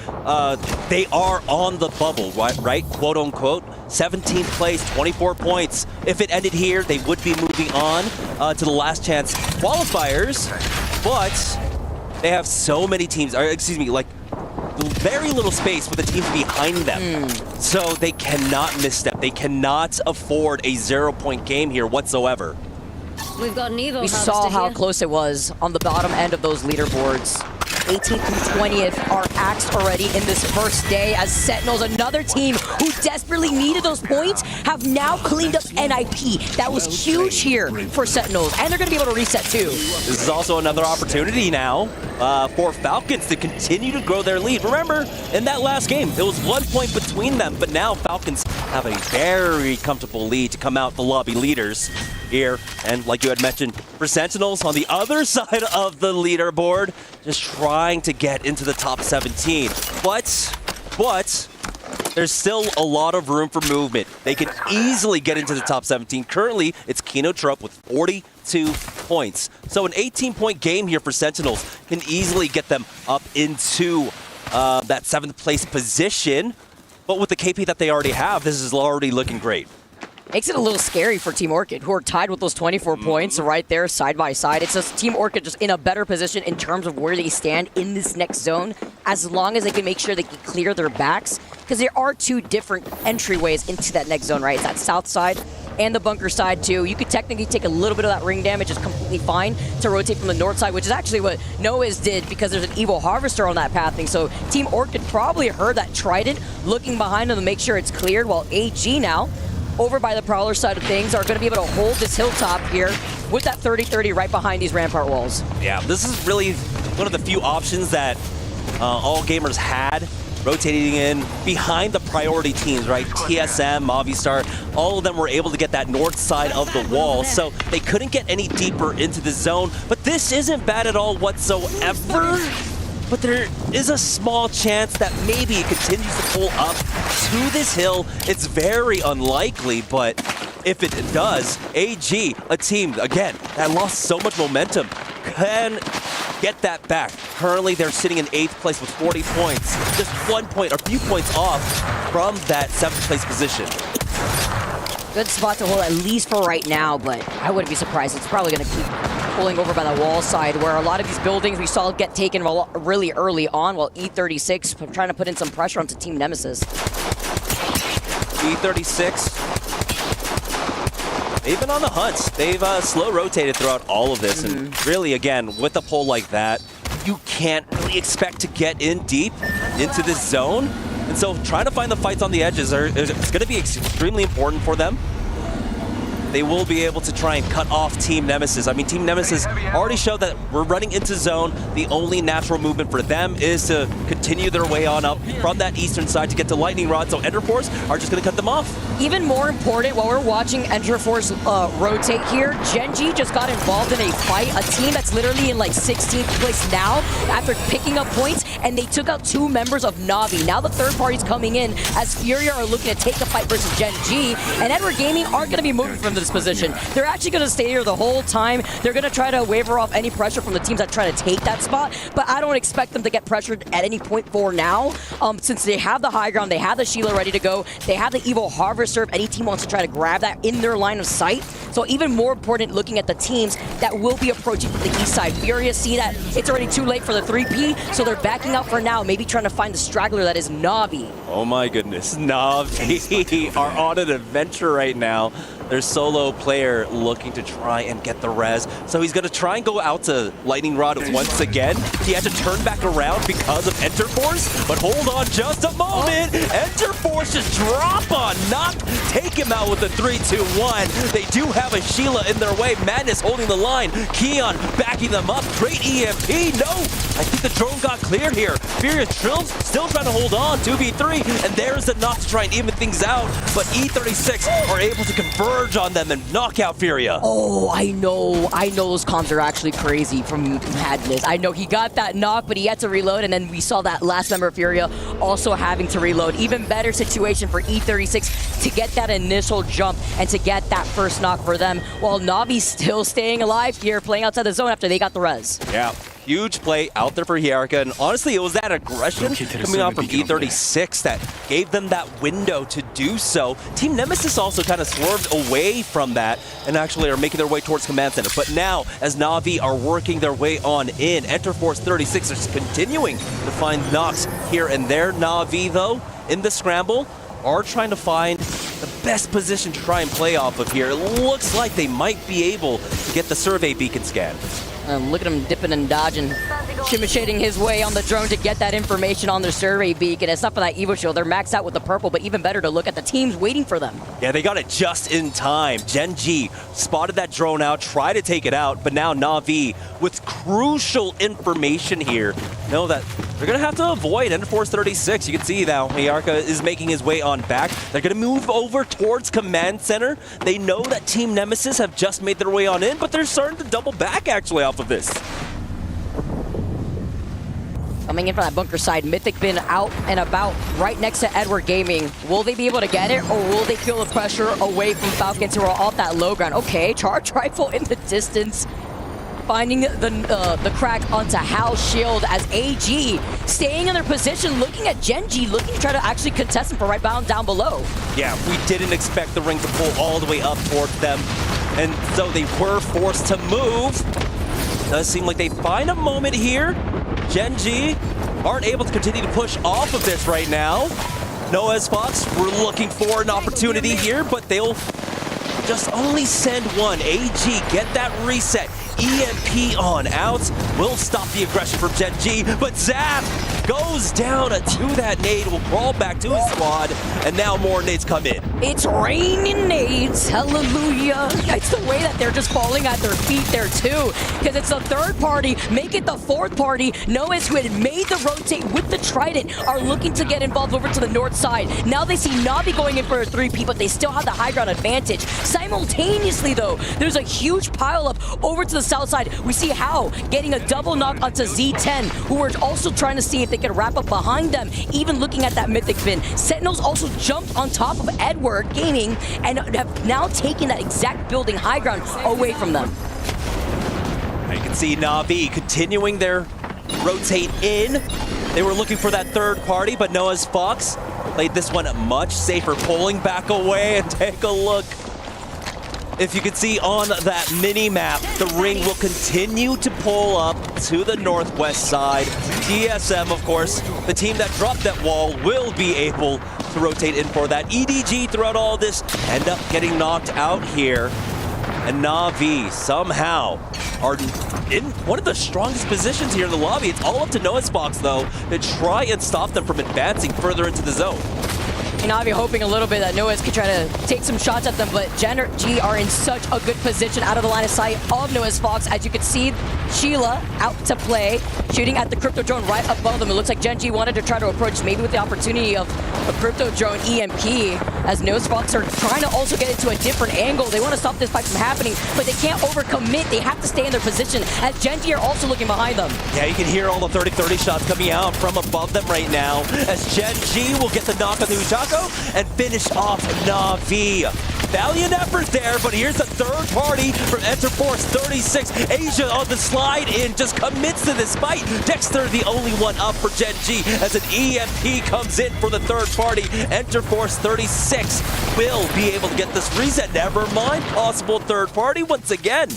They are on the bubble, right? Quote unquote. 17th place, 24 points. If it ended here, they would be moving on to the last chance qualifiers. But they have so many teams, or excuse me, like very little space for the teams behind them. So they cannot misstep. They cannot afford a 0-point game here whatsoever. We've got an Evo. We saw how close it was on the bottom end of those leaderboards. 18th and 20th are axed already in this first day as Sentinels, another team who desperately needed those points, have now cleaned up NIP. That was huge here for Sentinels, and they're going to be able to reset too. This is also another opportunity now for Falcons to continue to grow their lead. Remember, in that last game, it was 1 point between them, but now Falcons have a very comfortable lead to come out the lobby leaders here. And like you had mentioned, for Sentinels on the other side of the leaderboard, just trying to get into the top 17. But there's still a lot of room for movement. They can easily get into the top 17. Currently, it's Kinotrope with 42 points. So an 18-point game here for Sentinels can easily get them up into that 7th place position. But with the KP that they already have, this is already looking great. Makes it a little scary for Team Orchid, who are tied with those 24 points right there side by side. It's just Team Orchid just in a better position in terms of where they stand in this next zone, as long as they can make sure they can clear their backs, because there are two different entryways into that next zone, right? It's that south side and the bunker side too. You could technically take a little bit of that ring damage, is completely fine to rotate from the north side, which is actually what Noezz did because there's an Evil Harvester on that pathing. So Team Orchid probably heard that Trident looking behind them to make sure it's cleared, while AG now, over by the Prowler side of things, are going to be able to hold this hilltop here with that 30-30 right behind these rampart walls. Yeah, this is really one of the few options that all gamers had, rotating in behind the priority teams, right? TSM, Movistar, all of them were able to get that north side of the wall, so they couldn't get any deeper into the zone. But this isn't bad at all whatsoever. But there is a small chance that maybe it continues to pull up to this hill. It's very unlikely, but if it does, AG, a team, again, that lost so much momentum, can get that back. Currently, they're sitting in 8th place with 40 points. Just 1 point, or a few points off from that 7th place position. Good spot to hold, at least for right now, but I wouldn't be surprised. It's probably going to keep pulling over by the wall side, where a lot of these buildings we saw get taken really early on, while E36 trying to put in some pressure onto Team Nemesis. E36, they've been on the hunt. They've slow rotated throughout all of this, and really, again, with a pull like that, you can't really expect to get in deep into this zone. And so trying to find the fights on the edges is going to be extremely important for them. They will be able to try and cut off Team Nemesis. I mean, Team Nemesis already showed that we're running into zone. The only natural movement for them is to continue their way on up from that eastern side to get to Lightning Rod. So Enderforce are just going to cut them off. Even more important, while we're watching Enderforce rotate here, Gen.G just got involved in a fight. A team that's literally in like 16th place now after picking up points, and they took out 2 members of NAVI. Now the third party's coming in as Furia are looking to take the fight versus Gen.G, and Edward Gaming aren't going to be moving from this position. They're actually going to stay here the whole time. They're going to try to waver off any pressure from the teams that try to take that spot, but I don't expect them to get pressured at any point for now, since they have the high ground, they have the Sheila ready to go, they have the Evil Harvester if any team wants to try to grab that in their line of sight. So even more important, looking at the teams that will be approaching from the east side. Furia see that it's already too late for the 3P, so they're backing out for now, maybe trying to find the straggler that is NAVI. Oh my goodness, NAVI are on an adventure right now. Their solo player looking to try and get the res. So he's going to try and go out to Lightning Rod once again. He had to turn back around because of Enderforce, but hold on just a moment. Enderforce just drop on knock, take him out with a 3-2-1. They do have a Sheila in their way. Madness holding the line. Keon backing them up. Great EMP. No, I think the drone got cleared here. Furious Trills still trying to hold on. 2v3, and there's the knock to try and even things out. But E36 are able to confirm converge on them and knock out Furia. Oh, I know those comms are actually crazy from Madness. I know he got that knock, but he had to reload, and then we saw that last member of Furia also having to reload. Even better situation for E36 to get that initial jump and to get that first knock for them, while Navi still staying alive here, playing outside the zone after they got the res. Yeah. Huge play out there for Hierarca, and honestly, it was that aggression coming out from E36 that gave them that window to do so. Team Nemesis also kind of swerved away from that and actually are making their way towards Command Center. But now, as Navi are working their way on in, Enter Force 36 is continuing to find knocks here and there. Navi, though, in the scramble, are trying to find the best position to try and play off of here. It looks like they might be able to get the survey beacon scan. Look at him dipping and dodging, shimmy-shading his way on the drone to get that information on their survey beacon. It's not for that Evo shield. They're maxed out with the purple, but even better to look at the teams waiting for them. Yeah, they got it just in time. Gen.G spotted that drone out, tried to take it out, but now Navi, with crucial information here, know that they're going to have to avoid Enter Force 36. You can see now Hierarca is making his way on back. They're going to move over towards Command Center. They know that Team Nemesis have just made their way on in, but they're starting to double back actually off of this. Coming in from that bunker side, Mythic been out and about right next to Edward Gaming. Will they be able to get it, or will they feel the pressure away from Falcons who are off that low ground? Okay, charge rifle in the distance, finding the crack onto Hal's shield as AG staying in their position, looking at Gen.G, looking to try to actually contest him for right down below. Yeah, we didn't expect the ring to pull all the way up towards them, and so they were forced to move. Does seem like they find a moment here. Gen.G aren't able to continue to push off of this right now. Noezz, Foxx, we're looking for an opportunity here, but they'll just only send one. AG, get that reset. EMP on out. Will stop the aggression from Gen.G, but Zap goes down to that nade, will crawl back to his squad, and now more nades come in. It's raining nades, hallelujah. It's the way that they're just falling at their feet there too, because it's the third party, make it the fourth party. Noezz, who had made the rotate with the Trident, are looking to get involved over to the north side. Now they see Navi going in for a 3P, but they still have the high ground advantage. Simultaneously though, there's a huge pile up over to the south side. We see Hal getting a double knock onto Z10, who are also trying to see if they can wrap up behind them, even looking at that Mythic bin. Sentinels also jumped on top of Edward Gaming and have now taken that exact building high ground away from them. You can see Navi continuing their rotate in. They were looking for that third party, but Noezz, Foxx played this one much safer, pulling back away. And take a look. If you can see on that mini-map, the ring will continue to pull up to the northwest side. DSM, of course, the team that dropped that wall, will be able to rotate in for that. EDG throughout all this end up getting knocked out here. And Navi somehow are in one of the strongest positions here in the lobby. It's all up to Noezz, Foxx, though, to try and stop them from advancing further into the zone. And Navi hoping a little bit that Noezz can try to take some shots at them, but Gen.G are in such a good position out of the line of sight of Noezz, Foxx. As you can see, Sheila out to play, shooting at the crypto drone right above them. It looks like Gen.G wanted to try to approach, maybe with the opportunity of a crypto drone EMP, as Noezz, Foxx are trying to also get into a different angle. They want to stop this fight from happening, but they can't overcommit. They have to stay in their position, as Gen.G are also looking behind them. Yeah, you can hear all the 30-30 shots coming out from above them right now, as Gen.G will get the knock on the Ujako and finish off Navi. Valiant effort there, but here's the third party from Enter Force 36. Asia on the slide in, just commits to this fight. Dexter the only one up for Gen.G as an EMP comes in for the third party. Enter Force 36 will be able to get this reset. Never mind, possible third party once again.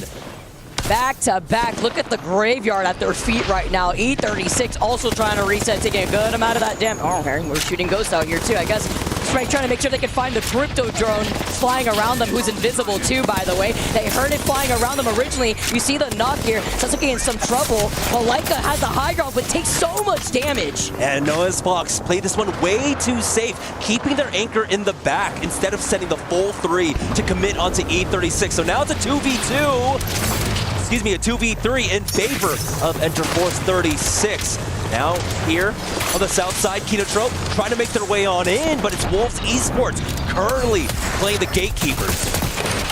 Back to back. Look at the graveyard at their feet right now. E36 also trying to reset, taking a good amount of that damage. Oh, we're shooting Ghost out here too, I guess. Trying to make sure they can find the crypto drone flying around them, who's invisible too, by the way. They heard it flying around them originally. You see the knock here. Sasuke in some trouble. Malaika has the high ground, but takes so much damage. And Noezz, Foxx played this one way too safe, keeping their anchor in the back instead of sending the full 3 to commit onto E36. So now it's a 2v2. Excuse me, a 2v3 in favor of Enter Force 36. Now here on the south side, Kinotrope trying to make their way on in, but it's Wolves Esports currently playing the gatekeepers.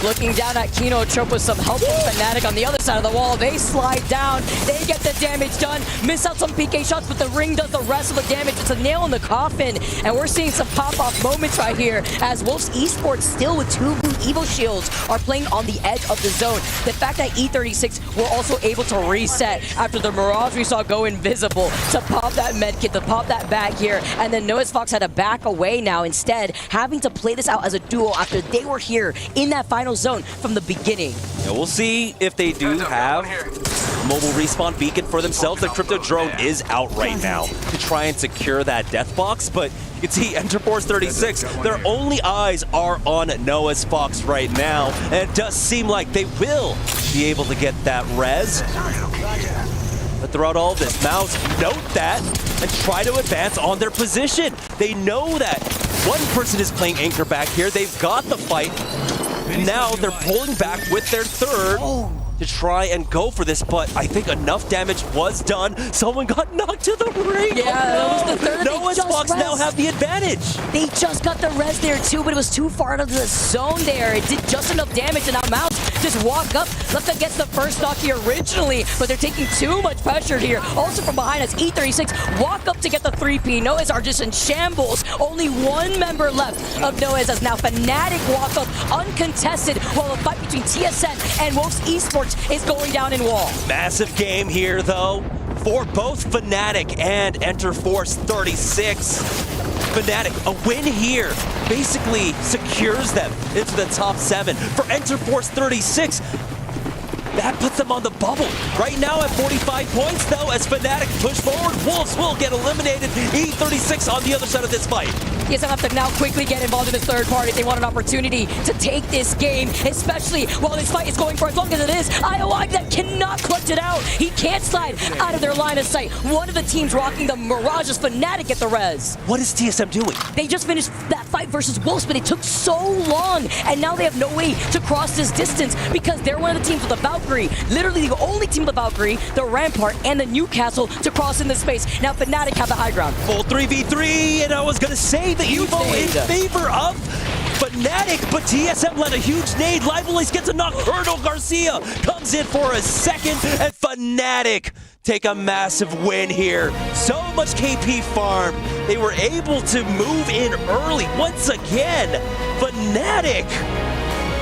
Looking down at Kinotrope with some help from Fnatic on the other side of the wall. They slide down. They get the damage done. Miss out some PK shots, but the ring does the rest of the damage. It's a nail in the coffin. And we're seeing some pop-off moments right here as MouZ Esports, still with 2 blue Evo shields, are playing on the edge of the zone. The fact that E36 were also able to reset after the Mirage we saw go invisible to pop that medkit, to pop that bag here. And then Noezz Foxx had to back away now, instead having to play this out as a duo after they were here in that final zone from the beginning. Yeah, we'll see if they do have mobile respawn beacon for themselves. The crypto drone is out right now to try and secure that death box, but you can see Enterforce 36, their only eyes are on Noezz Foxx right now, and it does seem like they will be able to get that res. But throughout all of this, MouZ note that and try to advance on their position. They know that one person is playing anchor back here. They've got the fight. Now they're pulling back with their third to try and go for this, but I think enough damage was done. Someone got knocked to the ring. Yeah, that was the third. Noezz Foxx now have the advantage. They just got the res there too, but it was too far out of the zone there. It did just enough damage, and now MouZ just walk up. Left them gets the first stock here originally, but they're taking too much pressure here. Also from behind us, E36 walk up to get the 3P. Noezz are just in shambles. Only one member left of Noezz as now Fnatic walk up uncontested while the fight between TSM and MouZ Esports is going down in wall. Massive game here, though, for both Fnatic and Enterforce 36. Fnatic, a win here basically secures them into the top 7. For Enterforce 36, that puts them on the bubble. Right now at 45 points, though, as Fnatic push forward, Wolves will get eliminated. E36 on the other side of this fight. TSM have to now quickly get involved in this third party if they want an opportunity to take this game, especially while this fight is going for as long as it is. ALGS that cannot clutch it out. He can't slide out of their line of sight. One of the teams rocking the Mirage is Fnatic at the res. What is TSM doing? They just finished that fight versus Wolves, but it took so long, and now they have no way to cross this distance because they're one of the teams with the Valkyrie, literally the only team with the Valkyrie, the Rampart, and the Newcastle to cross in this space. Now Fnatic have the high ground. Full 3v3, and I was going to say the Evo in favor of Fnatic, but TSM led a huge nade. Lively's gets a knock. Qadsiah comes in for a second, and Fnatic take a massive win here. So much KP farm. They were able to move in early once again. Fnatic,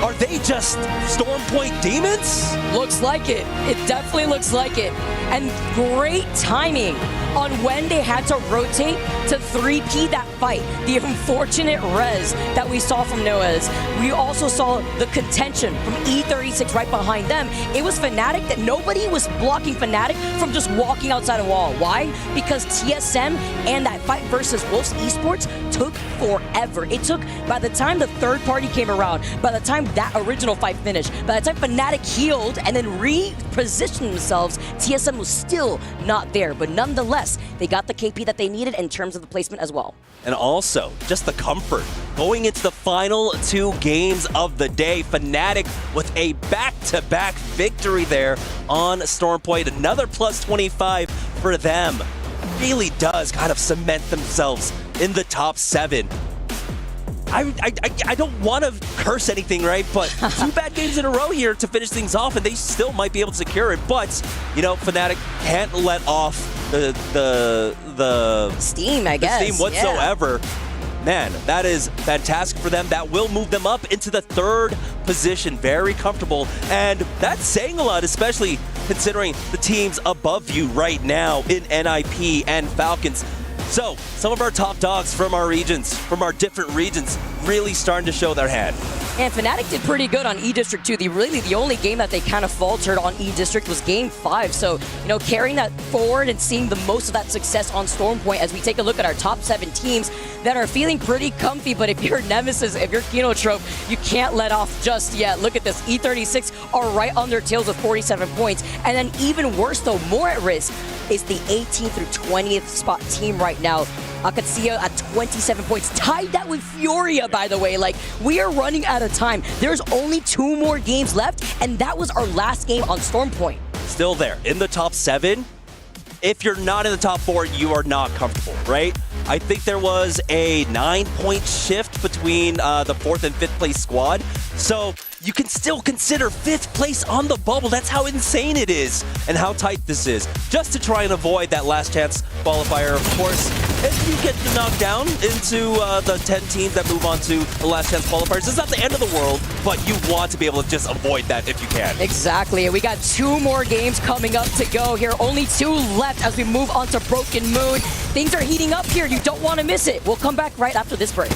are they just Storm Point demons? Looks like it. It definitely looks like it. And great timing on when they had to rotate to 3P that fight. The unfortunate res that we saw from Noezz. We also saw the contention from E36 right behind them. It was Fnatic that nobody was blocking Fnatic from just walking outside a wall. Why? Because TSM and that fight versus MouZ Esports took forever. It took, by the time the third party came around, by the time that original fight finished, by the time Fnatic healed and then repositioned themselves, TSM was still not there. But nonetheless, they got the KP that they needed in terms of the placement as well. And also, just the comfort. Going into the final 2 games of the day, Fnatic with a back-to-back victory there on Storm Point. Another plus 25 for them. Really does kind of cement themselves in the top 7. I don't want to curse anything, right? But 2 bad games in a row here to finish things off, and they still might be able to secure it. But, you know, Fnatic can't let off the steam, I guess. The steam whatsoever. Yeah. Man, that is fantastic for them. That will move them up into the 3rd position. Very comfortable. And that's saying a lot, especially considering the teams above you right now in NIP and Falcons. So, some of our top dogs from our regions, from our different regions, really starting to show their hand. And Fnatic did pretty good on E-District too. The only game that they kind of faltered on E-District was Game 5. So, you know, carrying that forward and seeing the most of that success on Storm Point as we take a look at our top 7 teams that are feeling pretty comfy. But if you're Nemesis, if you're Kinotrope, you can't let off just yet. Look at this. E36 are right on their tails with 47 points. And then even worse though, more at risk, is the 18th through 20th spot team right now. Qadsiah at 27 points. Tied that with Furia, by the way. Like, we are running out of time. There's only 2 more games left, and that was our last game on Storm Point. Still there in the top 7. If you're not in the top 4, you are not comfortable, right? I think there was a 9-point shift between the 4th and 5th place squad. So you can still consider 5th place on the bubble. That's how insane it is and how tight this is. Just to try and avoid that last chance qualifier, of course, if you get knocked down into the 10 teams that move on to the last chance qualifiers, it's not the end of the world, but you want to be able to just avoid that if you can. Exactly. We got 2 more games coming up to go here. Only 2 left as we move on to Broken Moon. Things are heating up here. You don't want to miss it. We'll come back right after this break.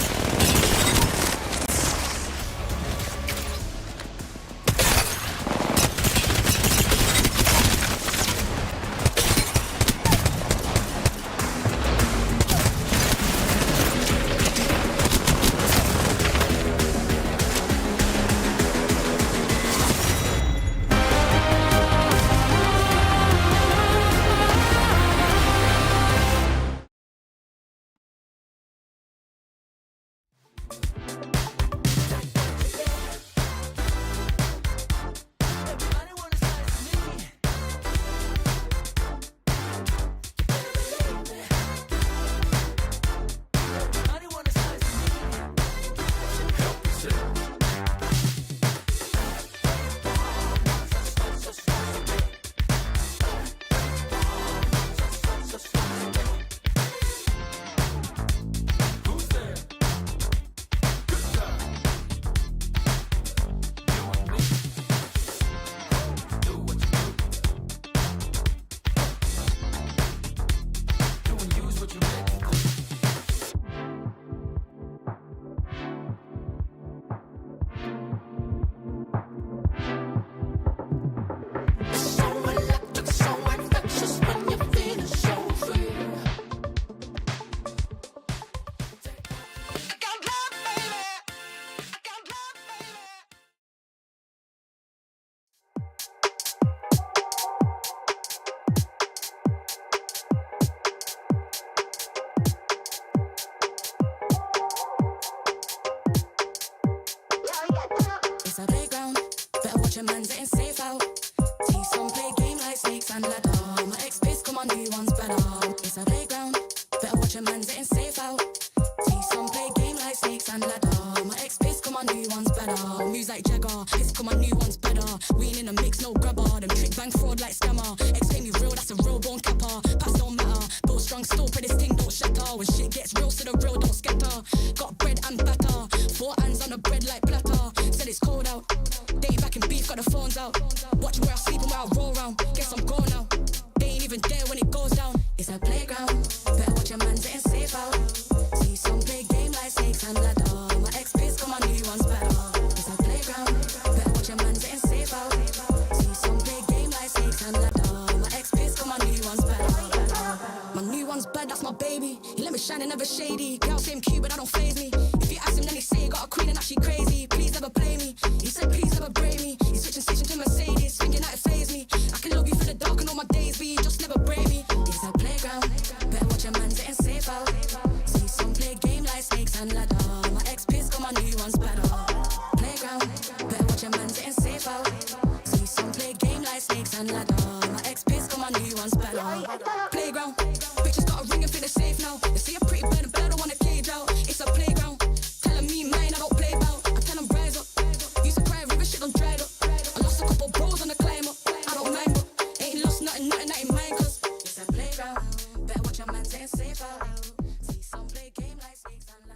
Man's getting safe out. See some play game like snakes and ladder. My ex-base, come on, new one's better. It's a playground. Better watch a man's getting safe out. See some play game like snakes and ladder. My ex-base, come on, new one's better. Moves like Jagger. Hits, come on, new one's better. We ain't in a mix, no grabber. Them trick bang fraud like scammer. Ex-claim me real, that's a real bone capper. Pass don't matter. Build strong, still pray this thing don't shatter. When shit gets real, so the real don't scatter. Got bread and batter. 4 hands on the bread like platter. Said it's cold out. They back in beef, got the phones out. Watch where I sleep and where I roll round. Guess I'm gone now. They ain't even there when it goes down. It's a playground. Better watch your man getting safe out. See some play game like snakes and ladder. My ex-base, come on, new one's better. It's a playground. Better watch your man getting safe out. See some play game like snakes and ladder. My ex-base, come on, new one's better. My new one's bad, that's my baby. He let me shine and never shady. Girl, same cute, but that don't faze me. If you ask him, then he say he got a queen and now she crazy. Please never play me. He said, please never break me. He's switching station to Mercedes, thinking that it faze me. I can love you for the dark and all my days, but you just never break me. It's a playground. Better watch your man getting safe out. See some play game like snakes and ladder. My ex-piss, come on, new one's better. Playground. Better watch your man getting safe out. See some play game like snakes and ladder. My ex-piss, come on, new one's better. Playground. Bitches got a ring and feel the safe now. They see a pretty bird and bird don't want to cage out. It's a playground. Telling me mine, I don't play about. I tell them rise up. Used to cry, river shit done dried up. I lost a couple bros on the climb up. I don't mind, but ain't lost nothing that ain't mine, cause it's a playground. Better watch your man getting safe out. See some play game like snakes and ladder.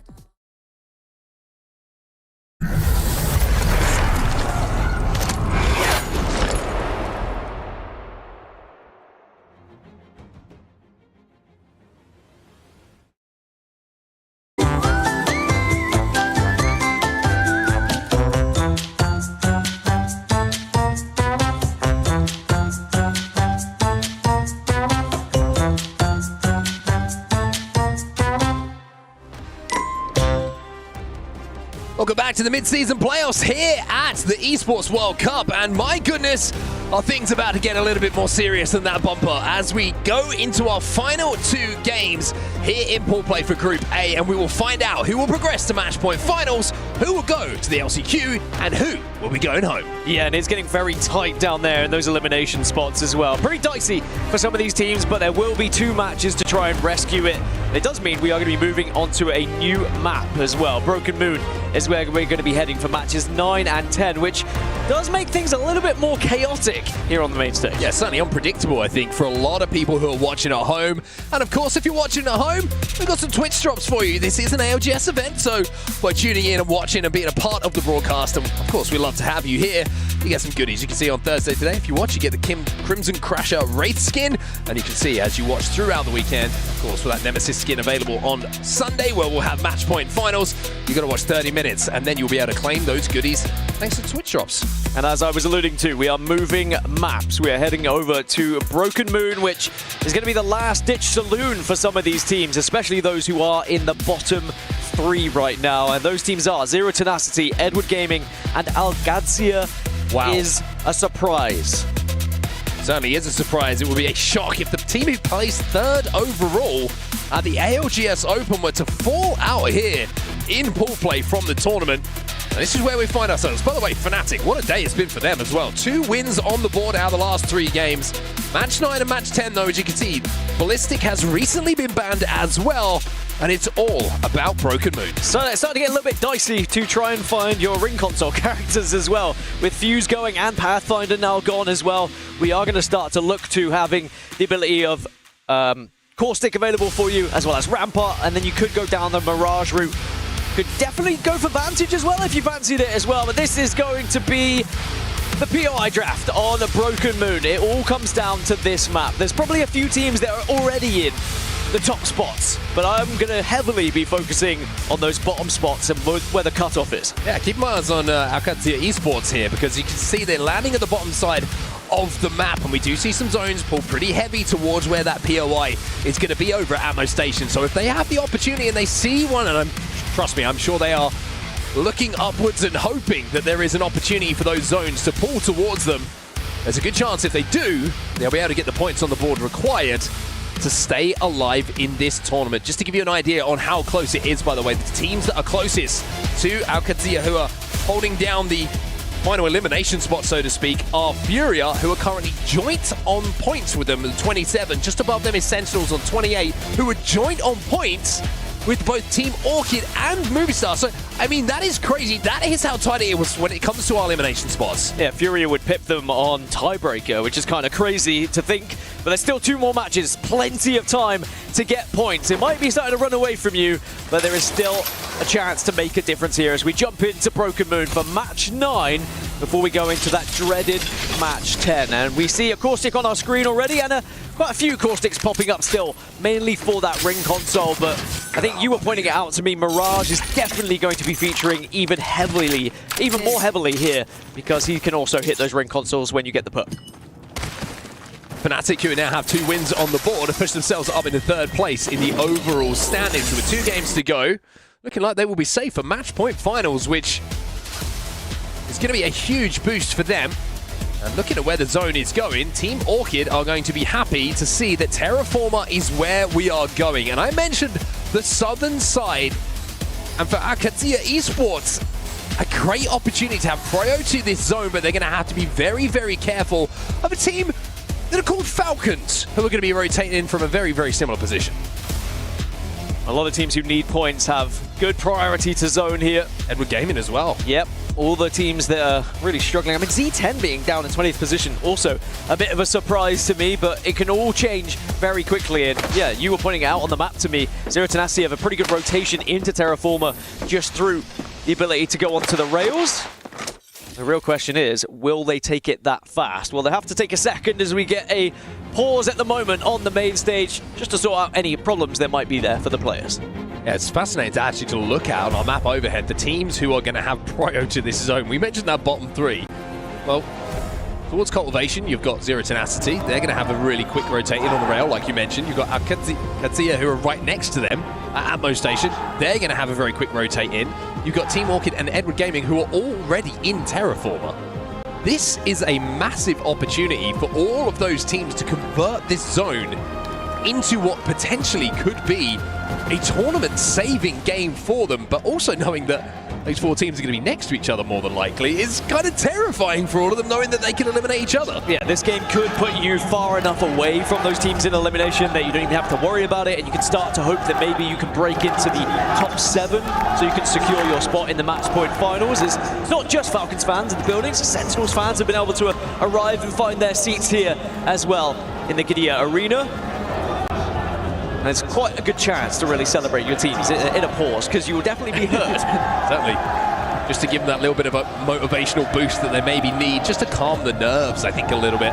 Welcome back to the Midseason Playoffs here at the Esports World Cup, and my goodness, are things about to get a little bit more serious than that bumper as we go into our final 2 games here in pool play for Group A, and we will find out who will progress to match point finals, who will go to the LCQ, and who will be going home. Yeah, and it's getting very tight down there in those elimination spots as well. Pretty dicey for some of these teams, but there will be 2 matches to try and rescue it It does mean we are going to be moving on to a new map as well. Broken Moon is where we're going to be heading for matches 9 and 10, which does make things a little bit more chaotic here on the main stage. Yeah, certainly unpredictable, I think, for a lot of people who are watching at home. And of course, if you're watching at home, we've got some Twitch drops for you. This is an ALGS event, so by tuning in and watching and being a part of the broadcast, and of course, we'd love to have you here. You get some goodies. You can see on Thursday today, if you watch, you get the Crimson Crasher Wraith skin, and you can see as you watch throughout the weekend, of course, for that Nemesis skin available on Sunday, where we'll have match point finals. You've got to watch 30 minutes, and then you'll be able to claim those goodies thanks to Twitch drops. And as I was alluding to, we are moving maps. We are heading over to Broken Moon, which is going to be the last-ditch saloon for some of these teams, especially those who are in the bottom 3 right now. And those teams are Zero Tenacity, Edward Gaming, and Qadsiah. Wow. Is a surprise. Certainly is a surprise. It would be a shock if the team who placed 3rd overall at the ALGS Open were to fall out here in pool play from the tournament. And this is where we find ourselves. By the way, Fnatic, what a day it's been for them as well. 2 wins on the board out of the last 3 games. Match 9 and match 10, though, as you can see, Ballistic has recently been banned as well. And it's all about Broken Moon. So it's starting to get a little bit dicey to try and find your ring console characters as well. With Fuse going and Pathfinder now gone as well, we are going to start to look to having the ability of Caustic available for you, as well as Rampart, and then you could go down the Mirage route. Could definitely go for Vantage as well if you fancied it as well, but this is going to be the POI draft on the Broken Moon. It all comes down to this map. There's probably a few teams that are already in the top spots, but I'm going to heavily be focusing on those bottom spots and where the cutoff is. Yeah, keep my eyes on Qadsiah Esports here, because you can see they're landing at the bottom side of the map, and we do see some zones pull pretty heavy towards where that POI is going to be over at Atmo Station. So if they have the opportunity and they see one, and trust me, I'm sure they are looking upwards and hoping that there is an opportunity for those zones to pull towards them, there's a good chance if they do, they'll be able to get the points on the board required to stay alive in this tournament. Just to give you an idea on how close it is, by the way, the teams that are closest to Qadsiah, who are holding down the final elimination spot, so to speak, are Furia, who are currently joint on points with them at 27. Just above them is Sentinels on 28, who are joint on points with both Team Orchid and Movistar. So, I mean, that is crazy. That is how tight it was when it comes to our elimination spots. Yeah, Furia would pip them on tiebreaker, which is kind of crazy to think. But there's still 2 more matches, plenty of time to get points. It might be starting to run away from you, but there is still a chance to make a difference here as we jump into Broken Moon for match 9 before we go into that dreaded match 10. And we see a Caustic on our screen already, and quite a few Caustics popping up still, mainly for that ring console. But I think you were pointing it out to me, Mirage is definitely going to be featuring even more heavily here, because he can also hit those ring consoles when you get the perk. Fnatic, who now have 2 wins on the board, have pushed themselves up into 3rd place in the overall standings. So with 2 games to go, looking like they will be safe for match point finals, which is going to be a huge boost for them. And looking at where the zone is going, Team Orchid are going to be happy to see that Terraformer is where we are going. And I mentioned the southern side, and for Qadsiah Esports, a great opportunity to have prio to this zone, but they're going to have to be very, very careful of a team that are called Falcons, who are going to be rotating in from a very, very similar position. A lot of teams who need points have good priority to zone here. Edward Gaming as well. Yep. All the teams that are really struggling. I mean, Z10 being down in 20th position, also a bit of a surprise to me, but it can all change very quickly. And yeah, you were pointing it out on the map to me. Zero Tenacity have a pretty good rotation into Terraformer just through the ability to go onto the rails. The real question is, will they take it that fast? Well, they have to take a second as we get a pause at the moment on the main stage just to sort out any problems there might be there for the players. Yeah, it's fascinating to actually to look at on our map overhead the teams who are going to have prio to this zone. We mentioned that bottom 3. Well, towards Cultivation, you've got Zero Tenacity. They're going to have a really quick rotate in on the rail, like you mentioned. You've got Qadsiah, who are right next to them at Atmo Station. They're going to have a very quick rotate in. You've got Team Orchid and Edward Gaming, who are already in Terraformer. This is a massive opportunity for all of those teams to convert this zone into what potentially could be a tournament-saving game for them, but also knowing that those 4 teams are going to be next to each other more than likely is kind of terrifying for all of them, knowing that they can eliminate each other. Yeah, this game could put you far enough away from those teams in elimination that you don't even have to worry about it, and you can start to hope that maybe you can break into the top 7 so you can secure your spot in the match point finals. It's not just Falcons fans in the buildings, Sentinels fans have been able to arrive and find their seats here as well in the Qadsiah Arena. And it's quite a good chance to really celebrate your teams in a pause, because you will definitely be hurt. Certainly. Just to give them that little bit of a motivational boost that they maybe need, just to calm the nerves, I think, a little bit.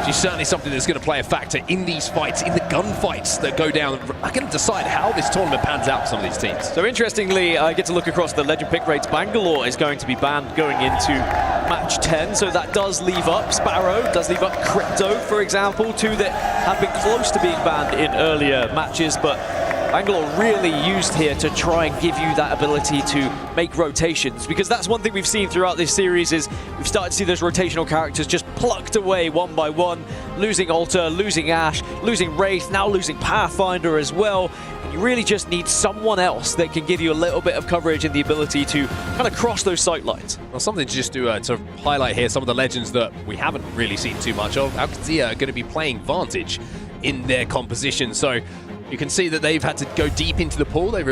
She's certainly something that's going to play a factor in these fights, in the gunfights that go down. I'm going to decide how this tournament pans out for some of these teams. So interestingly, I get to look across the legend pick rates. Bangalore is going to be banned going into match 10, so that does leave up Sparrow, does leave up Crypto, for example, 2 that have been close to being banned in earlier matches, but Bangalore really used here to try and give you that ability to make rotations, because that's one thing we've seen throughout this series is we've started to see those rotational characters just plucked away one by one, losing Alter, losing Ashe, losing Wraith, now losing Pathfinder as well. And you really just need someone else that can give you a little bit of coverage and the ability to kind of cross those sight lines. Well, something to just to highlight here, some of the legends that we haven't really seen too much of. Qadsiah are going to be playing Vantage in their composition, so you can see that they've had to go deep into the pool. They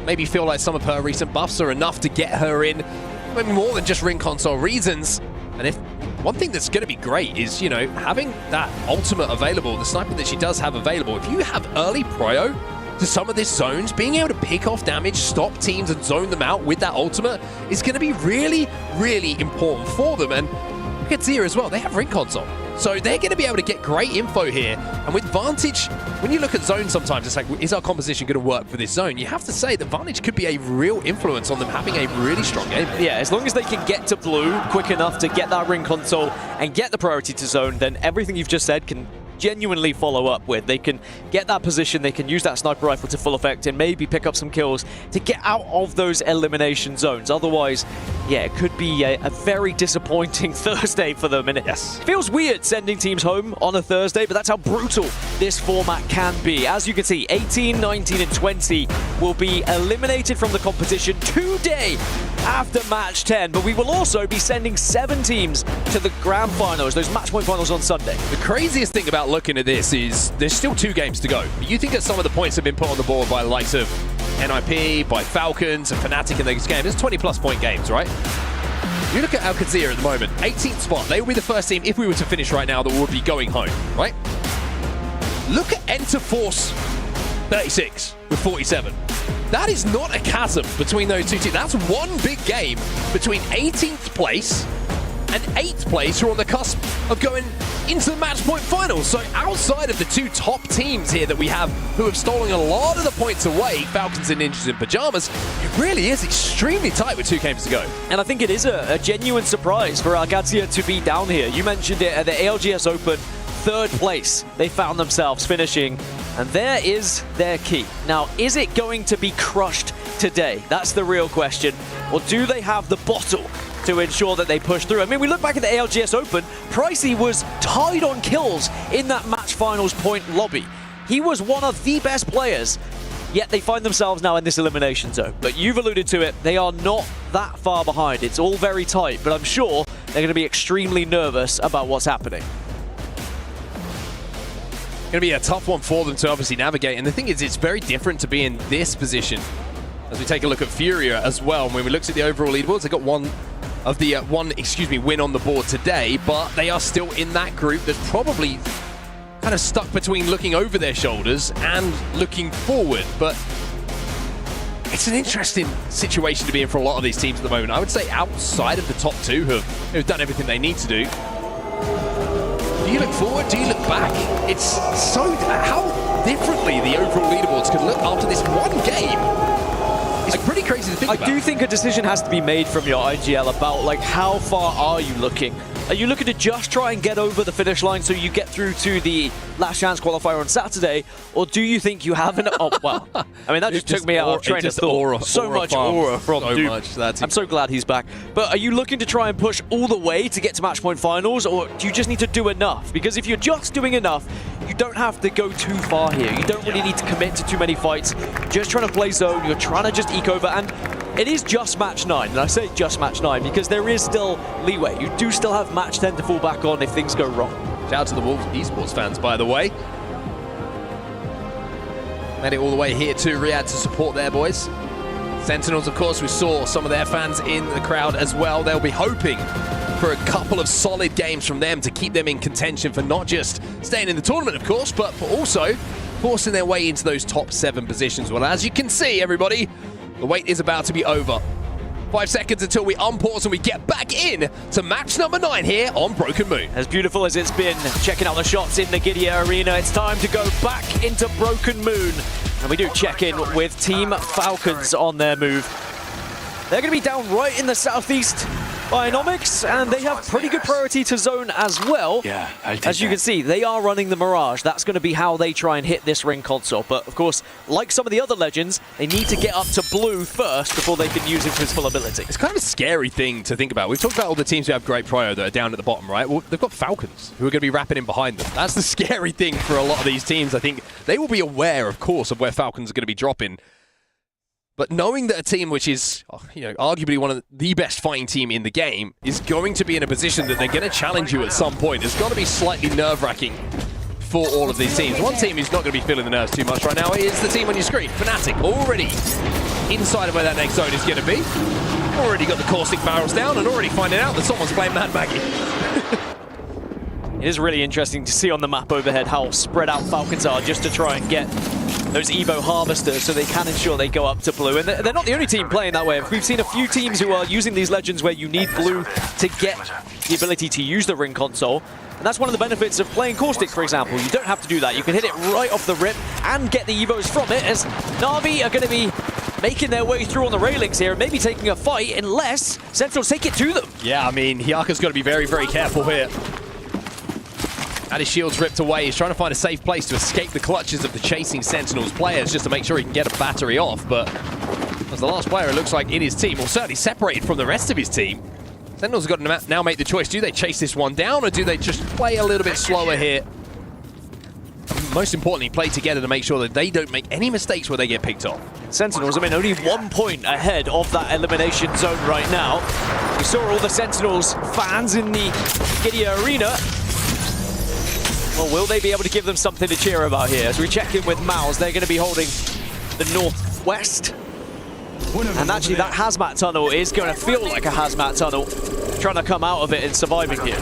maybe feel like some of her recent buffs are enough to get her in, maybe more than just ring console reasons. And if one thing that's going to be great is, you know, having that ultimate available, the sniping that she does have available. If you have early prio to some of these zones, being able to pick off damage, stop teams and zone them out with that ultimate is going to be really, really important for them. And Qadsiah as well, they have ring console. So they're going to be able to get great info here. And with Vantage, when you look at zone sometimes, it's like, is our composition going to work for this zone? You have to say that Vantage could be a real influence on them having a really strong game. Yeah, as long as they can get to blue quick enough to get that ring console and get the priority to zone, then everything you've just said can genuinely follow up with. They can get that position, they can use that sniper rifle to full effect and maybe pick up some kills to get out of those elimination zones. Otherwise, yeah, it could be a very disappointing Thursday for them. And it feels weird sending teams home on a Thursday, but that's how brutal this format can be. As you can see, 18, 19, and 20 will be eliminated from the competition today after match 10, but we will also be sending 7 teams to the grand finals, those match point finals on Sunday. The craziest thing about looking at this is there's still 2 games to go. But you think that some of the points have been put on the board by the likes of NIP, by Falcons and Fnatic in those games. It's 20+ point games, right? You look at Qadsiah at the moment, 18th spot. They will be the first team, if we were to finish right now, that would be going home, right? Look at Enter Force 36 with 47. That is not a chasm between those 2 teams. That's one big game between 18th place and 8th place, who are on the cusp of going into the match point finals. So outside of the 2 top teams here that we have who have stolen a lot of the points away, Falcons and Ninjas in Pyjamas, it really is extremely tight with 2 games to go. And I think it is a genuine surprise for Qadsiah to be down here. You mentioned it at the ALGS Open, 3rd place they found themselves finishing, and there is their key. Now, is it going to be crushed today? That's the real question. Or do they have the bottle to ensure that they push through? I mean, we look back at the ALGS Open, Pricey was tied on kills in that match finals point lobby. He was one of the best players, yet they find themselves now in this elimination zone. But you've alluded to it, they are not that far behind. It's all very tight, but I'm sure they're going to be extremely nervous about what's happening. Going to be a tough one for them to obviously navigate. And the thing is, it's very different to be in this position. As we take a look at Furia as well, when we looked at the overall leaderboards, they got one win on the board today, but they are still in that group that's probably kind of stuck between looking over their shoulders and looking forward. But it's an interesting situation to be in for a lot of these teams at the moment. I would say outside of the top 2 who've done everything they need to do. Do you look forward? Do you look back? It's so... how differently the overall leaderboards could look after this one game. It's pretty crazy to think about. I do think a decision has to be made from your AG.AL about, like, how far are you looking? Are you looking to just try and get over the finish line so you get through to the last chance qualifier on Saturday? Or do you think you have an... oh, well, I mean, that just took me out of train of thought. So much aura from Duke. I'm so glad he's back. But are you looking to try and push all the way to get to match point finals? Or do you just need to do enough? Because if you're just doing enough, you don't have to go too far here. You don't really need to commit to too many fights. Just trying to play zone. You're trying to just eke over. And it is just match 9, and I say just match 9 because there is still leeway. You do still have match 10 to fall back on if things go wrong. Shout out to the Wolves Esports fans, by the way. Made it all the way here to Riyadh to support their boys. Sentinels, of course, we saw some of their fans in the crowd as well. They'll be hoping for a couple of solid games from them to keep them in contention for not just staying in the tournament, of course, but for also forcing their way into those top 7 positions. Well, as you can see, everybody, the wait is about to be over. 5 seconds until we unpause and we get back in to match number 9 here on Broken Moon. As beautiful as it's been checking out the shots in the Qadsiah Arena, it's time to go back into Broken Moon. And we do check in with Team Falcons on their move. They're going to be down right in the southeast by Nomics, and they have pretty good priority to zone as well. Yeah, as you can see, they are running the Mirage. That's going to be how they try and hit this ring console. But of course, like some of the other legends, they need to get up to blue first before they can use him to his full ability. It's kind of a scary thing to think about. We've talked about all the teams who have great prio that are down at the bottom, right? Well, they've got Falcons who are going to be wrapping in behind them. That's the scary thing for a lot of these teams. I think they will be aware, of course, of where Falcons are going to be dropping. But knowing that a team which is, arguably one of the best fighting team in the game is going to be in a position that they're going to challenge you at some point, it's got to be slightly nerve-wracking for all of these teams. One team who's not going to be feeling the nerves too much right now is the team on your screen, Fnatic, already inside of where that next zone is going to be. Already got the caustic barrels down and already finding out that someone's playing Mad Maggie. It is really interesting to see on the map overhead how spread out Falcons are just to try and get those Evo harvesters so they can ensure they go up to blue. And they're not the only team playing that way. We've seen a few teams who are using these legends where you need blue to get the ability to use the ring console. And that's one of the benefits of playing Caustic, for example. You don't have to do that. You can hit it right off the rip and get the Evos from it, as NAVI are going to be making their way through on the railings here and maybe taking a fight unless Sentinels take it to them. Yeah, I mean, Hyaka's got to be very, very careful here. And his shield's ripped away. He's trying to find a safe place to escape the clutches of the chasing Sentinels players just to make sure he can get a battery off. But as the last player, it looks like in his team, well, certainly separated from the rest of his team, Sentinels have got to now make the choice. Do they chase this one down or do they just play a little bit slower here? Most importantly, play together to make sure that they don't make any mistakes where they get picked off. Sentinels, I mean, only 1 point ahead of that elimination zone right now. We saw all the Sentinels fans in the Qadsiah Arena. Well, will they be able to give them something to cheer about here? As we check in with MouZ, they're going to be holding the northwest. And actually, that hazmat tunnel is going to feel like a hazmat tunnel, trying to come out of it and surviving here.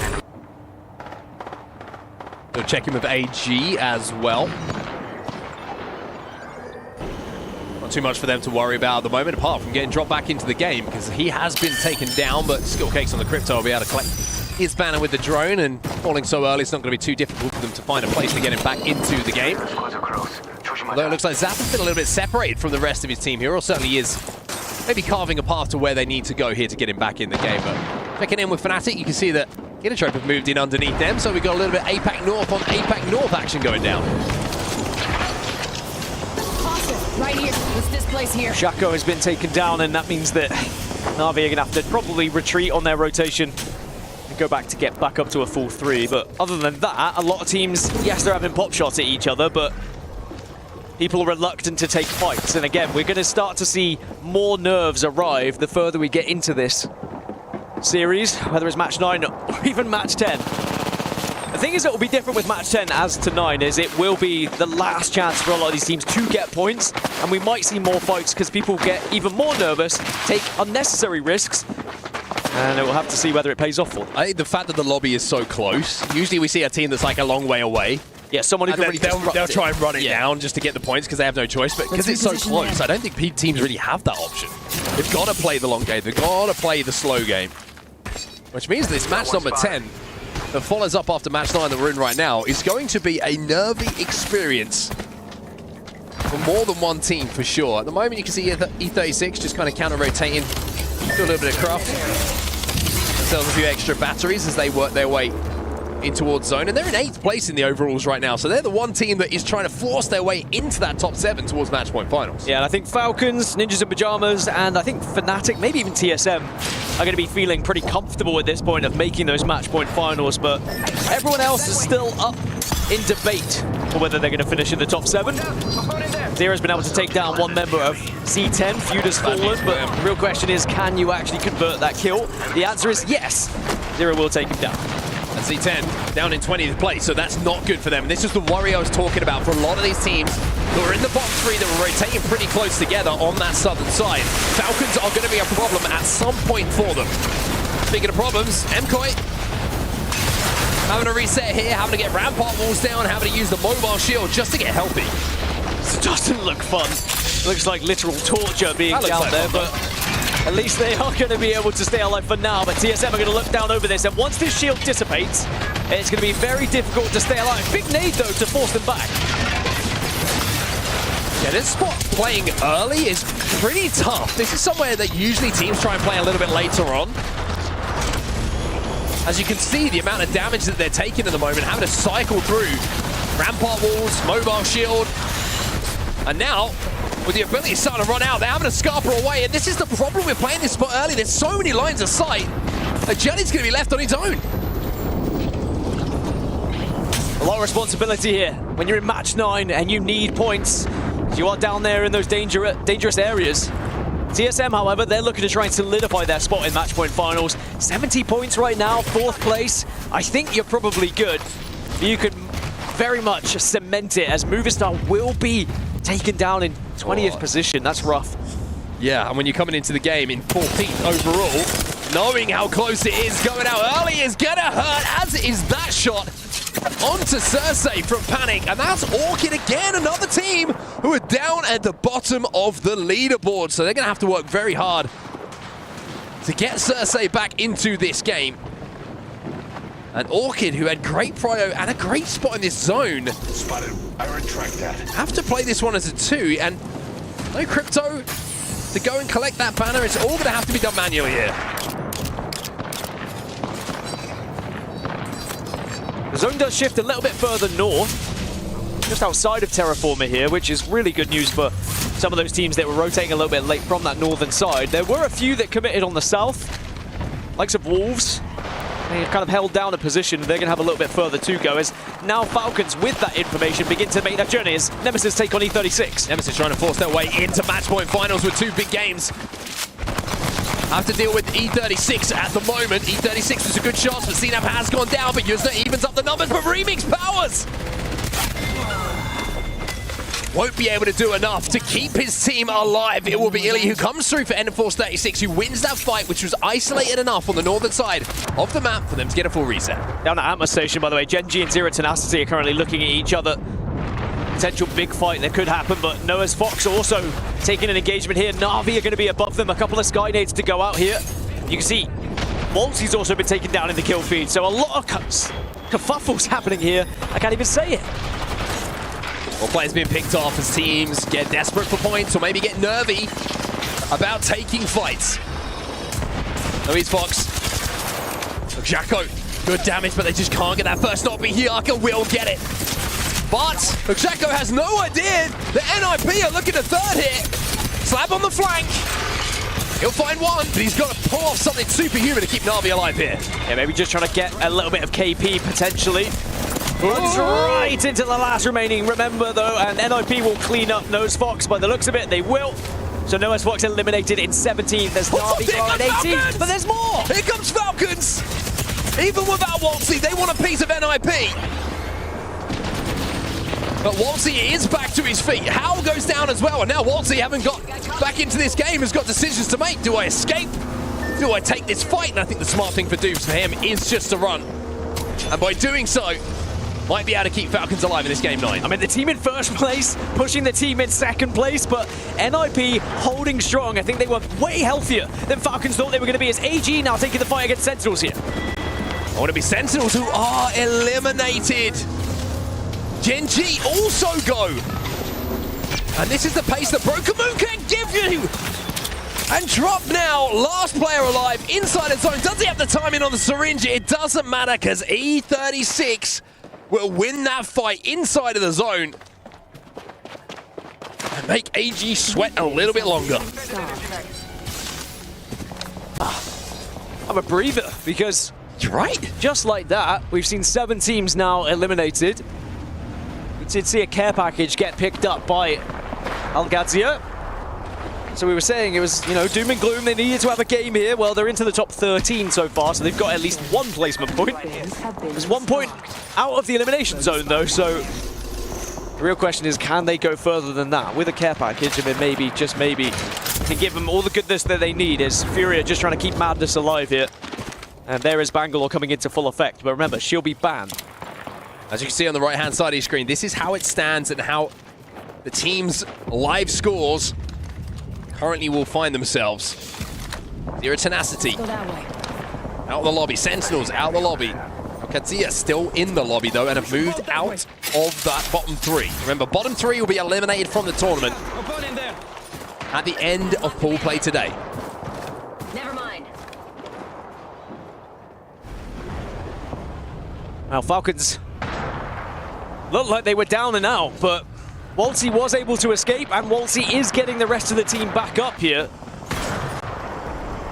We'll check in with AG as well. Not too much for them to worry about at the moment, apart from getting dropped back into the game, because he has been taken down, but Skill Cakes on the Crypto will be able to collect his banner with the drone, and falling so early, it's not going to be too difficult for them to find a place to get him back into the game. Although it looks like Zap has been a little bit separated from the rest of his team here, or certainly is maybe carving a path to where they need to go here to get him back in the game. But checking in with Fnatic, you can see that Kinotrope have moved in underneath them, so we've got a little bit APAC North on APAC North action going down. Right here. It's this place here. Shaco has been taken down, and that means that NAVI are going to have to probably retreat on their rotation and go back to get back up to a full 3. But other than that, a lot of teams, yes, they're having pop shots at each other, but people are reluctant to take fights. And again, we're going to start to see more nerves arrive the further we get into this series, whether it's match 9 or even match 10. The thing is that will be different with match 10 as to 9 is it will be the last chance for a lot of these teams to get points, and we might see more fights because people get even more nervous, take unnecessary risks, and we'll have to see whether it pays off for them. I think the fact that the lobby is so close, usually we see a team that's like a long way away. Yeah, someone who can really they'll try and run it down just to get the points because they have no choice. But because it's so close, I don't think teams really have that option. They've got to play the long game. They've got to play the slow game. Which means this match number 10 that follows up after match 9 that we're in right now is going to be a nervy experience for more than one team for sure. At the moment, you can see E36 just kind of counter-rotating, do a little bit of craft. Themselves a few extra batteries as they work their way in towards zone, and they're in 8th place in the overalls right now, so they're the one team that is trying to force their way into that top 7 towards match point finals. Yeah, and I think Falcons, Ninjas in Pyjamas, and I think Fnatic, maybe even TSM, are going to be feeling pretty comfortable at this point of making those match point finals, but everyone else is still up in debate for whether they're going to finish in the top 7. Zera's been able to take down one member of C10, Feuda's fallen, but the real question is, can you actually convert that kill? The answer is yes. Zero will take him down. And C10 down in 20th place, so that's not good for them. And this is the worry I was talking about for a lot of these teams who are in the box 3 that were rotating pretty close together on that southern side. Falcons are going to be a problem at some point for them. Speaking of problems, MKoi having to reset here, having to get rampart walls down, having to use the mobile shield just to get healthy. This doesn't look fun. Looks like literal torture being down there, but at least they are going to be able to stay alive for now. But TSM are going to look down over this, and once this shield dissipates, it's going to be very difficult to stay alive. Big nade, though, to force them back. Yeah, this spot playing early is pretty tough. This is somewhere that usually teams try and play a little bit later on. As you can see, the amount of damage that they're taking at the moment, having to cycle through rampart walls, mobile shield, and now, with the ability starting to run out, they're having to scarper away, and this is the problem with playing this spot early. There's so many lines of sight, and Jelly's going to be left on his own. A lot of responsibility here when you're in match 9 and you need points. You are down there in those dangerous areas. TSM, however, they're looking to try and solidify their spot in match point finals. 70 points right now, 4th place. I think you're probably good. You could very much cement it, as Movistar will be taken down in 20th position. That's rough. Yeah, and when you're coming into the game in 14th overall, knowing how close it is, going out early is gonna hurt, as is that shot onto Cersei from Panic, and that's Orchid again, another team who are down at the bottom of the leaderboard, so they're gonna have to work very hard to get Cersei back into this game. And Orchid, who had great prio and a great spot in this zone, spotted. I retract that. Have to play this one as a 2, and no Crypto to go and collect that banner. It's all gonna have to be done manually here. The zone does shift a little bit further north, just outside of Terraformer here, which is really good news for some of those teams that were rotating a little bit late from that northern side. There were a few that committed on the south, likes of Wolves. They kind of held down a position. They're going to have a little bit further to go, as now Falcons, with that information, begin to make their journey as Nemesis take on E36. Nemesis trying to force their way into match point finals with 2 big games. Have to deal with E36 at the moment. E36 was a good shot, but CNAP has gone down, but Yuzna evens up the numbers, but Remix Powers won't be able to do enough to keep his team alive. It will be Illy who comes through for Enforce 36, who wins that fight, which was isolated enough on the northern side of the map for them to get a full reset. Down at Atmos Station, by the way, Gen.G and Zero Tenacity are currently looking at each other. Potential big fight that could happen, but Noezz Foxx also taking an engagement here. NAVI are going to be above them. A couple of Sky Nades to go out here. You can see MouZ's also been taken down in the kill feed, so a lot of kerfuffles happening here. I can't even say it. Well, players being picked off as teams get desperate for points or maybe get nervy about taking fights. Noezz Foxx. Jacko, good damage, but they just can't get that first knock. Bihiaka will get it. But Jacko has no idea the NIP are looking to 3rd hit. Slap on the flank. He'll find one, but he's got to pull off something superhuman to keep Navi alive here. Yeah, maybe just trying to get a little bit of KP potentially. Runs right into the last remaining, remember though, and NIP will clean up Noezz Foxx. By the looks of it, they will. So Noezz Foxx eliminated in 17th. There's Navi got an 18th, but there's more! Here comes Falcons! Even without Waltzy, they want a piece of NIP. But Waltzy is back to his feet. Howl goes down as well, and now Waltzy, having got back into this game, has got decisions to make. Do I escape? Do I take this fight? And I think the smart thing for Doofs for him is just to run. And by doing so, might be able to keep Falcons alive in this game 9. I mean, the team in 1st place, pushing the team in 2nd place, but NIP holding strong. I think they were way healthier than Falcons thought they were going to be, as AG now taking the fight against Sentinels here. I want to be Sentinels who are eliminated. Gen.G also go. And this is the pace that Broken Moon can give you. And drop now, last player alive inside the zone. Does he have the timing on the syringe? It doesn't matter, because E36 will win that fight inside of the zone and make AG sweat a little bit longer. I'm a breather, because you're right. Just like that, we've seen 7 teams now eliminated. We did see a care package get picked up by ALGS Year. So we were saying it was, you know, doom and gloom. They needed to have a game here. Well, they're into the top 13 so far, so they've got at least one placement point. There's 1 point out of the elimination zone, though, so the real question is, can they go further than that? With a care package, I mean, maybe, just maybe, can give them all the goodness that they need. Is Furia just trying to keep Madness alive here. And there is Bangalore coming into full effect. But remember, she'll be banned. As you can see on the right-hand side of your screen, this is how it stands and how the team's live scores currently will find themselves. Zero Tenacity. Out of the lobby. Sentinels out of the lobby. Qadsiah still in the lobby, though, and have moved out of that bottom three. Remember, bottom three will be eliminated from the tournament at the end of pool play today. Never mind. Now, Falcons looked like they were down and out, but Waltzy was able to escape, and Waltzy is getting the rest of the team back up here.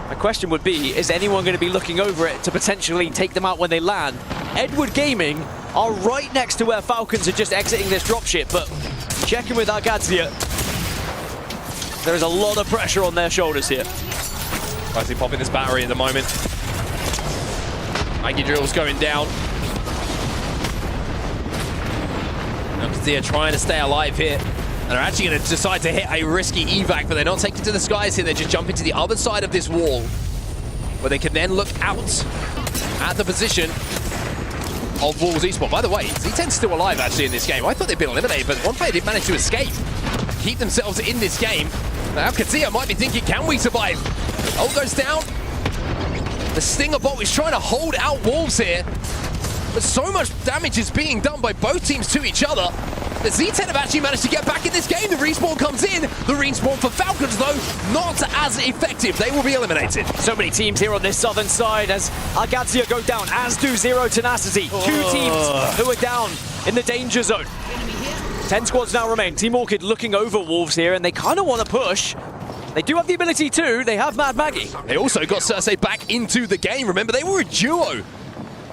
My question would be, is anyone going to be looking over it to potentially take them out when they land? Edward Gaming are right next to where Falcons are just exiting this dropship, but checking with our Qadsiah, there is a lot of pressure on their shoulders here. Nicely popping this battery at the moment. Maggie Drill's going down. Qadsiah trying to stay alive here. And they're actually going to decide to hit a risky evac, but they're not taking to the skies here. They just jump into the other side of this wall, where they can then look out at the position of Wolves Esports. By the way, Z10's still alive actually in this game. I thought they'd been eliminated, but one player did manage to escape, keep themselves in this game. Now Qadsiah might be thinking, can we survive? Ult goes down. The Stinger bot is trying to hold out Wolves here, but so much damage is being done by both teams to each other. The Z10 have actually managed to get back in this game. The respawn comes in. The respawn for Falcons, though, not as effective. They will be eliminated. So many teams here on this southern side as ALGS go down, as do Zero Tenacity. Two teams who are down in the danger zone. 10 squads now remain. Team Orchid looking over Wolves here, and they kind of want to push. They do have the ability to. They have Mad Maggie. They also got Cersei back into the game. Remember, they were a duo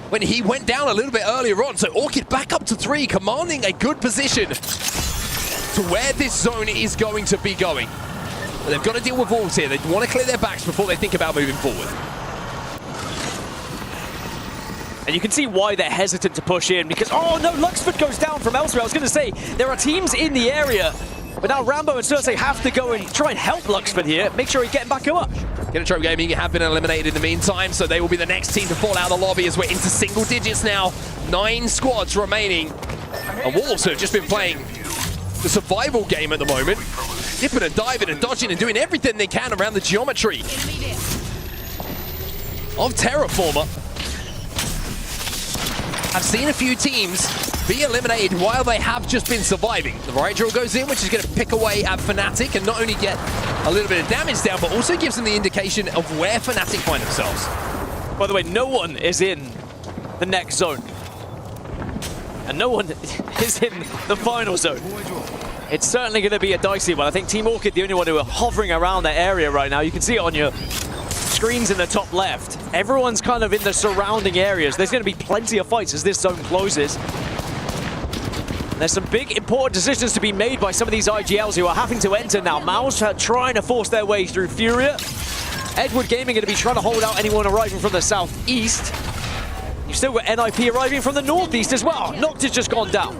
when he went down a little bit earlier on. So Orchid back up to 3, commanding a good position to where this zone is going to be going. But they've got to deal with Wolves here. They want to clear their backs before they think about moving forward. And you can see why they're hesitant to push in, because, oh no, Luxford goes down from elsewhere. I was going to say, there are teams in the area, but now Rambo and Cersei have to go and try and help Luxford here, make sure he's getting back up. Kinotrope Gaming have been eliminated in the meantime, so they will be the next team to fall out of the lobby as we're into single digits now. 9 squads remaining. And Wolves have just been playing the survival game at the moment. Dipping and diving and dodging and doing everything they can around the geometry of Terraformer. I've seen a few teams be eliminated while they have just been surviving. The riot drill goes in, which is going to pick away at Fnatic and not only get a little bit of damage down, but also gives them the indication of where Fnatic find themselves. By the way, no one is in the next zone. And no one is in the final zone. It's certainly going to be a dicey one. I think Team Orchid, the only one who are hovering around that area right now. You can see it on your screens in the top left. Everyone's kind of in the surrounding areas. There's going to be plenty of fights as this zone closes. There's some big, important decisions to be made by some of these AG.ALs who are having to enter now. MouZ trying to force their way through Furia. Edward Gaming going to be trying to hold out anyone arriving from the southeast. You've still got NIP arriving from the northeast as well. Noct has just gone down.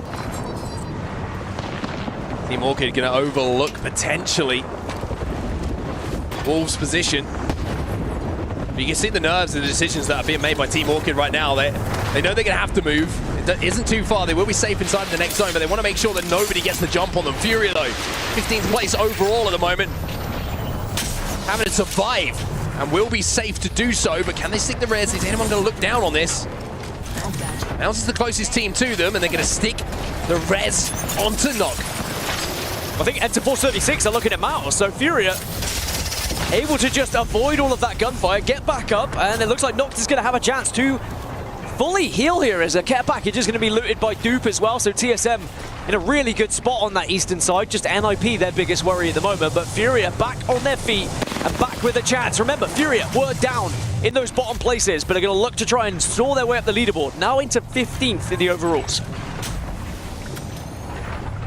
Team Orchid going to overlook, potentially, Wolves' position. But you can see the nerves and the decisions that are being made by Team Orchid right now. They know they're going to have to move. It isn't too far. They will be safe inside the next zone, but they want to make sure that nobody gets the jump on them. Furia, though, 15th place overall at the moment. Having to survive and will be safe to do so, but can they stick the res? Is anyone going to look down on this? MouZ is the closest team to them, and they're going to stick the res onto Noct. I think Enter 436 are looking at MouZ, so Furia able to just avoid all of that gunfire, get back up, and it looks like Noct is going to have a chance to fully heal here as a care package is going to be looted by Dupe as well, so TSM in a really good spot on that eastern side. Just NIP their biggest worry at the moment, but Furia back on their feet and back with a chance. Remember, Furia were down in those bottom places, but are going to look to try and saw their way up the leaderboard, now into 15th in the overalls.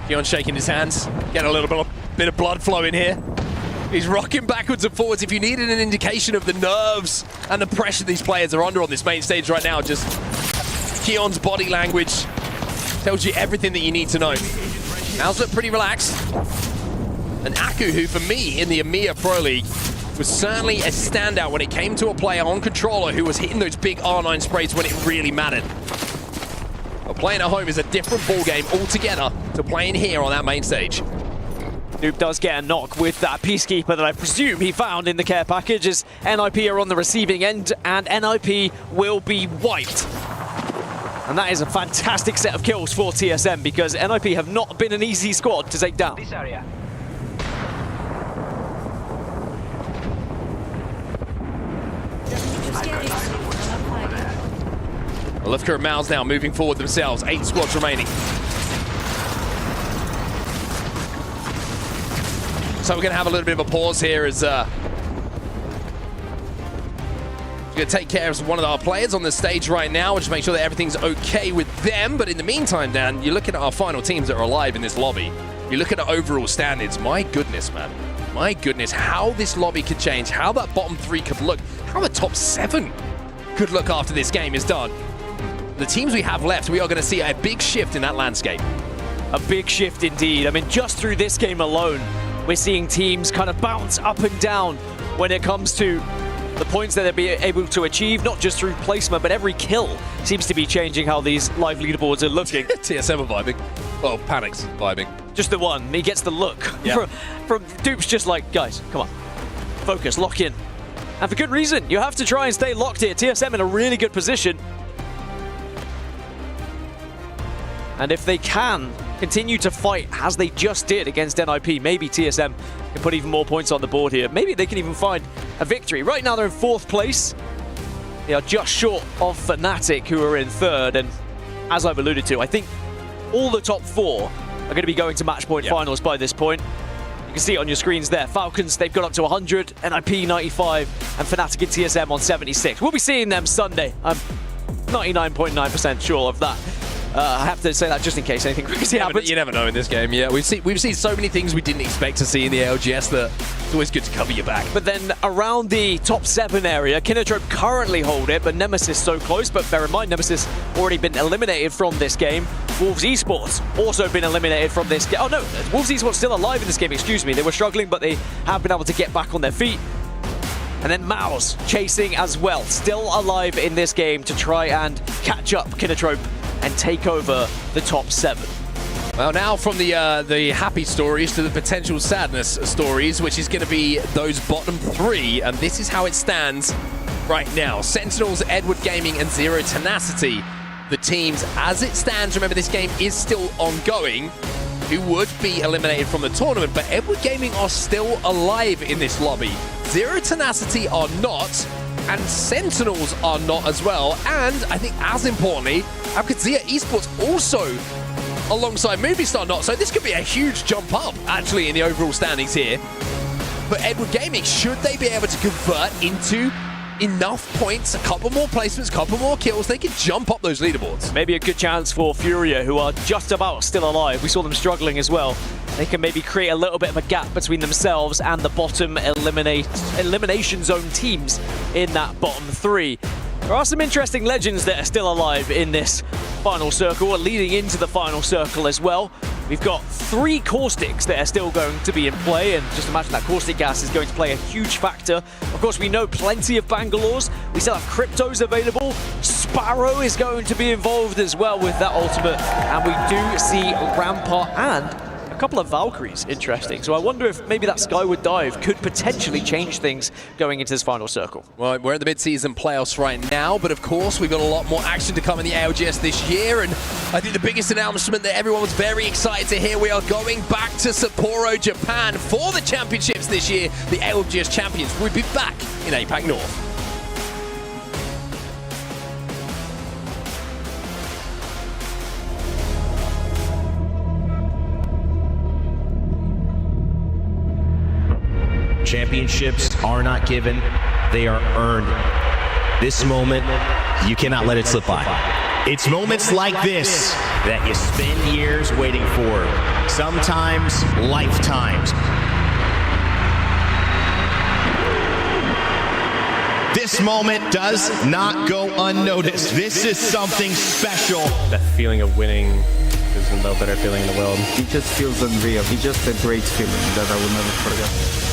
Keon shaking his hands, getting a little bit of blood flowing here. He's rocking backwards and forwards. If you needed an indication of the nerves and the pressure these players are under on this main stage right now, just Keon's body language tells you everything that you need to know. MouZ look pretty relaxed. And Aku, who for me in the EMEA Pro League was certainly a standout when it came to a player on controller who was hitting those big R9 sprays when it really mattered. But playing at home is a different ball game altogether to playing here on that main stage. Noob does get a knock with that Peacekeeper that I presume he found in the care package as NIP are on the receiving end, and NIP will be wiped. And that is a fantastic set of kills for TSM because NIP have not been an easy squad to take down. This area. Lufka and MouZ now moving forward themselves. 8 squads remaining. So we're going to have a little bit of a pause here as we're going to take care of one of our players on the stage right now. We'll just make sure that everything's okay with them. But in the meantime, Dan, you're looking at our final teams that are alive in this lobby. You look at the overall standings. My goodness, man. My goodness, how this lobby could change, how that bottom 3 could look, how the top 7 could look after this game is done. The teams we have left, we are going to see a big shift in that landscape. A big shift indeed. I mean, just through this game alone, we're seeing teams kind of bounce up and down when it comes to the points that they'll be able to achieve, not just through placement, but every kill seems to be changing how these live leaderboards are looking. TSM are vibing. Well, Panic's vibing. Just the one. He gets the look. Yeah. From Dupe's just like, guys, come on. Focus, lock in. And for good reason. You have to try and stay locked here. TSM in a really good position. And if they can continue to fight as they just did against NIP, maybe TSM can put even more points on the board here. Maybe they can even find a victory. Right now they're in 4th place. They are just short of Fnatic, who are in 3rd. And as I've alluded to, I think all the top 4 are going to be going to match point finals by this point. You can see it on your screens there. Falcons, they've got up to 100, NIP 95, and Fnatic and TSM on 76. We'll be seeing them Sunday. I'm 99.9% sure of that. I have to say that just in case anything crazy happens. You never know in this game, yeah. We've seen so many things we didn't expect to see in the ALGS that it's always good to cover your back. But then around the top 7 area, Kinotrope currently hold it, but Nemesis so close. But bear in mind, Nemesis already been eliminated from this game. MouZ Esports also been eliminated from this game. Oh no, MouZ Esports still alive in this game, excuse me. They were struggling, but they have been able to get back on their feet. And then MouZ chasing as well, still alive in this game to try and catch up Kinotrope and take over the top 7. Well, now from the happy stories to the potential sadness stories, which is going to be those bottom 3, and this is how it stands right now. Sentinels, Edward Gaming, and Zero Tenacity, the teams as it stands. Remember, this game is still ongoing, who would be eliminated from the tournament, but Edward Gaming are still alive in this lobby. Zero Tenacity are not, and Sentinels are not as well. And I think as importantly, Qadsiah Esports also alongside Movistar not. So this could be a huge jump up actually in the overall standings here. But Edward Gaming, should they be able to convert into enough points, a couple more placements, a couple more kills, they can jump up those leaderboards. Maybe a good chance for Furia, who are just about still alive. We saw them struggling as well. They can maybe create a little bit of a gap between themselves and the bottom elimination zone teams in that bottom 3. There are some interesting legends that are still alive in this final circle, or leading into the final circle as well. We've got 3 caustics that are still going to be in play, and just imagine that caustic gas is going to play a huge factor. Of course, we know plenty of Bangalore's. We still have Cryptos available. Sparrow is going to be involved as well with that ultimate, and we do see Rampart and a couple of Valkyries. Interesting. So I wonder if maybe that Skyward Dive could potentially change things going into this final circle. Well, we're at the mid-season playoffs right now, but of course we've got a lot more action to come in the ALGS this year, and I think the biggest announcement that everyone was very excited to hear, we are going back to Sapporo, Japan for the championships this year. The ALGS champions will be back in APAC North. Championships are not given, they are earned. This moment, you cannot let it slip by. It's moments like this that you spend years waiting for, sometimes lifetimes. This moment does not go unnoticed. This is something special. That feeling of winning is no better feeling in the world. It just feels unreal. It's just a great feeling that I will never forget.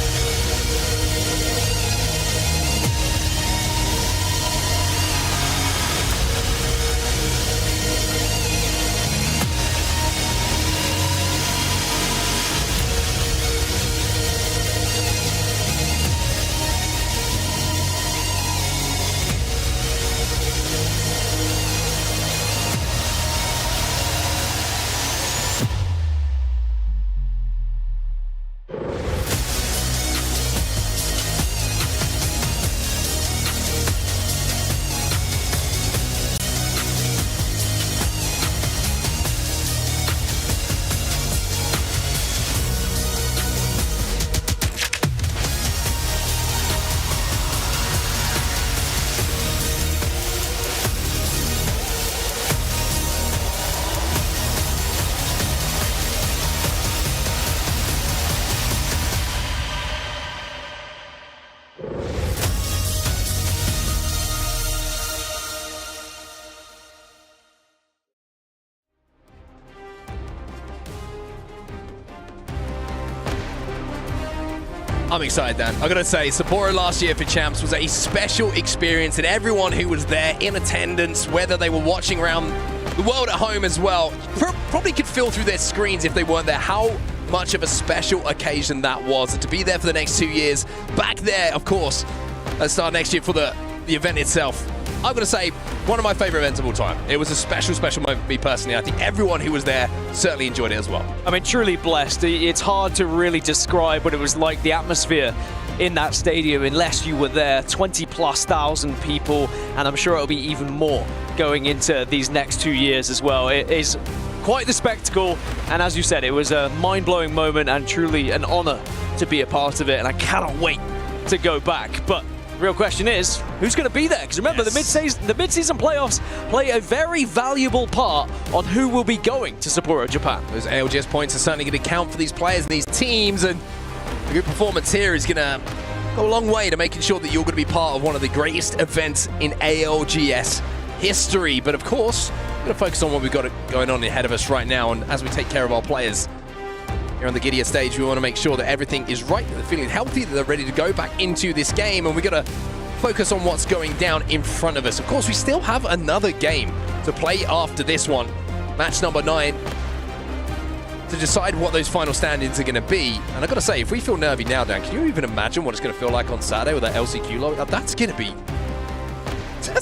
I'm excited, Dan. I gotta say, Sapporo last year for Champs was a special experience, and everyone who was there in attendance, whether they were watching around the world at home as well, probably could feel through their screens if they weren't there how much of a special occasion that was. And to be there for the next 2 years, back there, of course, at the start of next year for the event itself, I'm going to say one of my favorite events of all time. It was a special, special moment for me personally. I think everyone who was there certainly enjoyed it as well. I mean, truly blessed. It's hard to really describe what it was like, the atmosphere in that stadium, unless you were there. 20,000+ people, and I'm sure it'll be even more going into these next 2 years as well. It is quite the spectacle, and as you said, it was a mind-blowing moment and truly an honor to be a part of it, and I cannot wait to go back. But the real question is, who's going to be there? Because remember, the mid-season playoffs play a very valuable part on who will be going to Sapporo, Japan. Those ALGS points are certainly going to count for these players and these teams, and a good performance here is going to go a long way to making sure that you're going to be part of one of the greatest events in ALGS history. But of course, we're going to focus on what we've got going on ahead of us right now, and as we take care of our players here on the Qadsiah stage, we want to make sure that everything is right, that they're feeling healthy, that they're ready to go back into this game, and we've got to focus on what's going down in front of us. Of course, we still have another game to play after this one, match number 9, to decide what those final standings are going to be. And I've got to say, if we feel nervy now, Dan, can you even imagine what it's going to feel like on Saturday with that LCQ lobby? That's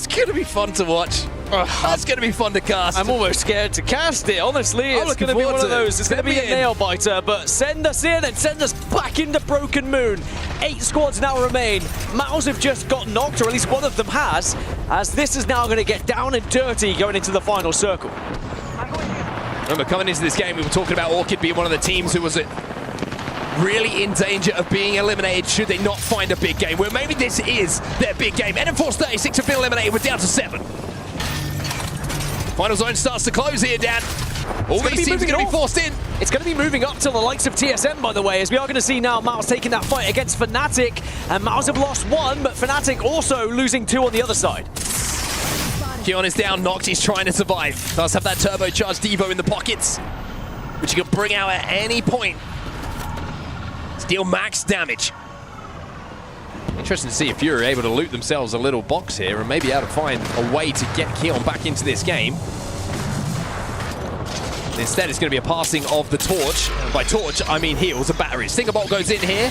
going to be fun to watch. That's going to be fun to cast. I'm almost scared to cast it, honestly. It's going to be one of those. It's going to be a nail biter, but send us in and send us back into Broken Moon. 8 squads now remain. MouZ have just got knocked, or at least one of them has, as this is now going to get down and dirty going into the final circle. Remember, coming into this game, we were talking about Orchid being one of the teams who was really in danger of being eliminated should they not find a big game. Well, maybe this is their big game. NM4's 36 have been eliminated. We're down to 7. Final zone starts to close here, Dan. All these teams are going to be forced in. It's going to be moving up to the likes of TSM, by the way, as we are going to see now MouZ taking that fight against Fnatic. And MouZ have lost 1, but Fnatic also losing 2 on the other side. Keon is down, knocked, he's trying to survive. Does have that turbocharged Devo in the pockets, which you can bring out at any point to deal max damage. Interesting to see if Furia are able to loot themselves a little box here and maybe able to find a way to get Keon back into this game. Instead, it's going to be a passing of the torch. And by torch, I mean heals and batteries. Stingerbolt goes in here.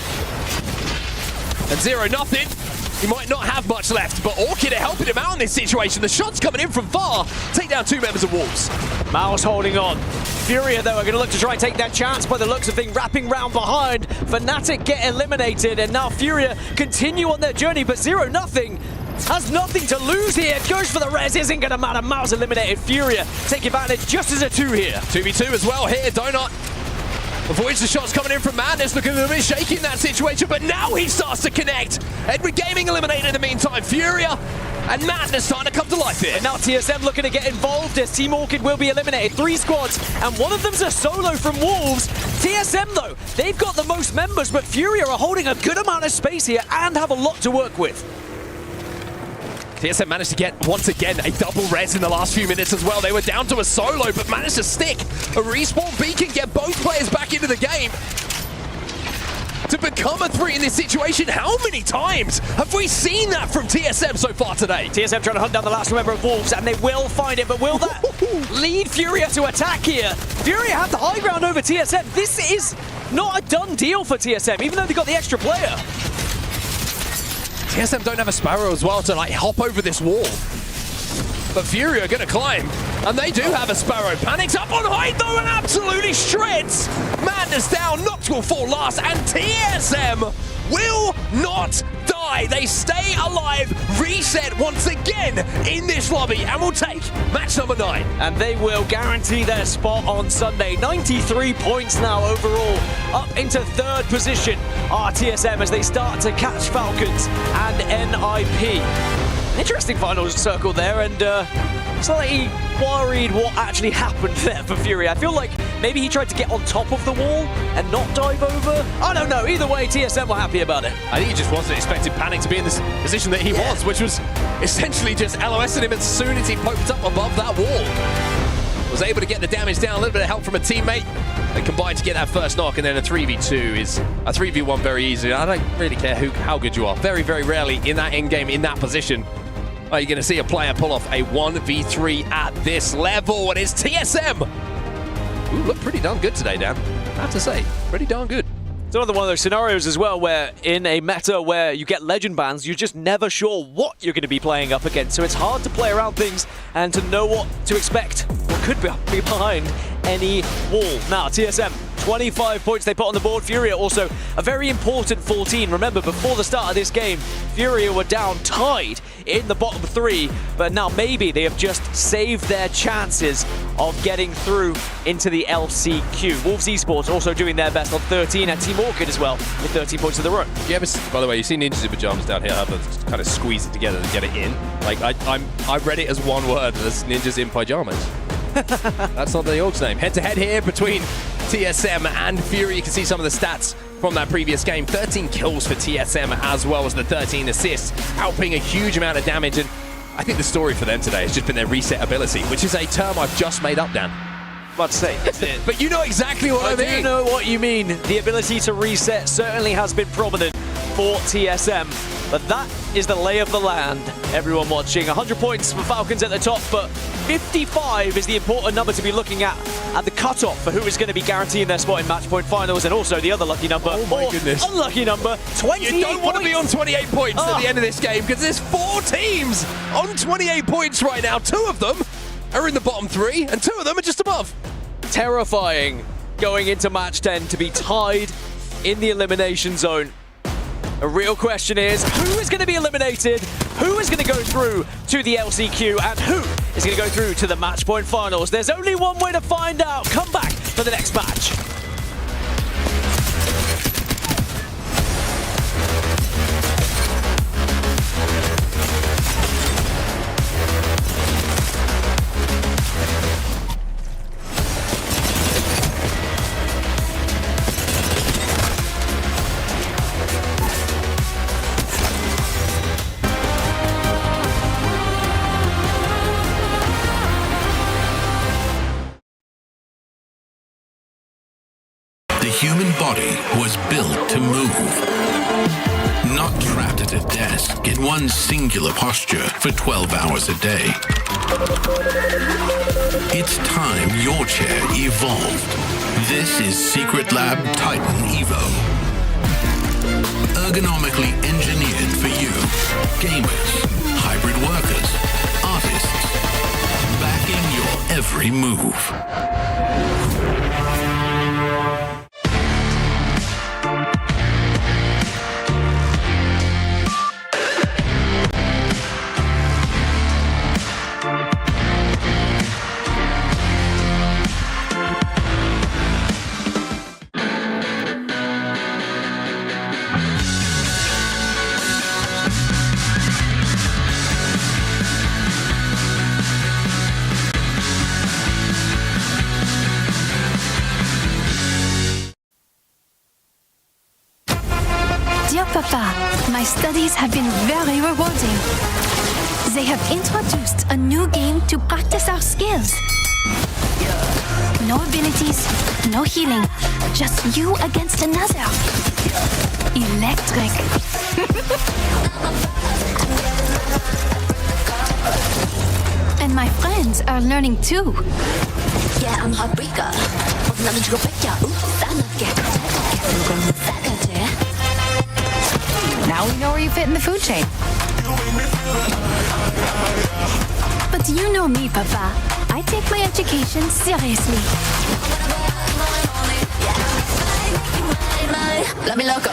And 0-0. He might not have much left, but Orchid are helping him out in this situation. The shot's coming in from far. Take down 2 members of Wolves. MouZ holding on. Furia, though, are going to look to try and take that chance by the looks of things, wrapping round behind. Fnatic get eliminated, and now Furia continue on their journey, but 0-0. Has nothing to lose here. Goes for the res, isn't going to matter. MouZ eliminated. Furia take advantage just as a 2 here. 2v2 as well here. Donut avoids the shots coming in from Madness, looking a little bit shaky in that situation, but now he starts to connect. Edward Gaming eliminated in the meantime. Furia and Madness starting to come to life here. And now TSM looking to get involved as Team Orchid will be eliminated. 3 squads, and one of them's a solo from Wolves. TSM, though, they've got the most members, but Furia are holding a good amount of space here and have a lot to work with. TSM managed to get, once again, a double res in the last few minutes as well. They were down to a solo, but managed to stick a respawn beacon, get both players back into the game. To become a 3 in this situation, how many times have we seen that from TSM so far today? TSM trying to hunt down the last member of Wolves, and they will find it, but will that lead Furia to attack here? Furia have the high ground over TSM. This is not a done deal for TSM, even though they got the extra player. TSM don't have a Sparrow as well to like hop over this wall. But Furia are going to climb, and they do have a Sparrow. Panic's up on height though and absolutely shreds. Madness down, Nox will fall last, and TSM will not die. They stay alive, reset once again in this lobby, and will take match number 9. And they will guarantee their spot on Sunday. 93 points now overall, up into 3rd position are TSM as they start to catch Falcons and NIP. Interesting final circle there, and slightly worried what actually happened there for Fury. I feel like maybe he tried to get on top of the wall and not dive over. I don't know. Either way, TSM were happy about it. I think he just wasn't expecting Panic to be in this position that he was, which was essentially just LOSing him as soon as he poked up above that wall. Was able to get the damage down, a little bit of help from a teammate. They combined to get that first knock, and then a 3v2 is a 3v1 very easy. I don't really care how good you are. Very, very rarely in that end game, in that position, are you going to see a player pull off a 1v3 at this level, and it's TSM. Ooh, look pretty darn good today, Dan. I have to say, pretty darn good. It's another one of those scenarios as well where in a meta where you get legend bans, you're just never sure what you're going to be playing up against. So it's hard to play around things and to know what to expect, what could be behind any wall. Now, TSM, 25 points they put on the board. Furia also a very important 14. Remember, before the start of this game, Furia were down tied in the bottom 3, but now maybe they have just saved their chances of getting through into the LCQ. Wolves Esports also doing their best on 13, and Team Orchid as well with 13 points of their own. You ever, by the way, you see Ninjas in Pyjamas down here have to kind of squeeze it together to get it in. Like, I read it as one word, as Ninjas in Pyjamas. That's not the org's name. Head-to-head here between TSM and Fury. You can see some of the stats from that previous game. 13 kills for TSM as well as the 13 assists, outputting a huge amount of damage. And I think the story for them today has just been their reset ability, which is a term I've just made up, Dan. About to say, that's it. But you know exactly what I mean. I do know what you mean. The ability to reset certainly has been prominent for TSM, but that is the lay of the land. Everyone watching, 100 points for Falcons at the top, but 55 is the important number to be looking at the cutoff for who is going to be guaranteeing their spot in match point finals, and also the other lucky number, unlucky number, 28 You don't want to be on 28 points at the end of this game, because there's 4 teams on 28 points right now. 2 of them are in the bottom 3, and 2 of them are just above. Terrifying going into match 10 to be tied in the elimination zone. A real question is, who is going to be eliminated? Who is going to go through to the LCQ? And who is going to go through to the match point finals? There's only one way to find out. Come back for the next match. The human body was built to move, not trapped at a desk in one singular posture for 12 hours a day. It's time your chair evolved. This is Secret Lab Titan Evo. Ergonomically engineered for you, gamers, hybrid workers, artists, backing your every move. Dear Papa, my studies have been very rewarding. They have introduced a new game to practice our skills. No abilities, no healing, just you against another. Electric. And my friends are learning too. Yeah, I'm heartbreaker. Now we know where you fit in the food chain. But you know me, Papa. I take my education seriously. Let me loco.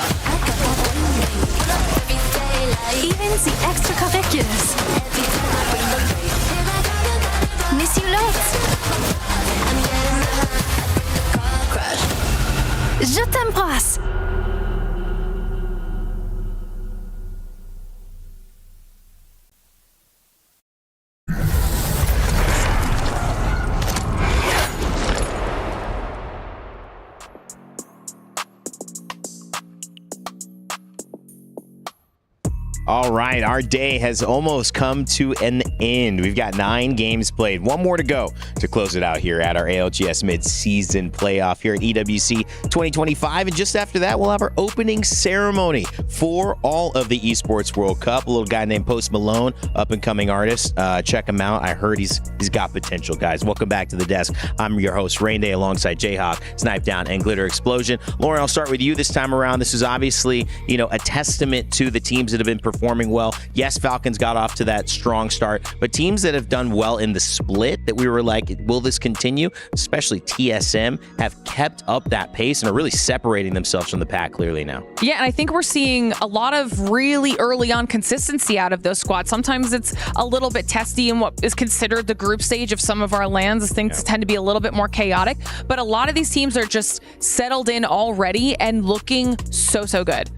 Even the extracurriculars. Miss you lots. Je t'embrasse. All right, our day has almost come to an end. We've got 9 games played. One more to go to close it out here at our ALGS Midseason Playoff here at EWC 2025. And just after that, we'll have our opening ceremony for all of the Esports World Cup. A little guy named Post Malone, up-and-coming artist. Check him out. I heard he's got potential, guys. Welcome back to the desk. I'm your host, Rain Day, alongside Jayhawk, Snipe Down, and Glitter Explosion. Lauren, I'll start with you this time around. This is obviously, a testament to the teams that have been performing well. Yes, Falcons got off to that strong start, but teams that have done well in the split that we were like, will this continue? Especially TSM have kept up that pace and are really separating themselves from the pack clearly now. Yeah, and I think we're seeing a lot of really early on consistency out of those squads. Sometimes it's a little bit testy in what is considered the group stage of some of our lands, as things tend to be a little bit more chaotic, but a lot of these teams are just settled in already and looking so good.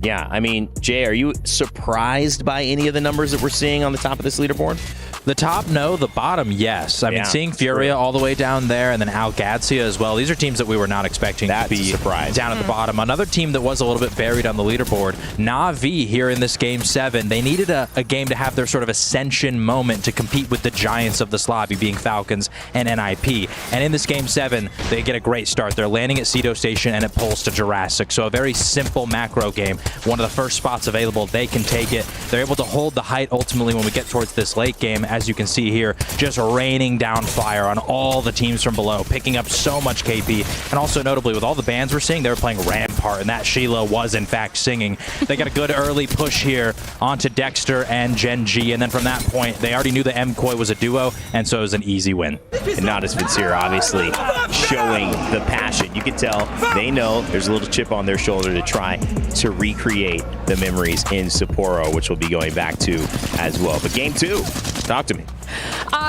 Yeah, I mean, Jay, are you surprised by any of the numbers that we're seeing on the top of this leaderboard? The top, no. The bottom, yes. I mean, seeing Furia all the way down there and then Qadsiah as well. These are teams that we were not expecting to be down at the bottom. Another team that was a little bit buried on the leaderboard, NAVI here in this Game 7. They needed a game to have their sort of ascension moment to compete with the giants of this lobby, being Falcons and NIP. And in this Game 7, they get a great start. They're landing at Cedo Station and it pulls to Jurassic. So a very simple macro game. One of the first spots available, they can take it. They're able to hold the height ultimately when we get towards this late game. As you can see here, just raining down fire on all the teams from below, picking up so much KP. And also notably, with all the bands we're seeing, they were playing Rampart, and that Sheila was in fact singing. They got a good early push here onto Dexter and Gen.G, and then from that point, they already knew that MKOI was a duo, and so it was an easy win. And Noezz Vincere obviously showing the passion. You can tell they know there's a little chip on their shoulder to try to recreate the memories in Sapporo, which we'll be going back to as well. But Game 2, talk to me.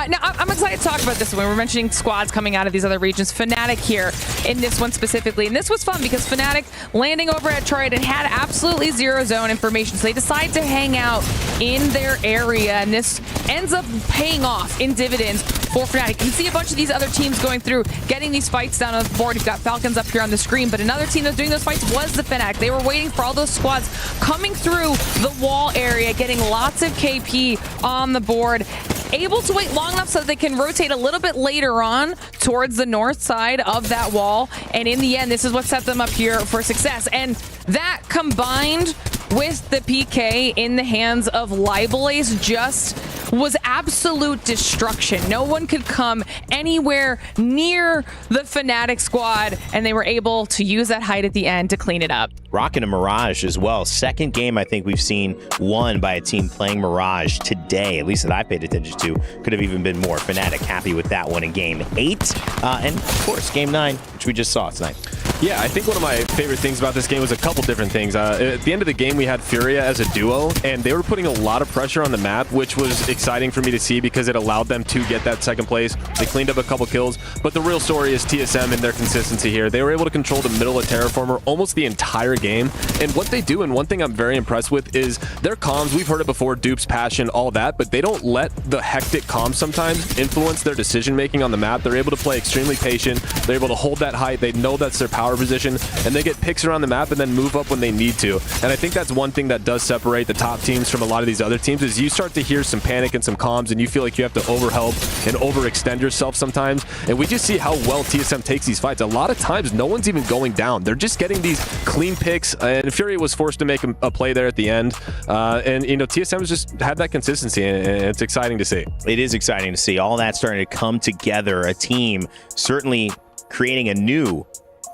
Now, I'm excited to talk about this one. We're mentioning squads coming out of these other regions. Fnatic here in this one specifically. And this was fun because Fnatic landing over at Troid and had absolutely zero zone information. So they decide to hang out in their area. And this ends up paying off in dividends for Fnatic. You can see a bunch of these other teams going through, getting these fights down on the board. You've got Falcons up here on the screen. But another team that's doing those fights was the Fnatic. They were waiting for all those squads coming through the wall area, getting lots of KP on the board. Able to wait long enough so that they can rotate a little bit later on towards the north side of that wall. And in the end, this is what set them up here for success. And that combined with the PK in the hands of Libelace just was absolute destruction. No one could come anywhere near the Fnatic squad, and they were able to use that height at the end to clean it up. Rocking a Mirage as well. Second game I think we've seen won by a team playing Mirage today, at least that I paid attention to. Could have even been more. Fnatic happy with that one in Game 8. And of course, Game 9, which we just saw tonight. Yeah, I think one of my favorite things about this game was a couple different things. At the end of the game, we had Furia as a duo, and they were putting a lot of pressure on the map, which was exciting for me to see because it allowed them to get that second place. They cleaned up a couple kills, but the real story is TSM and their consistency here. They were able to control the middle of Terraformer almost the entire game, and what they do, and one thing I'm very impressed with, is their comms. We've heard it before, dupes, passion, all that, but they don't let the hectic comms sometimes influence their decision-making on the map. They're able to play extremely patient. They're able to hold that height. They know that's their power tower position, and they get picks around the map and then move up when they need to. And I think that's one thing that does separate the top teams from a lot of these other teams is you start to hear some panic and some comms, and you feel like you have to overhelp and overextend yourself sometimes. And we just see how well TSM takes these fights. A lot of times, no one's even going down. They're just getting these clean picks, and Furia was forced to make a play there at the end. And, you know, TSM has just had that consistency, and it's exciting to see. It is exciting to see all that starting to come together. A team certainly creating a new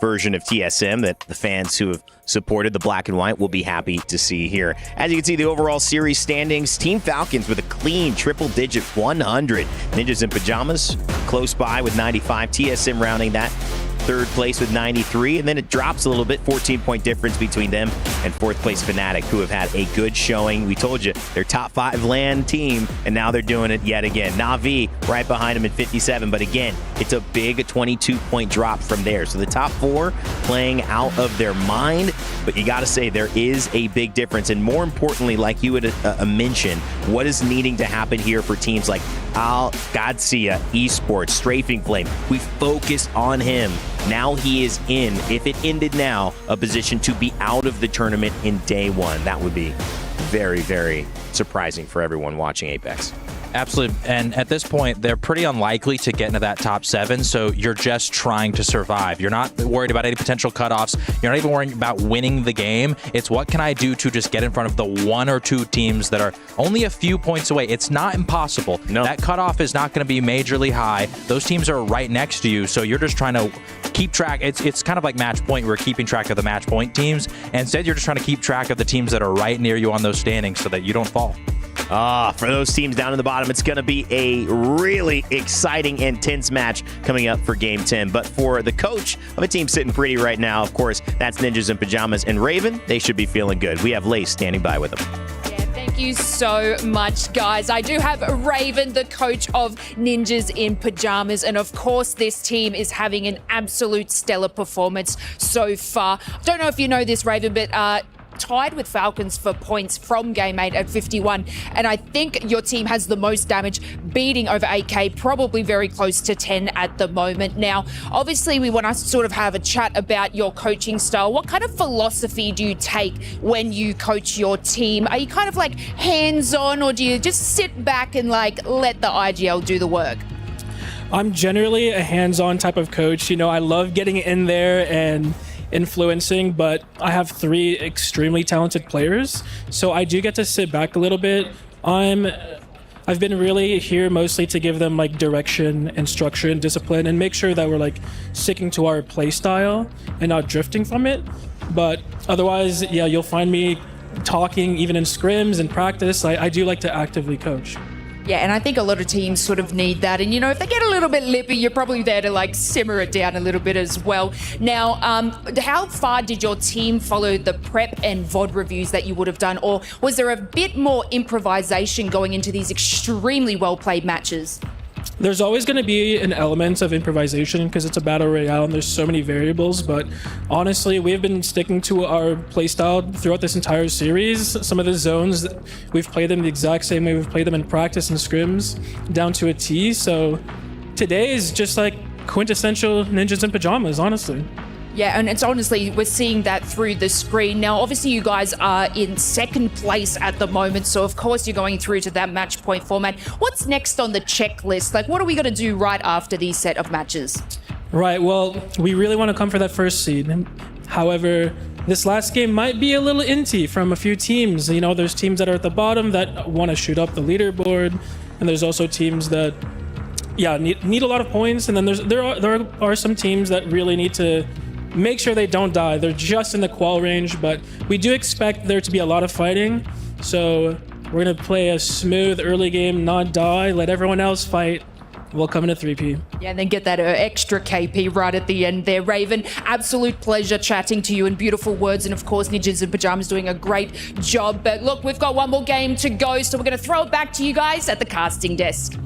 version of TSM that the fans who have supported the black and white will be happy to see here. As you can see, the overall series standings, Team Falcons with a clean triple-digit 100. Ninjas in Pyjamas close by with 95. TSM rounding that third place with 93, and then it drops a little bit, 14-point difference between them and fourth place Fnatic, who have had a good showing. We told you, they're top 5 LAN team, and now they're doing it yet again. NAVI right behind them at 57, but again, it's a big 22-point drop from there. So the top 4 playing out of their mind, but you got to say there is a big difference, and more importantly, like you had mentioned, what is needing to happen here for teams like Qadsiah, Esports, Strafing Flame? We focused on him. Now he is in, if it ended now, a position to be out of the tournament in day 1. That would be very, very surprising for everyone watching Apex. Absolutely. And at this point, they're pretty unlikely to get into that top 7, so you're just trying to survive. You're not worried about any potential cutoffs. You're not even worrying about winning the game. It's what can I do to just get in front of the 1 or 2 teams that are only a few points away. It's not impossible. No. That cutoff is not going to be majorly high. Those teams are right next to you, so you're just trying to keep track. It's kind of like match point. We're keeping track of the match point teams. And instead, you're just trying to keep track of the teams that are right near you on those standings so that you don't fall. For those teams down in the bottom, it's going to be a really exciting, intense match coming up for Game 10. But for the coach of a team sitting pretty right now, of course, that's Ninjas in Pyjamas and Raven. They should be feeling good. We have Lace standing by with them. Thank you so much, guys. I do have Raven, the coach of Ninjas in Pyjamas, and of course this team is having an absolute stellar performance so far. I don't know if you know this, Raven, but tied with Falcons for points from Game 8 at 51, and I think your team has the most damage, beating over 8K, probably very close to 10 at the moment. Now, obviously, we want to sort of have a chat about your coaching style. What kind of philosophy do you take when you coach your team? Are you kind of like hands-on, or do you just sit back and like let the AG.AL do the work? I'm generally a hands-on type of coach. You know, I love getting in there and influencing, but I have 3 extremely talented players, so I do get to sit back a little bit. I've been really here mostly to give them like direction and structure and discipline and make sure that we're like sticking to our play style and not drifting from it. But otherwise, yeah, you'll find me talking even in scrims and practice. I do like to actively coach. Yeah, and I think a lot of teams sort of need that. And, you know, if they get a little bit lippy, you're probably there to, like, simmer it down a little bit as well. Now, how far did your team follow the prep and VOD reviews that you would have done? Or was there a bit more improvisation going into these extremely well-played matches? There's always going to be an element of improvisation because it's a battle royale and there's so many variables, but honestly, we've been sticking to our playstyle throughout this entire series. Some of the zones, we've played them the exact same way we've played them in practice and scrims, down to a T, so today is just like quintessential Ninjas in Pyjamas, honestly. Yeah, and it's honestly, we're seeing that through the screen. Now, obviously, you guys are in 2nd place at the moment, so of course you're going through to that match point format. What's next on the checklist? Like, what are we going to do right after these set of matches? Right, well, we really want to come for that first seed. However, this last game might be a little inty from a few teams. You know, there's teams that are at the bottom that want to shoot up the leaderboard, and there's also teams that, yeah, need a lot of points, and then there are some teams that really need to make sure they don't die. They're just in the qual range, but we do expect there to be a lot of fighting. So we're going to play a smooth early game, not die, let everyone else fight. We'll come into 3P. Yeah, and then get that extra KP right at the end there. Raven, absolute pleasure chatting to you, and beautiful words. And of course, Ninjas in Pyjamas doing a great job. But look, we've got one more game to go, so we're going to throw it back to you guys at the casting desk.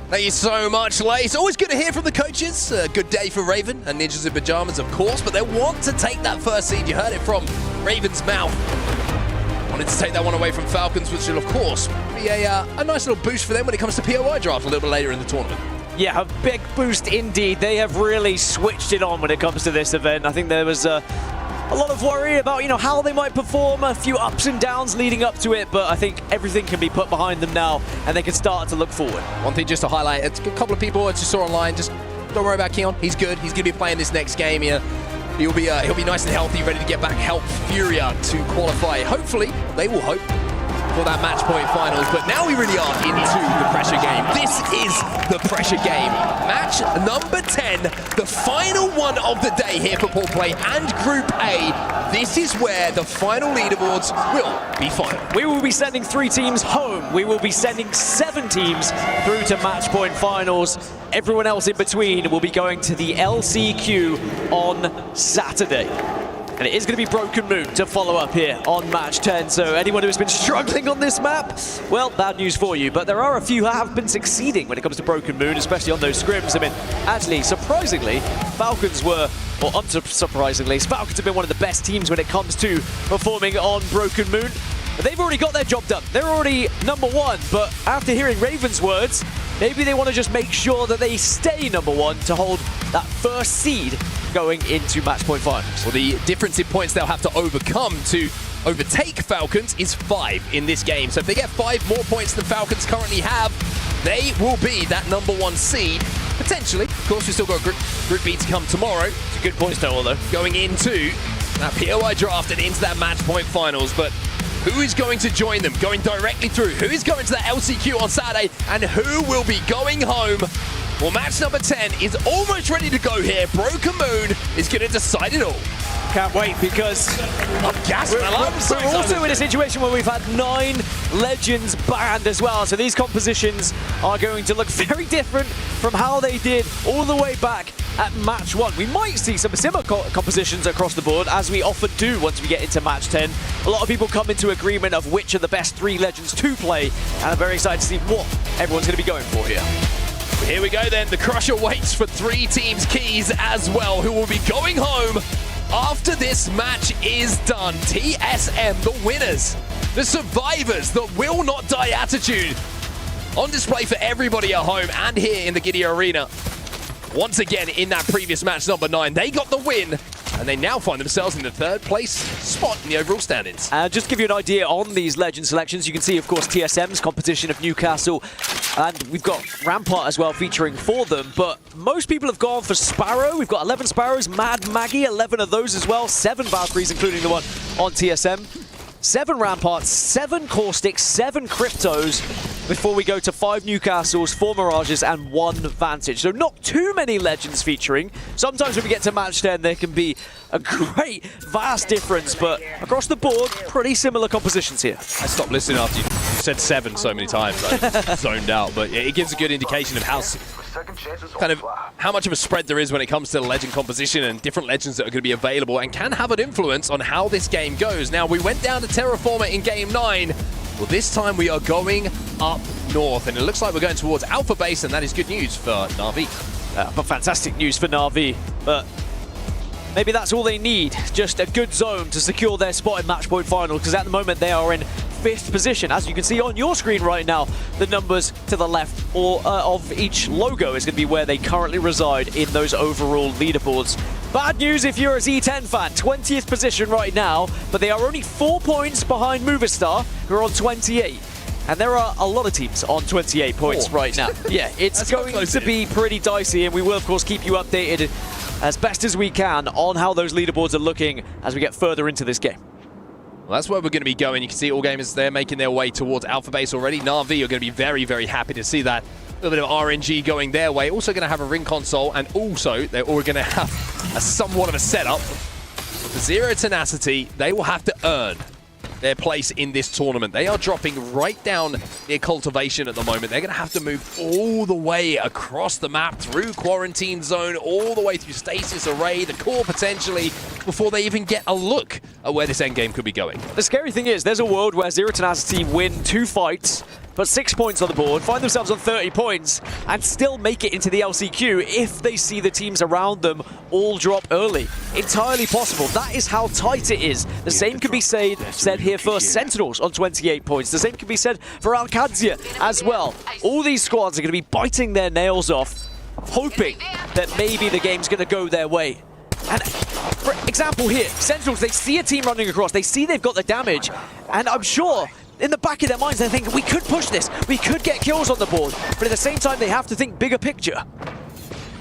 Thank you so much, Lace. Always good to hear from the coaches. Good day for Raven and Ninjas in Pyjamas, of course, but they want to take that first seed. You heard it from Raven's mouth. Wanted to take that one away from Falcons, which will, of course, be a nice little boost for them when it comes to POI draft a little bit later in the tournament. Yeah, a big boost indeed. They have really switched it on when it comes to this event. I think there was a lot of worry about, how they might perform, a few ups and downs leading up to it, but I think everything can be put behind them now, and they can start to look forward. One thing just to highlight, it's a couple of people I just saw online, just don't worry about Keon. He's good. He's going to be playing this next game. He'll be nice and healthy, ready to get back, help Furia to qualify. Hopefully, they will hope for that match point finals, but now we really are into the pressure game. This is the pressure game. Match number 10, the final one of the day here for Pool Play and Group A. This is where the final leaderboards will be final. We will be sending 3 teams home. We will be sending 7 teams through to match point finals. Everyone else in between will be going to the LCQ on Saturday. And it is going to be Broken Moon to follow up here on match 10. So anyone who has been struggling on this map, well, bad news for you. But there are a few who have been succeeding when it comes to Broken Moon, especially on those scrims. I mean, actually, surprisingly, Falcons were, or unsurprisingly, Falcons have been one of the best teams when it comes to performing on Broken Moon. But they've already got their job done. They're already #1. But after hearing Raven's words, maybe they want to just make sure that they stay #1 to hold that first seed going into match point finals. Well, the difference in points they'll have to overcome to overtake Falcons is 5 in this game. So if they get 5 more points than Falcons currently have, they will be that #1 seed. Potentially. Of course, we've still got Group B to come tomorrow. It's a good point total, though. Going into that POI draft and into that match point finals. But who is going to join them, going directly through? Who is going to the LCQ on Saturday? And who will be going home? Well, match number 10 is almost ready to go here. Broken Moon is going to decide it all. Can't wait, because I'm gassed. We're also in a situation where we've had 9 legends banned as well. So these compositions are going to look very different from how they did all the way back at match 1. We might see some similar compositions across the board, as we often do once we get into match 10. A lot of people come into agreement of which are the best 3 legends to play, and I'm very excited to see what everyone's going to be going for here. Here we go then. The Crusher waits for 3 teams keys as well, who will be going home after this match is done. TSM, the winners, the survivors, the will not die attitude on display for everybody at home and here in the Giddy Arena. Once again, in that previous match number 9, they got the win, and they now find themselves in the 3rd place spot in the overall standings. Just to give you an idea on these legend selections, you can see, of course, TSM's competition of Newcastle, and we've got Rampart as well featuring for them, but most people have gone for Sparrow. We've got 11 Sparrows, Mad Maggie, 11 of those as well, 7 Valkyries, including the one on TSM. 7 Ramparts, 7 Caustics, 7 Cryptos, before we go to 5 Newcastles, 4 Mirages, and 1 Vantage. So not too many legends featuring. Sometimes when we get to match 10, there can be a great, vast difference, but across the board, pretty similar compositions here. I stopped listening after you said 7 so many times. I zoned out, but it gives a good indication of how much of a spread there is when it comes to the legend composition and different legends that are going to be available and can have an influence on how this game goes. Now, we went down to Terraformer in Game 9. Well, this time we are going up north, and it looks like we're going towards Alpha Base, and that is good news for NAVI. But fantastic news for NAVI. But maybe that's all they need, just a good zone to secure their spot in match point final, because at the moment they are in 5th position. As you can see on your screen right now, the numbers to the left of each logo is going to be where they currently reside in those overall leaderboards. Bad news if you're a Z10 fan, 20th position right now, but they are only 4 points behind Movistar, who are on 28. And there are a lot of teams on 28 points right now. Yeah, it's going to be pretty dicey, and we will, of course, keep you updated as best as we can on how those leaderboards are looking as we get further into this game. Well, that's where we're going to be going. You can see all gamers there making their way towards Alpha Base already. NAVI are going to be very, very happy to see that. A little bit of RNG going their way. Also going to have a ring console, and also they're all going to have a somewhat of a setup. For Zero Tenacity, they will have to earn their place in this tournament. They are dropping right down near cultivation at the moment. They're going to have to move all the way across the map, through quarantine zone, all the way through stasis array, the core potentially, before they even get a look at where this endgame could be going. The scary thing is, there's a world where Zero Tenacity win 2 fights, put 6 points on the board, find themselves on 30 points, and still make it into the LCQ if they see the teams around them all drop early. Entirely possible. That is how tight it is. The same could be said here for Sentinels on 28 points. The same could be said for ALGS Year as well. All these squads are going to be biting their nails off hoping that maybe the game's going to go their way. And for example here, Sentinels, they see a team running across, they see they've got the damage, and I'm sure in the back of their minds they're thinking, we could push this, we could get kills on the board, but at the same time they have to think bigger picture.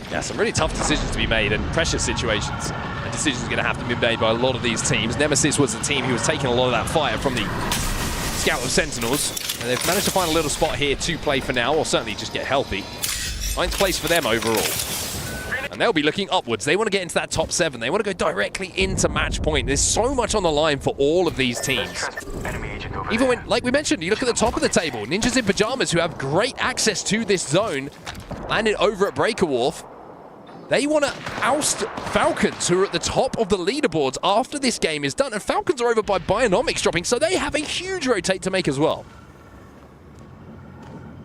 Yeah, some really tough decisions to be made and pressure situations. And decisions are going to have to be made by a lot of these teams. Nemesis was the team who was taking a lot of that fire from the scout of Sentinels. And they've managed to find a little spot here to play for now, or certainly just get healthy. 9th place for them overall. And they'll be looking upwards. They want to get into that top 7. They want to go directly into match point. There's so much on the line for all of these teams. Even when, like we mentioned, you look at the top of the table, Ninjas in Pyjamas, who have great access to this zone, landed over at Breaker Wharf. They want to oust Falcons, who are at the top of the leaderboards after this game is done. And Falcons are over by Bionomics dropping, so they have a huge rotate to make as well.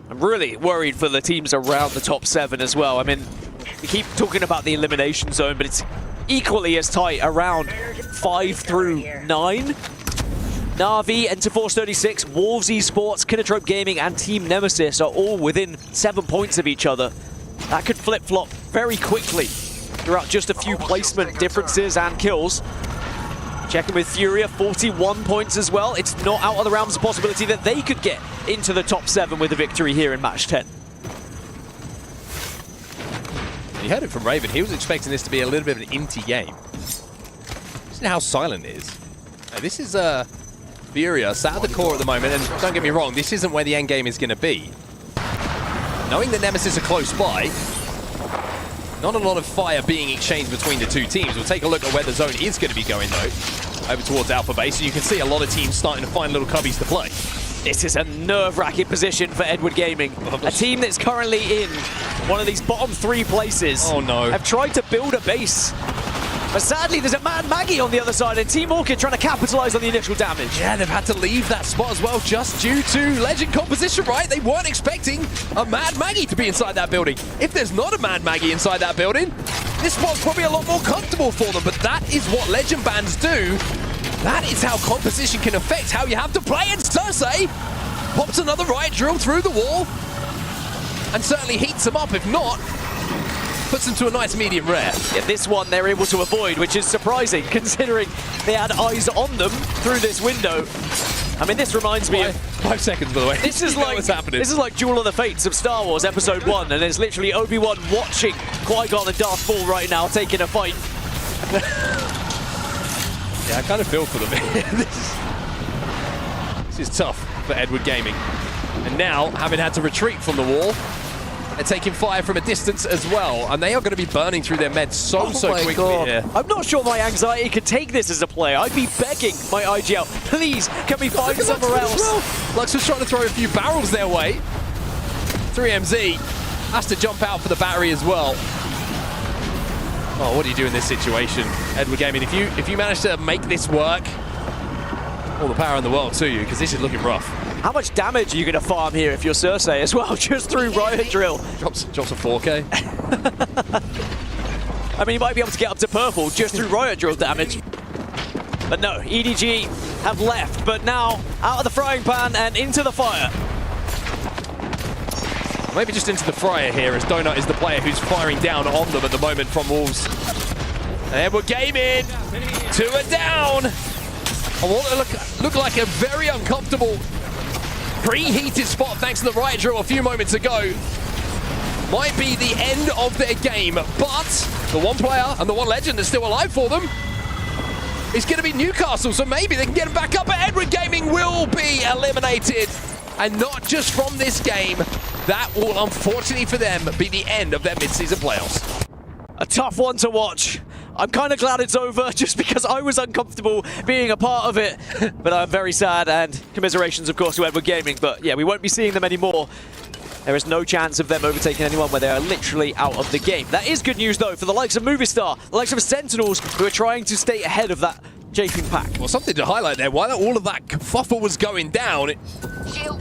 I'm really worried for the teams around the top 7 as well. I mean, we keep talking about the elimination zone, but it's equally as tight around 5 through 9. NAVI, Enterforce 36, Wolves Esports, Kinotrope Gaming, and Team Nemesis are all within 7 points of each other. That could flip-flop very quickly throughout just a few placement differences and kills. Checking with Furia, 41 points as well. It's not out of the realms of possibility that they could get into the top 7 with a victory here in match 10. You heard it from Raven. He was expecting this to be a little bit of an inty game. Listen to how silent it is. Now, this is Furia sat at the core at the moment, and don't get me wrong, this isn't where the end game is going to be. Knowing that Nemesis are close by, not a lot of fire being exchanged between the two teams. We'll take a look at where the zone is going to be going, though, over towards Alpha Base. And you can see a lot of teams starting to find little cubbies to play. This is a nerve-wracking position for Edward Gaming. A team that's currently in one of these bottom 3 places. Oh, no. Have tried to build a base. But sadly, there's a Mad Maggie on the other side, and Team Orchid trying to capitalize on the initial damage. Yeah, they've had to leave that spot as well, just due to Legend composition, right? They weren't expecting a Mad Maggie to be inside that building. If there's not a Mad Maggie inside that building, this spot's probably a lot more comfortable for them, but that is what Legend bans do. That is how composition can affect how you have to play, and Qadsiah pops another riot drill through the wall, and certainly heats them up. If not, puts them to a nice medium rare. Yeah, this one they're able to avoid, which is surprising considering they had eyes on them through this window. I mean, this reminds me of 5 seconds, by the way. This is like what's happening. This is like Duel of the Fates of Star Wars Episode 1, and there's literally Obi-Wan watching Qui-Gon and Darth Maul right now taking a fight. Yeah, I kind of feel for them. This is tough for Edward Gaming. And now, having had to retreat from the wall, they're taking fire from a distance as well, and they are going to be burning through their meds so quickly here. I'm not sure my anxiety could take this as a player. I'd be begging my AG.AL, please, can we find somewhere else? Lux was trying to throw a few barrels their way. 3MZ has to jump out for the battery as well. Oh, what do you do in this situation, Edward Gaming? If you manage to make this work, all the power in the world to you, because this is looking rough. How much damage are you going to farm here if you're Qadsiah as well, just through Riot Drill? Drops a 4K. I mean, you might be able to get up to purple just through Riot Drill damage. But no, EDG have left, but now out of the frying pan and into the fire. Maybe just into the fryer here, as Donut is the player who's firing down on them at the moment from Wolves. And Edward Gaming, 2 are down. I want to look like a very uncomfortable preheated spot thanks to the riot drill a few moments ago. Might be the end of their game, but the one player and the one legend that's still alive for them is going to be Newcastle, so maybe they can get him back up, but Edward Gaming will be eliminated. And not just from this game. That will, unfortunately for them, be the end of their mid-season playoffs. A tough one to watch. I'm kind of glad it's over just because I was uncomfortable being a part of it. But I'm very sad, and commiserations, of course, to Edward Gaming. But yeah, we won't be seeing them anymore. There is no chance of them overtaking anyone where they are literally out of the game. That is good news, though, for the likes of Movistar, the likes of Sentinels, who are trying to stay ahead of that Japing pack. Well, something to highlight there. While all of that kerfuffle was going down,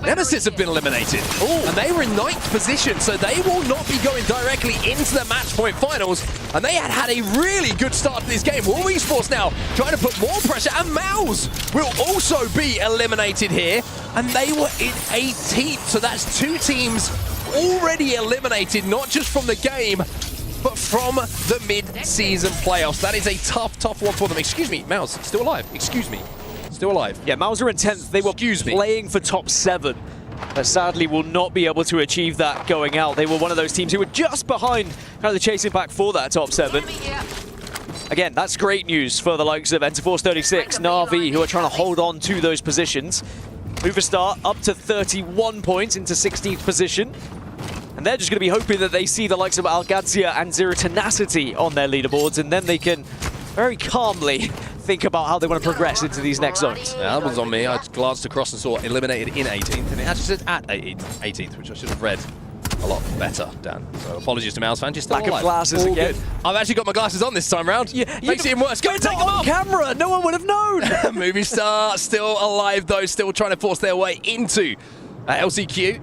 Nemesis have been eliminated. And they were in 9th position, so they will not be going directly into the match point finals. And they had a really good start to this game. Wolves Esports now trying to put more pressure, and MouZ will also be eliminated here. And they were in 18th, so that's 2 teams already eliminated, not just from the game, but from the mid-season playoffs. That is a tough one for them. Excuse me, MouZ, still alive. Excuse me. Still alive. Yeah, MouZ are in 10th. They were playing for top 7. But sadly will not be able to achieve that going out. They were one of those teams who were just behind kind of the chasing back for that top 7. Again, that's great news for the likes of Enterforce 36, NAVI, who are trying to hold on to those positions. Movistar up to 31 points into 16th position. And they're just going to be hoping that they see the likes of Qadsiah and Zero Tenacity on their leaderboards, and then they can very calmly think about how they want to progress into these next zones. Yeah, that was on me. I glanced across and saw eliminated in 18th, and it actually said at 18th, which I should have read a lot better, Dan. So apologies to MouZ fans, you're still Lack alive. of glasses All again. good. I've actually got my glasses on this time round. Yeah, makes it even worse. Go and take them on off. camera. No one would have known. Movistar still alive though, still trying to force their way into LCQ.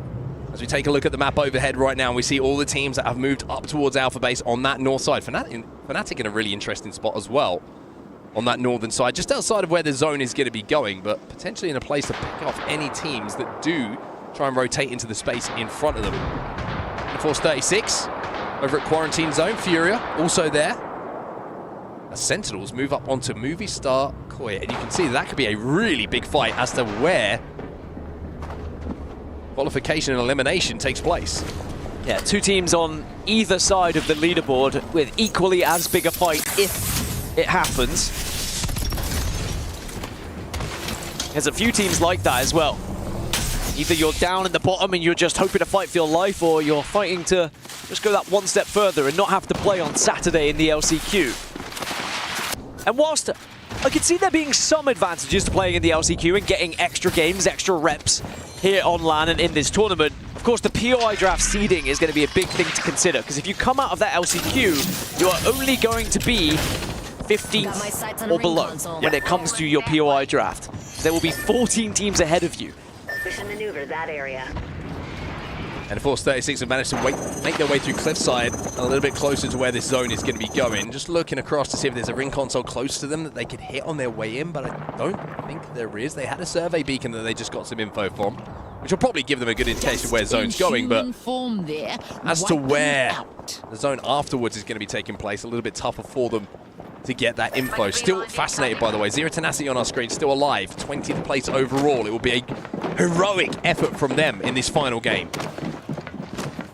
As we take a look at the map overhead right now, we see all the teams that have moved up towards Alpha Base on that north side. Fnatic in a really interesting spot as well on that northern side, just outside of where the zone is going to be going, but potentially in a place to pick off any teams that do try and rotate into the space in front of them. Force 36 over at Quarantine Zone. Furia also there. As Sentinels move up onto Movistar Koya, and you can see that could be a really big fight as to where qualification and elimination takes place. Yeah, 2 teams on either side of the leaderboard with equally as big a fight if it happens. There's a few teams like that as well. Either you're down at the bottom and you're just hoping to fight for your life, or you're fighting to just go that one step further and not have to play on Saturday in the LCQ. And whilst I could see there being some advantages to playing in the LCQ and getting extra games, extra reps here on LAN and in this tournament, of course the POI draft seeding is going to be a big thing to consider, because if you come out of that LCQ, you are only going to be 15th or below when it comes to your POI draft. There will be 14 teams ahead of you. We should maneuver that area. And Force 36 have managed to make their way through Cliffside a little bit closer to where this zone is going to be going. Just looking across to see if there's a ring console close to them that they could hit on their way in, but I don't think there is. They had a survey beacon that they just got some info from, which will probably give them a good indication of where the zone's going, but as to where the zone afterwards is going to be taking place, a little bit tougher for them to get that info. Still fascinated, by the way. Zero Tenacity on our screen, still alive. 20th place overall. It will be a heroic effort from them in this final game.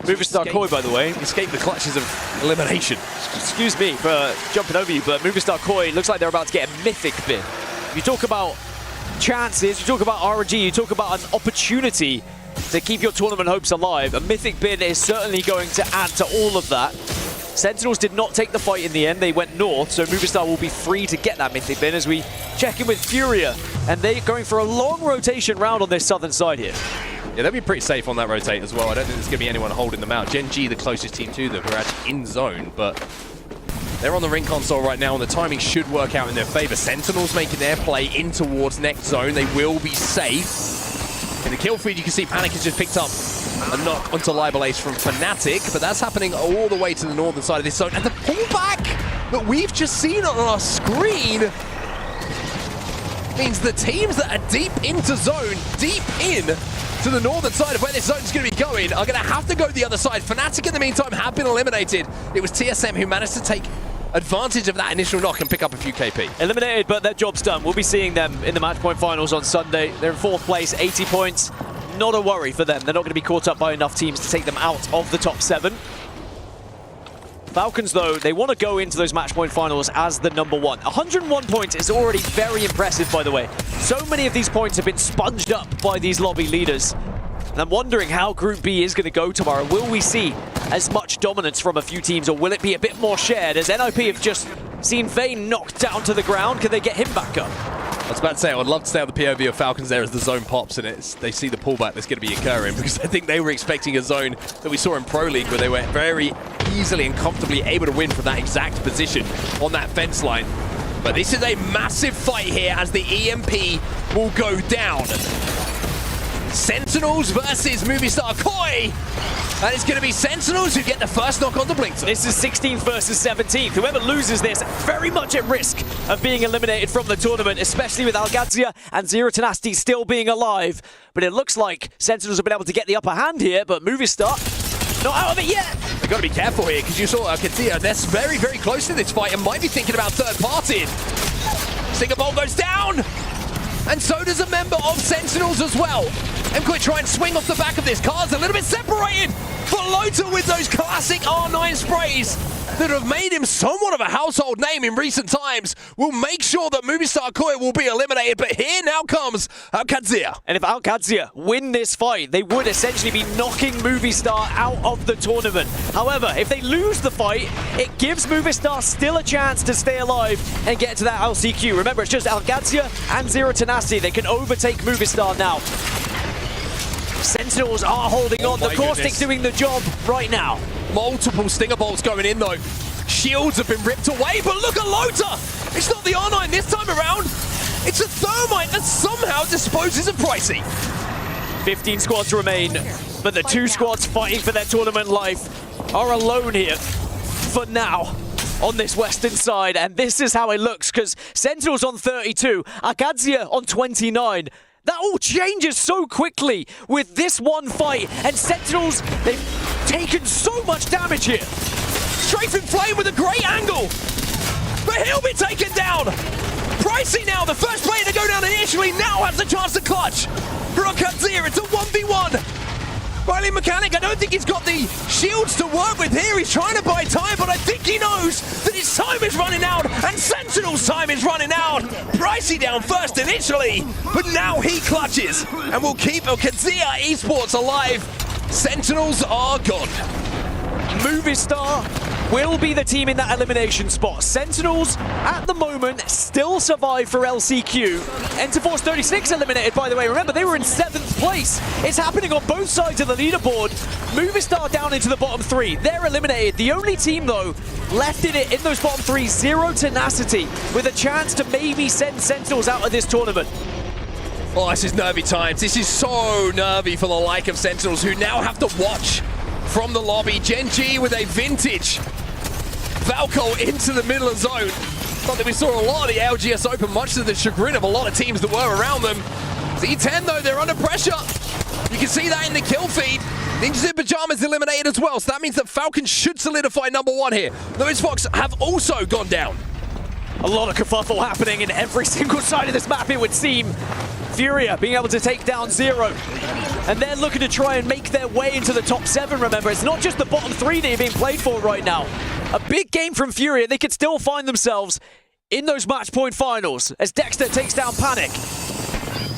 Movistar Koi, by the way, escaped the clutches of elimination. Excuse me for jumping over you, but Movistar Koi looks like they're about to get a mythic bin. You talk about chances, you talk about RNG, you talk about an opportunity to keep your tournament hopes alive. A mythic bin is certainly going to add to all of that. Sentinels did not take the fight in the end. They went north, so Movistar will be free to get that mythic bin as we check in with Furia. And they're going for a long rotation round on this southern side here. Yeah, they'll be pretty safe on that rotate as well. I don't think there's going to be anyone holding them out. Gen.G, the closest team to them, who are actually in zone, but they're on the ring console right now, and the timing should work out in their favor. Sentinels making their play in towards next zone. They will be safe. In the kill feed, you can see Panic has just picked up a knock onto Libel Ace from Fnatic, but that's happening all the way to the northern side of this zone. And the pullback that we've just seen on our screen means the teams that are deep into zone, deep in to the northern side of where this zone is going to be going, are going to have to go to the other side. Fnatic, in the meantime, have been eliminated. It was TSM who managed to take advantage of that initial knock and pick up a few KP. Eliminated, but their job's done. We'll be seeing them in the match point finals on Sunday. They're in 4th place, 80 points. Not a worry for them. They're not going to be caught up by enough teams to take them out of the top 7. Falcons, though, they want to go into those match point finals as the number 1. 101 points is already very impressive, by the way. So many of these points have been sponged up by these lobby leaders. And I'm wondering how Group B is going to go tomorrow. Will we see as much dominance from a few teams, or will it be a bit more shared, as NIP have just seen Vayne knocked down to the ground? Can they get him back up? I was about to say, I would love to stay on the POV of Falcons there as the zone pops and they see the pullback that's going to be occurring, because I think they were expecting a zone that we saw in Pro League where they were very easily and comfortably able to win from that exact position on that fence line. But this is a massive fight here as the EMP will go down. Sentinels versus Movistar Koi. And it's going to be Sentinels who get the first knock on the Blinkster. This is 16th versus 17th. Whoever loses this, very much at risk of being eliminated from the tournament, especially with Qadsiah and Zero Tenacity still being alive. But it looks like Sentinels have been able to get the upper hand here, but Movistar Not out of it yet. We've got to be careful here because you saw Qadsiah. They're very, very close to this fight and might be thinking about third party. Stinger Bolt goes down. And so does a member of Sentinels as well. MQuid try and swing off the back of this. Car's a little bit separated. But Lota with those classic R9 sprays that have made him somewhat of a household name in recent times will make sure that Movistar Koi will be eliminated. But here now comes Qadsiah. And if ALGS win this fight, they would essentially be knocking Movistar out of the tournament. However, if they lose the fight, it gives Movistar still a chance to stay alive and get to that LCQ. Remember, it's just ALGS and Zero Tenacity. They can overtake Movistar now. Sentinels are holding on. The Caustic doing the job right now. Multiple Stinger Bolts going in though. Shields have been ripped away, but look at Lota! It's not the R9 this time around. It's a Thermite that somehow disposes of Pricey. 15 squads remain, but the 2 squads fighting for their tournament life are alone here for now on this western side. And this is how it looks, because Sentinels on 32, ALGS on 29. That all changes so quickly with this one fight, and Sentinels, they've taken so much damage here. Strafing Flame with a great angle, but he'll be taken down. Pricey now, the first player to go down initially, now has the chance to clutch. For Qadsiah, it's a 1v1. Riley Mechanic, I don't think he's got the shields to work with here. He's trying to buy time, but I think he knows that his time is running out, and Sentinel's time is running out. Pricey down first initially, but now he clutches and will keep Qadsiah Esports alive. Sentinels are gone. Movistar will be the team in that elimination spot. Sentinels, at the moment, still survive for LCQ. Enterforce 36 eliminated, by the way. Remember, they were in 7th place. It's happening on both sides of the leaderboard. Movistar down into the bottom 3. They're eliminated. The only team, though, left in it in those bottom 3, Zero Tenacity, with a chance to maybe send Sentinels out of this tournament. Oh, this is nervy times. This is so nervy for the like of Sentinels, who now have to watch from the lobby. Gen.G with a vintage Valko into the middle of zone. Not that we saw a lot of the ALGS Open, much to the chagrin of a lot of teams that were around them. Z10 though, they're under pressure. You can see that in the kill feed. Ninjas in Pyjamas eliminated as well, so that means that Falcons should solidify number 1 here. Noezz Foxx have also gone down. A lot of kerfuffle happening in every single side of this map, it would seem. Furia being able to take down Zero. And they're looking to try and make their way into the top 7, remember. It's not just the bottom 3 that are being played for right now. A big game from Furia. They could still find themselves in those match point finals as Dexter takes down Panic.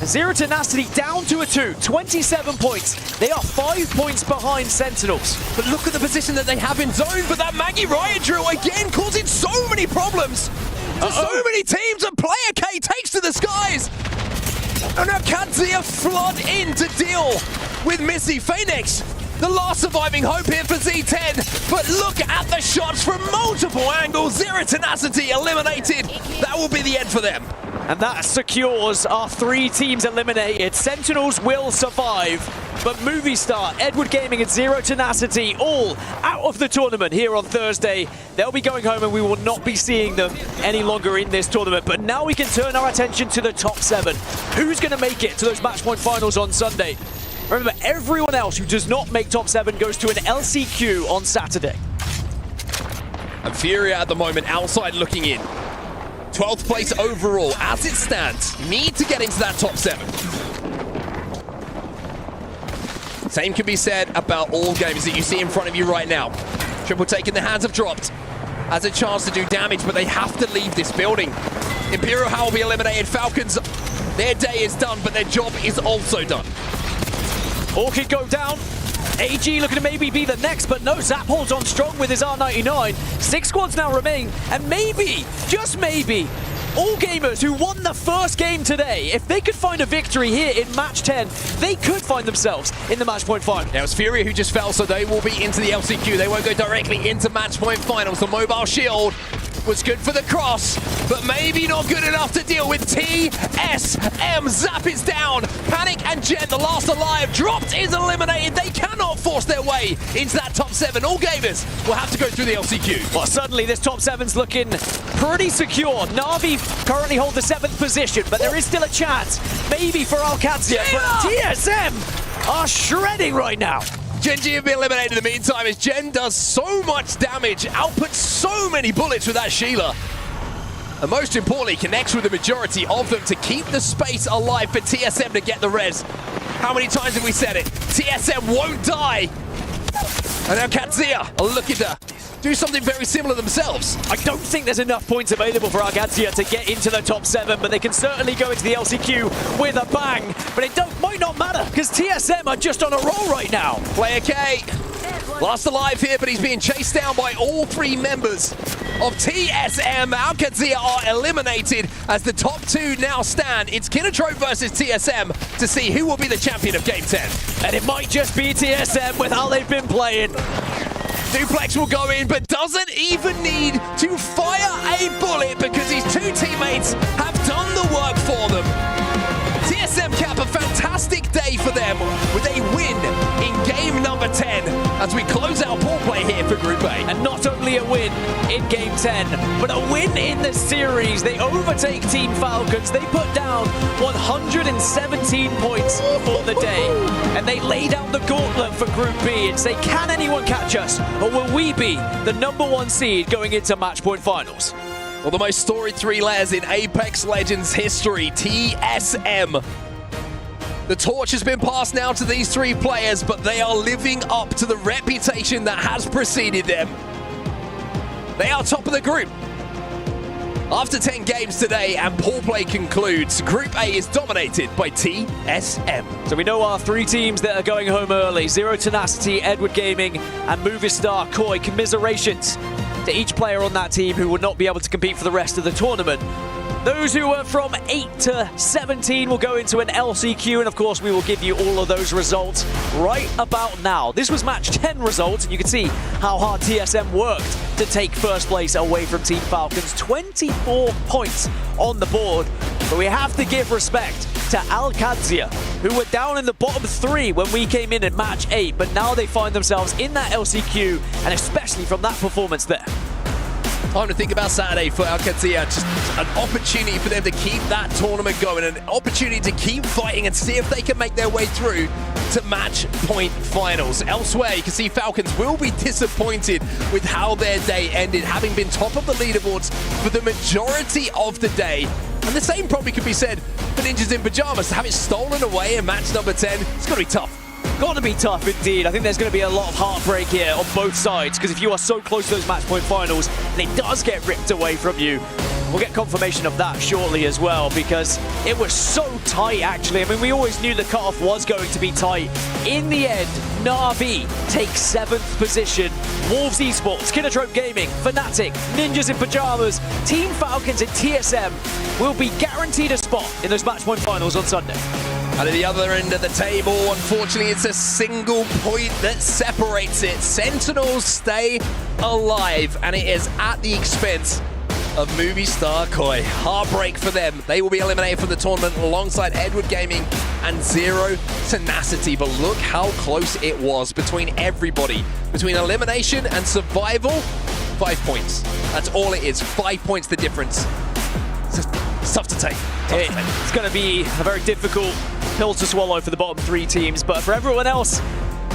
Zero Tenacity down to a 2, 27 points. They are 5 points behind Sentinels. But look at the position that they have in zone, but that Maggie Riot drill again causing so many problems to so many teams, and Player K takes to the skies. And now Qadsiah flood in to deal with Missy Phoenix. The last surviving hope here for Z10. But look at the shots from multiple angles. Zero Tenacity eliminated. That will be the end for them. And that secures our 3 teams eliminated. Sentinels will survive, but Movistar, Edward Gaming and Zero Tenacity all out of the tournament here on Thursday. They'll be going home and we will not be seeing them any longer in this tournament. But now we can turn our attention to the top 7. Who's going to make it to those match point finals on Sunday? Remember, everyone else who does not make top 7 goes to an LCQ on Saturday. And Furia at the moment outside looking in. 12th place overall as it stands. Need to get into that top 7. Same can be said about all games that you see in front of you right now. Triple Take in the hands have dropped. Has a chance to do damage, but they have to leave this building. Imperial Howl will be eliminated. Falcons, their day is done, but their job is also done. Orchid go down. AG looking to maybe be the next, but no, Zap holds on strong with his R99. 6 squads now remain, and maybe, just maybe, all gamers who won the first game today, if they could find a victory here in match 10, they could find themselves in the match point final. Now it's Furia who just fell, so they will be into the LCQ. They won't go directly into match point finals. The mobile shield was good for the cross, but maybe not good enough to deal with TSM. Zap is down. Panic and Gen, the last alive, dropped, is eliminated. They cannot force their way into that top 7. All gamers will have to go through the LCQ. Well, suddenly this top 7's looking pretty secure. NAVI currently hold the 7th position, but there is still a chance, maybe for ALGS. But TSM are shredding right now. Gen.G have been eliminated in the meantime as Gen does so much damage, outputs so many bullets with that Sheila. And most importantly, connects with the majority of them to keep the space alive for TSM to get the res. How many times have we said it? TSM won't die. And now Qadsiah are looking to do something very similar themselves. I don't think there's enough points available for Qadsiah to get into the top 7, but they can certainly go into the LCQ with a bang. But it might not matter, because TSM are just on a roll right now. Player K, last alive here, but he's being chased down by all 3 members of TSM. Now Qadsiah are eliminated as the top 2 now stand. It's Kinotrope versus TSM to see who will be the champion of Game 10. And it might just be TSM with how they've been playing. Duplex will go in, but doesn't even need to fire a bullet because his 2 teammates have done the work for them. TSM cap a fantastic day for them with a win in game number 10 as we close out pool play here for Group A. And not only a win in game 10, but a win in the series. They overtake Team Falcons. They put down 117 points for the day. And they lay down the gauntlet for Group B and say, can anyone catch us? Or will we be the #1 seed going into match point finals? Well, the most storied 3 layers in Apex Legends history, TSM. The torch has been passed now to these 3 players, but they are living up to the reputation that has preceded them. They are top of the group. After 10 games today and pool play concludes, Group A is dominated by TSM. So we know our 3 teams that are going home early. Zero Tenacity, Edward Gaming, and Movistar Koi. Commiserations to each player on that team who will not be able to compete for the rest of the tournament. Those who were from 8 to 17 will go into an LCQ, and of course we will give you all of those results right about now. This was match 10 results, and you can see how hard TSM worked to take first place away from Team Falcons. 24 points on the board, but we have to give respect to Qadsiah, who were down in the bottom 3 when we came in match 8, but now they find themselves in that LCQ, and especially from that performance there. Time to think about Saturday for Qadsiah. Just an opportunity for them to keep that tournament going, an opportunity to keep fighting and see if they can make their way through to match point finals. Elsewhere, you can see Falcons will be disappointed with how their day ended, having been top of the leaderboards for the majority of the day. And the same probably could be said for Ninjas in Pyjamas. To have it stolen away in match number 10, it's going to be tough. Got to be tough indeed. I think there's going to be a lot of heartbreak here on both sides, because if you are so close to those match point finals and it does get ripped away from you, we'll get confirmation of that shortly as well, because it was so tight actually. I mean, we always knew the cutoff was going to be tight. In the end, NAVI takes 7th position. MouZ Esports, Kinotrope Gaming, Fnatic, Ninjas in Pyjamas, Team Falcons and TSM will be guaranteed a spot in those match point finals on Sunday. And at the other end of the table, unfortunately, it's a single point that separates it. Sentinels stay alive, and it is at the expense of Movistar Koi. Heartbreak for them. They will be eliminated from the tournament alongside Edward Gaming and Zero Tenacity. But look how close it was between everybody. Between elimination and survival, 5 points. That's all it is. 5 points the difference. It's tough to take. It's going to be a very difficult pill to swallow for the bottom 3 teams, but for everyone else,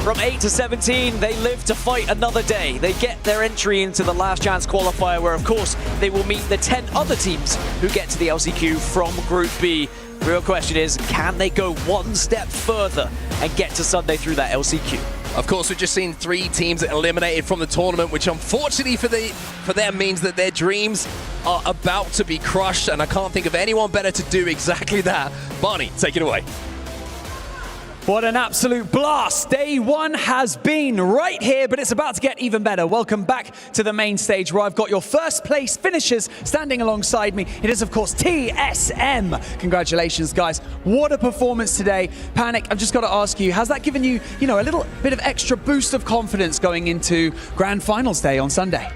from 8 to 17, they live to fight another day. They get their entry into the last chance qualifier, where of course they will meet the 10 other teams who get to the LCQ from Group B. The real question is, can they go one step further and get to Sunday through that LCQ? Of course, we've just seen 3 teams eliminated from the tournament, which unfortunately for them means that their dreams are about to be crushed, and I can't think of anyone better to do exactly that. Barney, take it away. What an absolute blast. Day 1 has been right here, but it's about to get even better. Welcome back to the main stage, where I've got your first place finishers standing alongside me. It is, of course, TSM. Congratulations, guys. What a performance today. Panic, I've just got to ask you, has that given you, a little bit of extra boost of confidence going into Grand Finals Day on Sunday?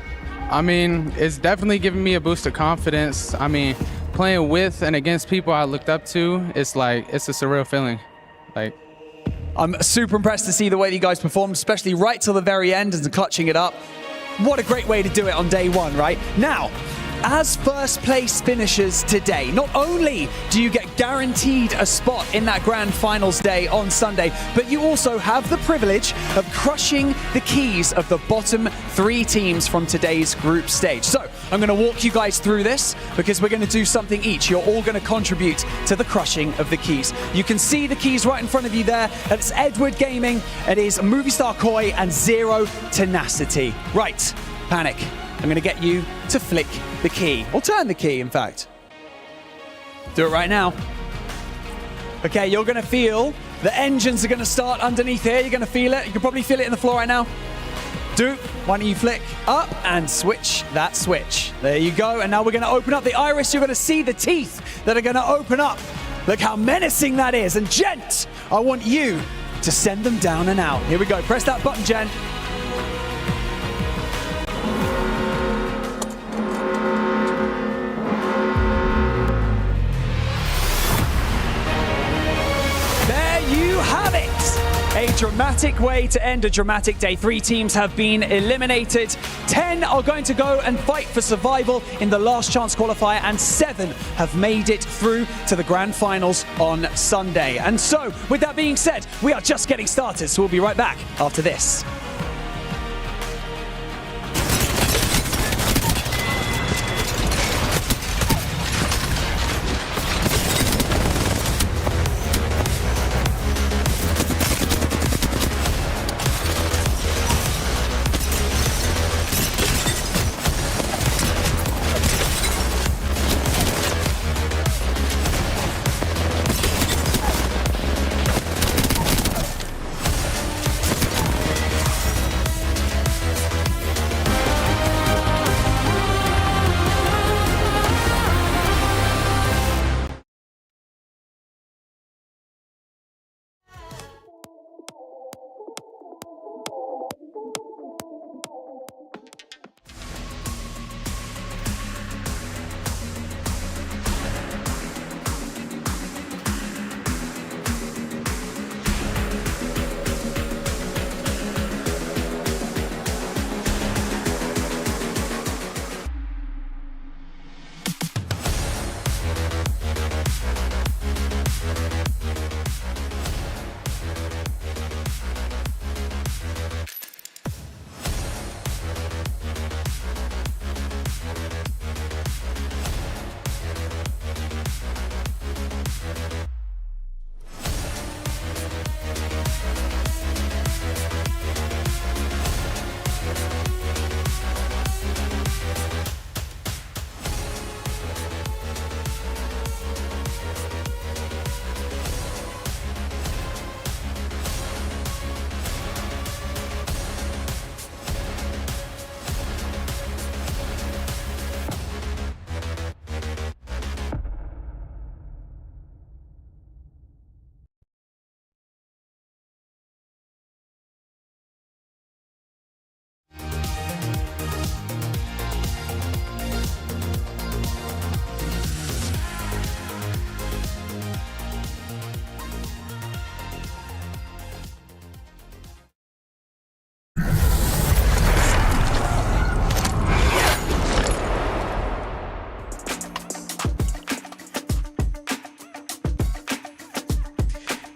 I mean, it's definitely given me a boost of confidence. I mean, playing with and against people I looked up to, it's a surreal feeling. I'm super impressed to see the way that you guys performed, especially right till the very end and clutching it up. What a great way to do it on day 1, right? Now, as first place finishers today, not only do you get guaranteed a spot in that grand finals day on Sunday, but you also have the privilege of crushing the keys of the bottom 3 teams from today's group stage. So I'm going to walk you guys through this because we're going to do something each. You're all going to contribute to the crushing of the keys. You can see the keys right in front of you there. It's Edward Gaming, it is Movistar Koi, and Zero Tenacity. Right, Panic. I'm going to get you to flick the key, or turn the key, in fact. Do it right now. Okay, you're going to feel the engines are going to start underneath here. You're going to feel it. You can probably feel it in the floor right now. Why don't you flick up and switch that switch. There you go. And now we're going to open up the iris. You're going to see the teeth that are going to open up. Look how menacing that is. And Gent, I want you to send them down and out. Here we go. Press that button, Gent. A dramatic way to end a dramatic day. 3 teams have been eliminated. 10 are going to go and fight for survival in the last chance qualifier, and 7 have made it through to the grand finals on Sunday. And so, with that being said, we are just getting started, so we'll be right back after this.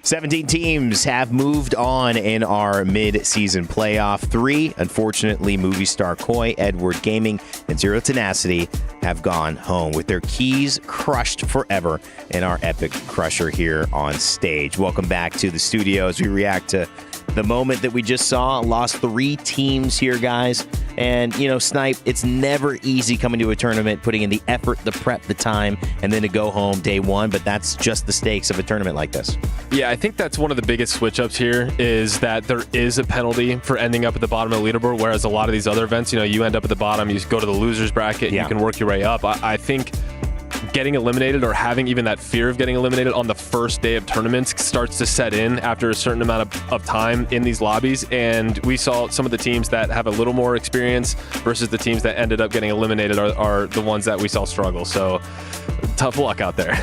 Seventeen teams have moved on in our mid-season playoff. 3, unfortunately, Movistar Koi, Edward Gaming, and Zero Tenacity have gone home with their keys crushed forever in our epic crusher here on stage. Welcome back to the studio as we react to the moment that we just saw. Lost 3 teams here, guys. And, you know, Snipe, it's never easy coming to a tournament, putting in the effort, the prep, the time, and then to go home day 1. But that's just the stakes of a tournament like this. Yeah, I think that's one of the biggest switch-ups here is that there is a penalty for ending up at the bottom of the leaderboard, whereas a lot of these other events, you know, you end up at the bottom, you go to the loser's bracket, and you can work your way up. I think getting eliminated or having even that fear of getting eliminated on the first day of tournaments starts to set in after a certain amount of time in these lobbies. And we saw some of the teams that have a little more experience versus the teams that ended up getting eliminated are the ones that we saw struggle. So tough luck out there.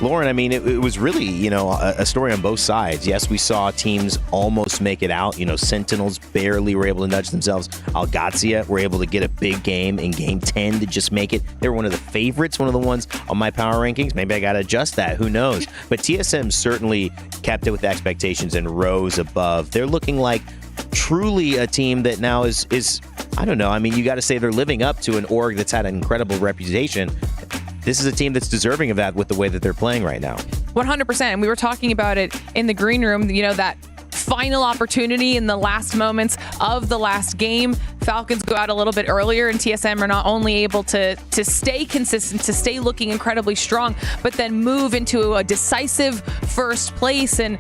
Lauren, I mean, it was really, a story on both sides. Yes, we saw teams almost make it out. Sentinels barely were able to nudge themselves. ALGS were able to get a big game in game 10 to just make it. They were one of the favorites, one of the ones on my power rankings. Maybe I got to adjust that. Who knows? But TSM certainly kept it with expectations and rose above. They're looking like truly a team that now is I don't know. I mean, you got to say they're living up to an org that's had an incredible reputation. This is a team that's deserving of that with the way that they're playing right now. 100%. And we were talking about it in the green room, that final opportunity in the last moments of the last game. Falcons go out a little bit earlier, and TSM are not only able to stay consistent, to stay looking incredibly strong, but then move into a decisive first place. And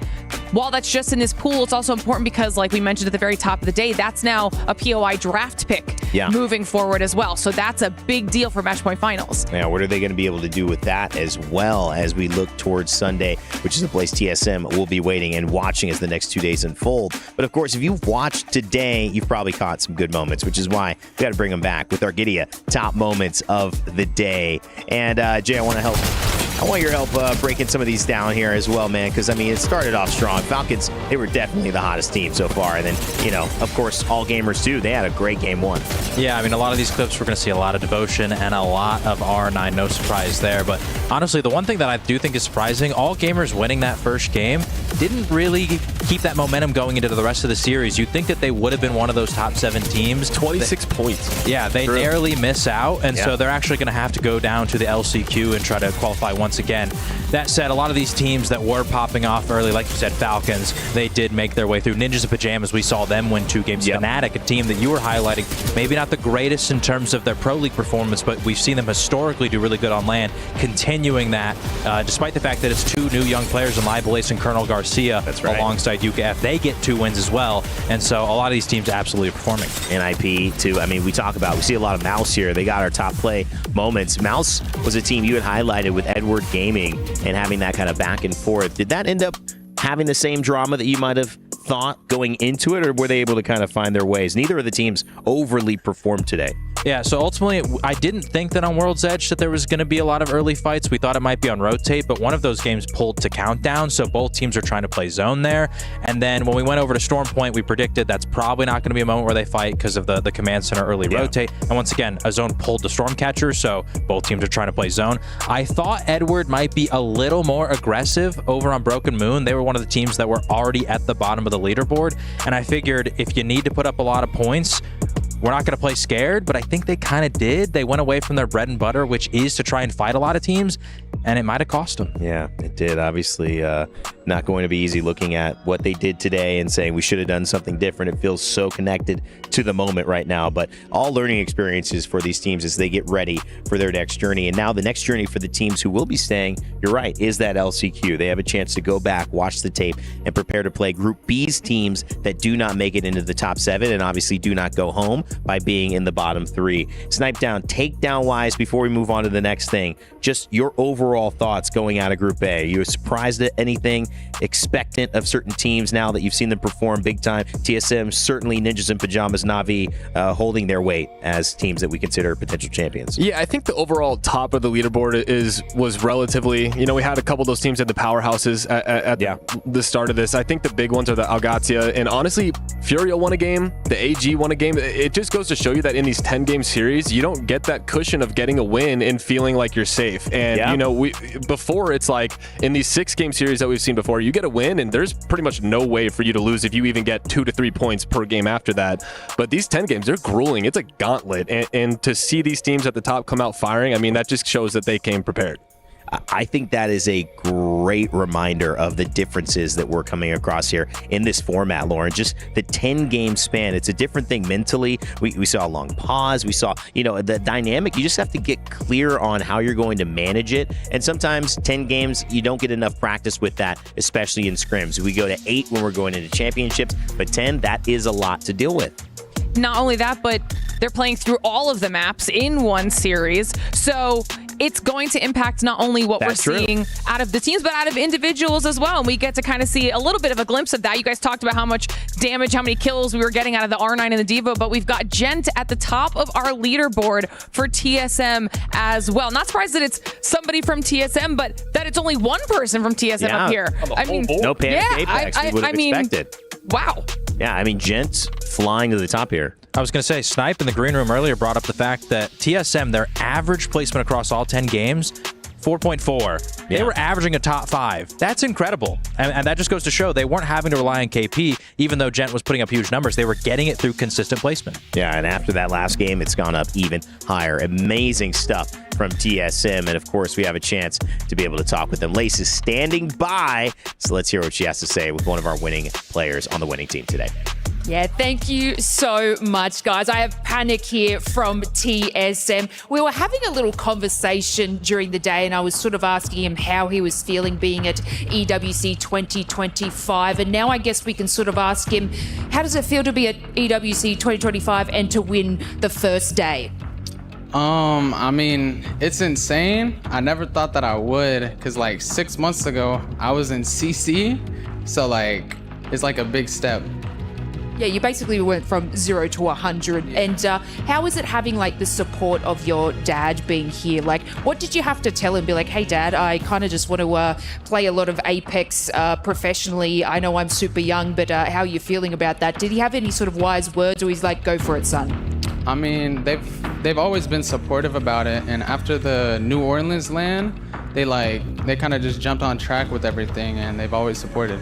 while that's just in his pool, it's also important because, like we mentioned at the very top of the day, that's now a POI draft pick moving forward as well. So that's a big deal for Match Point Finals. Now, what are they going to be able to do with that as well as we look towards Sunday, which is a place TSM will be waiting and watching as the next 2 days unfold. But of course, if you've watched today, you've probably caught some good moments, which is why we got to bring them back with our Qadsiah top moments of the day. And Jay, I want your help breaking some of these down here as well, man, because, I mean, it started off strong. Falcons, they were definitely the hottest team so far. And then, of course, all gamers, too. They had a great game one. Yeah, I mean, a lot of these clips, we're going to see a lot of devotion and a lot of R9. No surprise there. But honestly, the one thing that I do think is surprising, all gamers winning that first game didn't really keep that momentum going into the rest of the series. You'd think that they would have been one of those top 7 teams. 26 points. Yeah, they narrowly miss out. And so they're actually going to have to go down to the LCQ and try to qualify once again. That said, a lot of these teams that were popping off early, like you said, Falcons, they did make their way through. Ninjas and Pyjamas, we saw them win 2 games. Fnatic, a team that you were highlighting, maybe not the greatest in terms of their Pro League performance, but we've seen them historically do really good on LAN, continuing that, despite the fact that it's 2 new young players in Libelace and Colonel Garcia alongside UKF. They get 2 wins as well, and so a lot of these teams absolutely performing. NIP, too. I mean, we see a lot of MouZ here. They got our top play moments. MouZ was a team you had highlighted with Edward Gaming and having that kind of back and forth. Did that end up having the same drama that you might have thought going into it, or were they able to kind of find their ways? Neither of the teams overly performed today. Yeah, so ultimately, I didn't think that on World's Edge that there was going to be a lot of early fights. We thought it might be on Rotate, but one of those games pulled to Countdown, so both teams are trying to play zone there. And then when we went over to Storm Point, we predicted that's probably not going to be a moment where they fight because of the Command Center early Rotate. And once again, a zone pulled to Stormcatcher, so both teams are trying to play zone. I thought Edward might be a little more aggressive over on Broken Moon. They were one of the teams that were already at the bottom of the leaderboard, and I figured if you need to put up a lot of points, we're not going to play scared, but I think they kind of did. They went away from their bread and butter, which is to try and fight a lot of teams, and it might have cost them. Yeah, it did. Obviously, not going to be easy looking at what they did today and saying we should have done something different. It feels so connected to the moment right now, but all learning experiences for these teams as they get ready for their next journey. And now the next journey for the teams who will be staying, you're right, is that LCQ. They have a chance to go back, watch the tape, and prepare to play Group B's teams that do not make it into the top 7 and obviously do not go home by being in the bottom 3. Snipe down, takedown wise, before we move on to the next thing, just your overall thoughts going out of Group A. Are you surprised at anything? Expectant of certain teams now that you've seen them perform big time? TSM, certainly Ninjas and Pyjamas, NAVI holding their weight as teams that we consider potential champions. Yeah, I think the overall top of the leaderboard was relatively, we had a couple of those teams at the powerhouses at the start of this. I think the big ones are the ALGS, and honestly, Furia won a game, the AG won a game. It just goes to show you that in these 10-game series, you don't get that cushion of getting a win and feeling like you're safe. And, before, it's like in these 6-game series that we've seen before, you get a win and there's pretty much no way for you to lose if you even get 2 to 3 points per game after that. But these 10 games, they're grueling. It's a gauntlet. And to see these teams at the top come out firing, I mean, that just shows that they came prepared. I think that is a great reminder of the differences that we're coming across here in this format, Lauren. Just the 10-game span. It's a different thing mentally. We saw a long pause. We saw, the dynamic. You just have to get clear on how you're going to manage it. And sometimes 10 games, you don't get enough practice with that, especially in scrims. We go to 8 when we're going into championships, but 10, that is a lot to deal with. Not only that, but they're playing through all of the maps in one series. So it's going to impact not only what That's we're true. seeing out of the teams, but out of individuals as well. And we get to kind of see a little bit of a glimpse of that. You guys talked about how much damage, how many kills we were getting out of the R9 and the Devo, but we've got Gent at the top of our leaderboard for TSM as well. Not surprised that it's somebody from TSM, but that it's only one person from TSM up here. I mean, no panic yeah, Apex. We would have expected. Wow. Yeah, I mean, Gent flying to the top here. I was going to say, Snipe in the green room earlier brought up the fact that TSM, their average placement across all 10 games, 4.4. They were averaging a top 5. That's incredible. And that just goes to show they weren't having to rely on KP, even though Gent was putting up huge numbers. They were getting it through consistent placement. Yeah, and after that last game, it's gone up even higher. Amazing stuff from TSM. And of course, we have a chance to be able to talk with them. Lace is standing by, so let's hear what she has to say with one of our winning players on the winning team today. Yeah, thank you so much, guys. I have Panic here from TSM. We were having a little conversation during the day, and I was sort of asking him how he was feeling being at EWC 2025. And now I guess we can sort of ask him, how does it feel to be at EWC 2025 and to win the first day? I mean, it's insane. I never thought that I would, because like 6 months ago, I was in CC. So like, it's like a big step. Yeah, you basically went from 0 to 100. And how is it having like the support of your dad being here? Like, what did you have to tell him? Be like, hey, Dad, I kind of just want to play a lot of Apex professionally. I know I'm super young, but how are you feeling about that? Did he have any sort of wise words, or he's like, go for it, son? I mean, they've always been supportive about it. And after the New Orleans LAN, they kind of just jumped on track with everything, and they've always supported.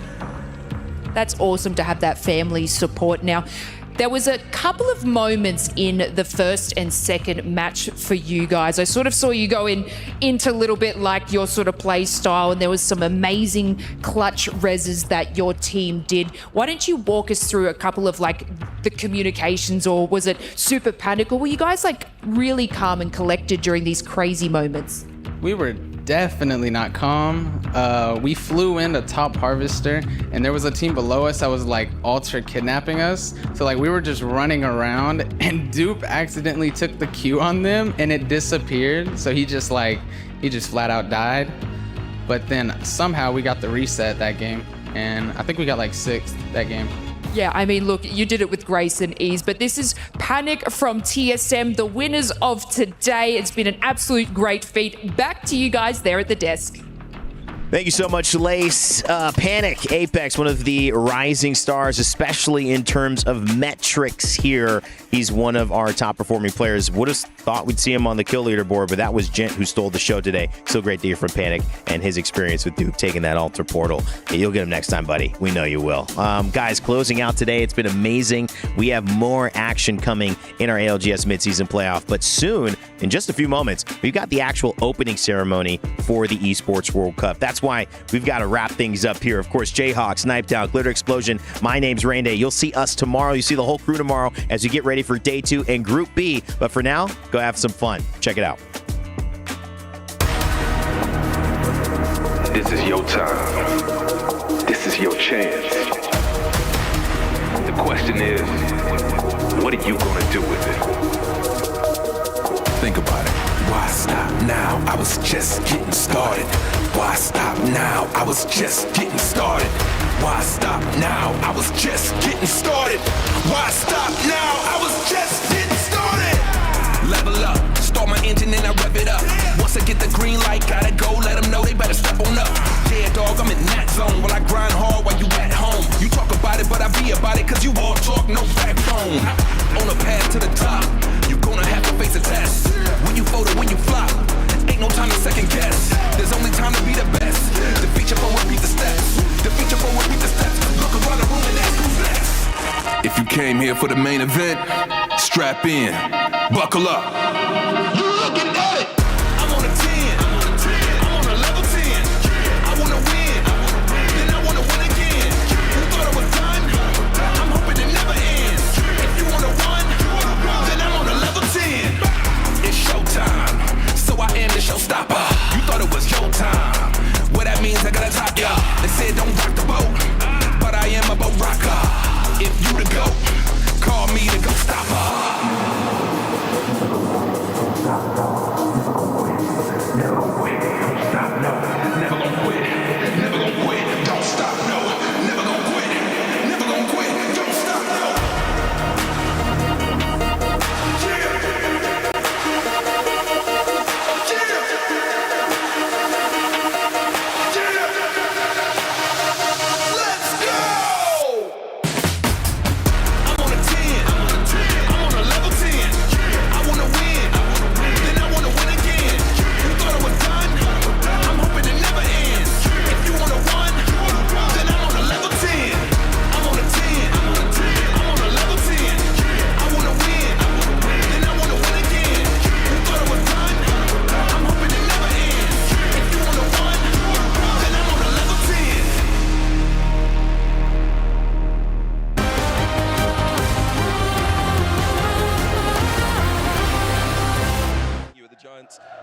That's awesome to have that family support. Now, there was a couple of moments in the first and second match for you guys. I sort of saw you go into a little bit like your sort of play style, and there was some amazing clutch reses that your team did. Why don't you walk us through a couple of like the communications, or was it super panic, or were you guys like really calm and collected during these crazy moments? We were definitely not calm. We flew in a top harvester, and there was a team below us that was like ultra kidnapping us. So like we were just running around, and Dupe accidentally took the Q on them, and it disappeared. So he just flat out died. But then somehow we got the reset that game, and I think we got like 6th that game. Yeah, I mean, look, you did it with grace and ease, but this is Panic from TSM, the winners of today. It's been an absolute great feat. Back to you guys there at the desk. Thank you so much, Lace. Panic, Apex, one of the rising stars, especially in terms of metrics here. He's one of our top performing players. Would have thought we'd see him on the kill leaderboard, but that was Gent who stole the show today. So great to hear from Panic and his experience with Duke taking that altar portal. You'll get him next time, buddy. We know you will. Guys, closing out today, it's been amazing. We have more action coming in our ALGS Midseason Playoff, but soon, in just a few moments, we've got the actual opening ceremony for the Esports World Cup. That's why we've got to wrap things up here. Of course, Jayhawk, Snipe Down, Glitter Explosion. My name's Rainday. You'll see us tomorrow. You see the whole crew tomorrow as we get ready for Day 2 and Group B. But for now, go have some fun. Check it out. This is your time. This is your chance. The question is, what are you gonna do with it? Think about it. Why stop now? I was just getting started. Why stop now? I was just getting started. Why stop now? I was just getting started. Why stop now? I was just getting started. Level up, start my engine and I rev it up. Once I get the green light, gotta go, let them know they better step on up. Yeah, dog, I'm in that zone while I grind hard while you at home. You talk about it, but I be about it, cause you all talk, no backbone. On the path to the top, you gonna have to face a test. When you fold it, when you flop, ain't no time to second guess. There's only time to be the best. Defeat your foe, repeat the steps. Defeat your foe, repeat the steps. Look around the room and ask who's next. If you came here for the main event, strap in, buckle up. You looking at it. I'm on a 10. I'm on a level 10. I wanna win, then I wanna win again. You thought it was done? I'm hoping it never ends. If you wanna run, then I'm on a level 10. It's showtime, so I am the showstopper. You thought it was your time. Well, that means I gotta top ya. They said don't rock the boat, but I am a boat rocker. If you the GOAT, call me the GOAT stopper.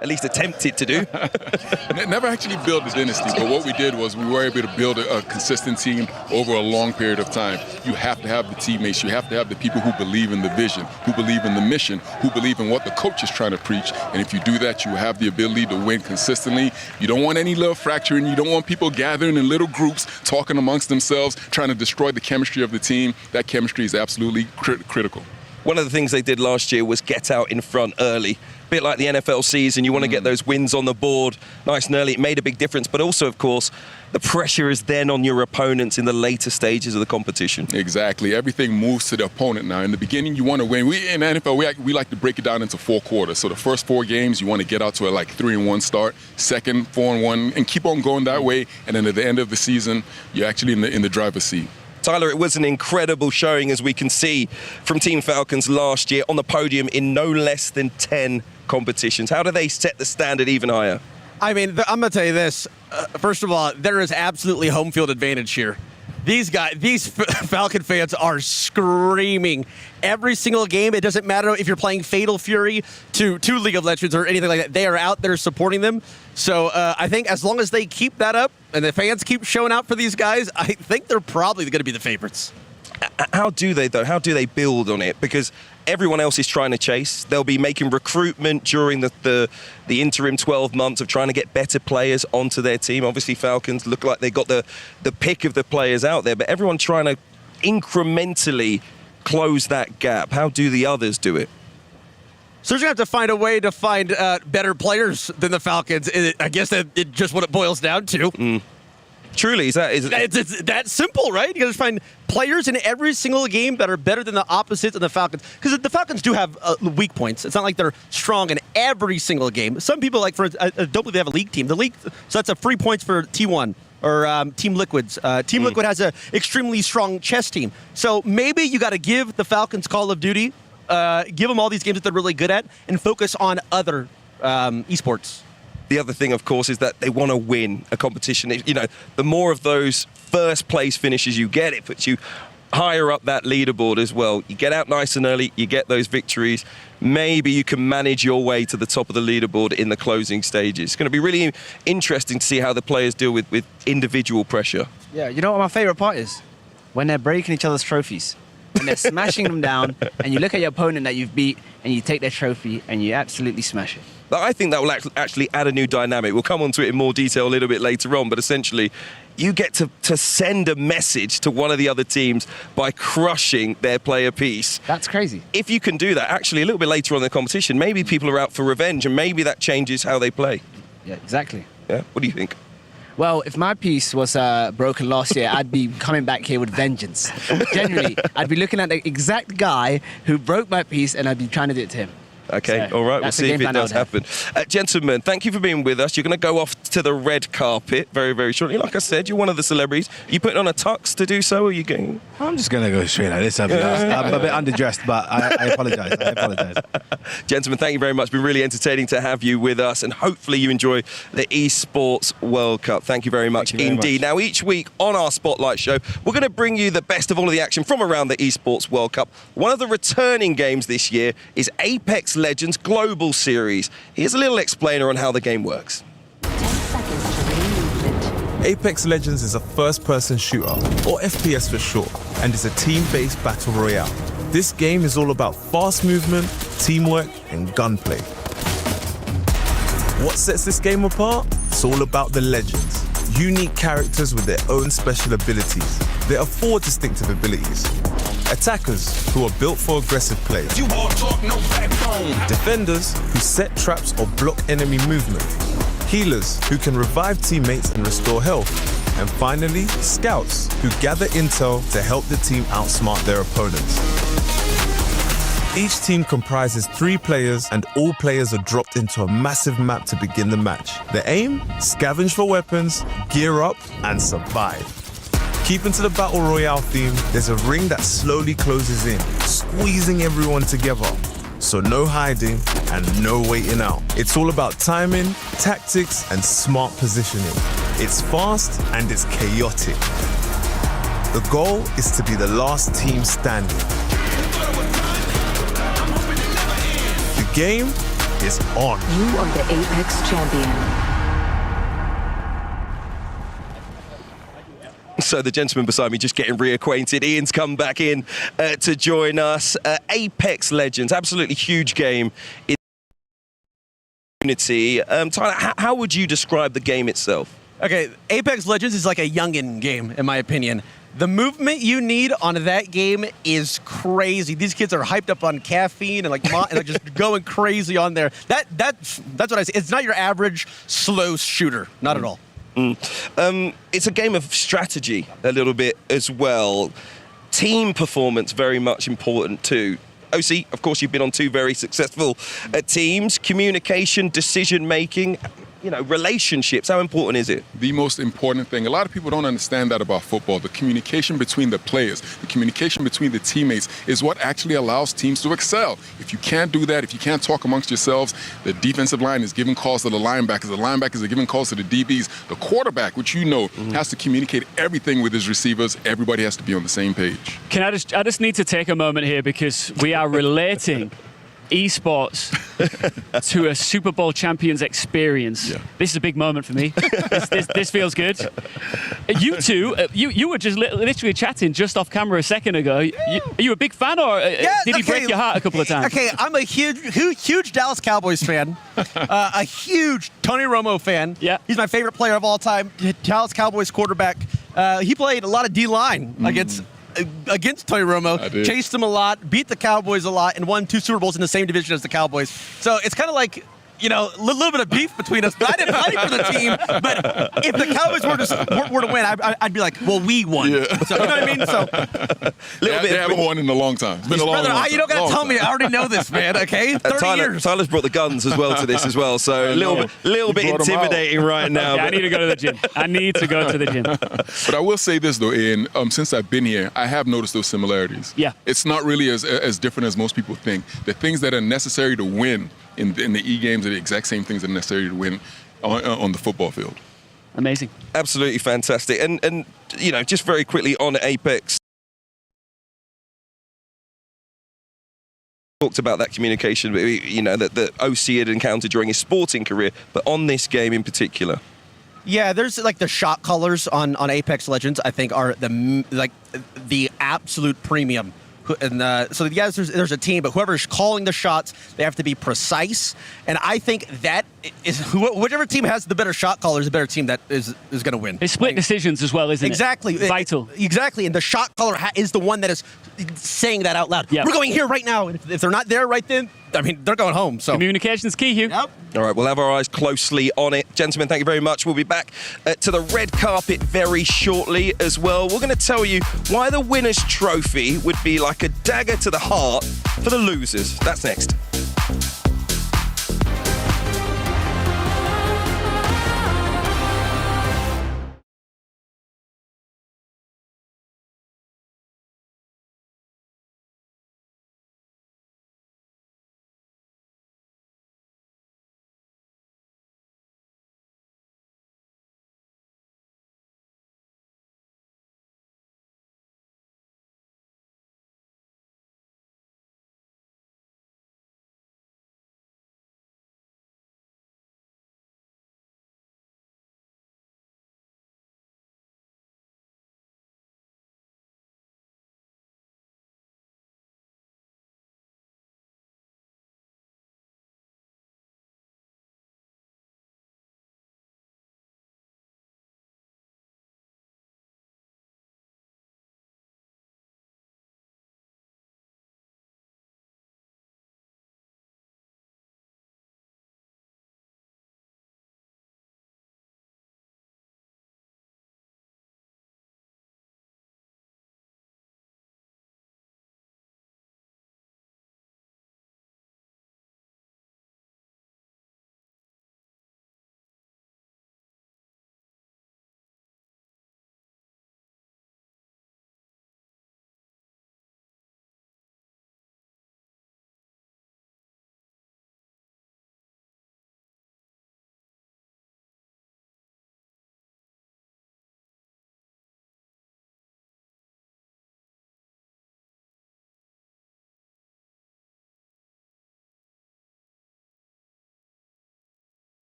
at least attempted to do. Never actually built a dynasty, but what we did was we were able to build a consistent team over a long period of time. You have to have the teammates, you have to have the people who believe in the vision, who believe in the mission, who believe in what the coach is trying to preach. And if you do that, you have the ability to win consistently. You don't want any little fracturing, you don't want people gathering in little groups, talking amongst themselves, trying to destroy the chemistry of the team. That chemistry is absolutely critical. One of the things they did last year was get out in front early. A bit like the NFL season, you want to get those wins on the board nice and early. It made a big difference, but also, of course, the pressure is then on your opponents in the later stages of the competition. Exactly. Everything moves to the opponent now. In the beginning, you want to win. In the NFL, we like to break it down into 4 quarters. So the first 4 games, you want to get out to a 3-1 start. Second, 4-1, and keep on going that way. And then at the end of the season, you're actually in the driver's seat. Tyler, it was an incredible showing, as we can see from Team Falcons last year on the podium in no less than 10 competitions. How do they set the standard even higher? I mean, I'm going to tell you this. First of all, there is absolutely home field advantage here. These Falcon fans are screaming every single game. It doesn't matter if you're playing Fatal Fury to League of Legends or anything like that. They are out there supporting them. So I think as long as they keep that up and the fans keep showing out for these guys, I think they're probably going to be the favorites. How do they, though? How do they build on it? Because everyone else is trying to chase. They'll be making recruitment during the interim 12 months of trying to get better players onto their team. Obviously, Falcons look like they got the pick of the players out there, but everyone's trying to incrementally close that gap. How do the others do it? So they're going to have to find a way to find better players than the Falcons. I guess that's just what it boils down to. Truly, it's that simple, right? You got to find players in every single game that are better than the opposites of the Falcons. Because the Falcons do have weak points. It's not like they're strong in every single game. Some people, I don't believe they have a league team. So that's a free points for T1 or Team Liquid's. Team Liquid has an extremely strong chess team. So maybe you got to give the Falcons Call of Duty, give them all these games that they're really good at, and focus on other esports. The other thing, of course, is that they want to win a competition. You know, the more of those first place finishes you get, it puts you higher up that leaderboard as well. You get out nice and early, you get those victories. Maybe you can manage your way to the top of the leaderboard in the closing stages. It's going to be really interesting to see how the players deal with individual pressure. Yeah, you know what my favorite part is? When they're breaking each other's trophies. When they're smashing them down, and you look at your opponent that you've beat, and you take their trophy, and you absolutely smash it. I think that will actually add a new dynamic. We'll come on to it in more detail a little bit later on, but essentially, you get to send a message to one of the other teams by crushing their player piece. That's crazy. If you can do that, actually, a little bit later on in the competition, maybe people are out for revenge, and maybe that changes how they play. Yeah, exactly. Yeah, what do you think? Well, if my piece was broken last year, I'd be coming back here with vengeance. Generally, I'd be looking at the exact guy who broke my piece, and I'd be trying to do it to him. Okay, all right, we'll see if it does happen. Gentlemen, thank you for being with us. You're going to go off to the red carpet very, very shortly. Like I said, you're one of the celebrities. Are you putting on a tux to do so, or are you going? I'm just going to go straight like this. I'm a bit underdressed, but I apologise. Gentlemen, thank you very much. It's been really entertaining to have you with us, and hopefully you enjoy the Esports World Cup. Thank you very much indeed. Now, each week on our Spotlight show, we're going to bring you the best of all of the action from around the Esports World Cup. One of the returning games this year is Apex Legends Global Series. Here's a little explainer on how the game works. Apex Legends is a first-person shooter, or FPS for short, and is a team-based battle royale. This game is all about fast movement, teamwork, and gunplay. What sets this game apart? It's all about the legends. Unique characters with their own special abilities. There are 4 distinctive abilities. Attackers, who are built for aggressive play. You all talk, no backbone. Defenders, who set traps or block enemy movement. Healers, who can revive teammates and restore health. And finally, scouts, who gather intel to help the team outsmart their opponents. Each team comprises 3 players, and all players are dropped into a massive map to begin the match. The aim? Scavenge for weapons, gear up, and survive. Keeping to the Battle Royale theme, there's a ring that slowly closes in, squeezing everyone together. So no hiding and no waiting out. It's all about timing, tactics, and smart positioning. It's fast and it's chaotic. The goal is to be the last team standing. The game? is on. You are the Apex champion. So the gentleman beside me just getting reacquainted. Ian's come back in to join us. Apex Legends, absolutely huge game in community. Tyler, how would you describe the game itself? Okay, Apex Legends is like a youngin' game, in my opinion. The movement you need on that game is crazy. These kids are hyped up on caffeine and like just going crazy on there. That's what I say. It's not your average slow shooter, not at all. It's a game of strategy a little bit as well. Team performance very much important too. OC, of course, you've been on 2 very successful teams. Communication, decision making, relationships. How important is it? The most important thing. A lot of people don't understand that about football. The communication between the players, the communication between the teammates is what actually allows teams to excel. If you can't do that, if you can't talk amongst yourselves, the defensive line is giving calls to the linebackers are giving calls to the DBs. The quarterback, which has to communicate everything with his receivers. Everybody has to be on the same page. I just need to take a moment here because we are relating esports to a Super Bowl champions experience. Yeah. This is a big moment for me. This feels good. You two, you were just literally chatting just off camera a second ago. Are you a big fan, or did he break your heart a couple of times? Okay, I'm a huge Dallas Cowboys fan, a huge Tony Romo fan. Yeah, he's my favorite player of all time. Dallas Cowboys quarterback. He played a lot of D-line against Tony Romo, chased him a lot, beat the Cowboys a lot, and won 2 Super Bowls in the same division as the Cowboys. So it's kind of like, a little bit of beef between us. But I didn't play for the team. But if the Cowboys were to win, I'd be like, well, we won. Yeah. So, you know what I mean? So they haven't won in a long time. It's been a long time. You don't got to tell me. I already know this, man. Okay, 30 years. Tyler's brought the guns as well to this as well. So a little bit intimidating right now. Yeah, I need to go to the gym. But I will say this though, Ian. Since I've been here, I have noticed those similarities. Yeah, it's not really as different as most people think. The things that are necessary to win in the E-games are the exact same things that are necessary to win on the football field. Amazing. Absolutely fantastic. And just very quickly on Apex, talked about that communication, that OC had encountered during his sporting career, but on this game in particular. Yeah, there's like the shot callers on Apex Legends, I think, are the absolute premium. And so yes, there's a team, but whoever's calling the shots, they have to be precise. And I think that is whichever team has the better shot caller is the better team that is going to win. It's split decisions as well, isn't it? Exactly. Vital. Exactly. And the shot caller is the one that is saying that out loud. Yep. We're going here right now. And if they're not there right then, I mean, they're going home. So communication's key, Hugh. Yep. All right, we'll have our eyes closely on it. Gentlemen, thank you very much. We'll be back to the red carpet very shortly as well. We're going to tell you why the winner's trophy would be like a dagger to the heart for the losers. That's next.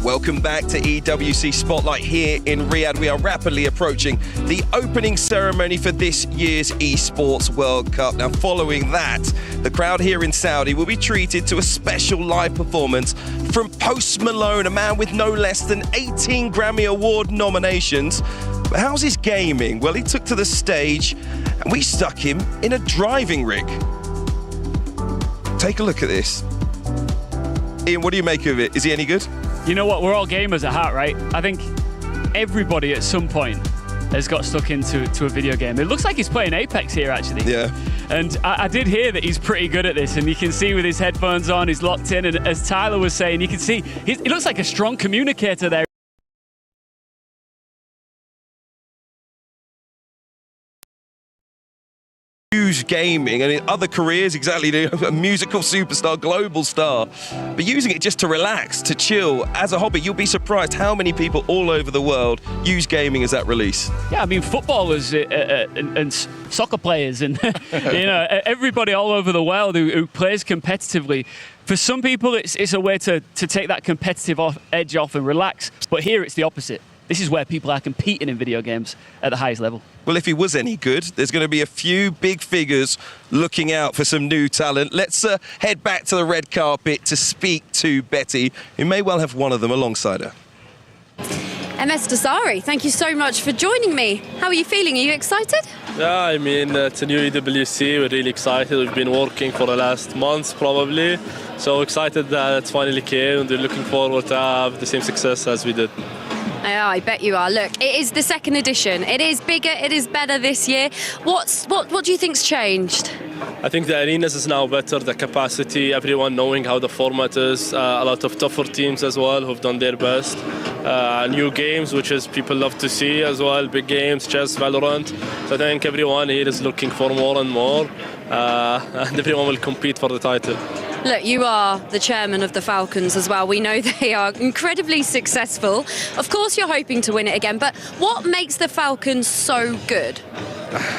Welcome back to EWC Spotlight here in Riyadh. We are rapidly approaching the opening ceremony for this year's Esports World Cup. Now, following that, the crowd here in Saudi will be treated to a special live performance from Post Malone, a man with no less than 18 Grammy Award nominations. But how's his gaming? Well, he took to the stage and we stuck him in a driving rig. Take a look at this. Ian, what do you make of it? Is he any good? You know what? We're all gamers at heart, right? I think everybody at some point has got stuck into a video game. It looks like he's playing Apex here, actually. Yeah. And I did hear that he's pretty good at this, and you can see with his headphones on, he's locked in, and as Tyler was saying, you can see he looks like a strong communicator there. Gaming and in other careers, exactly, a musical superstar, global star, but using it just to relax, to chill as a hobby. You'll be surprised how many people all over the world use gaming as that release. Yeah, I mean, footballers and soccer players and you know, everybody all over the world who plays competitively. For some people, it's a way to take that competitive edge off and relax, but here it's the opposite. This is where people are competing in video games at the highest level. Well, if he was any good, there's going to be a few big figures looking out for some new talent. Let's head back to the red carpet to speak to Betty, who may well have one of them alongside her. MS Dasari, thank you so much for joining me. How are you feeling? Are you excited? Yeah, I mean, it's a new EWC. We're really excited. We've been working for the last months, probably. So excited that it's finally came, and we're looking forward to have the same success as we did. Yeah, I bet you are. Look, it is the second edition. It is bigger, it is better this year. What do you think's changed? I think the arenas is now better, the capacity, everyone knowing how the format is, a lot of tougher teams as well who've done their best. New games, which is people love to see as well, big games, chess, Valorant. So I think everyone here is looking for more and more, and everyone will compete for the title. Look, you are the chairman of the Falcons as well. We know they are incredibly successful. Of course, you're hoping to win it again, but what makes the Falcons so good?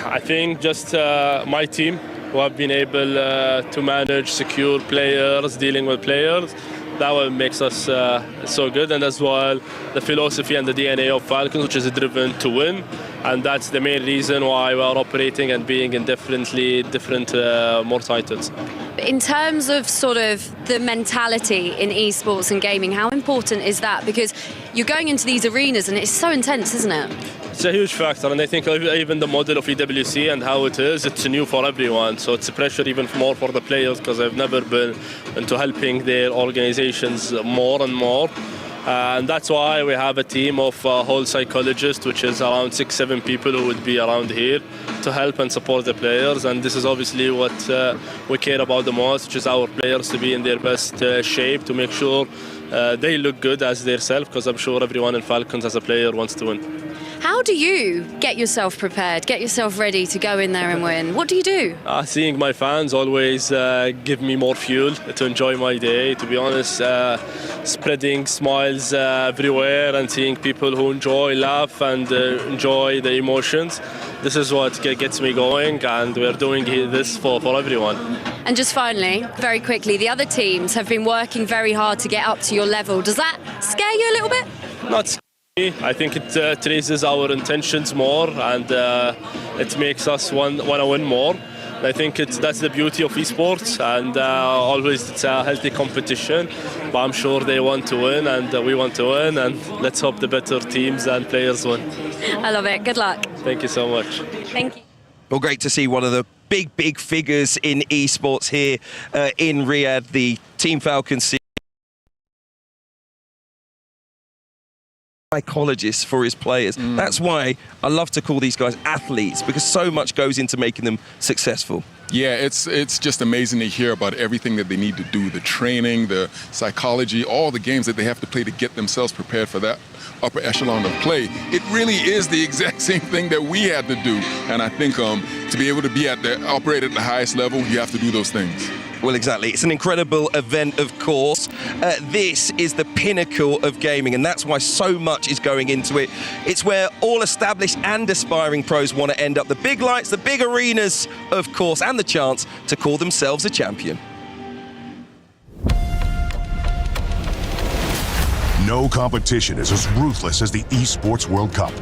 I think just my team, who have been able to manage, secure players, dealing with players. That what makes us so good, and as well the philosophy and the DNA of Falcons, which is driven to win, and that's the main reason why we are operating and being in different more titles. In terms of sort of the mentality in esports and gaming, how important is that? Because you're going into these arenas and it's so intense, isn't it? It's a huge factor, and I think even the model of EWC and how it is, it's new for everyone. So it's a pressure even more for the players, because I've never been into helping their organizations more and more. And that's why we have a team of whole psychologists, which is around 6-7 people who would be around here to help and support the players. And this is obviously what we care about the most, which is our players to be in their best shape, to make sure they look good as themselves, because I'm sure everyone in Falcons as a player wants to win. How do you get yourself prepared, get yourself ready to go in there and win? What do you do? Seeing my fans always give me more fuel to enjoy my day, to be honest. Spreading smiles everywhere and seeing people who enjoy, laugh and enjoy the emotions. This is what gets me going, and we're doing this for everyone. And just finally, very quickly, the other teams have been working very hard to get up to your level. Does that scare you a little bit? Not scary. I think it raises our intentions more, and it makes us want to win more. I think that's the beauty of esports, and always it's a healthy competition. But I'm sure they want to win, and we want to win, and let's hope the better teams and players win. I love it. Good luck. Thank you so much. Thank you. Well, great to see one of the big figures in esports here in Riyadh, the Team Falcons. Psychologist for his players. That's why I love to call these guys athletes, because so much goes into making them successful. Yeah, it's just amazing to hear about everything that they need to do, the training, the psychology, all the games that they have to play to get themselves prepared for that upper echelon of play. It really is the exact same thing that we had to do, and I think to be able to operate at the highest level, you have to do those things. Well, exactly. It's an incredible event, of course. This is the pinnacle of gaming, and that's why so much is going into it. It's where all established and aspiring pros want to end up. The big lights, the big arenas, of course, and the chance to call themselves a champion. No competition is as ruthless as the Esports World Cup.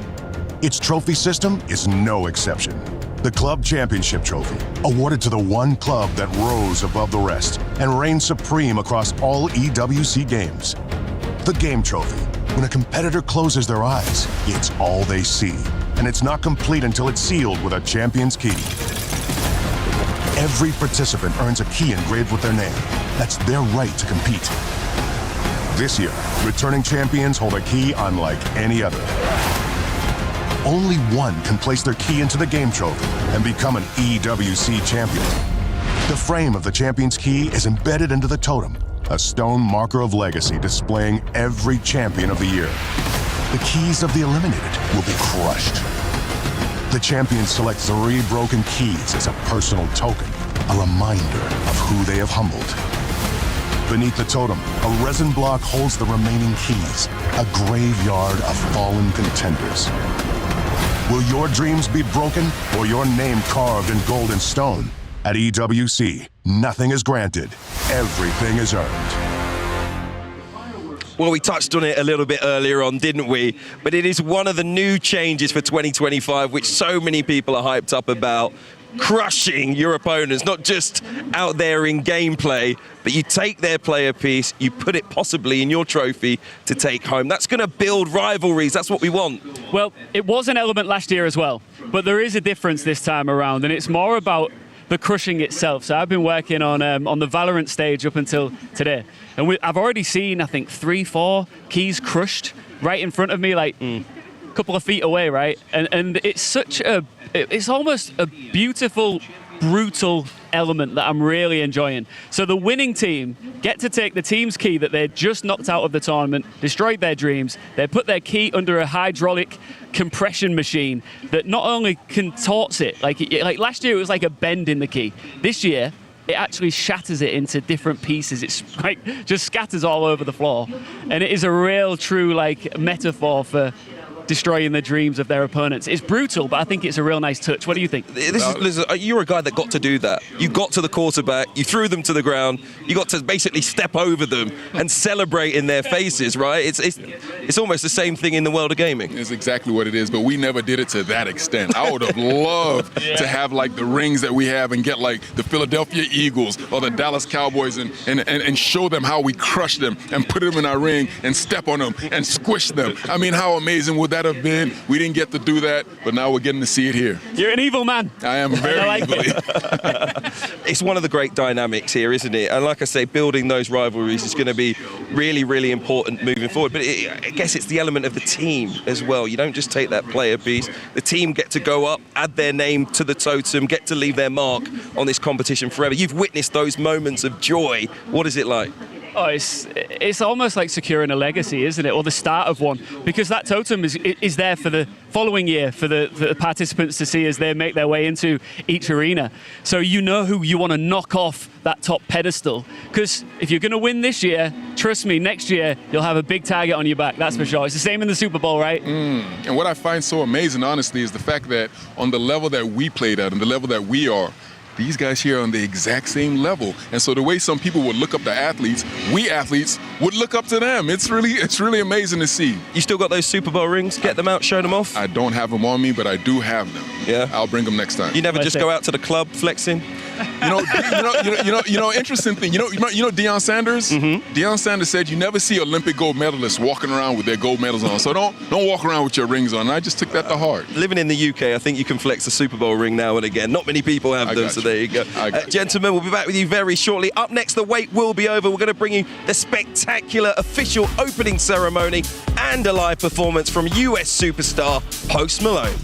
Its trophy system is no exception. The Club Championship Trophy, awarded to the one club that rose above the rest and reigned supreme across all EWC games. The Game Trophy, when a competitor closes their eyes, it's all they see, and it's not complete until it's sealed with a champion's key. Every participant earns a key engraved with their name. That's their right to compete. This year, returning champions hold a key unlike any other. Only one can place their key into the Game Trophy and become an EWC champion. The frame of the champion's key is embedded into the totem, a stone marker of legacy displaying every champion of the year. The keys of the eliminated will be crushed. The champions select 3 broken keys as a personal token, a reminder of who they have humbled. Beneath the totem, a resin block holds the remaining keys, a graveyard of fallen contenders. Will your dreams be broken or your name carved in gold and stone? At EWC, nothing is granted, everything is earned. Well, we touched on it a little bit earlier on, didn't we? But it is one of the new changes for 2025, which so many people are hyped up about. Crushing your opponents, not just out there in gameplay, but you take their player piece, you put it possibly in your trophy to take home. That's going to build rivalries. That's what we want. Well, it was an element last year as well, but there is a difference this time around, and it's more about the crushing itself. So I've been working on the Valorant stage up until today, and I've already seen, I think, 3-4 keys crushed right in front of me, like a couple of feet away, right? And it's such a, it's almost a beautiful, brutal element that I'm really enjoying. So the winning team get to take the team's key that they just knocked out of the tournament, destroyed their dreams, they put their key under a hydraulic compression machine that not only contorts it, like last year it was like a bend in the key. This year, it actually shatters it into different pieces. It's like just scatters all over the floor. And it is a real, true like metaphor for destroying the dreams of their opponents. It's brutal, but I think it's a real nice touch. What do you think? You're a guy that got to do that. You got to the quarterback, you threw them to the ground, you got to basically step over them and celebrate in their faces, right? It's almost the same thing in the world of gaming. It's exactly what it is, but we never did it to that extent. I would have loved to have like the rings that we have and get like the Philadelphia Eagles or the Dallas Cowboys and show them how we crush them and put them in our ring and step on them and squish them. I mean, how amazing would that have been? We didn't get to do that, but now we're getting to see it here. You're an evil man. I am very evilly. It's one of the great dynamics here, isn't it? And like I say, building those rivalries is going to be really, really important moving forward. But I guess it's the element of the team as well. You don't just take that player piece. The team get to go up, add their name to the totem, get to leave their mark on this competition forever. You've witnessed those moments of joy. What is it like? Oh, it's almost like securing a legacy, isn't it? Or the start of one, because that totem is there for the following year for the participants to see as they make their way into each arena. So you know who you want to knock off that top pedestal. Because if you're going to win this year, trust me, next year you'll have a big target on your back. That's for sure. It's the same in the Super Bowl, right? And what I find so amazing, honestly, is the fact that on the level that we played at and the level that we are, these guys here are on the exact same level. And so the way some people would look up to athletes, we athletes would look up to them. It's really amazing to see. You still got those Super Bowl rings? Get them out, show them off? I don't have them on me, but I do have them. Yeah? I'll bring them next time. You never just go out to the club flexing? Interesting thing. You know Deion Sanders? Deion Sanders said you never see Olympic gold medalists walking around with their gold medals on. So don't walk around with your rings on. And I just took that to heart. Living in the UK, I think you can flex a Super Bowl ring now and again. Not many people have them, so there you go. Gentlemen, we'll be back with you very shortly. Up next, the wait will be over. We're going to bring you the spectacular official opening ceremony and a live performance from US superstar Post Malone.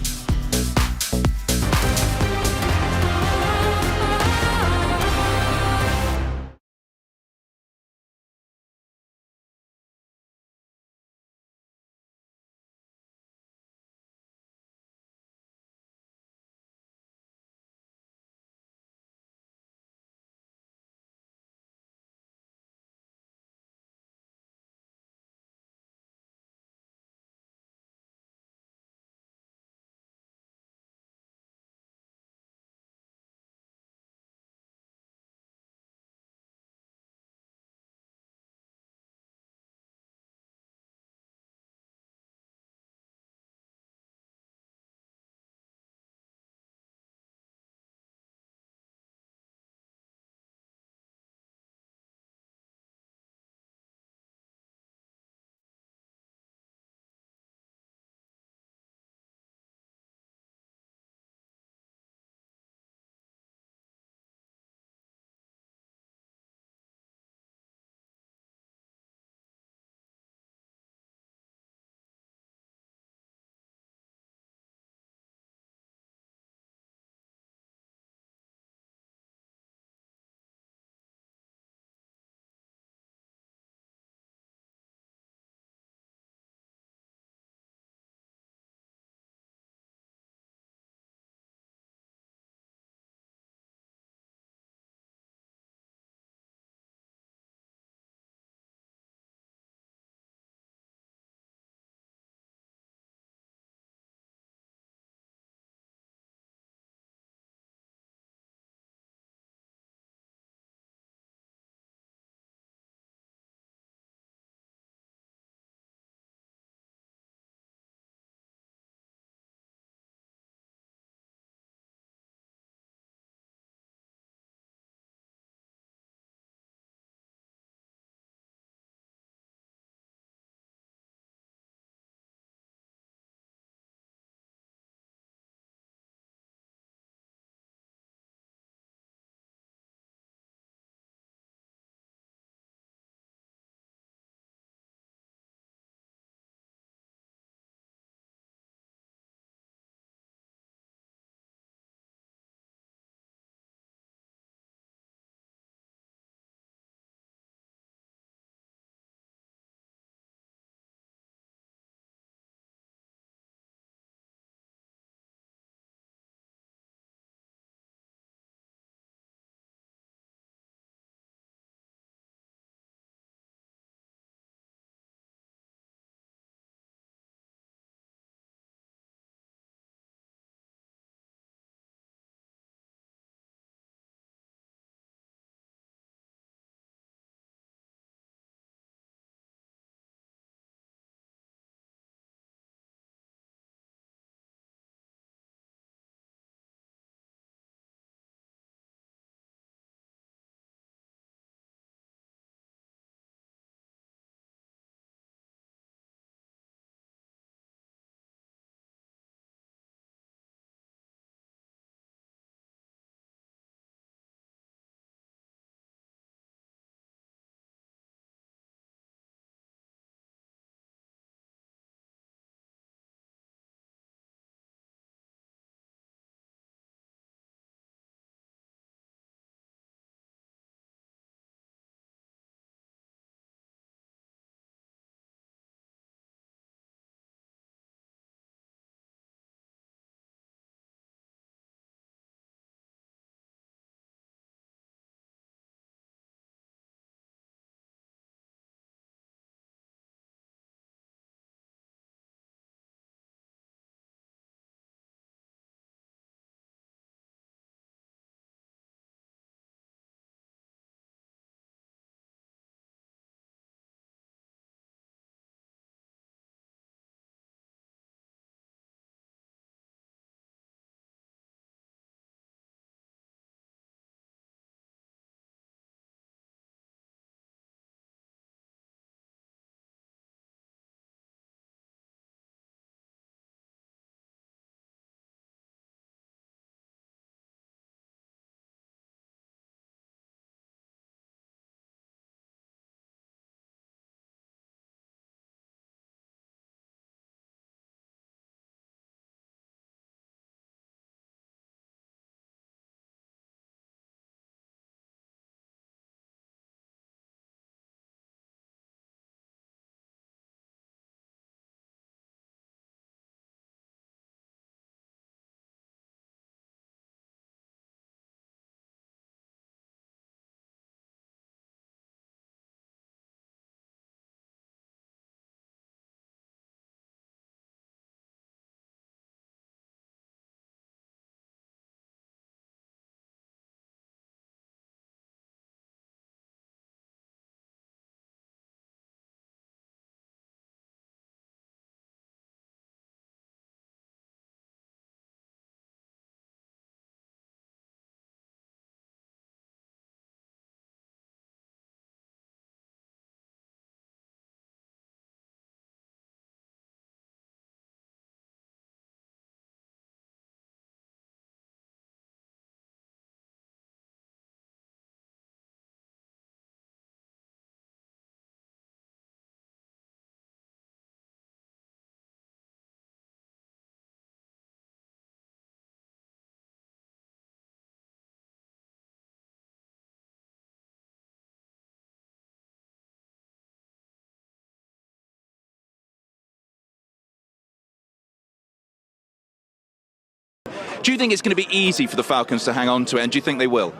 Do you think it's going to be easy for the Falcons to hang on to it, and do you think they will?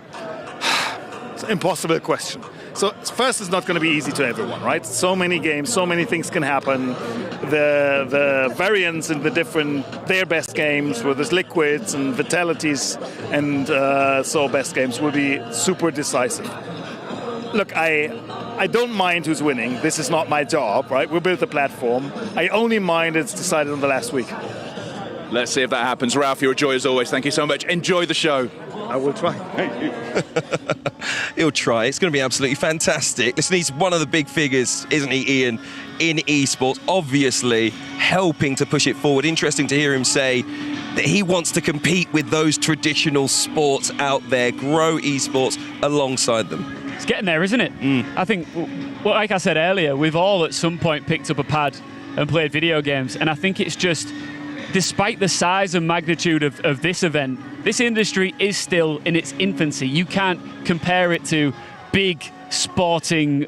It's an impossible question. So first, it's not going to be easy to everyone, right? So many games, so many things can happen. The variance in their best games, whether it's Liquids and Vitalities and so best games, will be super decisive. Look, I don't mind who's winning. This is not my job, right? We built the platform. I only mind it's decided on the last week. Let's see if that happens. Ralph, you're a joy as always. Thank you so much. Enjoy the show. I will try. Thank you. He'll try. It's going to be absolutely fantastic. Listen, he's one of the big figures, isn't he, Ian, in esports, obviously helping to push it forward. Interesting to hear him say that he wants to compete with those traditional sports out there, grow esports alongside them. It's getting there, isn't it? I think, well, like I said earlier, we've all at some point picked up a pad and played video games, and I think it's just, despite the size and magnitude of this event, this industry is still in its infancy. You can't compare it to big sporting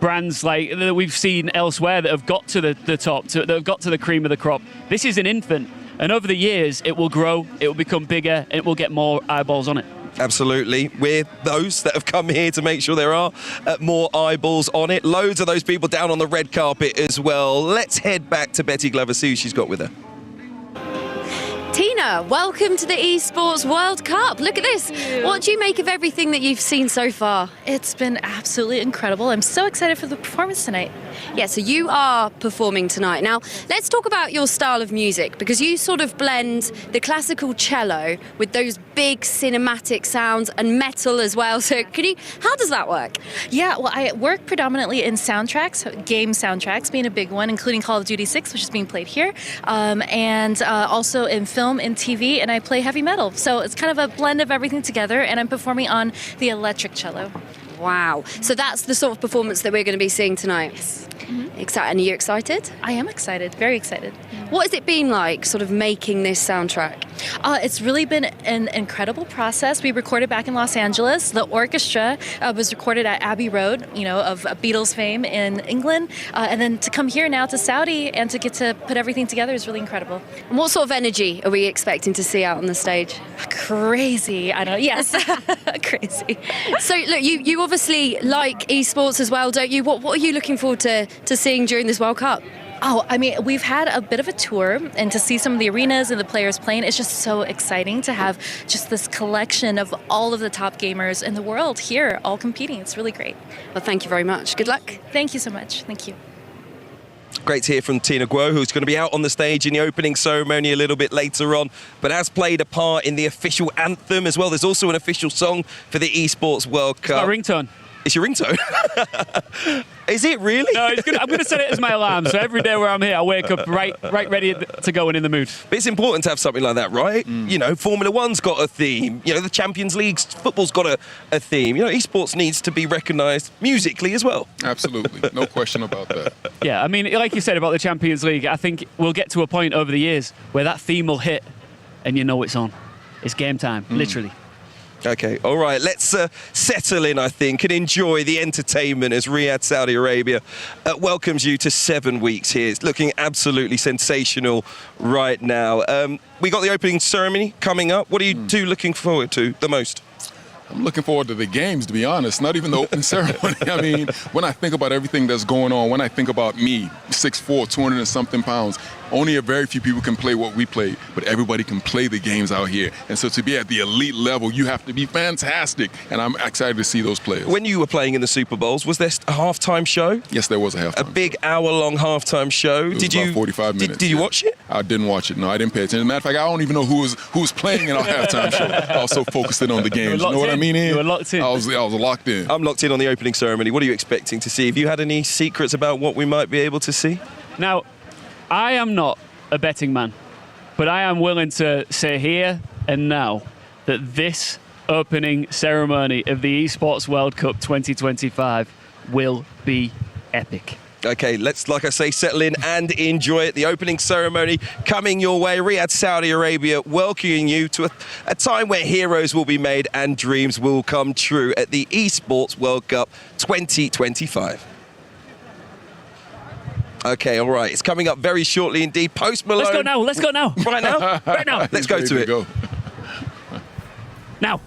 brands like that we've seen elsewhere that have got to the top, that have got to the cream of the crop. This is an infant, and over the years, it will grow, it will become bigger, and it will get more eyeballs on it. Absolutely. We're those that have come here to make sure there are more eyeballs on it. Loads of those people down on the red carpet as well. Let's head back to Betty Glover, see who she's got with her. Tina, welcome to the Esports World Cup. Look at this. What do you make of everything that you've seen so far? It's been absolutely incredible. I'm so excited for the performance tonight. Yeah, so you are performing tonight. Now, let's talk about your style of music, because you sort of blend the classical cello with those big cinematic sounds and metal as well. So how does that work? Yeah, well, I work predominantly in soundtracks, game soundtracks being a big one, including Call of Duty 6, which is being played here, and also in film and TV, and I play heavy metal. So it's kind of a blend of everything together, and I'm performing on the electric cello. Wow. So that's the sort of performance that we're going to be seeing tonight. Yes. And are you excited? I am excited, very excited. What has it been like, sort of making this soundtrack? It's really been an incredible process. We recorded back in Los Angeles. The orchestra was recorded at Abbey Road, of Beatles fame in England. And then to come here now to Saudi and to get to put everything together is really incredible. And what sort of energy are we expecting to see out on the stage? Crazy. I know. Yes. Crazy. So, look, you obviously like esports as well, don't you? What are you looking forward to seeing during this World Cup? Oh, I mean, we've had a bit of a tour, and to see some of the arenas and the players playing, it's just so exciting to have just this collection of all of the top gamers in the world here, all competing. It's really great. Well, thank you very much. Good luck. Thank you so much. Thank you. Great to hear from Tina Guo, who's going to be out on the stage in the opening ceremony a little bit later on, but has played a part in the official anthem as well. There's also an official song for the Esports World Cup. It's my ringtone. It's your ringtone? Is it really? No, I'm going to set it as my alarm. So every day where I'm here, I wake up right ready to go and in the mood. But it's important to have something like that, right? Formula One's got a theme. The Champions League football's got a theme. Esports needs to be recognised musically as well. Absolutely. No question about that. Yeah, I mean, like you said about the Champions League, I think we'll get to a point over the years where that theme will hit and it's on. It's game time, literally. Okay, all right, let's settle in, I think, and enjoy the entertainment as Riyadh, Saudi Arabia welcomes you to 7 weeks here. It's looking absolutely sensational right now. We got the opening ceremony coming up. What are you two looking forward to the most? I'm looking forward to the games, to be honest, not even the opening ceremony. I mean, when I think about everything that's going on, when I think about me, 6'4", 200 and something pounds, only a very few people can play what we play, but everybody can play the games out here. And so to be at the elite level, you have to be fantastic. And I'm excited to see those players. When you were playing in the Super Bowls, was there a halftime show? Yes, there was a halftime. A big hour-long halftime show. It was about 45 minutes. Did you watch it? I didn't watch it. No, I didn't pay attention. As a matter of fact, I don't even know who was playing in our halftime show. I was so focused in on the games. You know what I mean, Ian? You were locked in. I was locked in. I'm locked in on the opening ceremony. What are you expecting to see? Have you had any secrets about what we might be able to see? Now, I am not a betting man, but I am willing to say here and now that this opening ceremony of the Esports World Cup 2025 will be epic. Okay, let's, like I say, settle in and enjoy it. The opening ceremony coming your way. Riyadh, Saudi Arabia, welcoming you to a time where heroes will be made and dreams will come true at the Esports World Cup 2025. Okay, all right. It's coming up very shortly indeed. Post Malone. Let's go now. Let's go now. Right now? Right now. Let's go to it. Go. Now.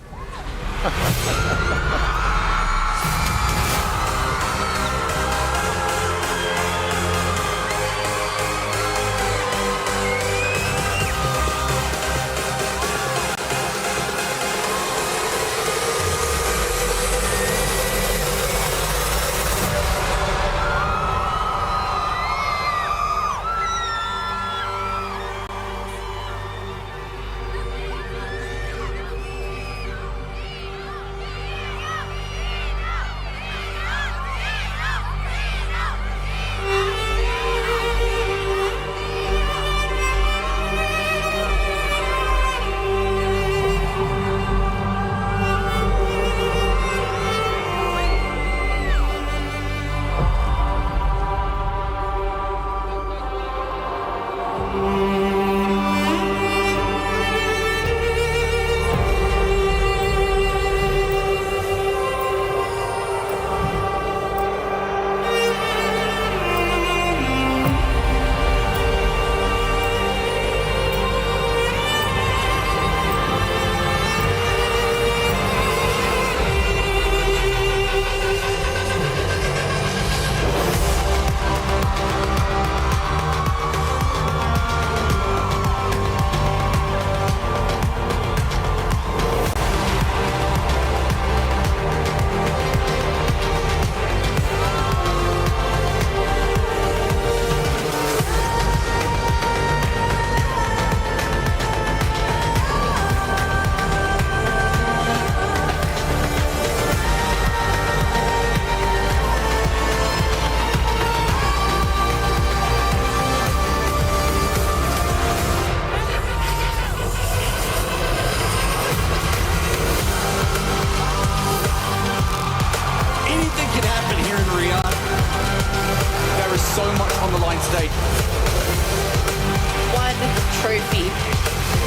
trophy,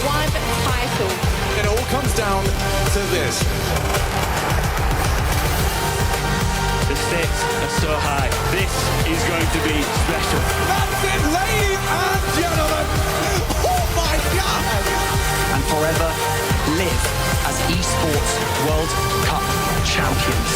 one title. It all comes down to this. The stakes are so high. This is going to be special. That's it, ladies and gentlemen. Oh my God! And forever live as Esports World Cup champions.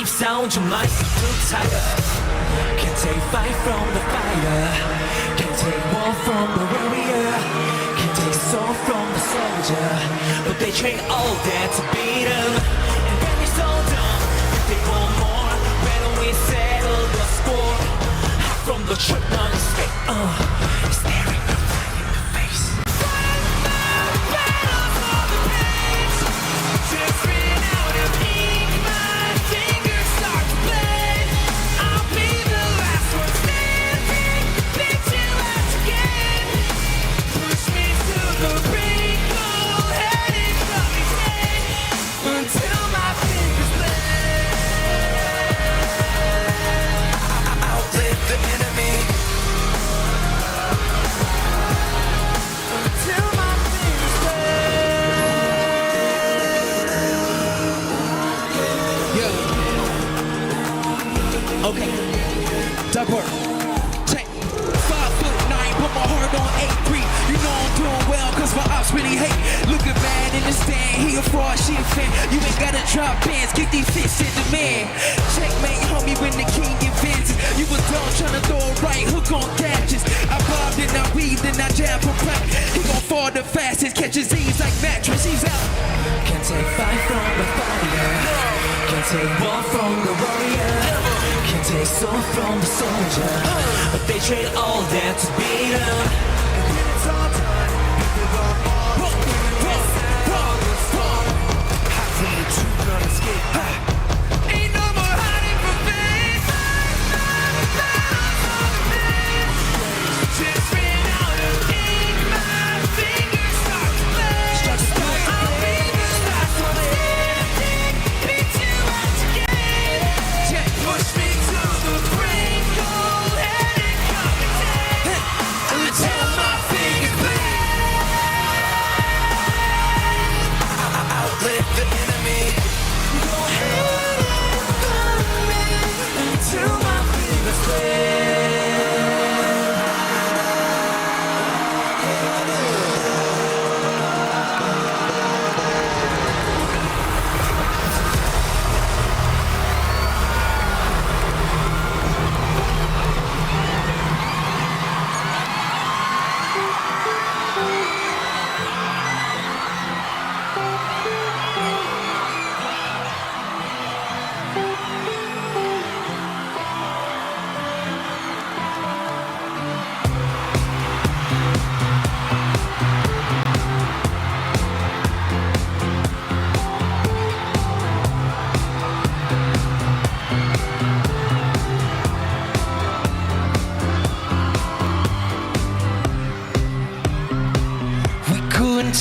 Sound you might be too tired. Can't take fight from the fighter. Can't take war from the warrior. Can't take soul from the soldier. But they train all that to beat him. And then they so dumb. If they want more, why don't we settle the score? From the trip on the stick, staring them right in the face. Battle for the page. Just ran out of ink. My fingers start to bleed. I'll be the last one standing. Beat you out again. Push me to the brink. Cold headed from his head until my fingers bleed. Outlive the enemy. Until my fingers Okay, Duckworth. Check. 5'9", put my heart on 8'3". You know I'm doing well, cause cause my ops really hate. Looking mad in the stand, he a fraud, she a fan. You ain't gotta drop bands, get these fists in demand. Checkmate, homie, when the king advances. You was done tryna throw a right hook on catches. I bobbed and I weaved and I jab for crack. He gon' fall the fastest, catches Z's like mattress, he's out. Can't take fight from the fighter. Can't take war from the warrior. Can't take sword from the soldier. But they trade all that to beat him. And when it's all done, people go hot from the truth, not escape. Ain't no more hiding from fame. Just ran out of ink, my fingers start to play. I'll be the last one standing, beat you out to game. Push me to the brink, go ahead and come and take until my fingers bleed. I outlive the enemy. Go ahead and come in until my fingers bleed.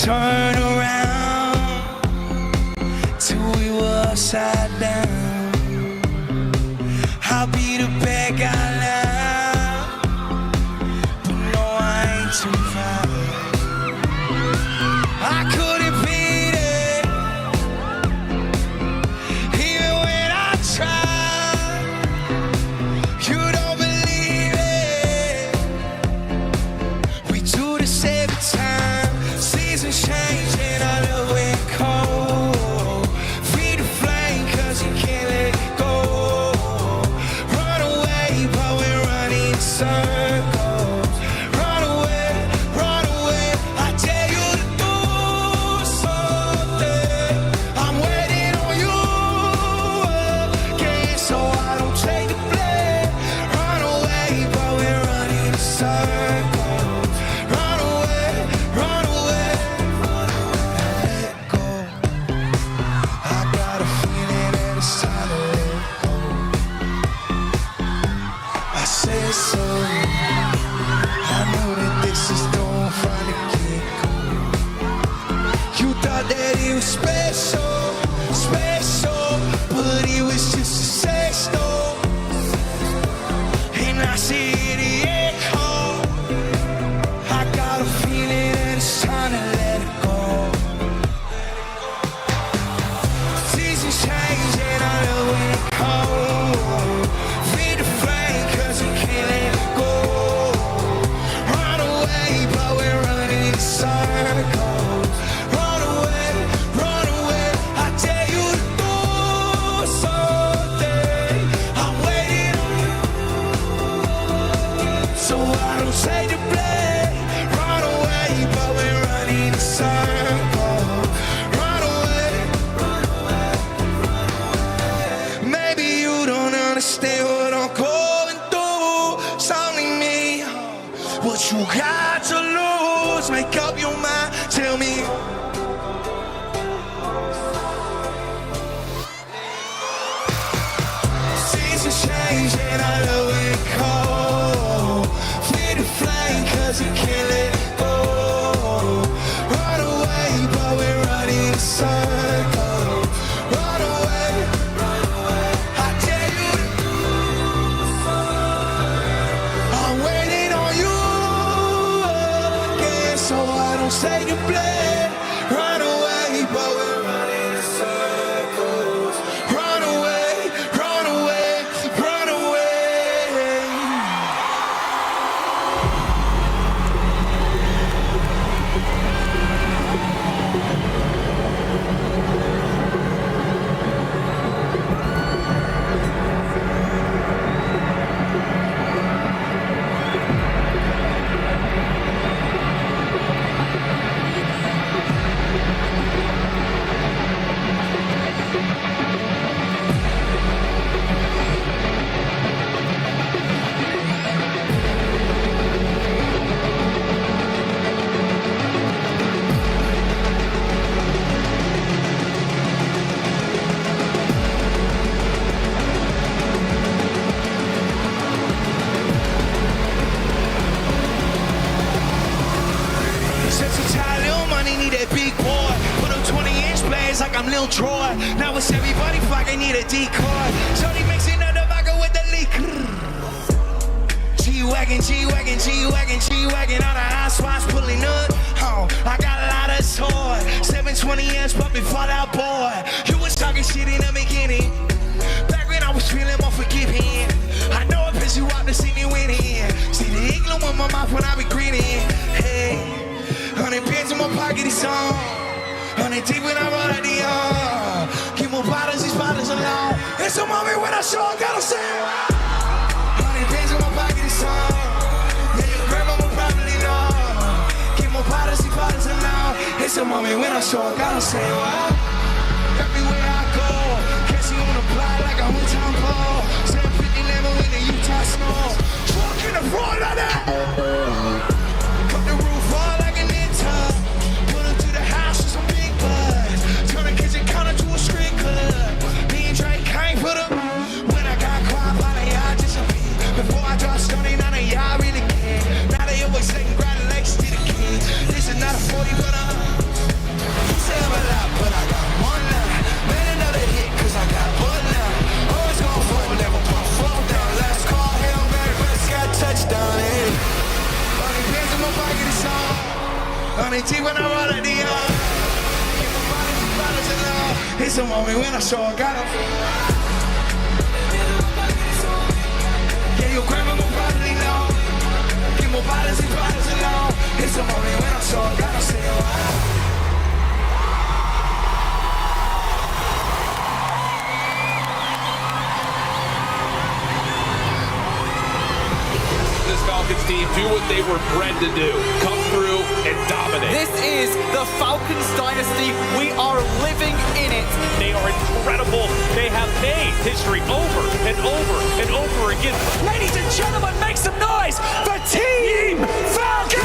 Turn around till we were upside down. I'll be the bad guy now, but no, I ain't too proud. I couldn't beat it, even when I tried. You don't believe it. We do this every time. Seasons change and I love it cold. Feed the flame cause you can't let it go. Run away but we're running in circles. Run away, I dare you to do something. I'm waiting on you again so I don't take the blame. Run away but we're running in circles. So I know that this is going from the get-go. You thought that it was special, but it was just a sex doll. And I see the echo. I got a feeling that it's time to let it go. Seasons change and I know when it cold. Feed the flame cause you can't let it go. Run away but we're running in circles. Run away, I dare you to do something. I'm waiting on you so I don't take the blame. Run away but we're running in circles. Run away. Maybe you don't understand what I'm going through. It's only me. What you got to lose? Make up your mind. Tell me. Seasons change and I love it cold. Feed the flame cause you can't let it go. Run away but we're running in circles. Run away, I dare you to do something. I'm waiting on you again so I don't say the blame. Run away but we're running in circles. Run away, run away, run away. Neil Troy. Now it's everybody fucking need a decoy. Shorty mixing up the vodka with the leak. G-Wagon, G-Wagon, G-Wagon, G-Wagon on the high spots pulling up. Oh, I got a lot of toy. 720S puppy Fallout Boy. You was talking shit in the beginning. Back when I was feeling more forgiving. I know it pisses you off to see me winning. See the igloo in my mouth when I be grinning. Hey, 100 pins in my pocket, it's on. 100 deep when I roll out the keep more bottles, these bottles alone. It's a moment when I show I gotta say 100 pins in my pocket, it's on. Yeah, your grandma will probably know. Keep more bottles, these bottles alone. It's a moment when I show I gotta say everywhere I go, catch you on the block like a one-time ball. 750 Lambo in the Utah snow. Truck in the front like that. Cut the roof all like an intern. Put him to the house with some big buzz. Turn the kitchen counter to a street club. Me and Drake can't put him. When I got quiet by the y'all just a beat. Before I drop Stoney, none of y'all really care. Now they always say congratulations to the kid. This is not a 40, but you say I'm a lot, but I got one now. Made another hit, cause I got one now. Always going for it, never put a fall down. Last call, Hail Mary, first got touchdown, eh? 100 pins in my pocket, it's on. 100 T when I roll at the yard. Get my bottles alone. It's a moment when I show I got them. Yeah, your grandma will probably know. Get more bottles and bottles alone. It's a moment when I show I got them. Say, oh, Falcons team do what they were bred to do. Come through and dominate. This is the Falcons dynasty. We are living in it. They are incredible. They have made history over and over and over again. Ladies and gentlemen, make some noise for Team Falcons!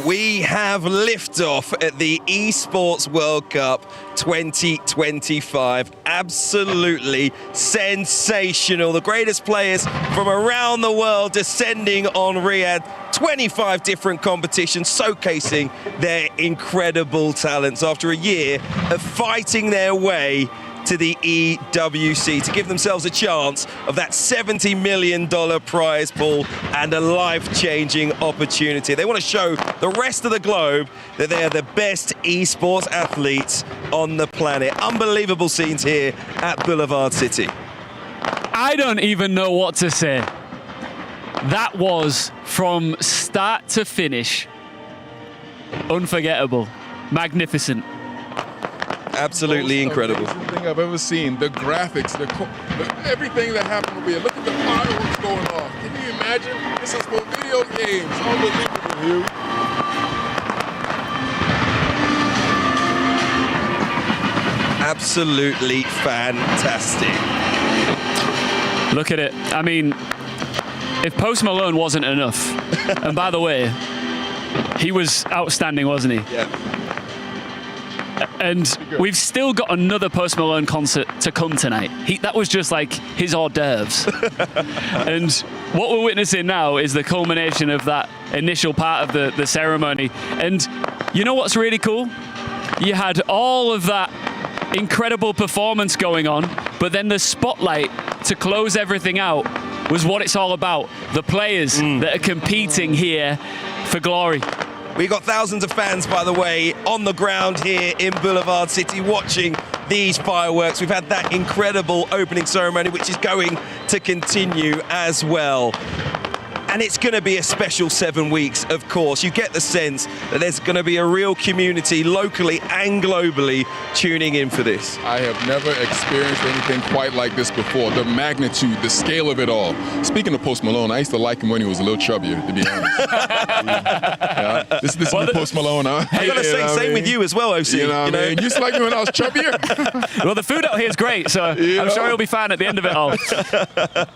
We have liftoff at the Esports World Cup 2025. Absolutely sensational. The greatest players from around the world descending on Riyadh. 25 different competitions showcasing their incredible talents after a year of fighting their way to the EWC to give themselves a chance of that $70 million prize pool and a life-changing opportunity. They want to show the rest of the globe that they are the best esports athletes on the planet. Unbelievable scenes here at Boulevard City. I don't even know what to say. That was from start to finish unforgettable, magnificent. Absolutely incredible. Amazing thing I've ever seen. The graphics, everything that happened over here. Look at the fireworks going off. Can you imagine? This is for video games. Unbelievable, Hugh. Absolutely fantastic. Look at it. I mean, if Post Malone wasn't enough, and by the way, he was outstanding, wasn't he? Yeah. And we've still got another Post Malone concert to come tonight. That was just like his hors d'oeuvres. And what we're witnessing now is the culmination of that initial part of the ceremony. And you know what's really cool? You had all of that incredible performance going on, but then the spotlight to close everything out was what it's all about. The players that are competing here for glory. We got thousands of fans, by the way, on the ground here in Boulevard City watching these fireworks. We've had that incredible opening ceremony, which is going to continue as well. And it's going to be a special 7 weeks, of course. You get the sense that there's going to be a real community locally and globally tuning in for this. I have never experienced anything quite like this before. The magnitude, the scale of it all. Speaking of Post Malone, I used to like him when he was a little chubbier, to be honest. Yeah. This is Post Malone, huh? I got to say, same with you as well, OC. You know what I mean? You used to like me when I was chubbier? Well, the food out here is great, so I'm sure he'll be fine at the end of it all.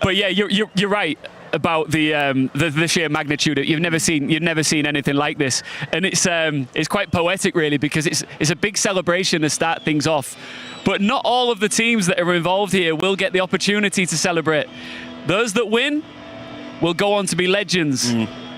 But yeah, you're right about the sheer magnitude. You've never seen anything like this, and it's quite poetic, really, because it's a big celebration to start things off. But not all of the teams that are involved here will get the opportunity to celebrate. Those that win will go on to be legends.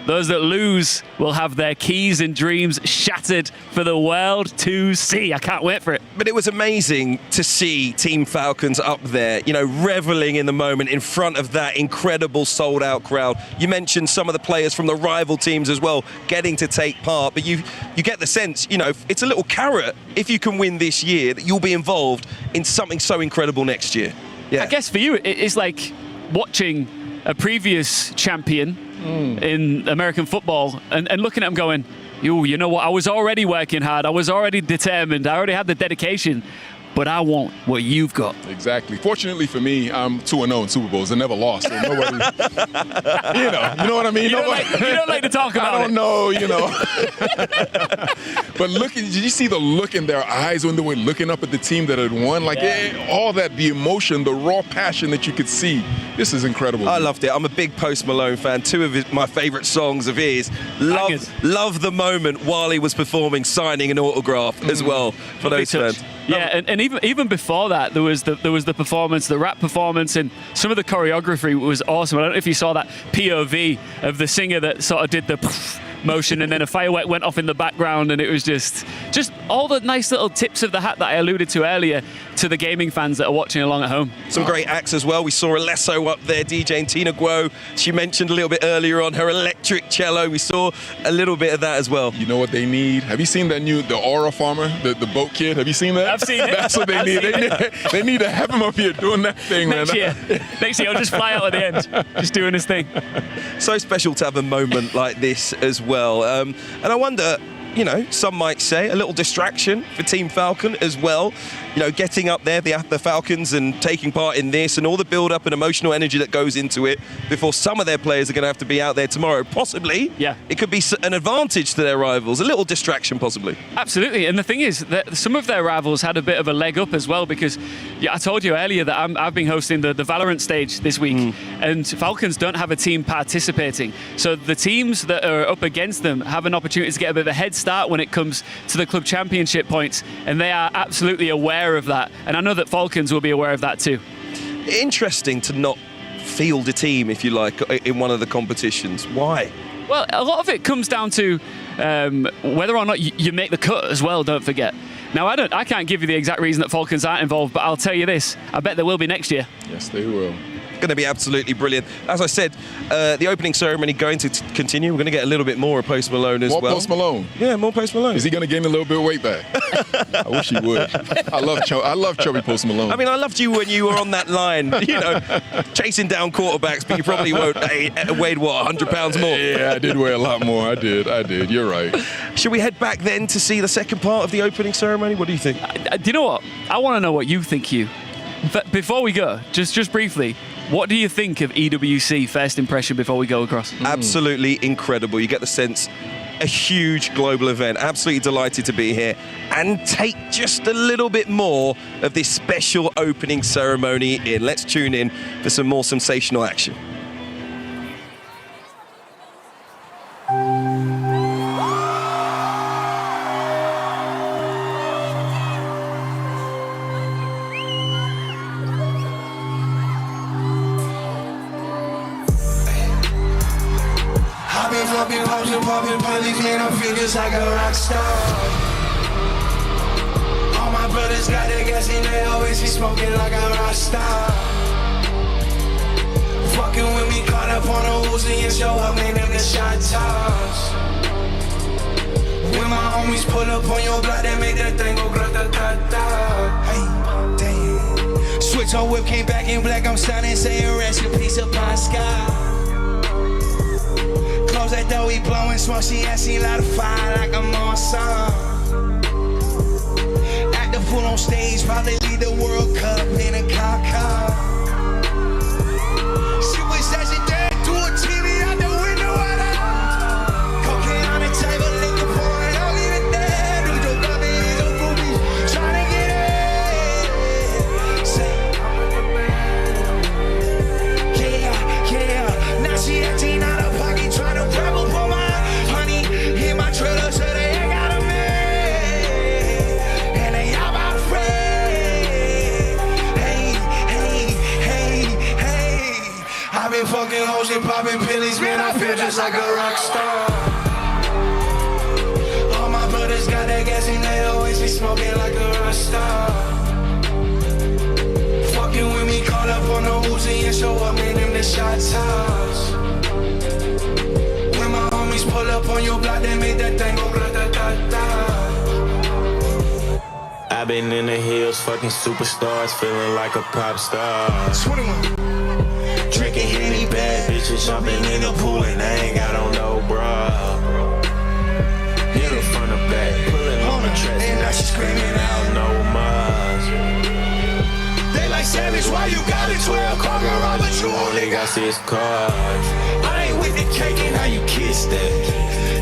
Those that lose will have their keys and dreams shattered for the world to see. I can't wait for it. But it was amazing to see Team Falcons up there, you know, reveling in the moment in front of that incredible sold-out crowd. You mentioned some of the players from the rival teams as well getting to take part, but you get the sense, you know, it's a little carrot if you can win this year that you'll be involved in something so incredible next year. Yeah. I guess for you, it's like watching a previous champion in American football and looking at him going, you know what, I was already working hard, I was already determined, I already had the dedication, but I want what you've got. Exactly. Fortunately for me, I'm 2-0 in Super Bowls. I never lost. So nobody, you know what I mean? You don't like to talk about it. I don't know, you know. But did you see the look in their eyes when they were looking up at the team that had won? Like all that, the emotion, the raw passion that you could see. This is incredible. I loved it. I'm a big Post Malone fan. Two of my favorite songs of his. Love the moment while he was performing, signing an autograph as well for those fans. Yeah, and even before that, there was the performance, the rap performance, and some of the choreography was awesome. I don't know if you saw that POV of the singer that sort of did the motion, and then a firework went off in the background, and it was just all the nice little tips of the hat that I alluded to earlier to the gaming fans that are watching along at home. Some great acts as well. We saw Alesso up there, DJing Tina Guo. She mentioned a little bit earlier on her electric cello. We saw a little bit of that as well. You know what they need? Have you seen the Aura Farmer, the boat kid? Have you seen that? I've seen it. That's what they need. They need to have him up here doing that thing, Next year, he'll just fly out at the end, just doing his thing. So special to have a moment like this as well. And I wonder, you know, some might say a little distraction for Team Falcon as well. You know, getting up there, the Falcons, and taking part in this and all the build-up and emotional energy that goes into it before some of their players are going to have to be out there tomorrow. Possibly, it could be an advantage to their rivals, a little distraction possibly. Absolutely, and the thing is that some of their rivals had a bit of a leg up as well because I told you earlier that I've been hosting the Valorant stage this week, and Falcons don't have a team participating. So the teams that are up against them have an opportunity to get a bit of a head start when it comes to the club championship points, and they are absolutely aware of that, and I know that Falcons will be aware of that too. Interesting to not field a team, if you like, in one of the competitions. Why? Well, a lot of it comes down to whether or not you make the cut as well, don't forget. Now, I can't give you the exact reason that Falcons aren't involved, but I'll tell you this, I bet there will be next year. Yes, they will. Going to be absolutely brilliant. As I said, the opening ceremony going to continue. We're going to get a little bit more of Post Malone as well. More Post Malone? Yeah, more Post Malone. Is he going to gain a little bit of weight back? I wish he would. I love chubby Post Malone. I mean, I loved you when you were on that line, you know, chasing down quarterbacks, but you probably weighed, what, 100 pounds more? Yeah, I did weigh a lot more. I did. You're right. Should we head back then to see the second part of the opening ceremony? What do you think? Do you know what? I want to know what you think, Hugh. But before we go, just briefly, what do you think of EWC first impression before we go across? Absolutely incredible. You get the sense, a huge global event. Absolutely delighted to be here and take just a little bit more of this special opening ceremony in. Let's tune in for some more sensational action. been fucking hoes and popping pills, man, I feel just like a rock star. All my brothers got their gas and they always be smoking like a rock star. Fucking with me, caught up on a Uzi and show up, man, them the shot toss. When my homies pull up on your block, they make that thing go grata-ta-ta. Hey, damn. Switch on whip, came back in black, I'm signing, saying rest in peace upon sky. Close that door, we blowing smoke, she asking light a fire like I'm on song. Act the fool on stage, probably lead the World Cup in a car. She wish that she dead, do a TV out the window at her. Cocaine on the table, liquor pouring, don't leave it there. Do your gummies, your boobies, trying to get it. Say, yeah. Now she acting out of pocket, trying to grab up on my honey. Hit my trailer, so they ain't got a man. And they all about afraid. Hey. I've been fucking hoes and popping pills, man, I feel just like a rock star. All my brothers got that gas and they always be smoking like a rock star. Fucking with me, caught up on the Uzi and show up, man, them the shot toss. When my homies pull up on your block, they make that thing go grata-ta-ta. I've been in the hills, fucking superstars, feeling like a pop star. 21. Drinking Henny, bad bitches jumping in the pool and I ain't got on no bra. Hit her front or back, pulling on the track, and now she screaming out no MouZ. They like Savage, why you got a 12 car garage, but you only got 6 cars. I ain't with the cake and how you kiss that.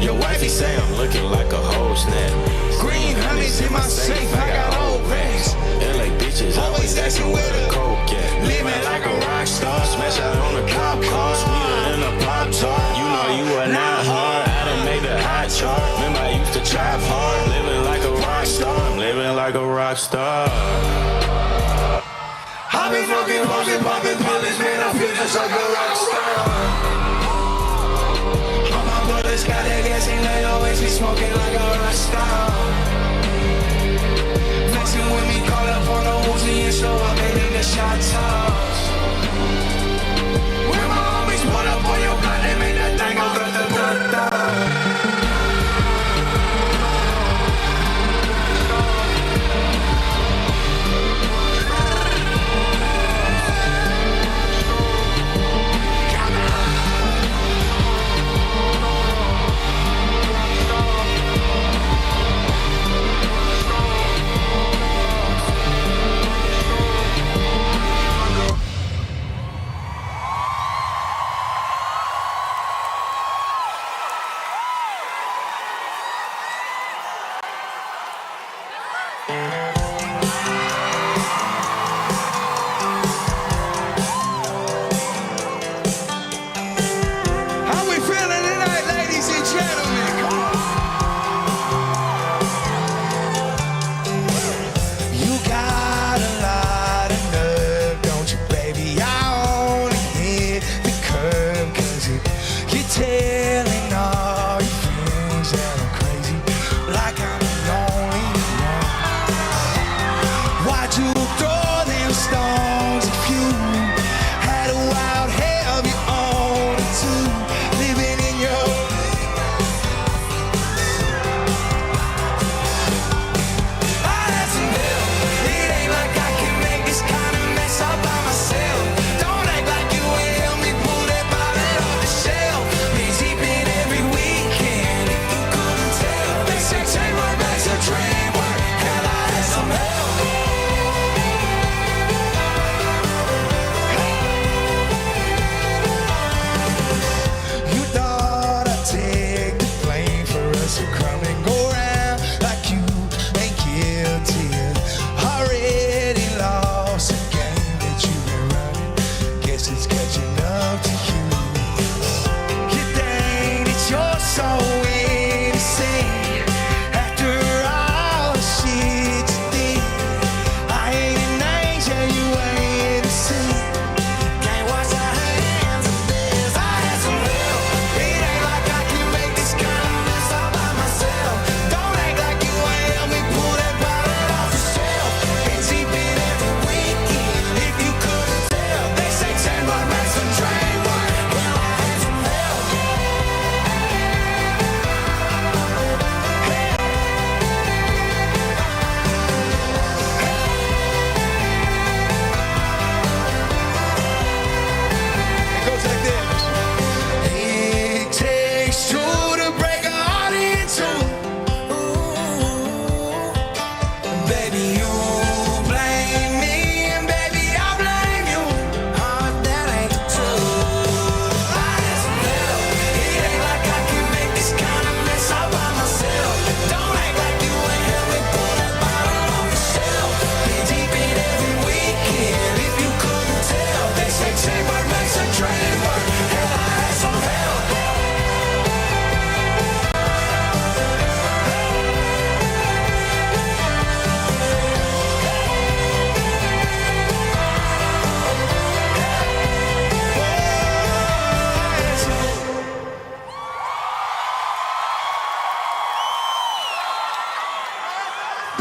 Your wifey say I'm looking like a whole snap. Green honey's in my safe, I got old racks. LA bitches always asking where the coke at. Living like a rock star, smash out on the cop car, sweeter than a pop tart. You know you are not hard, I done made the hot chart. Remember I used to trap hard, living like a rock star. I'm living like a rock star. I've been fucking hoes and popping pills, man, I feel just like a rock star. All my brothers got that gas and they always be smoking like a rock star. Flexing with me, call up on the Uzi and show up, made them the shot toss. When my homies pull up on your block, they make that thing go grata-ta-ta.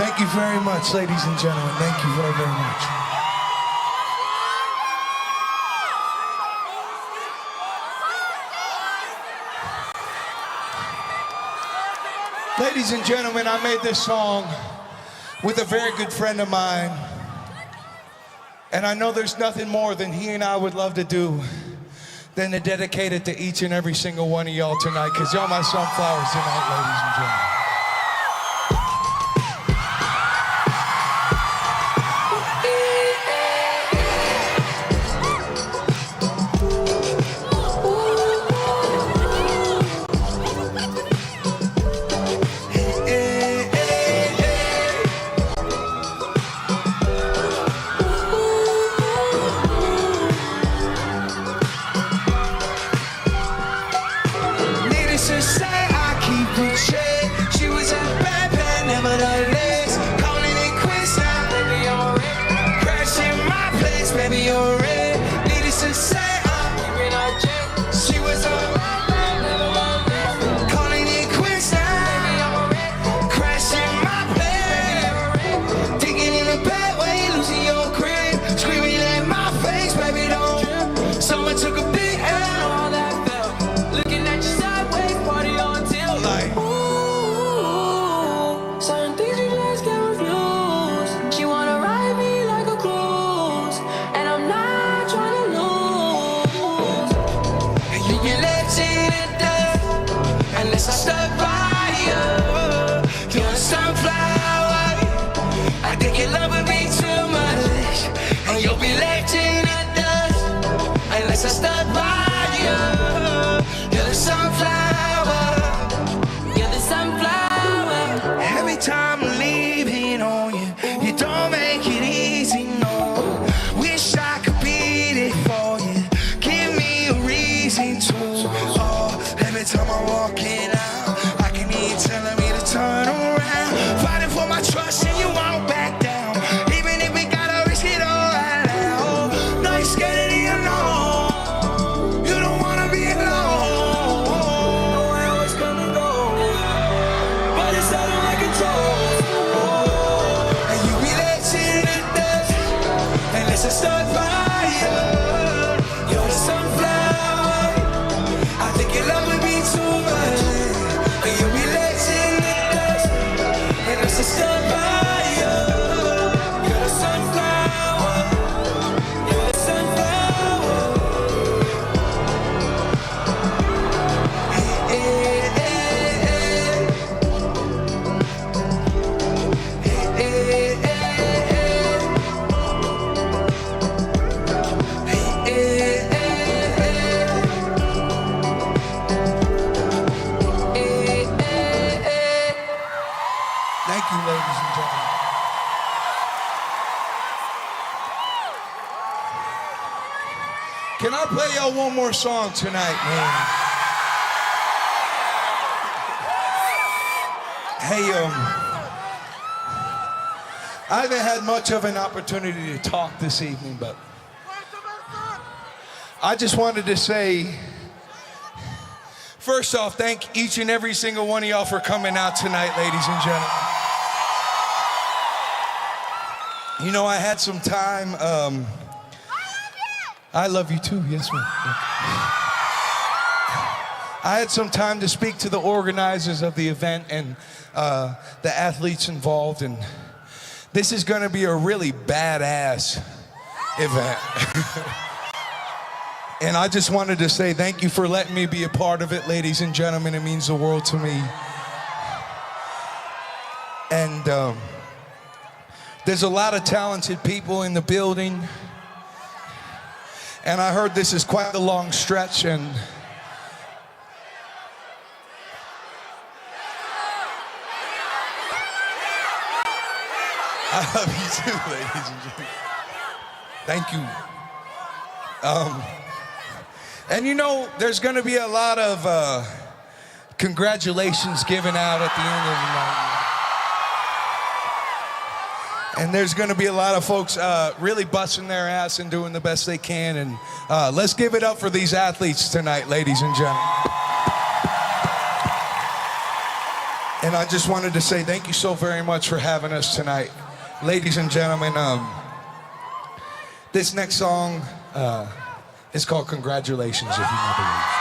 Thank you very much, ladies and gentlemen. Thank you very, very much. Ladies and gentlemen, I made this song with a very good friend of mine. And I know there's nothing more than he and I would love to do than to dedicate it to each and every single one of y'all tonight, because y'all my sunflowers tonight, ladies and gentlemen. Can I play y'all one more song tonight, man? Hey, I haven't had much of an opportunity to talk this evening, but I just wanted to say, first off, thank each and every single one of y'all for coming out tonight, ladies and gentlemen. You know, I had some time, I love you too, yes ma'am. I had some time to speak to the organizers of the event and the athletes involved, and this is gonna be a really badass event. And I just wanted to say thank you for letting me be a part of it, ladies and gentlemen. It means the world to me. And there's a lot of talented people in the building. And I heard this is quite a long stretch, and I love you too, ladies and gentlemen. Thank you. And you know, there's gonna be a lot of congratulations given out at the end of the night. And there's gonna be a lot of folks really busting their ass and doing the best they can. And let's give it up for these athletes tonight, ladies and gentlemen. And I just wanted to say thank you so very much for having us tonight. Ladies and gentlemen, this next song is called Congratulations, if you know the words.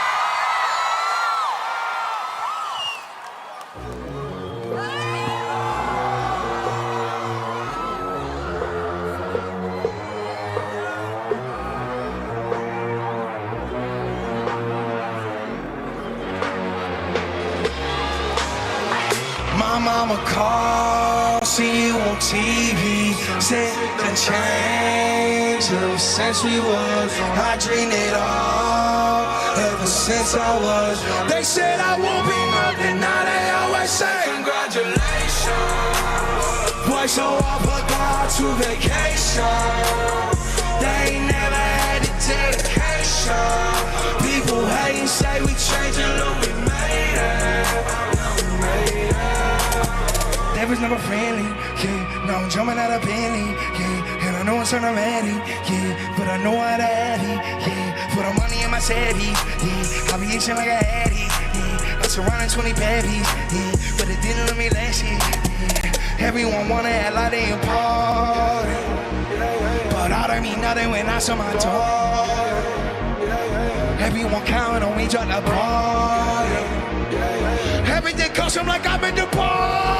My mama called, see you on TV, said the change ever since we was. I dreamed it all, ever since I was. They said I won't be nothing, now they always say congratulations. Boy, so I forgot to vacation. They ain't never had the dedication. People hate and say we changed and look, we made it. They was never friendly, yeah. Now I'm jumping out of Bentley, yeah. And I know it's automatic, yeah. But I know how to have it, yeah. Put the money in my savvy, yeah. I be itching like a Addy, yeah. I'm surrounding 20 babies, yeah. But it didn't let me last it, yeah. Everyone wanna act like they important, but I don't mean nothing when I saw my door. Everyone counting on me, drop the ball, yeah. Everything costs them like I've been deported.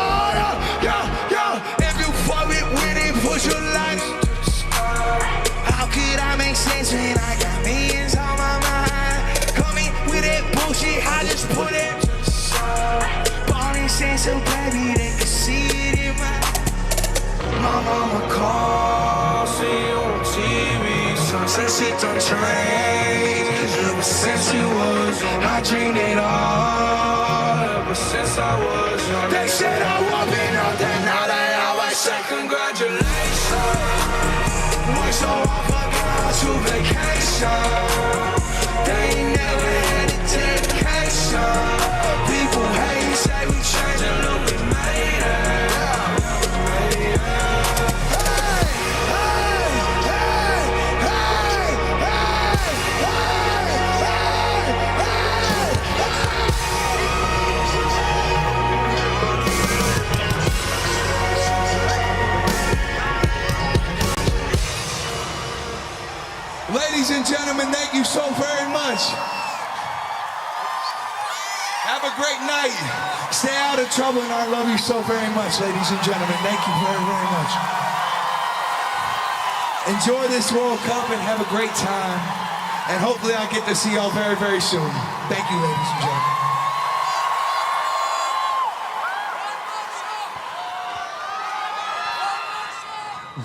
Yeah. If you fuck with it, push your lights. How could I make sense when I got millions on my mind? Coming with that bullshit, I just put it. Ballin' sense so baby, they can see it in my mama call, see you on TV. Sunset shit done changed. Ever since you was, I dreamed it all. Ever since I was young, they said I won't be nothing. Now they always say congratulations. Why so I forgot to vacation? They ain't never had the dedication. People hate and say we changed and look, we made it. Ladies and gentlemen, thank you so very much. Have a great night. Stay out of trouble, and I love you so very much, ladies and gentlemen. Thank you very, very much. Enjoy this World Cup and have a great time. And hopefully I'll get to see y'all very, very soon. Thank you, ladies and gentlemen.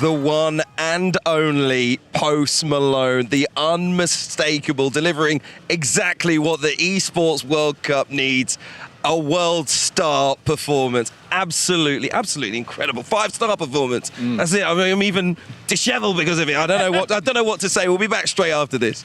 The one and only Post Malone, the unmistakable, delivering exactly what the Esports World Cup needs. A world star performance. Absolutely incredible. 5-star performance. That's it. I mean, I'm even disheveled because of it. I don't know what to say. We'll be back straight after this.